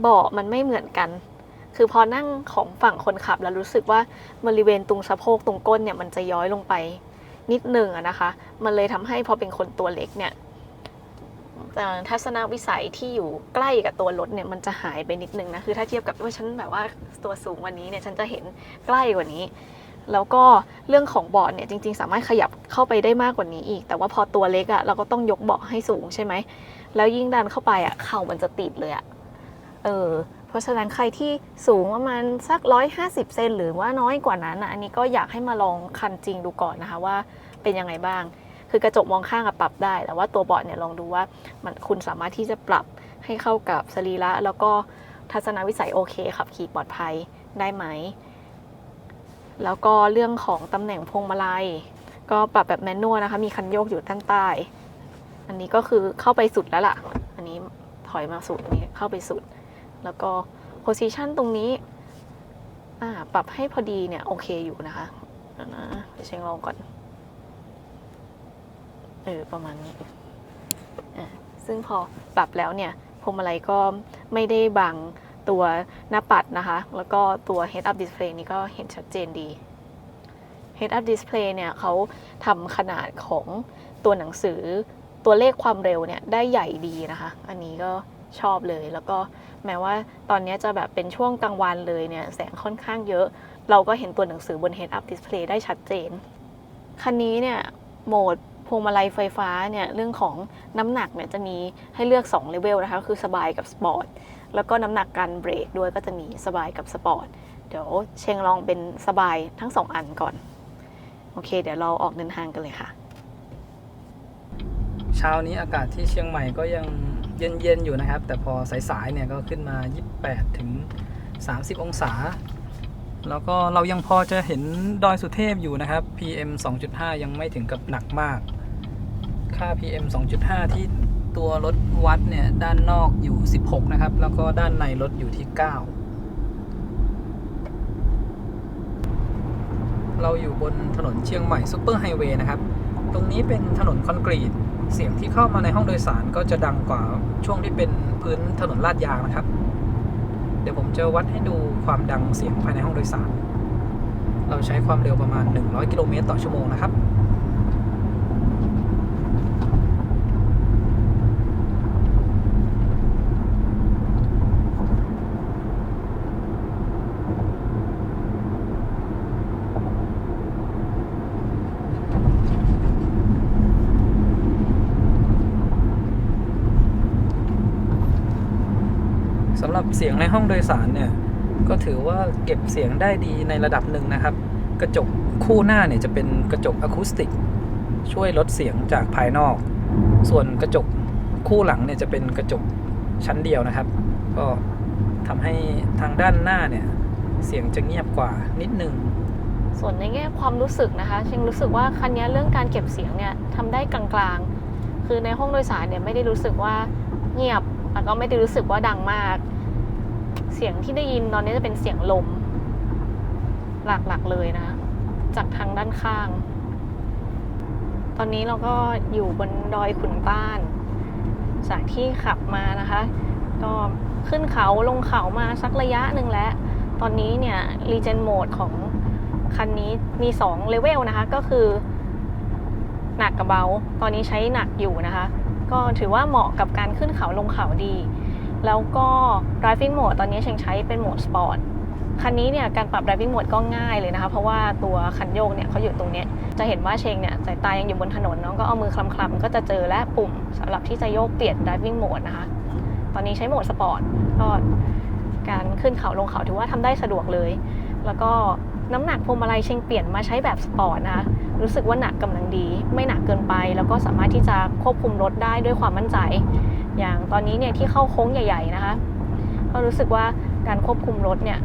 [SPEAKER 4] เบาะมันไม่เหมือนกันคือพอนั่งของฝั่งคนขับแล้วรู้สึกว่าบริเวณตรงสะโพกตรงก้นเนี่ยมันจะย้อยลงไปนิดนึงนะคะมันเลยทำให้พอเป็นคนตัวเล็กเนี่ยทัศนวิสัยที่อยู่ใกล้กับตัวรถเนี่ยมันจะหายไปนิดนึงนะคือถ้าเทียบกับว่าฉันแบบว่าตัวสูงกว่านี้เนี่ยฉันจะเห็นใกล้กว่านี้แล้วก็เรื่องของเบาะเนี่ยจริงๆสามารถขยับเข้าไปได้มากกว่านี้อีกแต่ว่าพอตัวเล็กอะเราก็ต้องยกเบาะให้สูงใช่ไหมแล้วยิ่งดันเข้าไปอะเข่ามันจะติดเลยอะเพราะฉะนั้นใครที่สูงประมาณสัก150 เซนหรือว่าน้อยกว่านั้นอันนี้ก็อยากให้มาลองคันจริงดูก่อนนะคะว่าเป็นยังไงบ้างคือกระจกมองข้างปรับได้แต่ว่าตัวเบาะเนี่ยลองดูว่ามันคุณสามารถที่จะปรับให้เข้ากับสรีระแล้วก็ทัศนวิสัยโอเคขับขี่ปลอดภัยได้ไหมแล้วก็เรื่องของตำแหน่งพวงมาลัยก็ปรับแบบแมนนวลนะคะมีคันโยกอยู่ด้านใต้อันนี้ก็คือเข้าไปสุดแล้วล่ะอันนี้ถอยมาสุดนี้เข้าไปสุดแล้วก็โพซิชันตรงนี้ปรับให้พอดีเนี่ยโอเคอยู่นะคะเดี๋ยวเช็คลองก่อนประมาณนี้ซึ่งพอปรับแล้วเนี่ยพวงมาลัยก็ไม่ได้บังตัวหน้าปัดนะคะแล้วก็ตัว Head Up Display นี่ก็เห็นชัดเจนดี Head Up Display เนี่ยเขาทำขนาดของตัวหนังสือตัวเลขความเร็วเนี่ยได้ใหญ่ดีนะคะอันนี้ก็ชอบเลยแล้วก็แม้ว่าตอนนี้จะแบบเป็นช่วงกลางวันเลยเนี่ยแสงค่อนข้างเยอะเราก็เห็นตัวหนังสือบน Head Up Display ได้ชัดเจนคันนี้เนี่ยโหมดพวงมาลัยไฟฟ้าเนี่ยเรื่องของน้ำหนักเนี่ยจะมีให้เลือก2เลเวลนะคะคือสบายกับสปอร์ตแล้วก็น้ำหนักการเบรกด้วยก็จะมีสบายกับสปอร์ตเดี๋ยวเชงลองเป็นสบายทั้ง2 อันก่อนโอเคเดี๋ยวเราออกเดินทางกันเลยค่ะ
[SPEAKER 1] เช้านี้อากาศที่เชียงใหม่ก็ยังเย็นๆอยู่นะครับแต่พอสายๆเนี่ยก็ขึ้นมา28-30 องศาแล้วก็เรายังพอจะเห็นดอยสุเทพอยู่นะครับ PM 2.5 ยังไม่ถึงกับหนักมากค่า PM 2.5 ที่ตัวรถวัดเนี่ยด้านนอกอยู่16นะครับแล้วก็ด้านในรถอยู่ที่9เราอยู่บนถนนเชียงใหม่ซุปเปอร์ไฮเวย์นะครับตรงนี้เป็นถนนคอนกรีตเสียงที่เข้ามาในห้องโดยสารก็จะดังกว่าช่วงที่เป็นพื้นถนนลาดยางนะครับเดี๋ยวผมจะวัดให้ดูความดังเสียงภายในห้องโดยสารเราใช้ความเร็วประมาณ100 กิโลเมตรต่อชั่วโมงนะครับสำหรับเสียงในห้องโดยสารเนี่ยก็ถือว่าเก็บเสียงได้ดีในระดับหนึ่งนะครับกระจกคู่หน้าเนี่ยจะเป็นกระจกอะคูสติกช่วยลดเสียงจากภายนอกส่วนกระจกคู่หลังเนี่ยจะเป็นกระจกชั้นเดียวนะครับก็ทำให้ทางด้านหน้าเนี่ยเสียงจะเงียบกว่านิดนึง
[SPEAKER 4] ส่วนในแง่ความรู้สึกนะคะเชงรู้สึกว่าคันนี้เรื่องการเก็บเสียงเนี่ยทำได้กลางๆคือในห้องโดยสารเนี่ยไม่ได้รู้สึกว่าเงียบแล้วก็ไม่ได้รู้สึกว่าดังมากเสียงที่ได้ยินตอนนี้จะเป็นเสียงลมหลักๆเลยนะจากทางด้านข้างตอนนี้เราก็อยู่บนดอยขุนต้านจากที่ขับมานะคะ ก็ขึ้นเขาลงเขามาสักระยะหนึ่งแล้วตอนนี้เนี่ย Regen Mode ของคันนี้มี2เลเวลนะคะก็คือหนักกับเบาตอนนี้ใช้หนักอยู่นะคะก็ถือว่าเหมาะกับการขึ้นเขาลงเขาดีแล้วก็ Driving Mode ตอนนี้เชงใช้เป็นโหมด Sport คันนี้เนี่ยการปรับ Driving Mode ก็ง่ายเลยนะคะเพราะว่าตัวคันโยกเนี่ยเขาอยู่ตรงนี้จะเห็นว่าเชงเนี่ยสายตายังอยู่บนถนนน้องก็เอามือคลำๆก็จะเจอและปุ่มสำหรับที่จะโยกเปลี่ยน Driving Mode นะคะตอนนี้ใช้โหมด Sport ก็การขึ้นเขาลงเขาถือว่าทำได้สะดวกเลยแล้วก็น้ำหนักพวงมาลัยเชงเปลี่ยนมาใช้แบบสปอร์ตนะคะรู้สึกว่าหนักกำลังดีไม่หนักเกินไปแล้วก็สามารถที่จะควบคุมรถได้ด้วยความมั่นใจอย่างตอนนี้เนี่ยที่เข้าโค้งใหญ่ๆนะคะก็รู้สึกว่าการควบคุมรถเนี่ย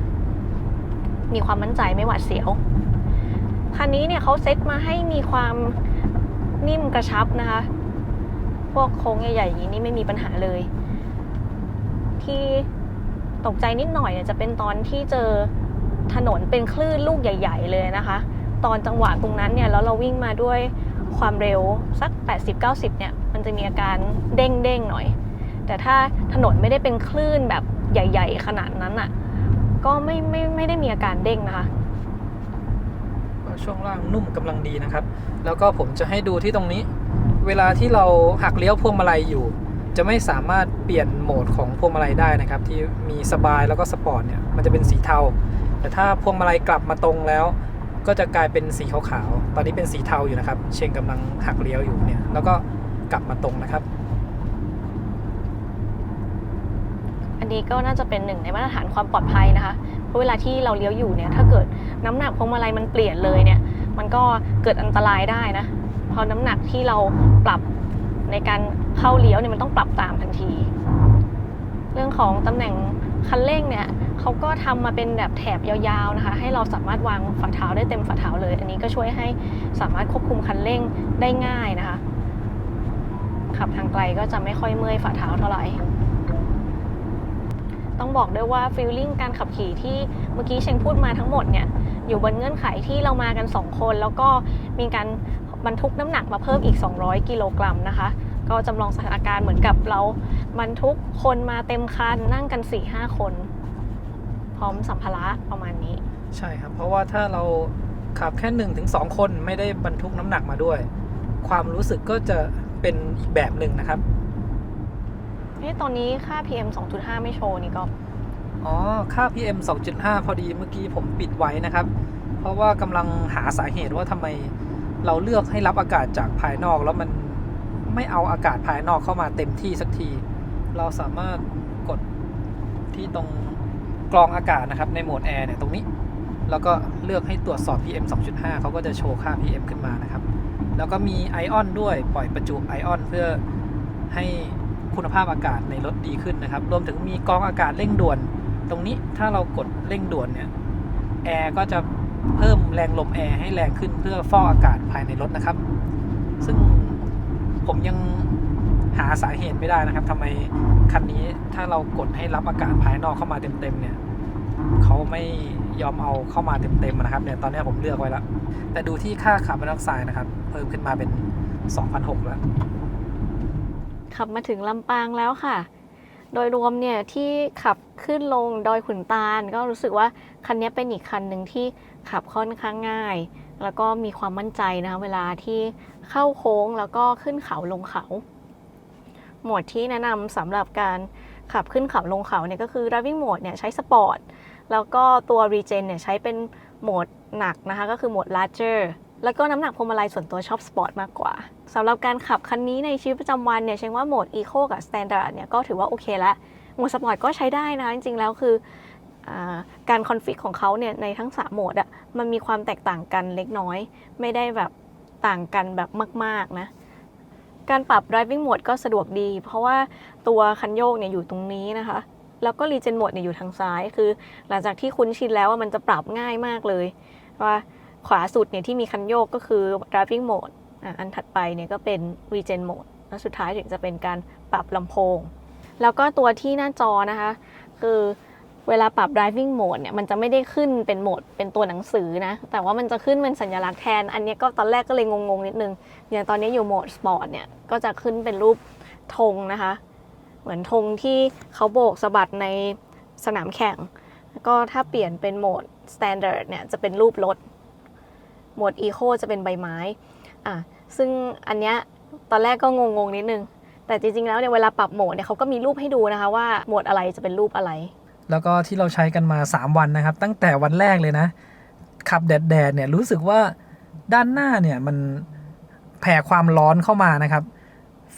[SPEAKER 4] มีความมั่นใจไม่หวาดเสียวคันนี้เนี่ยเขาเซ็ตมาให้มีความนิ่มกระชับนะคะพวกโค้งใหญ่ๆอย่างนี้นี่ไม่มีปัญหาเลยที่ตกใจนิดหน่อยเนี่ยจะเป็นตอนที่เจอถนนเป็นคลื่นลูกใหญ่ๆเลยนะคะตอนจังหวะตรงนั้นเนี่ยแล้วเราวิ่งมาด้วยความเร็วสัก 80-90 เนี่ยมันจะมีอาการเด้งๆหน่อยแต่ถ้าถนนไม่ได้เป็นคลื่นแบบใหญ่ๆขนาดนั้นอ่ะก็ไม่ได้มีอาการเด้งนะคะ
[SPEAKER 1] ช่วงล่างนุ่มกำลังดีนะครับแล้วก็ผมจะให้ดูที่ตรงนี้เวลาที่เราหักเลี้ยวพวงมาลัยอยู่จะไม่สามารถเปลี่ยนโหมดของพวงมาลัยได้นะครับที่มีสบายแล้วก็สปอร์ตเนี่ยมันจะเป็นสีเทาแต่ถ้าพวงมาลัยกลับมาตรงแล้วก็จะกลายเป็นสีขาวๆตอนนี้เป็นสีเทาอยู่นะครับเชงกำลังหักเลี้ยวอยู่เนี่ยแล้วก็กลับมาตรงนะครับ
[SPEAKER 4] อันนี้ก็น่าจะเป็นหนึ่งในมาตรฐานความปลอดภัยนะคะเพราะเวลาที่เราเลี้ยวอยู่เนี่ยถ้าเกิดน้ำหนักพวงมาลัยมันเปลี่ยนเลยเนี่ยมันก็เกิดอันตรายได้นะพอน้ำหนักที่เราปรับในการเข้าเลี้ยวเนี่ยมันต้องปรับตามทันทีเรื่องของตำแหน่งคันเร่งเนี่ยเขาก็ทำมาเป็นแบบแถบยาวๆนะคะให้เราสามารถวางฝ่าเท้าได้เต็มฝ่าเท้าเลยอันนี้ก็ช่วยให้สามารถควบคุมคันเร่งได้ง่ายนะคะขับทางไกลก็จะไม่ค่อยเมื่อยฝ่าเท้าเท่าไหร่ต้องบอกด้วยว่าฟีลลิ่งการขับขี่ที่เมื่อกี้เชงพูดมาทั้งหมดเนี่ยอยู่บนเงื่อนไขที่เรามากัน2คนแล้วก็มีการบรรทุกน้ำหนักมาเพิ่มอีก200กิโลกรัมนะคะก็จำลองสถานการณ์เหมือนกับเราบรรทุกคนมาเต็มคันนั่งกัน 4-5 คนพร้อมสัมภาระประมาณนี้
[SPEAKER 1] ใช่ครับเพราะว่าถ้าเราขับแค่ 1-2 คนไม่ได้บรรทุกน้ำหนักมาด้วยความรู้สึกก็จะเป็นอีกแบบหนึ่งนะครับ
[SPEAKER 4] ตอนนี้ค่า PM 2.5 ไม่โชว์นี่ก็
[SPEAKER 1] ค่า PM 2.5 พอดีเมื่อกี้ผมปิดไว้นะครับเพราะว่ากำลังหาสาเหตุว่าทำไมเราเลือกให้รับอากาศจากภายนอกแล้วมันไม่เอาอากาศภายนอกเข้ามาเต็มที่สักทีเราสามารถกดที่ตรงกรองอากาศนะครับในโหมดแอร์เนี่ยตรงนี้แล้วก็เลือกให้ตรวจสอบ PM 2.5 เขาก็จะโชว์ค่า PM ขึ้นมานะครับแล้วก็มีไอออนด้วยปล่อยประจุไอออนเพื่อให้คุณภาพอากาศในรถดีขึ้นนะครับรวมถึงมีกรองอากาศเร่งด่วนตรงนี้ถ้าเรากดเร่งด่วนเนี่ยแอร์ก็จะเพิ่มแรงลมแอร์ให้แรงขึ้นเพื่อฟอกอากาศภายในรถนะครับซึ่งผมยังหาสาเหตุไม่ได้นะครับทำไมคันนี้ถ้าเรากดให้รับอากาศภายนอกเข้ามาเต็มๆเนี่ยเขาไม่ยอมเอาเข้ามาเต็มๆนะครับเนี่ยตอนนี้ผมเลือกไว้แล้วแต่ดูที่ค่าคาร์บอนไดออกไซด์นะครับเพิ่มขึ้นมาเป็น 2,600 แล้ว
[SPEAKER 4] ขับมาถึงลำปางแล้วค่ะโดยรวมเนี่ยที่ขับขึ้นลงดอยขุนตาลก็รู้สึกว่าคันนี้เป็นอีกคันหนึ่งที่ขับค่อนข้างง่ายแล้วก็มีความมั่นใจนะคะเวลาที่เข้าโค้งแล้วก็ขึ้นเขาลงเขาโหมดที่แนะนำสำหรับการขับขึ้นเขาลงเขาเนี่ยก็คือ driving mode เนี่ยใช้ sport แล้วก็ตัว regen เนี่ยใช้เป็นโหมดหนักนะคะก็คือโหมด larger แล้วก็น้ำหนักพวงมาลัยส่วนตัวชอบสปอร์ตมากกว่าสำหรับการขับคันนี้ในชีวิตประจำวันเนี่ยเชื่อว่าโหมด Eco กับ Standard เนี่ยก็ถือว่าโอเคแล้วโหมดสปอร์ตก็ใช้ได้นะจริงๆแล้วคือการคอนฟิกของเขาเนี่ยในทั้ง3โหมดอ่ะมันมีความแตกต่างกันเล็กน้อยไม่ได้แบบต่างกันแบบมากๆนะการปรับ driving mode ก็สะดวกดีเพราะว่าตัวคันโยกเนี่ยอยู่ตรงนี้นะคะแล้วก็ regen mode เนี่ยอยู่ทางซ้ายคือหลังจากที่คุ้นชินแล้วมันจะปรับง่ายมากเลยว่าขวาสุดเนี่ยที่มีคันโยกก็คือ driving mode อันถัดไปเนี่ยก็เป็น regen mode แล้วสุดท้ายถึงจะเป็นการปรับลำโพงแล้วก็ตัวที่หน้าจอนะคะคือเวลาปรับ driving mode เนี่ยมันจะไม่ได้ขึ้นเป็นโหมดเป็นตัวหนังสือนะแต่ว่ามันจะขึ้นเป็นสัญลักษณ์แทนอันนี้ก็ตอนแรกก็เลยงงๆนิดนึงอย่างตอนนี้อยู่โหมด sport เนี่ยก็จะขึ้นเป็นรูปธงนะคะ เหมือนธงที่เขาโบกสะบัดในสนามแข่งแล้วก็ถ้าเปลี่ยนเป็นโหมด Standard เนี่ยจะเป็นรูปรถโหมด Eco จะเป็นใบไม้ซึ่งอันเนี้ยตอนแรกก็งงๆนิดนึงแต่จริงๆแล้วเนี่ยเวลาปรับโหมดเนี่ยเขาก็มีรูปให้ดูนะคะว่าโหมดอะไรจะเป็นรูปอะไร
[SPEAKER 1] แล้วก็ที่เราใช้กันมา3วันนะครับตั้งแต่วันแรกเลยนะขับแดดเนี่ยรู้สึกว่าด้านหน้าเนี่ยมันแผ่ความร้อนเข้ามานะครับ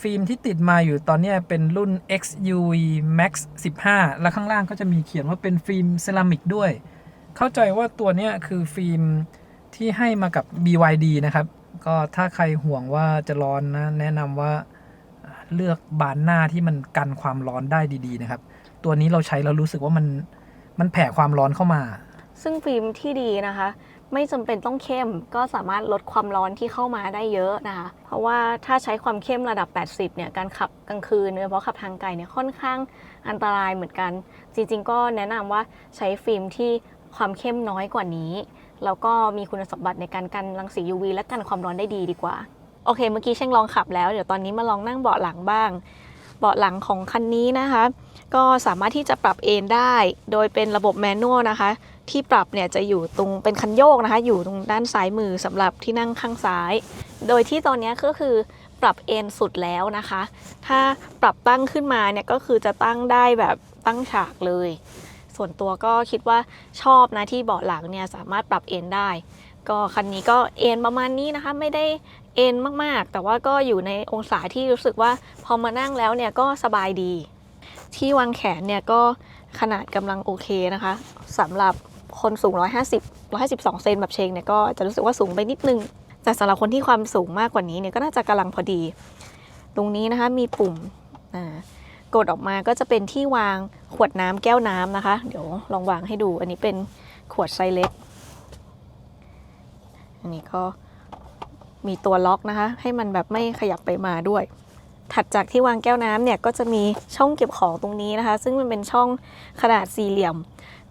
[SPEAKER 1] ฟิล์มที่ติดมาอยู่ตอนนี้เป็นรุ่น XUV Max 15 แล้วข้างล่างก็จะมีเขียนว่าเป็นฟิล์มเซรามิกด้วยเข้าใจว่าตัวนี้คือฟิล์มที่ให้มากับ BYD นะครับก็ถ้าใครห่วงว่าจะร้อนนะแนะนำว่าเลือกบานหน้าที่มันกันความร้อนได้ดีๆนะครับตัวนี้เราใช้แล้วรู้สึกว่ามันแผ่ความร้อนเข้ามา
[SPEAKER 4] ซึ่งฟิล์มที่ดีนะคะไม่จำเป็นต้องเข้มก็สามารถลดความร้อนที่เข้ามาได้เยอะนะคะเพราะว่าถ้าใช้ความเข้มระดับ80เนี่ยการขับกลางคืนโดยเฉพาะขับทางไกลเนี่ยค่อนข้างอันตรายเหมือนกันจริงๆก็แนะนำว่าใช้ฟิล์มที่ความเข้มน้อยกว่านี้แล้วก็มีคุณสมบัติในการกันรังสี UV และกันความร้อนได้ดีกว่าโอเคเมื่อกี้เช่งลองขับแล้วเดี๋ยวตอนนี้มาลองนั่งเบาะหลังบ้างเบาะหลังของคันนี้นะคะก็สามารถที่จะปรับเอนได้โดยเป็นระบบแมนนวลนะคะที่ปรับเนี่ยจะอยู่ตรงเป็นคันโยกนะคะอยู่ตรงด้านซ้ายมือสำหรับที่นั่งข้างซ้ายโดยที่ตอนนี้ก็คือปรับเอนสุดแล้วนะคะถ้าปรับตั้งขึ้นมาเนี่ยก็คือจะตั้งได้แบบตั้งฉากเลยส่วนตัวก็คิดว่าชอบนะที่เบาะหลังเนี่ยสามารถปรับเอนได้ก็คันนี้ก็เอนประมาณนี้นะคะไม่ได้เอนมากๆแต่ว่าก็อยู่ในองศาที่รู้สึกว่าพอมานั่งแล้วเนี่ยก็สบายดีที่วางแขนเนี่ยก็ขนาดกำลังโอเคนะคะสำหรับคนสูง152เซนแบบเชงเนี่ยก็จะรู้สึกว่าสูงไปนิดนึงแต่สำหรับคนที่ความสูงมากกว่านี้เนี่ยก็น่าจะกำลังพอดีตรงนี้นะคะมีปุ่มกดออกมาก็จะเป็นที่วางขวดน้ำแก้วน้ำนะคะเดี๋ยวลองวางให้ดูอันนี้เป็นขวดไซส์เล็กอันนี้ก็มีตัวล็อกนะคะให้มันแบบไม่ขยับไปมาด้วยถัดจากที่วางแก้วน้ำเนี่ยก็จะมีช่องเก็บของตรงนี้นะคะซึ่งมันเป็นช่องขนาดสี่เหลี่ยม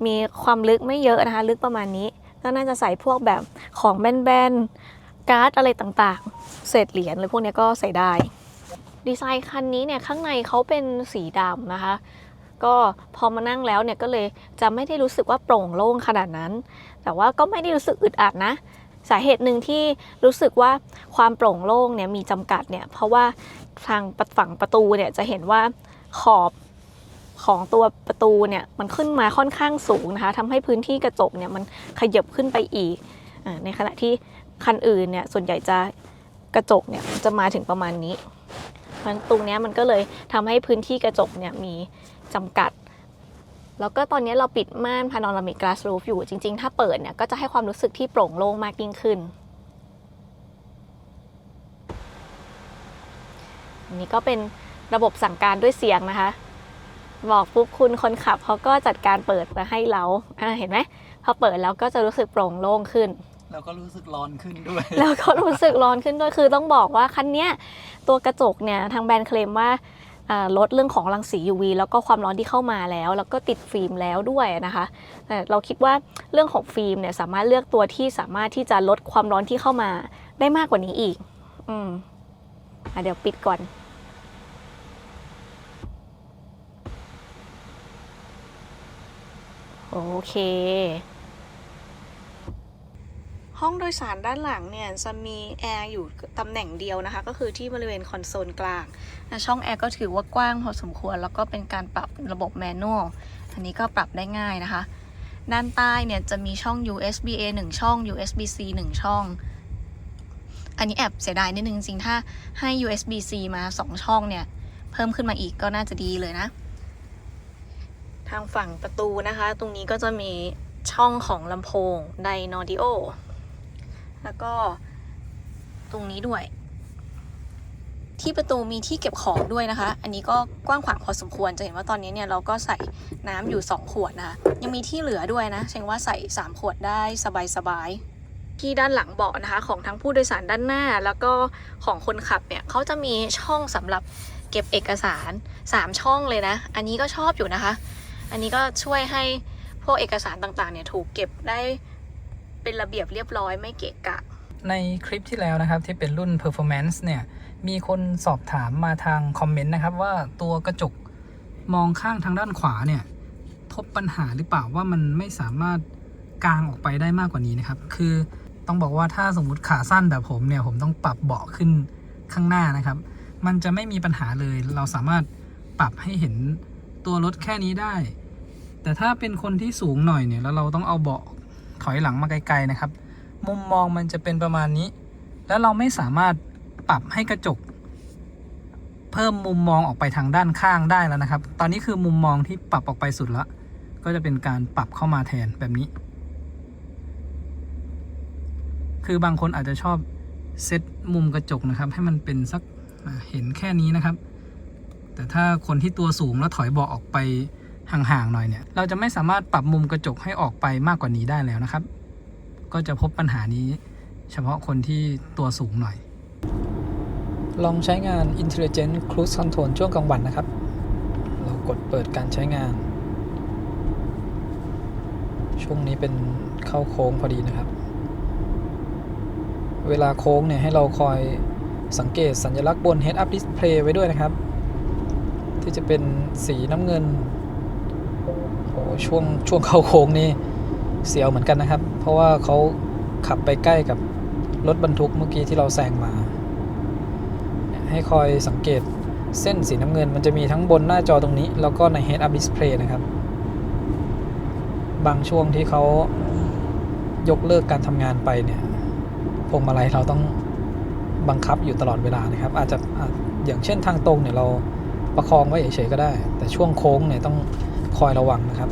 [SPEAKER 4] มีความลึกไม่เยอะนะคะลึกประมาณนี้ก็น่าจะใส่พวกแบบของแบนๆการ์ดอะไรต่างๆเศษเหรียญอะไรพวกนี้ก็ใส่ได้ดีไซน์คันนี้เนี่ยข้างในเขาเป็นสีดำนะคะก็พอมานั่งแล้วเนี่ยก็เลยจะไม่ได้รู้สึกว่าโปร่งโล่งขนาดนั้นแต่ว่าก็ไม่ได้รู้สึกอึดอัดนะสาเหตุหนึ่งที่รู้สึกว่าความโปร่งโล่งเนี่ยมีจำกัดเนี่ยเพราะว่าทางฝั่งประตูเนี่ยจะเห็นว่าขอบของตัวประตูเนี่ยมันขึ้นมาค่อนข้างสูงนะคะทำให้พื้นที่กระจกเนี่ยมันขยับขึ้นไปอีกในขณะที่คันอื่นเนี่ยส่วนใหญ่จะกระจกเนี่ยจะมาถึงประมาณนี้เพราะฉะนั้นตรงนี้มันก็เลยทำให้พื้นที่กระจกเนี่ยมีจำกัดแล้วก็ตอนนี้เราปิดม่าน Panoramic Glass Roof อยู่จริงๆถ้าเปิดเนี่ยก็จะให้ความรู้สึกที่โปร่งโล่งมากยิ่งขึ้นอันนี้ก็เป็นระบบสั่งการด้วยเสียงนะคะบอกปุ๊บคุณคนขับเขาก็จัดการเปิดมาให้เราเห็นไหมพอเปิดแล้วก็จะรู้สึกโปร่งโล่งขึ้น
[SPEAKER 1] แล้วก็รู้สึกร้อนขึ้นด้วย
[SPEAKER 4] แล้วก็รู้สึกร้อนขึ้นด้วยคือต้องบอกว่าคันนี้ตัวกระจกเนี่ยทางแบรนด์เคลมว่าลดเรื่องของรังสี UV แล้วก็ความร้อนที่เข้ามาแล้วก็ติดฟิล์มแล้วด้วยนะคะแต่เราคิดว่าเรื่องของฟิล์มเนี่ยสามารถเลือกตัวที่สามารถที่จะลดความร้อนที่เข้ามาได้มากกว่านี้อีกเดี๋ยวปิดก่อนโอเคห้องโดยสารด้านหลังเนี่ยจะมีแอร์อยู่ตำแหน่งเดียวนะคะก็คือที่บริเวณคอนโซลกลางช่องแอร์ก็ถือว่ากว้างพอสมควรแล้วก็เป็นการปรับระบบแมนนวลอันนี้ก็ปรับได้ง่ายนะคะด้านใต้เนี่ยจะมีช่อง USB A 1 ช่อง USB C 1 ช่องอันนี้แอบเสียดายนิดนึงจริงถ้าให้ USB C มา2ช่องเนี่ยเพิ่มขึ้นมาอีกก็น่าจะดีเลยนะทางฝั่งประตูนะคะตรงนี้ก็จะมีช่องของลำโพงไดโนดิโอแล้วก็ตรงนี้ด้วยที่ประตูมีที่เก็บของด้วยนะคะอันนี้ก็กว้างขวางพอสมควรจะเห็นว่าตอนนี้เนี่ยเราก็ใส่น้ำอยู่2ขวดนะคะยังมีที่เหลือด้วยนะเช่นว่าใส่3ขวดได้สบายๆที่ด้านหลังเบาะนะคะของทั้งผู้โดยสารด้านหน้าแล้วก็ของคนขับเนี่ยเขาจะมีช่องสำหรับเก็บเอกสาร3ช่องเลยนะอันนี้ก็ชอบอยู่นะคะอันนี้ก็ช่วยให้พวกเอกสารต่างๆเนี่ยถูกเก็บได้เป็นระเบียบเรียบร้อยไม่เกะกะ
[SPEAKER 1] ในคลิปที่แล้วนะครับที่เป็นรุ่น performance เนี่ยมีคนสอบถามมาทางคอมเมนต์นะครับว่าตัวกระจก มองข้างทางด้านขวาเนี่ยพบปัญหาหรือเปล่าว่ามันไม่สามารถกางออกไปได้มากกว่านี้นะครับคือต้องบอกว่าถ้าสมมุติขาสั้นแบบผมเนี่ยผมต้องปรับเบาะขึ้นข้างหน้านะครับมันจะไม่มีปัญหาเลยเราสามารถปรับให้เห็นตัวรถแค่นี้ได้แต่ถ้าเป็นคนที่สูงหน่อยเนี่ยแล้วเราต้องเอาเบาะถอยหลังมาไกลๆนะครับมุมมองมันจะเป็นประมาณนี้แล้วเราไม่สามารถปรับให้กระจกเพิ่มมุมมองออกไปทางด้านข้างได้แล้วนะครับตอนนี้คือมุมมองที่ปรับออกไปสุดแล้วก็จะเป็นการปรับเข้ามาแทนแบบนี้คือบางคนอาจจะชอบเซตมุมกระจกนะครับให้มันเป็นสักเห็นแค่นี้นะครับแต่ถ้าคนที่ตัวสูงแล้วถอยเบาะออกไปห่างๆหน่อยเนี่ยเราจะไม่สามารถปรับมุมกระจกให้ออกไปมากกว่านี้ได้แล้วนะครับก็จะพบปัญหานี้เฉพาะคนที่ตัวสูงหน่อยลองใช้งาน Intelligent Cruise Control ช่วงกลางวันนะครับเรากดเปิดการใช้งานช่วงนี้เป็นเข้าโค้งพอดีนะครับเวลาโค้งเนี่ยให้เราคอยสังเกตสัญลักษณ์บน Head Up Display ไว้ด้วยนะครับที่จะเป็นสีน้ำเงินโอ้ช่วงเข้าโค้งนี่เสียวเหมือนกันนะครับเพราะว่าเขาขับไปใกล้กับรถบรรทุกเมื่อกี้ที่เราแซงมาให้คอยสังเกตเส้นสีน้ำเงินมันจะมีทั้งบนหน้าจอตรงนี้แล้วก็ใน Head Up Display นะครับบางช่วงที่เขายกเลิกการทำงานไปเนี่ยพวงมาลัยเราต้องบังคับอยู่ตลอดเวลานะครับอาจจะอย่างเช่นทางตรงเนี่ยเราประคองไว้เฉยๆก็ได้แต่ช่วงโค้งเนี่ยต้องคอยระวังนะครับ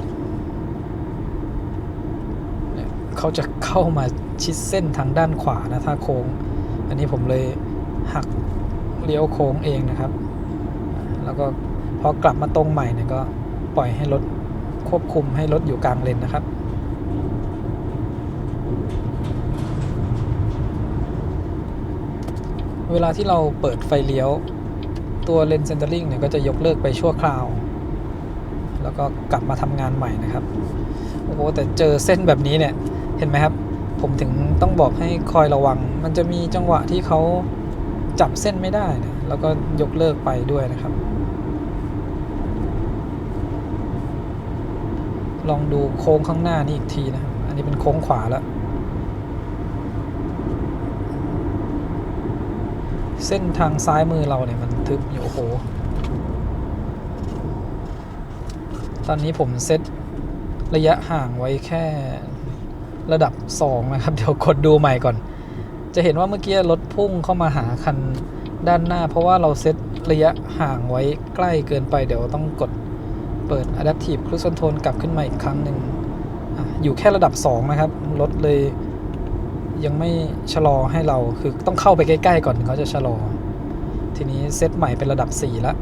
[SPEAKER 1] เขาจะเข้ามาชิดเส้นทางด้านขวานะถ้าโค้งอันนี้ผมเลยหักเลี้ยวโค้งเองนะครับแล้วก็พอกลับมาตรงใหม่เนี่ยก็ปล่อยให้รถควบคุมให้รถอยู่กลางเลนนะครับเวลาที่เราเปิดไฟเลี้ยวตัวเลนเซนเตอร์ลิงเนี่ยก็จะยกเลิกไปชั่วคราวแล้วก็กลับมาทำงานใหม่นะครับโอ้โหแต่เจอเส้นแบบนี้เนี่ยเห็นไหมครับผมถึงต้องบอกให้คอยระวังมันจะมีจังหวะที่เขาจับเส้นไม่ได้นะแล้วก็ยกเลิกไปด้วยนะครับลองดูโค้งข้างหน้านี่อีกทีนะครับอันนี้เป็นโค้งขวาแล้วเส้นทางซ้ายมือเราเนี่ยมันทึบอยู่โอ้โหตอนนี้ผมเซตระยะห่างไว้แค่ระดับ2นะครับเดี๋ยวกดดูใหม่ก่อนจะเห็นว่าเมื่อกี้รถพุ่งเข้ามาหาคันด้านหน้าเพราะว่าเราเซตระยะห่างไว้ใกล้เกินไปเดี๋ยวต้องกดเปิด Adaptive Cruise Control กลับขึ้นมาอีกครั้งหนึ่งอยู่แค่ระดับ2นะครับรถเลยยังไม่ชะลอให้เราคือต้องเข้าไปใกล้ๆก่อนเขาจะชะลอทีนี้เซตใหม่เป็นระดับ4แล้ว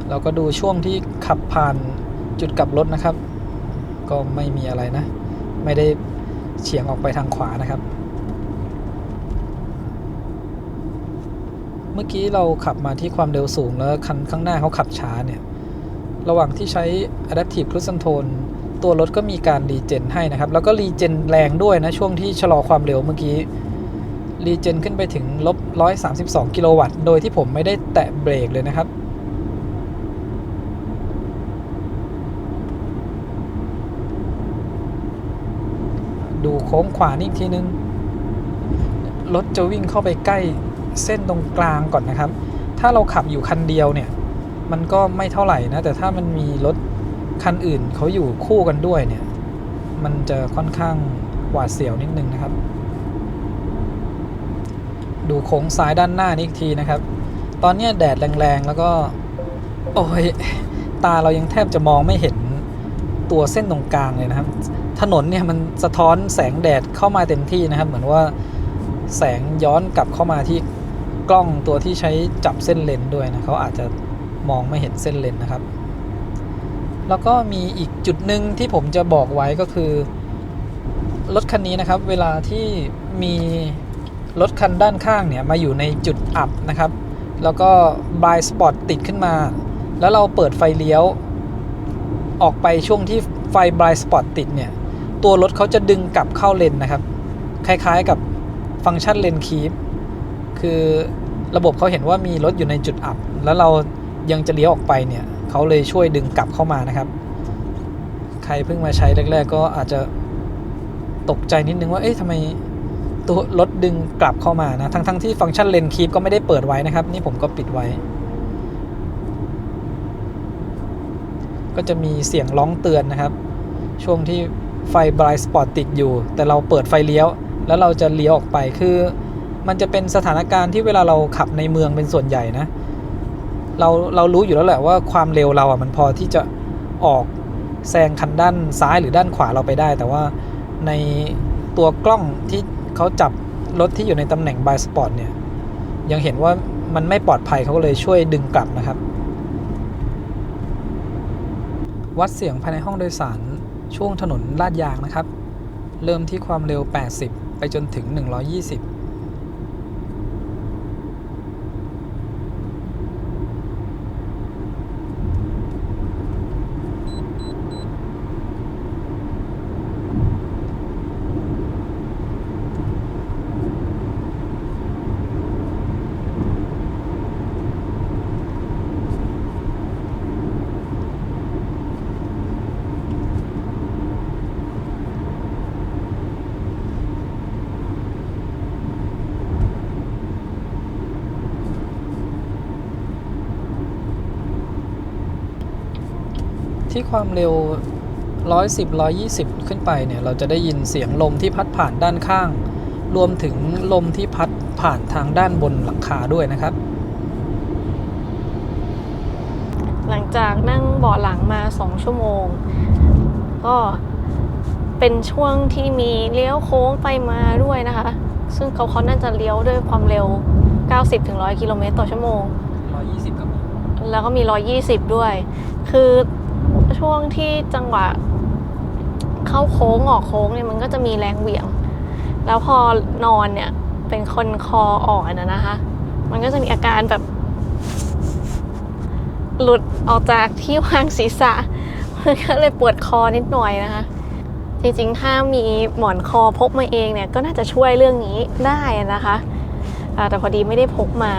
[SPEAKER 1] เราก็ดูช่วงที่ขับผ่านจุดกลับรถนะครับก็ไม่มีอะไรนะไม่ได้เฉียงออกไปทางขวานะครับเมื่อกี้เราขับมาที่ความเร็วสูงแล้วคันข้างหน้าเขาขับช้าเนี่ยระหว่างที่ใช้ Adaptive Cruise Control ตัวรถก็มีการรีเจนให้นะครับแล้วก็รีเจนแรงด้วยนะช่วงที่ชะลอความเร็วเมื่อกี้รีเจนขึ้นไปถึง-132 กิโลวัตต์โดยที่ผมไม่ได้แตะเบรกเลยนะครับดูโค้งขวานี่อีกทีนึงรถจะวิ่งเข้าไปใกล้เส้นตรงกลางก่อนนะครับถ้าเราขับอยู่คันเดียวเนี่ยมันก็ไม่เท่าไหร่นะแต่ถ้ามันมีรถคันอื่นเขาอยู่คู่กันด้วยเนี่ยมันจะค่อนข้างหวาดเสียวนิดนึงนะครับดูโค้งซ้ายด้านหน้านี่อีกทีนะครับตอนนี้แดดแรงๆแล้วก็โอ้ยตาเรายังแทบจะมองไม่เห็นตัวเส้นตรงกลางเลยนะครับถนนเนี่ยมันสะท้อนแสงแดดเข้ามาเต็มที่นะครับเหมือนว่าแสงย้อนกลับเข้ามาที่กล้องตัวที่ใช้จับเส้นเลนด้วยนะเขาอาจจะมองไม่เห็นเส้นเลนนะครับแล้วก็มีอีกจุดหนึ่งที่ผมจะบอกไว้ก็คือรถคันนี้นะครับเวลาที่มีรถคันด้านข้างเนี่ยมาอยู่ในจุดอับนะครับแล้วก็ blind spot ติดขึ้นมาแล้วเราเปิดไฟเลี้ยวออกไปช่วงที่ไฟ blind spot ติดเนี่ยตัวรถเขาจะดึงกลับเข้าเลนนะครับคล้ายๆกับฟังก์ชันเลนคีปคือระบบเขาเห็นว่ามีรถอยู่ในจุดอับแล้วเรา ยังจะเลี้ยวออกไปเนี่ยเขาเลยช่วยดึงกลับเข้ามานะครับใครเพิ่งมาใช้แรกๆก็อาจจะตกใจนิดนึงว่าเอ๊ะทำไมตัวรถดึงกลับเข้ามานะทั้งที่ฟังก์ชันเลนคีปก็ไม่ได้เปิดไว้นะครับนี่ผมก็ปิดไว้ก็จะมีเสียงร้องเตือนนะครับช่วงที่ไฟบรายสปอตติดอยู่แต่เราเปิดไฟเลี้ยวแล้วเราจะเลี้ยวออกไปคือมันจะเป็นสถานการณ์ที่เวลาเราขับในเมืองเป็นส่วนใหญ่นะเรารู้อยู่แล้วแหละว่าความเร็วเรามันพอที่จะออกแซงคันด้านซ้ายหรือด้านขวาเราไปได้แต่ว่าในตัวกล้องที่เขาจับรถที่อยู่ในตำแหน่งบายสปอตเนี่ยยังเห็นว่ามันไม่ปลอดภัยเขาก็เลยช่วยดึงกลับนะครับวัดเสียงภายในห้องโดยสารช่วงถนนลาดยางนะครับเริ่มที่ความเร็ว80ไปจนถึง120ที่ความเร็ว110 120ขึ้นไปเนี่ยเราจะได้ยินเสียงลมที่พัดผ่านด้านข้างรวมถึงลมที่พัดผ่านทางด้านบนหลังคาด้วยนะครับ
[SPEAKER 4] หลังจากนั่งเบาะหลังมา2 ชั่วโมงก็เป็นช่วงที่มีเลี้ยวโค้งไปมาด้วยนะคะซึ่งเขาน่าจะเลี้ยวด้วยความเร็ว 90-100 กิโลเมตรต่อชั่วโมง
[SPEAKER 1] 120ก็มี
[SPEAKER 4] แล้วก็มี120ด้วยคือช่วงที่จังหวะเข้าโค้งออกโค้งเนี่ยมันก็จะมีแรงเหวี่ยงแล้วพอนอนเนี่ยเป็นคนคออ่อนนะคะมันก็จะมีอาการแบบหลุดออกจากที่วางศีรษะมันก็เลยปวดคอนิดหน่อยนะคะจริงๆถ้ามีหมอนคอพกมาเองเนี่ยก็น่าจะช่วยเรื่องนี้ได้นะคะแต่พอดีไม่ได้พกมา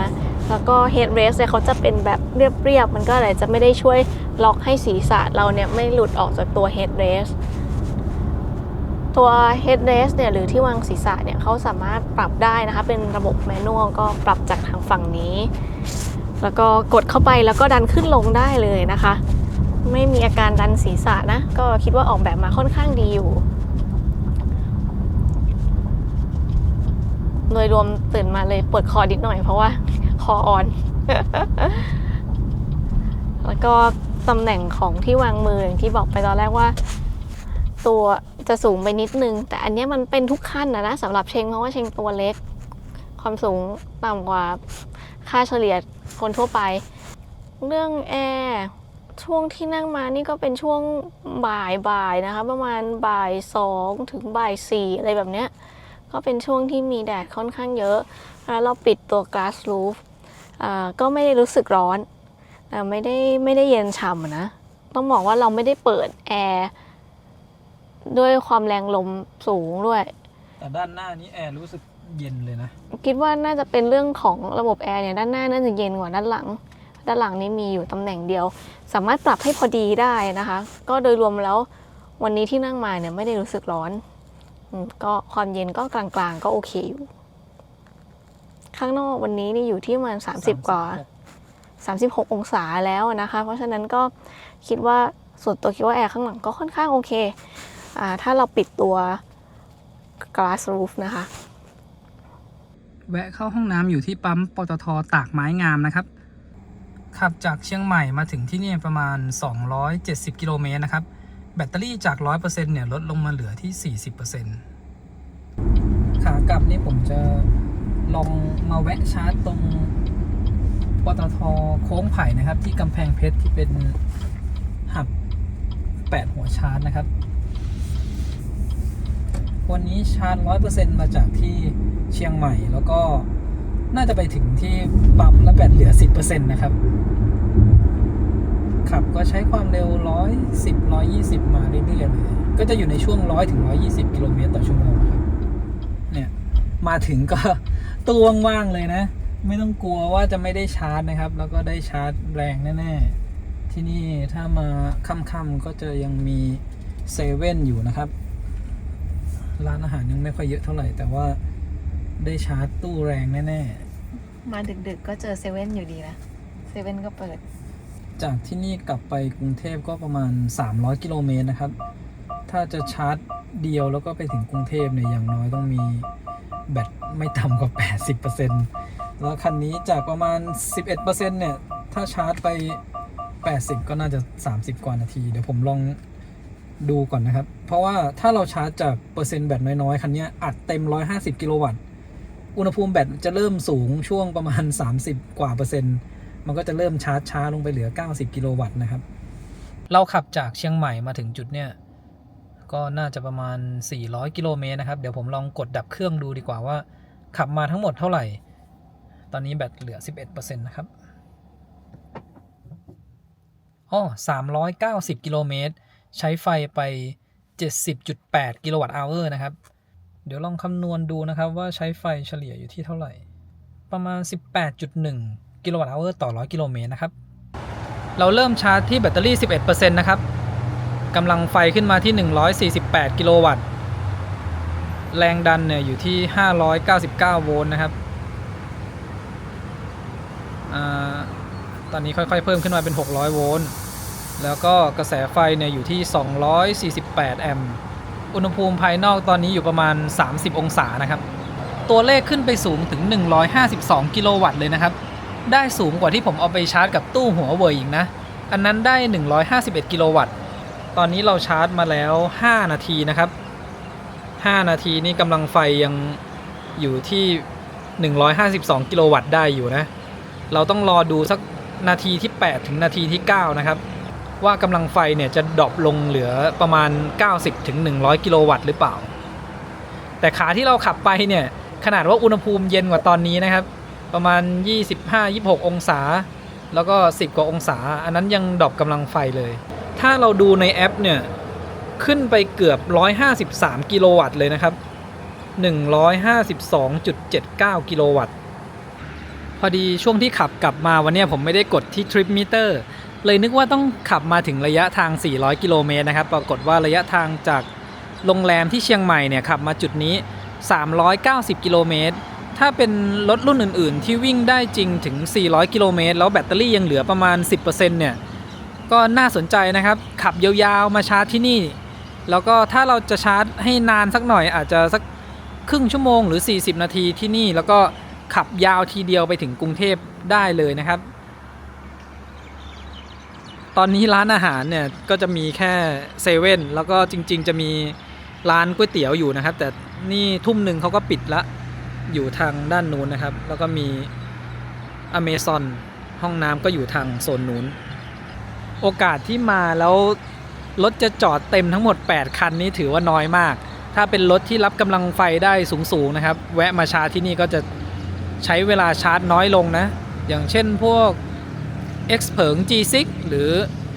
[SPEAKER 4] แล้วก็ headrest เนี่ยเขาจะเป็นแบบเรียบๆมันก็เลยจะไม่ได้ช่วยล็อกให้ศีรษะเราเนี่ยไม่หลุดออกจากตัว headrest ตัว headrest เนี่ยหรือที่วางศีรษะเนี่ยเขาสามารถปรับได้นะคะเป็นระบบแมนนวลก็ปรับจากทางฝั่งนี้แล้วก็กดเข้าไปแล้วก็ดันขึ้นลงได้เลยนะคะไม่มีอาการดันศีรษะนะก็คิดว่าออกแบบมาค่อนข้างดีอยู่โดยรวมตื่นมาเลยปวดคอนิดหน่อยเพราะว่าคออ่อน แล้วก็ตำแหน่งของที่วางมืออย่างที่บอกไปตอนแรกว่าตัวจะสูงไปนิดนึงแต่อันนี้มันเป็นทุกขั้นนะสำหรับเชงเพราะว่าเชงตัวเล็กความสูงต่ำกว่าค่าเฉลี่ยคนทั่วไปเรื่องแอร์ช่วงที่นั่งมานี่ก็เป็นช่วงบ่ายนะคะประมาณบ่าย2ถึงบ่าย4อะไรแบบเนี้ยก็เป็นช่วงที่มีแดดค่อนข้างเยอะแล้วเราปิดตัว glass roof ก็ไม่ได้รู้สึกร้อนแต่ไม่ได้เย็นฉ่ำนะต้องบอกว่าเราไม่ได้เปิดแอร์ด้วยความแรงลมสูงด้วย
[SPEAKER 1] แต่ด้านหน้านี้แอร์รู้สึกเย็นเลยนะ
[SPEAKER 4] คิดว่าน่าจะเป็นเรื่องของระบบแอร์เนี่ยด้านหน้าน่าจะเย็นกว่าด้านหลังนี้มีอยู่ตำแหน่งเดียวสามารถปรับให้พอดีได้นะคะก็โดยรวมแล้ววันนี้ที่นั่งมาเนี่ยไม่ได้รู้สึกร้อนก็ความเย็นก็กลางๆก็โอเคอยู่ข้างนอกวันนี้นี่อยู่ที่ประมาณ30 กว่า36 องศาแล้วนะคะเพราะฉะนั้นก็คิดว่าส่วนตัวคิดว่าแอร์ข้างหลังก็ค่อนข้างโอเคถ้าเราปิดตัว glass roof นะคะ
[SPEAKER 1] แวะเข้าห้องน้ำอยู่ที่ปั๊มปตท.ตากไม้งามนะครับขับจากเชียงใหม่มาถึงที่นี่ประมาณ270 กิโลเมตรนะครับแบตเตอรี่จาก 100% เนี่ยลดลงมาเหลือที่ 40% ขากลับนี่ผมจะลองมาแวะชาร์จตรงปตท.โค้งไผ่นะครับที่กำแพงเพชรที่เป็นหับ8 หัวชาร์จนะครับวันนี้ชาร์จ 100% มาจากที่เชียงใหม่แล้วก็น่าจะไปถึงที่ปั๊มแล้วแบตเหลือ 10% นะครับขับก็ใช้ความเร็ว110 120มาเรื่อยๆเลยก็จะอยู่ในช่วง100 ถึง 120 กิโลเมตรต่อชั่วโมงครับเนี่ยมาถึงก็ตู้ว่างๆเลยนะ ไม่ต้องกลัวว่าจะไม่ได้ชาร์จนะครับ แล้วก็ได้ชาร์จแรงแน่ๆที่นี่ถ้ามาค่ำๆก็จะยังมีเซเว่นอยู่นะครับร้านอาหารยังไม่ค่อยเยอะเท่าไหร่แต่ว่าได้ชาร์จตู้แรงแน่ๆ
[SPEAKER 4] มาดึกๆก็เจอเซเว่นอยู่ดีนะเซเว่นก็เปิด
[SPEAKER 1] จากที่นี่กลับไปกรุงเทพก็ประมาณ300กิโลเมตรนะครับถ้าจะชาร์จเดียวแล้วก็ไปถึงกรุงเทพเนี่ยอย่างน้อยต้องมีแบตไม่ต่ำกว่า 80% แล้วคันนี้จากประมาณ 11% เนี่ยถ้าชาร์จไป80ก็น่าจะ30กว่านาทีเดี๋ยวผมลองดูก่อนนะครับเพราะว่าถ้าเราชาร์จจากเปอร์เซ็นต์แบตน้อยๆคันนี้อัดเต็ม150กิโลวัตต์อุณหภูมิแบตจะเริ่มสูงช่วงประมาณ30กว่าเปอร์เซ็นต์มันก็จะเริ่มชาร์จช้าลงไปเหลือ90กิโลวัตต์นะครับเราขับจากเชียงใหม่มาถึงจุดเนี่ยก็น่าจะประมาณ400กิโลเมตรนะครับเดี๋ยวผมลองกดดับเครื่องดูดีกว่าว่าขับมาทั้งหมดเท่าไหร่ตอนนี้แบตเหลือ 11% นะครับ390กิโลเมตรใช้ไฟไป 70.8 กิโลวัตต์อเวอร์นะครับเดี๋ยวลองคำนวณดูนะครับว่าใช้ไฟเฉลี่ยอยู่ที่เท่าไหร่ประมาณ 18.1 กิโลวัตต์อเวอร์ต่อ100กิโลเมตรนะครับเราเริ่มชาร์จที่แบตเตอรี่ 11% นะครับกำลังไฟขึ้นมาที่148กิโลวัตต์แรงดันเนี่ยอยู่ที่599โวลต์นะครับตอนนี้ค่อยๆเพิ่มขึ้นมาเป็น600โวลต์แล้วก็กระแสไฟเนี่ยอยู่ที่248แอมป์อุณหภูมิภายนอกตอนนี้อยู่ประมาณ30องศานะครับตัวเลขขึ้นไปสูงถึง152กิโลวัตต์เลยนะครับได้สูงกว่าที่ผมเอาไปชาร์จกับตู้หัวเว่ยอีกนะอันนั้นได้151กิโลวัตต์ตอนนี้เราชาร์จมาแล้ว5นาทีนะครับ5นาทีนี่กำลังไฟยังอยู่ที่152กิโลวัตต์ได้อยู่นะเราต้องรอดูสักนาทีที่8ถึงนาทีที่9นะครับว่ากำลังไฟเนี่ยจะดรอปลงเหลือประมาณ90ถึง100กิโลวัตต์หรือเปล่าแต่ขาที่เราขับไปเนี่ยขนาดว่าอุณหภูมิเย็นกว่าตอนนี้นะครับประมาณ25-26องศาแล้วก็10กว่าองศาอันนั้นยังดรอปกำลังไฟเลยถ้าเราดูในแอปเนี่ยขึ้นไปเกือบ153กิโลวัตต์เลยนะครับ152.79 กิโลวัตต์พอดีช่วงที่ขับกลับมาวันนี้ผมไม่ได้กดที่ Trip Meter เลยนึกว่าต้องขับมาถึงระยะทาง400กิโลเมตรนะครับปรากฏว่าระยะทางจากโรงแรมที่เชียงใหม่เนี่ยขับมาจุดนี้390กิโลเมตรถ้าเป็นรถรุ่นอื่นๆที่วิ่งได้จริงถึง400กิโลเมตรแล้วแบตเตอรี่ยังเหลือประมาณ 10% เนี่ยก็น่าสนใจนะครับขับยาวๆมาชาร์จที่นี่แล้วก็ถ้าเราจะชาร์จให้นานสักหน่อยอาจจะสักครึ่งชั่วโมงหรือ40นาทีที่นี่แล้วก็ขับยาวทีเดียวไปถึงกรุงเทพได้เลยนะครับตอนนี้ร้านอาหารเนี่ยก็จะมีแค่เซเว่นแล้วก็จริงๆจะมีร้านก๋วยเตี๋ยวอยู่นะครับแต่นี่ทุ่มหนึ่งเขาก็ปิดละอยู่ทางด้านนู้นนะครับแล้วก็มีอเมซอนห้องน้ำก็อยู่ทางโซนนู้นโอกาสที่มาแล้วรถจะจอดเต็มทั้งหมด8คันนี้ถือว่าน้อยมากถ้าเป็นรถที่รับกำลังไฟได้สูงๆนะครับแวะมาชาร์จที่นี่ก็จะใช้เวลาชาร์จน้อยลงนะอย่างเช่นพวก X เผิง G6 หรือ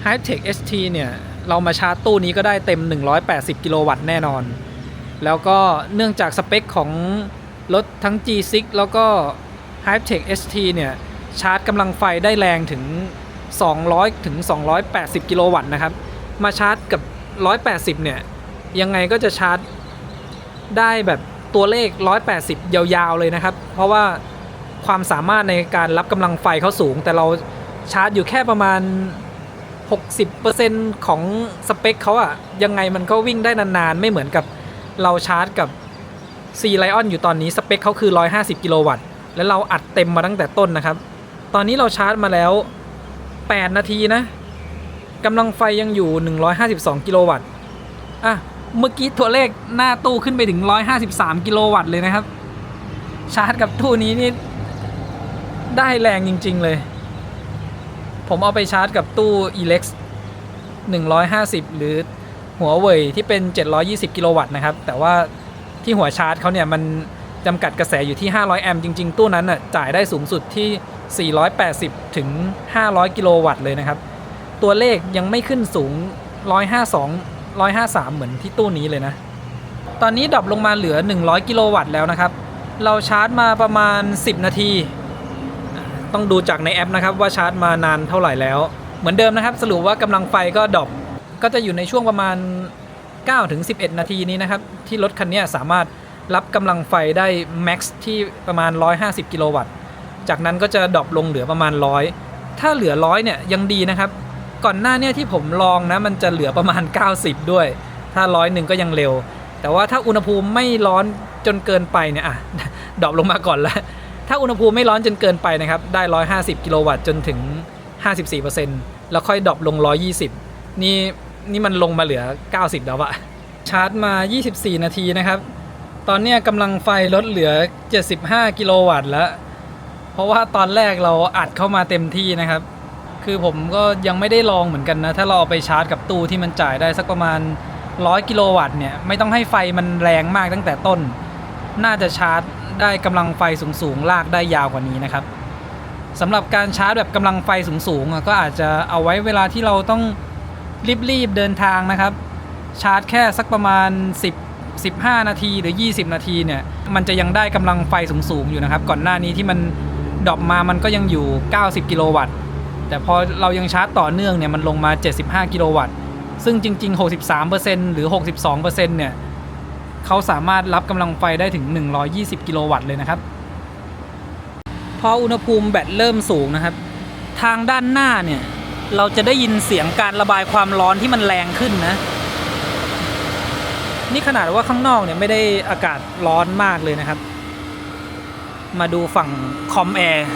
[SPEAKER 1] Hightech ST เนี่ยเรามาชาร์จตู้นี้ก็ได้เต็ม180กิโลวัตต์แน่นอนแล้วก็เนื่องจากสเปคของรถทั้ง G6 แล้วก็ Hightech ST เนี่ยชาร์จกำลังไฟได้แรงถึง200ถึง280กิโลวัตต์นะครับมาชาร์จกับ180เนี่ยยังไงก็จะชาร์จได้แบบตัวเลข180ยาวๆเลยนะครับเพราะว่าความสามารถในการรับกำลังไฟเขาสูงแต่เราชาร์จอยู่แค่ประมาณ 60% ของสเปคเขาอะยังไงมันก็วิ่งได้นานๆไม่เหมือนกับเราชาร์จกับ C Lion อยู่ตอนนี้สเปคเขาคือ150กิโลวัตต์แล้วเราอัดเต็มมาตั้งแต่ต้นนะครับตอนนี้เราชาร์จมาแล้ว8นาทีนะกำลังไฟยังอยู่152กิโลวัตต์เมื่อกี้ตัวเลขหน้าตู้ขึ้นไปถึง153กิโลวัตต์เลยนะครับชาร์จกับตู้นี้นี่ได้แรงจริงๆเลยผมเอาไปชาร์จกับตู้ Elex 150หรือหัวเว่ยที่เป็น720กิโลวัตต์นะครับแต่ว่าที่หัวชาร์จเขาเนี่ยมันจำกัดกระแสอยู่ที่500แอมป์จริงๆตู้นั้นน่ะจ่ายได้สูงสุดที่480ถึง500กิโลวัตต์เลยนะครับตัวเลขยังไม่ขึ้นสูง152 153เหมือนที่ตู้นี้เลยนะตอนนี้ดรอปลงมาเหลือ100กิโลวัตต์แล้วนะครับเราชาร์จมาประมาณ10นาที ต้องดูจากในแอปนะครับว่าชาร์จมานานเท่าไหร่แล้วเหมือนเดิมนะครับสรุปว่ากำลังไฟก็ดรอปก็จะอยู่ในช่วงประมาณ 9-11 นาทีนี้นะครับที่รถคันนี้สามารถรับกำลังไฟได้แม็กซ์ที่ประมาณ150กิโลวัตต์จากนั้นก็จะดรอปลงเหลือประมาณ100ถ้าเหลือ100เนี่ยยังดีนะครับก่อนหน้าเนี่ยที่ผมลองนะมันจะเหลือประมาณ90ด้วยถ้า100ก็ยังเร็วแต่ว่าถ้าอุณหภูมิไม่ร้อนจนเกินไปเนี่ยดรอปลงมาก่อนแล้วถ้าอุณหภูมิไม่ร้อนจนเกินไปนะครับได้150กิโลวัตต์จนถึง 54% แล้วค่อยดรอปลง120นี่มันลงมาเหลือ90แล้วอะชาร์จมา24นาทีนะครับตอนนี้กำลังไฟลดเหลือ75กิโลวัตต์แล้วเพราะว่าตอนแรกเราอัดเข้ามาเต็มที่นะครับคือผมก็ยังไม่ได้ลองเหมือนกันนะถ้าเราเอาไปชาร์จกับตู้ที่มันจ่ายได้สักประมาณ100กิโลวัตต์เนี่ยไม่ต้องให้ไฟมันแรงมากตั้งแต่ต้นน่าจะชาร์จได้กำลังไฟสูงๆลากได้ยาวกว่านี้นะครับสำหรับการชาร์จแบบกำลังไฟสูงๆก็อาจจะเอาไว้เวลาที่เราต้องรีบๆเดินทางนะครับชาร์จแค่สักประมาณ15นาทีหรือ20นาทีเนี่ยมันจะยังได้กำลังไฟสูงๆอยู่นะครับก่อนหน้านี้ที่มันดรอปมามันก็ยังอยู่90กิโลวัตต์แต่พอเรายังชาร์จต่อเนื่องเนี่ยมันลงมา75กิโลวัตต์ซึ่งจริงๆ 63% หรือ 62% เนี่ยเขาสามารถรับกำลังไฟได้ถึง120กิโลวัตต์เลยนะครับพออุณหภูมิแบตเริ่มสูงนะครับทางด้านหน้าเนี่ยเราจะได้ยินเสียงการระบายความร้อนที่มันแรงขึ้นนะนี่ขนาดว่าข้างนอกเนี่ยไม่ได้อากาศร้อนมากเลยนะครับมาดูฝั่งคอมแอร์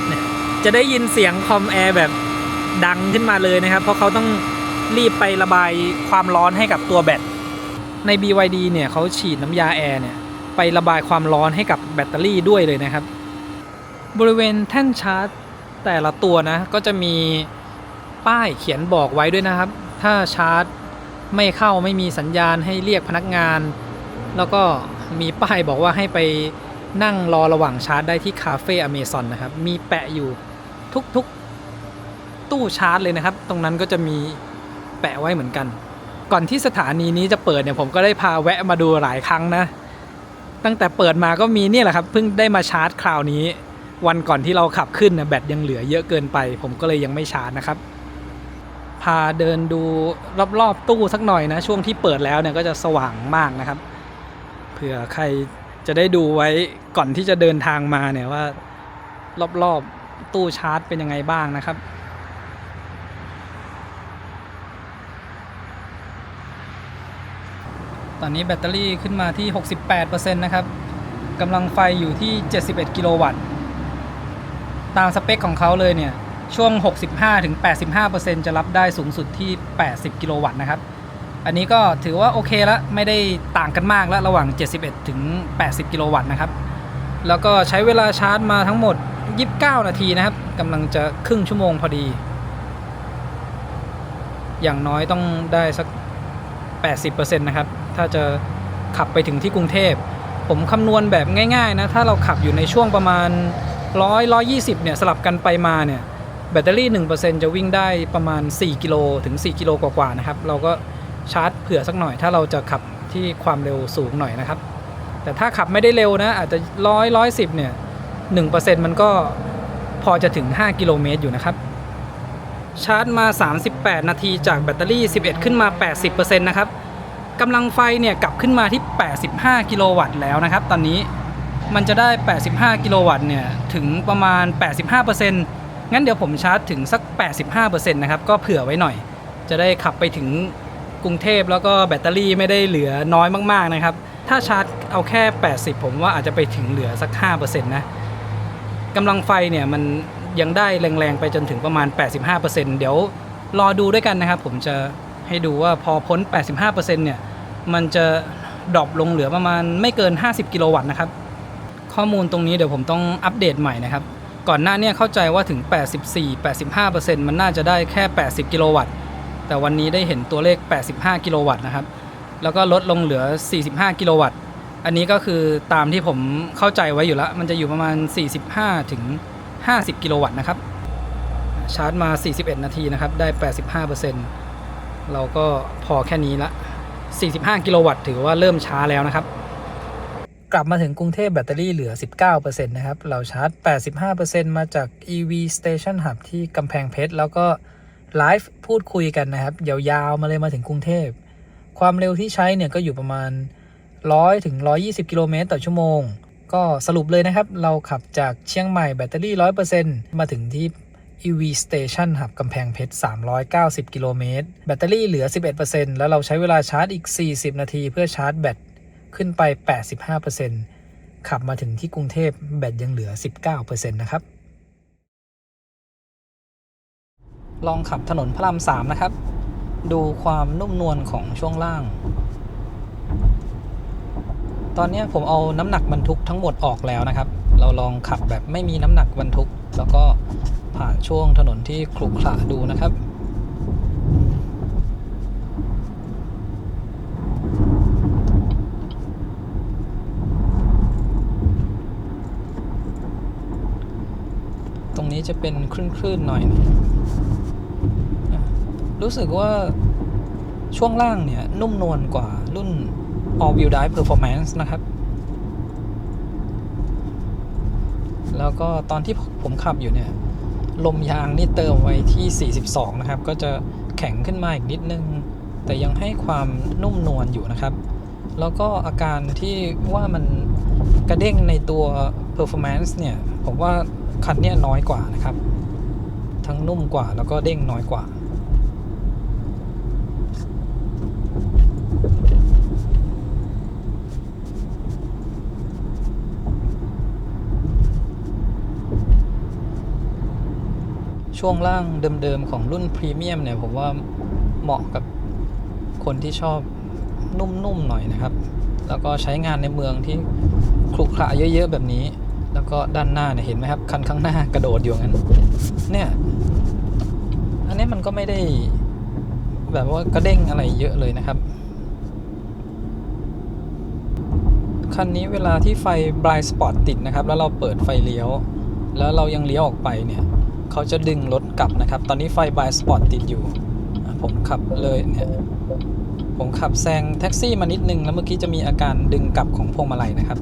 [SPEAKER 1] เนี่ยจะได้ยินเสียงคอมแอร์แบบดังขึ้นมาเลยนะครับเพราะเขาต้องรีบไประบายความร้อนให้กับตัวแบตใน BYD เนี่ยเขาฉีดน้ำยาแอร์เนี่ยไประบายความร้อนให้กับแบตเตอรี่ด้วยเลยนะครับบริเวณแท่นชาร์จแต่ละตัวนะก็จะมีป้ายเขียนบอกไว้ด้วยนะครับถ้าชาร์จไม่เข้าไม่มีสัญญาณให้เรียกพนักงานแล้วก็มีป้ายบอกว่าให้ไปนั่งรอระหว่างชาร์จได้ที่คาเฟ่อเมซอนนะครับมีแปะอยู่ทุกตู้ชาร์จเลยนะครับตรงนั้นก็จะมีแปะไว้เหมือนกันก่อนที่สถานีนี้จะเปิดเนี่ยผมก็ได้พาแวะมาดูหลายครั้งนะตั้งแต่เปิดมาก็มีเนี่ยแหละครับเพิ่งได้มาชาร์จคราวนี้วันก่อนที่เราขับขึ้นนะแบตยังเหลือเยอะเกินไปผมก็เลยยังไม่ชาร์จนะครับพาเดินดูรอบๆตู้สักหน่อยนะช่วงที่เปิดแล้วเนี่ยก็จะสว่างมากนะครับเผื่อใครจะได้ดูไว้ก่อนที่จะเดินทางมาเนี่ยว่ารอบๆตู้ชาร์จเป็นยังไงบ้างนะครับตอนนี้แบตเตอรี่ขึ้นมาที่ 68% นะครับกำลังไฟอยู่ที่71กิโลวัตต์ตามสเปคของเขาเลยเนี่ยช่วง 65-85% จะรับได้สูงสุดที่80กิโลวัตต์นะครับอันนี้ก็ถือว่าโอเคแล้วไม่ได้ต่างกันมากแล้วระหว่าง71-80กิโลวัตต์นะครับแล้วก็ใช้เวลาชาร์จมาทั้งหมด29นาทีนะครับกำลังจะครึ่งชั่วโมงพอดีอย่างน้อยต้องได้สัก80% นะครับถ้าจะขับไปถึงที่กรุงเทพผมคำนวณแบบง่ายๆนะถ้าเราขับอยู่ในช่วงประมาณ100-120เนี่ยสลับกันไปมาเนี่ยแบตเตอรี่ 1% จะวิ่งได้ประมาณ4กิโลถึง4กิโลกว่าๆนะครับเราก็ชาร์จเผื่อสักหน่อยถ้าเราจะขับที่ความเร็วสูงหน่อยนะครับแต่ถ้าขับไม่ได้เร็วนะอาจจะ110เนี่ย 1% มันก็พอจะถึง5กิโลเมตรอยู่นะครับชาร์จมา38นาทีจากแบตเตอรี่11ขึ้นมา 80% นะครับกำลังไฟเนี่ยกลับขึ้นมาที่85กิโลวัตต์แล้วนะครับตอนนี้มันจะได้85กิโลวัตต์เนี่ยถึงประมาณ 85% งั้นเดี๋ยวผมชาร์จถึงสัก 85% นะครับก็เผื่อไว้หน่อยจะได้ขับไปถึงกรุงเทพแล้วก็แบตเตอรี่ไม่ได้เหลือน้อยมากๆนะครับถ้าชาร์จเอาแค่80ผมว่าอาจจะไปถึงเหลือสัก 5% นะกำลังไฟเนี่ยมันยังได้แรงๆไปจนถึงประมาณ 85% เดี๋ยวรอดูด้วยกันนะครับผมจะให้ดูว่าพอพ้น 85% เนี่ยมันจะดรอปลงเหลือประมาณไม่เกิน50กิโลวัตต์นะครับข้อมูลตรงนี้เดี๋ยวผมต้องอัปเดตใหม่นะครับก่อนหน้านี้เข้าใจว่าถึง 84-85% มันน่าจะได้แค่80กิโลวัตต์แต่วันนี้ได้เห็นตัวเลข85กิโลวัตต์นะครับแล้วก็ลดลงเหลือ45กิโลวัตต์อันนี้ก็คือตามที่ผมเข้าใจไว้อยู่แล้วมันจะอยู่ประมาณ45-50กิโลวัตต์นะครับชาร์จมา41นาทีนะครับได้ 85% เราก็พอแค่นี้ละ45กิโลวัตต์ถือว่าเริ่มช้าแล้วนะครับ กลับมาถึงกรุงเทพแบตเตอรี่เหลือ 19% นะครับ เราชาร์จ 85% มาจาก EV Station Hub ที่กำแพงเพชรแล้วก็ไลฟ์พูดคุยกันนะครับยาวๆมาเลยมาถึงกรุงเทพความเร็วที่ใช้เนี่ยก็อยู่ประมาณ100 ถึง 120 กิโลเมตรต่อชั่วโมงก็สรุปเลยนะครับเราขับจากเชียงใหม่แบตเตอรี่ 100% มาถึงที่ EV Station Hub กำแพงเพชร390 กิโลเมตรแบตเตอรี่เหลือ 11% แล้วเราใช้เวลาชาร์จอีก 40 นาทีเพื่อชาร์จแบตขึ้นไป 85% ขับมาถึงที่กรุงเทพแบตยังเหลือ 19% นะครับลองขับถนนพระราม 3นะครับดูความนุ่มนวลของช่วงล่างตอนนี้ผมเอาน้ำหนักบรรทุกทั้งหมดออกแล้วนะครับเราลองขับแบบไม่มีน้ำหนักบรรทุกแล้วก็ผ่านช่วงถนนที่ขรุขระดูนะครับตรงนี้จะเป็นคลื่นๆหน่อยรู้สึกว่าช่วงล่างเนี่ยนุ่มนวลกว่ารุ่น All Wheel Drive Performance นะครับแล้วก็ตอนที่ผมขับอยู่เนี่ยลมยางนี่เติมไว้ที่42นะครับก็จะแข็งขึ้นมาอีกนิดนึงแต่ยังให้ความนุ่มนวลอยู่นะครับแล้วก็อาการที่ว่ามันกระเด้งในตัว Performance เนี่ยผมว่าคันนี้น้อยกว่านะครับทั้งนุ่มกว่าแล้วก็เด้งน้อยกว่าช่วงล่างเดิมๆของรุ่นพรีเมียมเนี่ยผมว่าเหมาะกับคนที่ชอบนุ่มๆหน่อยนะครับแล้วก็ใช้งานในเมืองที่ขรุขระเยอะๆแบบนี้แล้วก็ด้านหน้าเนี่ยเห็นไหมครับคันข้างหน้ากระโดดอยู่งั้นเนี่ยอันนี้มันก็ไม่ได้แบบว่ากระเด้งอะไรเยอะเลยนะครับคันนี้เวลาที่ไฟ Blind Spot ติดนะครับแล้วเราเปิดไฟเลี้ยวแล้วเรายังเลี้ยวออกไปเนี่ยเขาจะดึงรถกลับนะครับตอนนี้ไฟ Blind Spot ติดอยู่ผมขับเลยเนี่ยผมขับแซงแท็กซี่มานิดนึงแล้วเมื่อกี้จะมีอาการดึงกลับของพวงมาลัยนะครับ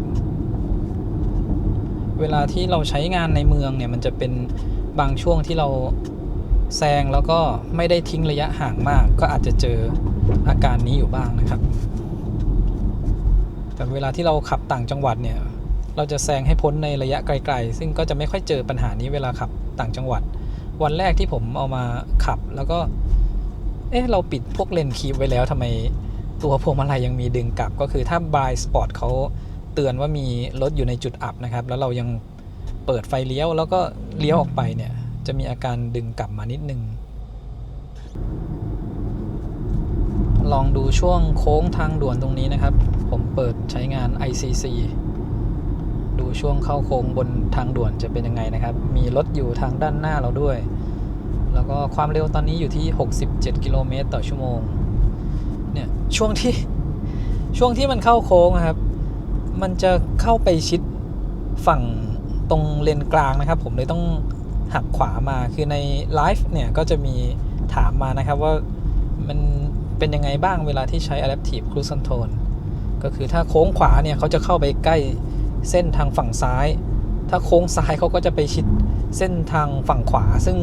[SPEAKER 1] เวลาที่เราใช้งานในเมืองเนี่ยมันจะเป็นบางช่วงที่เราแซงแล้วก็ไม่ได้ทิ้งระยะห่างมากก็อาจจะเจออาการนี้อยู่บ้างนะครับแต่เวลาที่เราขับต่างจังหวัดเนี่ยเราจะแซงให้พ้นในระยะไกลๆซึ่งก็จะไม่ค่อยเจอปัญหานี้เวลาขับต่างจังหวัดวันแรกที่ผมเอามาขับแล้วก็เราปิดพวกเลนคีปไว้แล้วทำไมตัวพวงมาลัยยังมีดึงกลับก็คือถ้า Blind Spot เขาเตือนว่ามีรถอยู่ในจุดอับนะครับแล้วเรายังเปิดไฟเลี้ยวแล้วก็เลี้ยวออกไปเนี่ยจะมีอาการดึงกลับมานิดนึงลองดูช่วงโค้งทางด่วนตรงนี้นะครับผมเปิดใช้งาน ICC ดูช่วงเข้าโค้งบนทางด่วนจะเป็นยังไงนะครับมีรถอยู่ทางด้านหน้าเราด้วยแล้วก็ความเร็วตอนนี้อยู่ที่67กิโลเมตรต่อชั่วโมงเนี่ยช่วงที่มันเข้าโค้งนะครับมันจะเข้าไปชิดฝั่งตรงเลนกลางนะครับผมเลยต้องหักขวามาคือในไลฟ์เนี่ยก็จะมีถามมานะครับว่ามันเป็นยังไงบ้างเวลาที่ใช้ Adaptive Cruise Control ก็คือถ้าโค้งขวาเนี่ยเขาจะเข้าไปใกล้เส้นทางฝั่งซ้ายถ้าโค้งซ้ายเขาก็จะไปชิดเส้นทางฝั่งขวาซึ่ง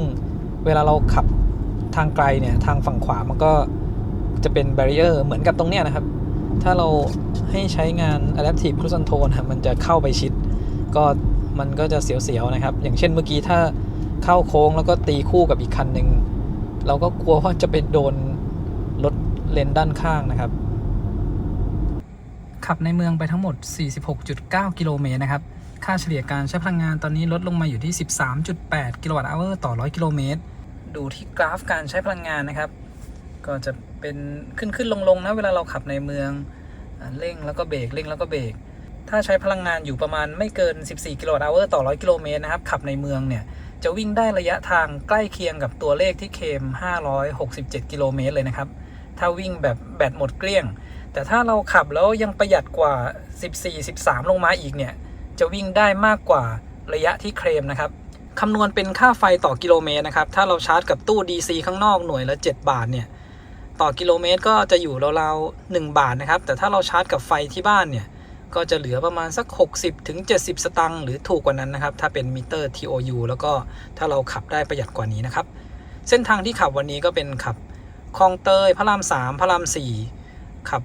[SPEAKER 1] เวลาเราขับทางไกลเนี่ยทางฝั่งขวามันก็จะเป็นแบรีเออร์เหมือนกับตรงเนี้ยนะครับถ้าเราให้ใช้งาน Adaptive Cruise Control มันจะเข้าไปชิดก็มันก็จะเสียวๆนะครับอย่างเช่นเมื่อกี้ถ้าเข้าโค้งแล้วก็ตีคู่กับอีกคันหนึ่งเราก็กลัวว่าจะไปโดนรถเลนด้านข้างนะครับขับในเมืองไปทั้งหมด 46.9 กิโลเมตรนะครับค่าเฉลี่ยการใช้พลังงานตอนนี้ลดลงมาอยู่ที่ 13.8 กิโลวัตต์อเวอร์ต่อ 100 กิโลเมตรดูที่กราฟการใช้พลังงานนะครับก็จะเป็นขึ้นลงนะเวลาเราขับในเมืองเร่งแล้วก็เบรกเร่งแล้วก็เบรกถ้าใช้พลังงานอยู่ประมาณไม่เกิน14กิโลวัตต์อเวอร์ต่อ 100 กิโลเมตรนะครับขับในเมืองเนี่ยจะวิ่งได้ระยะทางใกล้เคียงกับตัวเลขที่เคลม567กิโลเมตรเลยนะครับถ้าวิ่งแบบแบตหมดเกลี้ยงแต่ถ้าเราขับแล้วยังประหยัดกว่า14-13ลงมาอีกเนี่ยจะวิ่งได้มากกว่าระยะที่เคลมนะครับคำนวณเป็นค่าไฟต่อกิโลเมตรนะครับถ้าเราชาร์จกับตู้ DC ข้างนอกหน่วยละ7 บาทเนี่ยต่อกิโลเมตรก็จะอยู่ราวๆ1 บาทนะครับแต่ถ้าเราชาร์จกับไฟที่บ้านเนี่ย ก็จะเหลือประมาณสัก60ถึง70 สตางค์หรือถูกกว่านั้นนะครับถ้าเป็นมิเตอร์ TOU แล้วก็ถ้าเราขับได้ประหยัดกว่านี้นะครับเส้นทางที่ขับวันนี้ก็เป็นขับคลองเตยพระราม3พระราม4ขับ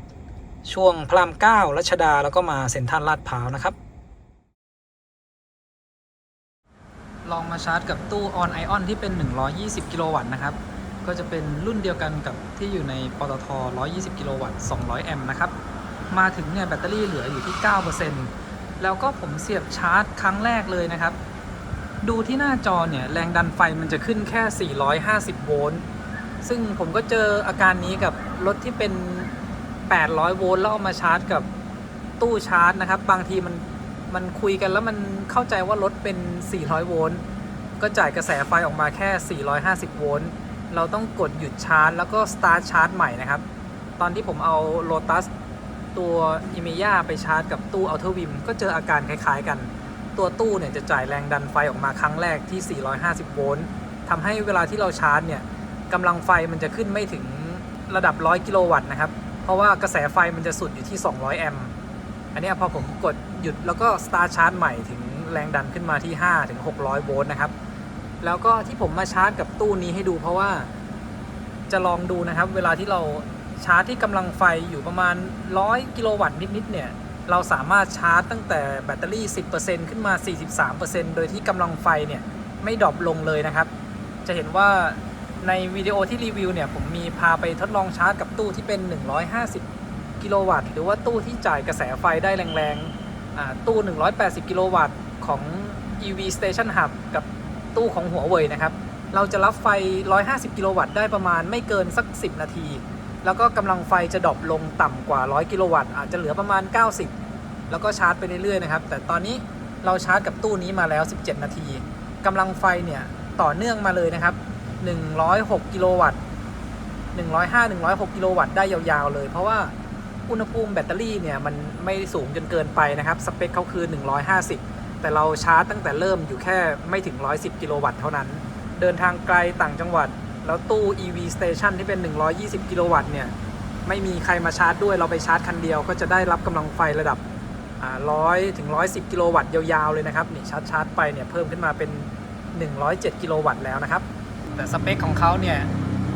[SPEAKER 1] ช่วงพระราม9รัชดาแล้วก็มาเซ็นทรัลลาดพร้าวนะครับลองมาชาร์จกับตู้ On Ion ที่เป็น120กิโลวัตต์นะครับก็จะเป็นรุ่นเดียวกันกับที่อยู่ในปตท120กิโลวัตต์200แอมป์นะครับมาถึงเนี่ยแบตเตอรี่เหลืออยู่ที่ 9% แล้วก็ผมเสียบชาร์จครั้งแรกเลยนะครับดูที่หน้าจอเนี่ยแรงดันไฟมันจะขึ้นแค่450โวลต์ซึ่งผมก็เจออาการนี้กับรถที่เป็น800โวลต์แล้วเอามาชาร์จกับตู้ชาร์จนะครับบางทีมันคุยกันแล้วมันเข้าใจว่ารถเป็น400โวลต์ก็จ่ายกระแสไฟออกมาแค่450โวลต์เราต้องกดหยุดชาร์จแล้วก็สตาร์ทชาร์จใหม่นะครับตอนที่ผมเอา Lotus ตัว Emeya ไปชาร์จกับตู้ Outer Vim ก็เจออาการคล้ายๆกันตัวตู้เนี่ยจะจ่ายแรงดันไฟออกมาครั้งแรกที่450โวลต์ทำให้เวลาที่เราชาร์จเนี่ยกำลังไฟมันจะขึ้นไม่ถึงระดับ100กิโลวัตต์นะครับเพราะว่ากระแสไฟมันจะสุดอยู่ที่200แอมป์อันนี้พอผมกดหยุดแล้วก็สตาร์ทชาร์จใหม่ถึงแรงดันขึ้นมาที่5ถึง600โวลต์นะครับแล้วก็ที่ผมมาชาร์จกับตู้นี้ให้ดูเพราะว่าจะลองดูนะครับเวลาที่เราชาร์จที่กำลังไฟอยู่ประมาณ100กิโลวัตต์นิดๆเนี่ยเราสามารถชาร์จตั้งแต่แบตเตอรี่ 10% ขึ้นมา 43% โดยที่กำลังไฟเนี่ยไม่ดรอปลงเลยนะครับจะเห็นว่าในวิดีโอที่รีวิวเนี่ยผมมีพาไปทดลองชาร์จกับตู้ที่เป็น150กิโลวัตต์หรือว่าตู้ที่จ่ายกระแสไฟได้แรงๆตู้180กิโลวัตต์ของ EV Station Hub กับตู้ของหัวเว่ยนะครับเราจะรับไฟ150กิโลวัตต์ได้ประมาณไม่เกินสัก10นาทีแล้วก็กำลังไฟจะดรอปลงต่ำกว่า100กิโลวัตต์อาจจะเหลือประมาณ90แล้วก็ชาร์จไปเรื่อยๆนะครับแต่ตอนนี้เราชาร์จกับตู้นี้มาแล้ว17นาทีกำลังไฟเนี่ยต่อเนื่องมาเลยนะครับ106กิโลวัตต์106กิโลวัตต์ได้ยาวๆเลยเพราะว่าอุณหภูมิแบตเตอรี่เนี่ยมันไม่สูงจนเกินไปนะครับสเปคเขาคือ150แต่เราชาร์จตั้งแต่เริ่มอยู่แค่ไม่ถึง110กิโลวัตต์เท่านั้นเดินทางไกลต่างจังหวัดแล้วตู้ EV Station ที่เป็น120กิโลวัตต์เนี่ยไม่มีใครมาชาร์จด้วยเราไปชาร์จคันเดียวก็จะได้รับกำลังไฟระดับ100ถึง110กิโลวัตต์ยาวๆเลยนะครับนี่ชาร์จไปเนี่ยเพิ่มขึ้นมาเป็น107กิโลวัตต์แล้วนะครับแต่สเปคของเขาเนี่ย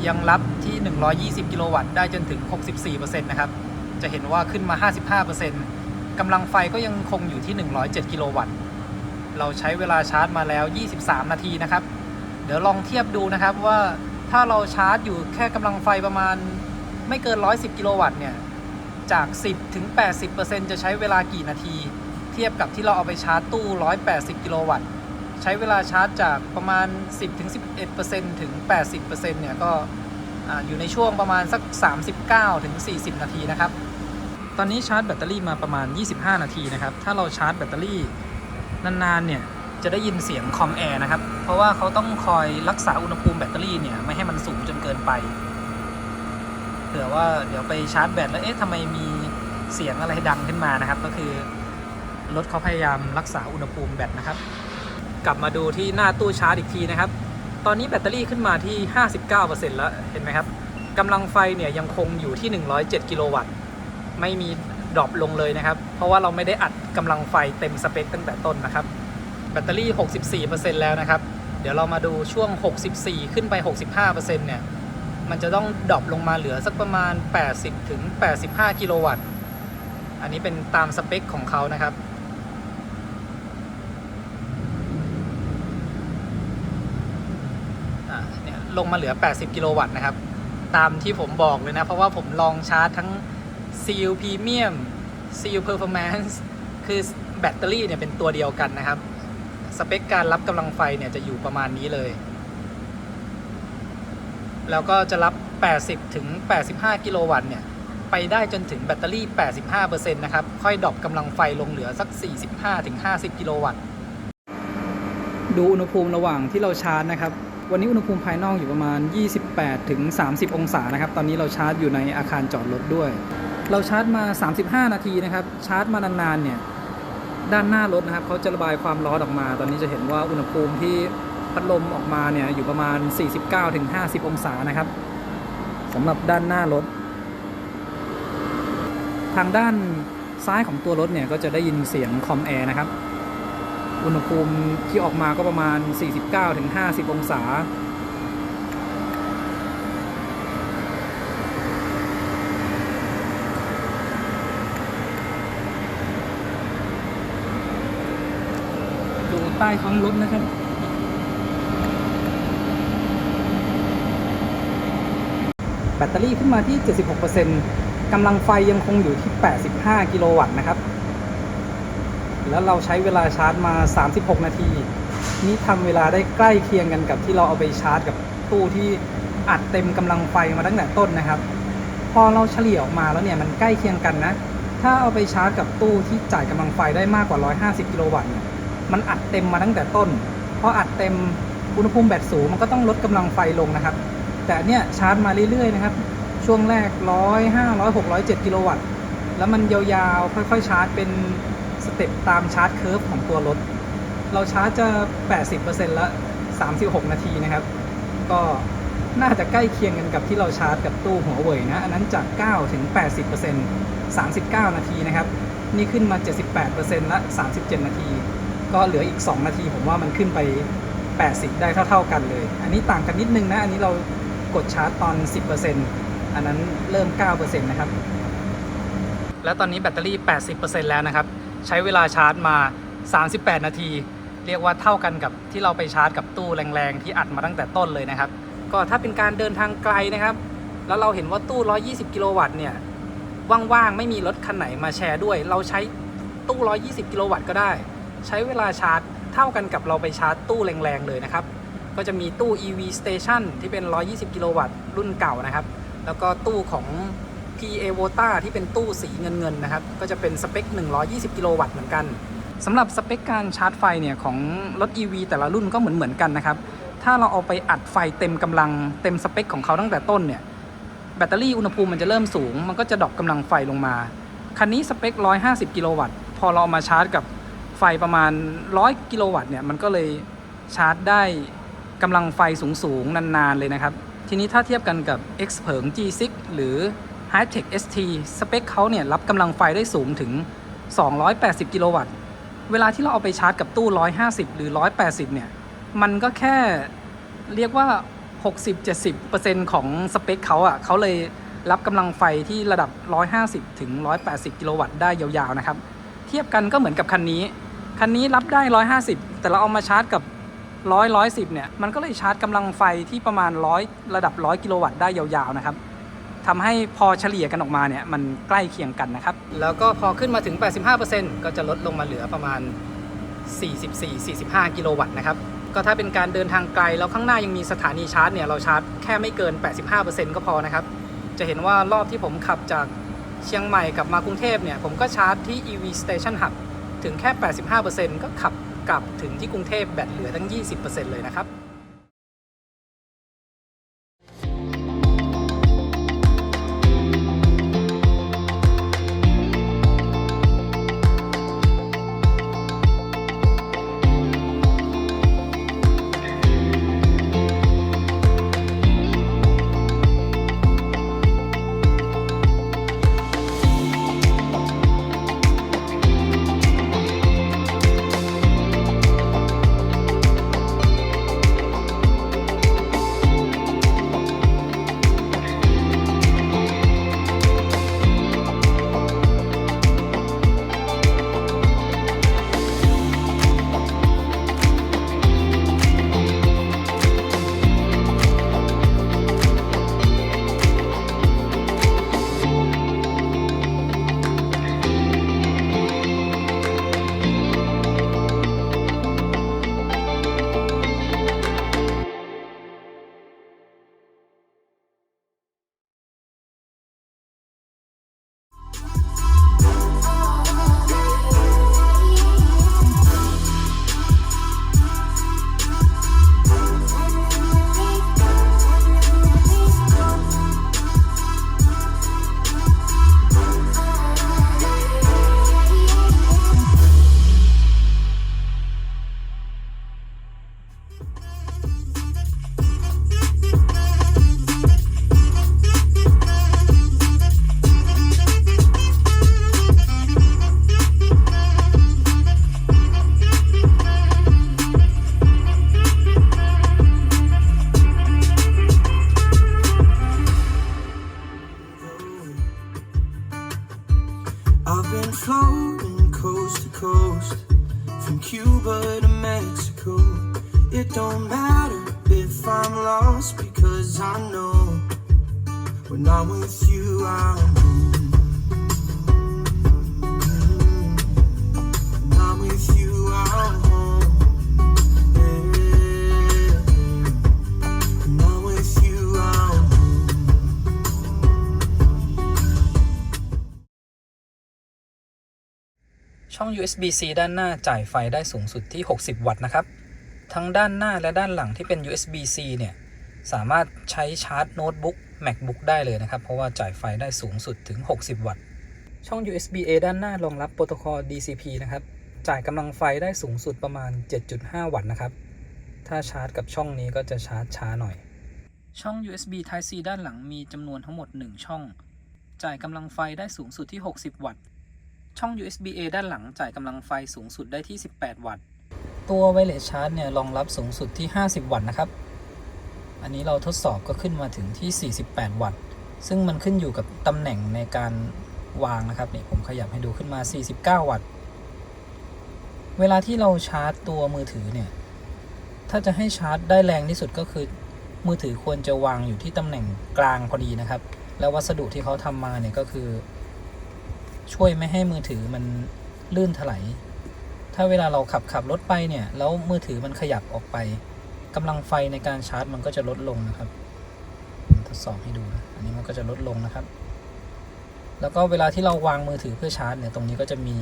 [SPEAKER 1] ยังรับที่120กิโลวัตต์ได้จนถึง 64% นะครับจะเห็นว่าขึ้นมา 55% กำลังไฟก็ยังคงอยู่ที่107กิโลวัตต์เราใช้เวลาชาร์จมาแล้ว23นาทีนะครับเดี๋ยวลองเทียบดูนะครับว่าถ้าเราชาร์จอยู่แค่กำลังไฟประมาณไม่เกิน110กิโลวัตต์เนี่ยจาก10ถึง 80% จะใช้เวลากี่นาทีเทียบกับที่เราเอาไปชาร์จตู้180กิโลวัตต์ใช้เวลาชาร์จจากประมาณ 10-11% ถึง 80% เนี่ยก็อยู่ในช่วงประมาณสัก39ถึง40นาทีนะครับตอนนี้ชาร์จแบตเตอรี่มาประมาณ25นาทีนะครับถ้าเราชาร์จแบตเตอรี่นานๆเนี่ยจะได้ยินเสียงคอมแอร์นะครับเพราะว่าเขาต้องคอยรักษาอุณหภูมิแบตเตอรี่เนี่ยไม่ให้มันสูงจนเกินไปเผื่อว่าเดี๋ยวไปชาร์จแบตแล้วทำไมมีเสียงอะไรดังขึ้นมานะครับก็คือรถเขาพยายามรักษาอุณหภูมิแบตนะครับกลับมาดูที่หน้าตู้ชาร์จอีกทีนะครับตอนนี้แบตเตอรี่ขึ้นมาที่ 59% แล้วเห็นไหมครับกำลังไฟเนี่ยยังคงอยู่ที่107กิโลวัตต์ไม่มีดรอปลงเลยนะครับเพราะว่าเราไม่ได้อัดกำลังไฟเต็มสเปคตั้งแต่ต้นนะครับแบตเตอรี่ 64% แล้วนะครับเดี๋ยวเรามาดูช่วง64ขึ้นไป 65% เนี่ยมันจะต้องดรอปลงมาเหลือสักประมาณ80ถึง85กิโลวัตต์อันนี้เป็นตามสเปคของเขานะครับเนี่ยลงมาเหลือ80กิโลวัตต์นะครับตามที่ผมบอกเลยนะเพราะว่าผมลองชาร์จทั้ง CU Premium CU Performance คือแบตเตอรี่เนี่ยเป็นตัวเดียวกันนะครับสเปคการรับกำลังไฟเนี่ยจะอยู่ประมาณนี้เลยแล้วก็จะรับ80ถึง85กิโลวัตต์เนี่ยไปได้จนถึงแบตเตอรี่ 85% นะครับค่อยดรอปกำลังไฟลงเหลือสัก45ถึง50กิโลวัตต์ดูอุณหภูมิระหว่างที่เราชาร์จนะครับวันนี้อุณหภูมิภายนอกอยู่ประมาณ28ถึง30องศานะครับตอนนี้เราชาร์จอยู่ในอาคารจอดรถด้วยเราชาร์จมา35นาทีนะครับชาร์จมานานๆเนี่ยด้านหน้ารถนะครับเขาจะระบายความร้อนออกมาตอนนี้จะเห็นว่าอุณหภูมิที่พัดลมออกมาเนี่ยอยู่ประมาณ 49-50 องศานะครับสำหรับด้านหน้ารถทางด้าน ซ้ายของตัวรถเนี่ยก็จะได้ยินเสียงคอมแอร์นะครับอุณหภูมิที่ออกมาก็ประมาณ 49-50 องศาดูใต้ท้องรถนะครับแบตเตอรี่ขึ้นมาที่ 76% กำลังไฟยังคงอยู่ที่ 85 กิโลวัตต์นะครับแล้วเราใช้เวลาชาร์จมา 36 นาทีนี่ทำเวลาได้ใกล้เคียงกันกับที่เราเอาไปชาร์จกับตู้ที่อัดเต็มกำลังไฟมาตั้งแต่ต้นนะครับพอเราเฉลี่ยออกมาแล้วเนี่ยมันใกล้เคียงกันนะถ้าเอาไปชาร์จกับตู้ที่จ่ายกำลังไฟได้มากกว่า 150 กิโลวัตต์เนี่ยมันอัดเต็มมาตั้งแต่ต้นพออัดเต็มอุณหภูมิแบตสูงมันก็ต้องลดกำลังไฟลงนะครับแต่เนี่ยชาร์จมาเรื่อยๆนะครับช่วงแรก100 500 600 7กิโลวัตต์แล้วมันยาวๆค่อยๆชาร์จเป็นสเต็ปตามชาร์จเคิร์ฟของตัวรถเราชาร์จจะ 80% ละ36 นาทีนะครับก็น่าจะใกล้เคียงกันกับที่เราชาร์จกับตู้หัวเว่ยนะอันนั้นจาก9ถึง 80% 39 นาทีนะครับนี่ขึ้นมา 78% ละ37 นาทีก็เหลืออีก2นาทีผมว่ามันขึ้นไป80ได้เท่าๆกันเลยอันนี้ต่างกันนิดนึงนะอันนี้เรากดชาร์จตอน 10% อันนั้นเริ่ม 9% นะครับแล้วตอนนี้แบตเตอรี่ 80% แล้วนะครับใช้เวลาชาร์จมา 38 นาทีเรียกว่าเท่ากันกับที่เราไปชาร์จกับตู้แรงๆที่อัดมาตั้งแต่ต้นเลยนะครับก็ถ้าเป็นการเดินทางไกลนะครับแล้วเราเห็นว่าตู้120 กิโลวัตต์เนี่ยว่างๆไม่มีรถคันไหนมาแชร์ด้วยเราใช้ตู้120 กิโลวัตต์ก็ได้ใช้เวลาชาร์จเท่ากันกับเราไปชาร์จตู้แรงๆเลยนะครับก็จะมีตู้ EV Station ที่เป็น120 กิโลวัตต์รุ่นเก่านะครับแล้วก็ตู้ของ PA Vota ที่เป็นตู้สีเงินๆนะครับก็จะเป็นสเปค120 กิโลวัตต์เหมือนกันสำหรับสเปคการชาร์จไฟเนี่ยของรถ EV แต่ละรุ่นก็เหมือนกันนะครับถ้าเราเอาไปอัดไฟเต็มกำลังเต็มสเปคของเขาตั้งแต่ต้นเนี่ยแบตเตอรี่อุณหภูมิมันจะเริ่มสูงมันก็จะดรอปกำลังไฟลงมาคันนี้สเปค150 กิโลวัตต์พอเราเอามาชาร์จกับไฟประมาณ100 กิโลวัตต์เนี่ยมันก็เลยชาร์จได้กำลังไฟสูงๆนานๆเลยนะครับทีนี้ถ้าเทียบกันกับ Xpeng G6 หรือ High-Tech ST สเปคเขาเนี่ยรับกำลังไฟได้สูงถึง280 กิโลวัตต์เวลาที่เราเอาไปชาร์จกับตู้150หรือ180เนี่ยมันก็แค่เรียกว่า 60-70% ของสเปคเขาอ่ะเขาเลยรับกำลังไฟที่ระดับ150ถึง180กิโลวัตต์ได้ยาวๆนะครับเทียบกันก็เหมือนกับคันนี้รับได้150แต่เราเอามาชาร์จกับ110เนี่ยมันก็เลยชาร์จกำลังไฟที่ประมาณระดับ100กิโลวัตต์ได้ยาวๆนะครับทำให้พอเฉลี่ยกันออกมาเนี่ยมันใกล้เคียงกันนะครับแล้วก็พอขึ้นมาถึง 85% ก็จะลดลงมาเหลือประมาณ 44-45 กิโลวัตต์นะครับก็ถ้าเป็นการเดินทางไกลแล้วข้างหน้ายังมีสถานีชาร์จเนี่ยเราชาร์จแค่ไม่เกิน 85% ก็พอนะครับจะเห็นว่ารอบที่ผมขับจากเชียงใหม่กลับมากรุงเทพเนี่ยผมก็ชาร์จที่ EV Station Hub ถึงแค่ 85% ก็ขับกลับถึงที่กรุงเทพแบตเหลือตั้ง 20% เลยนะครับ
[SPEAKER 5] don't matter if I'm lost because I know when I'm with you I'm home. When I'm with you I'm home. Yeah. When I'm with you I'm home.
[SPEAKER 1] ช่อง USB-C ด้านหน้าจ่ายไฟได้สูงสุดที่60 วัตต์นะครับทั้งด้านหน้าและด้านหลังที่เป็น USB-C เนี่ยสามารถใช้ชาร์จโน้ตบุ๊ก MacBook ได้เลยนะครับเพราะว่าจ่ายไฟได้สูงสุดถึง60 วัตต์ช่อง USB-A ด้านหน้ารองรับโปรโตคอล DCP นะครับจ่ายกำลังไฟได้สูงสุดประมาณ 7.5 วัตต์นะครับถ้าชาร์จกับช่องนี้ก็จะชาร์จช้าหน่อยช่อง USB Type C ด้านหลังมีจำนวนทั้งหมด1ช่องจ่ายกำลังไฟได้สูงสุดที่60 วัตต์ช่อง USB-A ด้านหลังจ่ายกำลังไฟสูงสุดได้ที่18 วัตต์ตัวไวเลสชาร์จเนี่ยรองรับสูงสุดที่50 วัตต์นะครับอันนี้เราทดสอบก็ขึ้นมาถึงที่48 วัตต์ซึ่งมันขึ้นอยู่กับตำแหน่งในการวางนะครับนี่ผมขยับให้ดูขึ้นมา49 วัตต์เวลาที่เราชาร์จตัวมือถือเนี่ยถ้าจะให้ชาร์จได้แรงที่สุดก็คือมือถือควรจะวางอยู่ที่ตำแหน่งกลางพอดีนะครับแล้ววัสดุที่เขาทำมาเนี่ยก็คือช่วยไม่ให้มือถือมันลื่นถลายถ้าเวลาเราขับรถไปเนี่ยแล้วมือถือมันขยับออกไปกำลังไฟในการชาร์จมันก็จะลดลงนะครับทดสอบให้ดูนะอันนี้มันก็จะลดลงนะครับแล้วก็เวลาที่เราวางมือถือเพื่อชาร์จเนี่ยตรงนี้ก็จะมี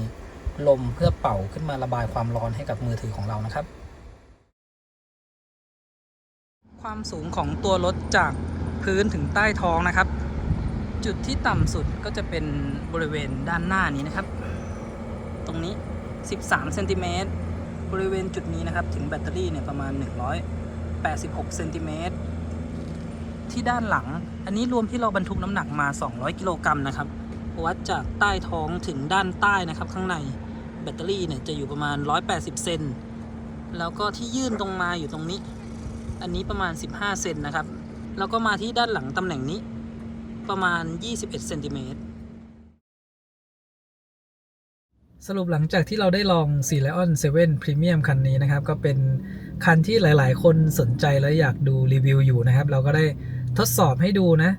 [SPEAKER 1] ลมเพื่อเป่าขึ้นมาระบายความร้อนให้กับมือถือของเรานะครับความสูงของตัวรถจากพื้นถึงใต้ท้องนะครับจุดที่ต่ำสุดก็จะเป็นบริเวณด้านหน้านี้นะครับตรงนี้13 เซนติเมตรบริเวณจุดนี้นะครับถึงแบตเตอรี่เนี่ยประมาณ186 เซนติเมตรที่ด้านหลังอันนี้รวมที่เราบรรทุกน้ำหนักมา200 กิโลกรัมนะครับวัดจากใต้ท้องถึงด้านใต้นะครับข้างในแบตเตอรี่เนี่ยจะอยู่ประมาณ180 เซนแล้วก็ที่ยื่นตรงมาอยู่ตรงนี้อันนี้ประมาณ15 เซนนะครับแล้วก็มาที่ด้านหลังตำแหน่งนี้ประมาณ21 เซนติเมตรสรุปหลังจากที่เราได้ลอง Sea Lion 7 Premium คันนี้นะครับก็เป็นคันที่หลายๆคนสนใจและอยากดูรีวิวอยู่นะครับเราก็ได้ทดสอบให้ดูนะ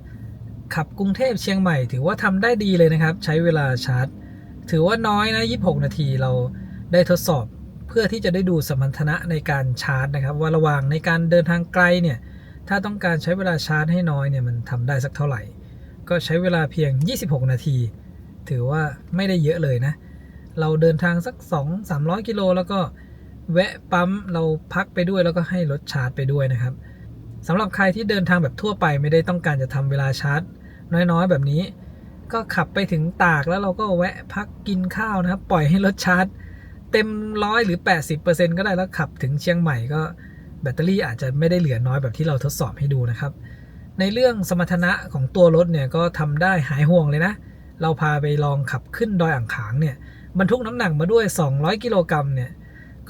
[SPEAKER 1] ขับกรุงเทพเชียงใหม่ถือว่าทำได้ดีเลยนะครับใช้เวลาชาร์จถือว่าน้อยนะ26 นาทีเราได้ทดสอบเพื่อที่จะได้ดูสมรรถนะในการชาร์จนะครับว่าระหว่างในการเดินทางไกลเนี่ยถ้าต้องการใช้เวลาชาร์จให้น้อยเนี่ยมันทำได้สักเท่าไหร่ก็ใช้เวลาเพียง26 นาทีถือว่าไม่ได้เยอะเลยนะเราเดินทางสัก 2-300 กิโลแล้วก็แวะปั๊มเราพักไปด้วยแล้วก็ให้รถชาร์จไปด้วยนะครับสำหรับใครที่เดินทางแบบทั่วไปไม่ได้ต้องการจะทำเวลาชาร์จน้อยๆแบบนี้ก็ขับไปถึงตากแล้วเราก็แวะพักกินข้าวนะครับปล่อยให้รถชาร์จเต็ม100หรือ 80% ก็ได้แล้วขับถึงเชียงใหม่ก็แบตเตอรี่อาจจะไม่ได้เหลือน้อยแบบที่เราทดสอบให้ดูนะครับในเรื่องสมรรถนะของตัวรถเนี่ยก็ทำได้หายห่วงเลยนะเราพาไปลองขับขึ้นดอยอ่างขางเนี่ยบรรทุกน้ำหนักมาด้วย200 กิโลกรัมเนี่ย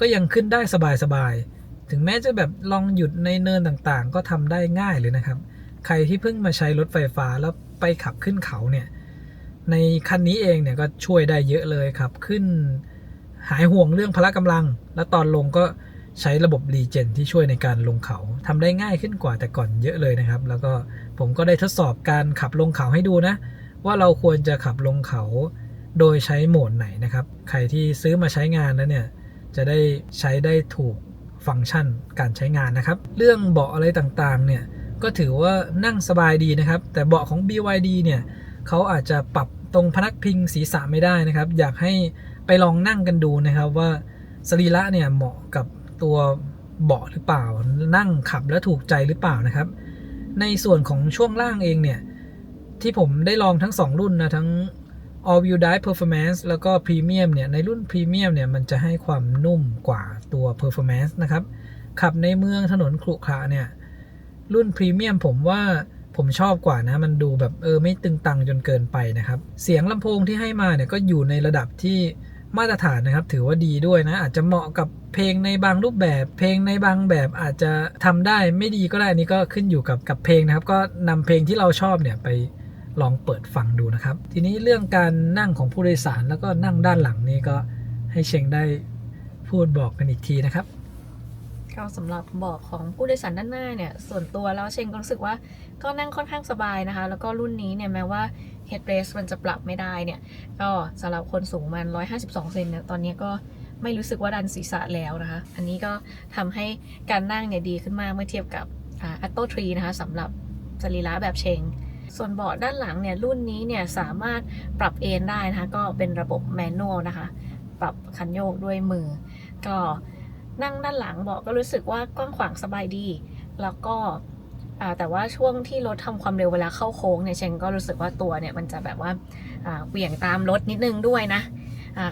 [SPEAKER 1] ก็ยังขึ้นได้สบายๆถึงแม้จะแบบลองหยุดในเนินต่างๆก็ทำได้ง่ายเลยนะครับใครที่เพิ่งมาใช้รถไฟฟ้าแล้วไปขับขึ้นเขาเนี่ยในคันนี้เองเนี่ยก็ช่วยได้เยอะเลยขับขึ้นหายห่วงเรื่องพละกำลังและตอนลงก็ใช้ระบบรีเจนที่ช่วยในการลงเขาทำได้ง่ายขึ้นกว่าแต่ก่อนเยอะเลยนะครับแล้วก็ผมก็ได้ทดสอบการขับลงเขาให้ดูนะว่าเราควรจะขับลงเขาโดยใช้โหมดไหนนะครับใครที่ซื้อมาใช้งานแล้วเนี่ยจะได้ใช้ได้ถูกฟังก์ชันการใช้งานนะครับเรื่องเบาะอะไรต่างๆเนี่ยก็ถือว่านั่งสบายดีนะครับแต่เบาะของ BYD เนี่ยเขาอาจจะปรับตรงพนักพิงศีรษะไม่ได้นะครับอยากให้ไปลองนั่งกันดูนะครับว่าสรีระเนี่ยเหมาะกับตัวเบาะหรือเปล่านั่งขับแล้วถูกใจหรือเปล่านะครับในส่วนของช่วงล่างเองเนี่ยที่ผมได้ลองทั้ง2รุ่นนะทั้ง All Wheel Drive Performance แล้วก็ Premium เนี่ยในรุ่น Premium เนี่ยมันจะให้ความนุ่มกว่าตัว Performance นะครับขับในเมืองถนนขรุขระเนี่ยรุ่น Premium ผมว่าผมชอบกว่านะมันดูแบบไม่ตึงตังจนเกินไปนะครับเสียงลำโพงที่ให้มาเนี่ยก็อยู่ในระดับที่มาตรฐานนะครับถือว่าดีด้วยนะอาจจะเหมาะกับเพลงในบางรูปแบบเพลงในบางแบบอาจจะทำได้ไม่ดีก็ได้นี่ก็ขึ้นอยู่กับเพลงนะครับก็นำเพลงที่เราชอบเนี่ยไปลองเปิดฟังดูนะครับทีนี้เรื่องการนั่งของผู้โดยสารแล้วก็นั่งด้านหลังนี่ก็ให้เชงได้พูดบอกกันอีกทีนะครับ
[SPEAKER 4] ก็สำหรับเบาะของผู้โดยสารด้านหน้าเนี่ยส่วนตัวแล้วเชงก็รู้สึกว่าก็นั่งค่อนข้างสบายนะคะแล้วก็รุ่นนี้เนี่ยแม้ว่า headrest มันจะปรับไม่ได้เนี่ยก็สำหรับคนสูงมัน152 เซนเนี่ยตอนนี้ก็ไม่รู้สึกว่าดันศีรษะแล้วนะคะอันนี้ก็ทำให้การนั่งเนี่ยดีขึ้นมากเมื่อเทียบกับAtto 3นะคะสำหรับสรีระแบบเชงส่วนเบาะด้านหลังเนี่ยรุ่นนี้เนี่ยสามารถปรับเอนได้นะคะก็เป็นระบบแมนนวลนะคะปรับคันโยกด้วยมือก็นั่งด้านหลังเบาะก็รู้สึกว่ากว้างขวางสบายดีแล้วก็แต่ว่าช่วงที่รถทำความเร็วเวลาเข้าโค้งเนี่ยเชงก็รู้สึกว่าตัวเนี่ยมันจะแบบว่าเหวี่ยงตามรถนิดนึงด้วยนะ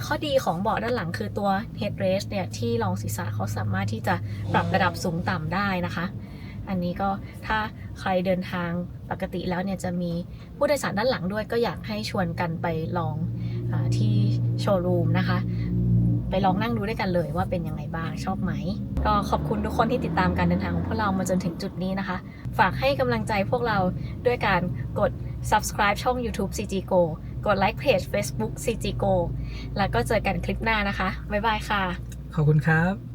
[SPEAKER 4] ข้อดีของเบาะด้านหลังคือตัว headrest เนี่ยที่รองศีรษะเขาสามารถที่จะปรับระดับสูงต่ำได้นะคะอันนี้ก็ถ้าใครเดินทางปกติแล้วเนี่ยจะมีผู้โดยสารด้านหลังด้วยก็อยากให้ชวนกันไปลองที่โชว์รูมนะคะไปลองนั่งดูด้วยกันเลยว่าเป็นยังไงบ้างชอบไหมก็ขอบคุณทุกคนที่ติดตามการเดินทางของพวกเรามาจนถึงจุดนี้นะคะฝากให้กำลังใจพวกเราด้วยการกด subscribe ช่อง YouTube CG Go กดไลค์เพจ Facebook CG Go แล้วก็เจอกันคลิปหน้านะคะบ๊ายบายค่ะ
[SPEAKER 1] ขอบคุณครับ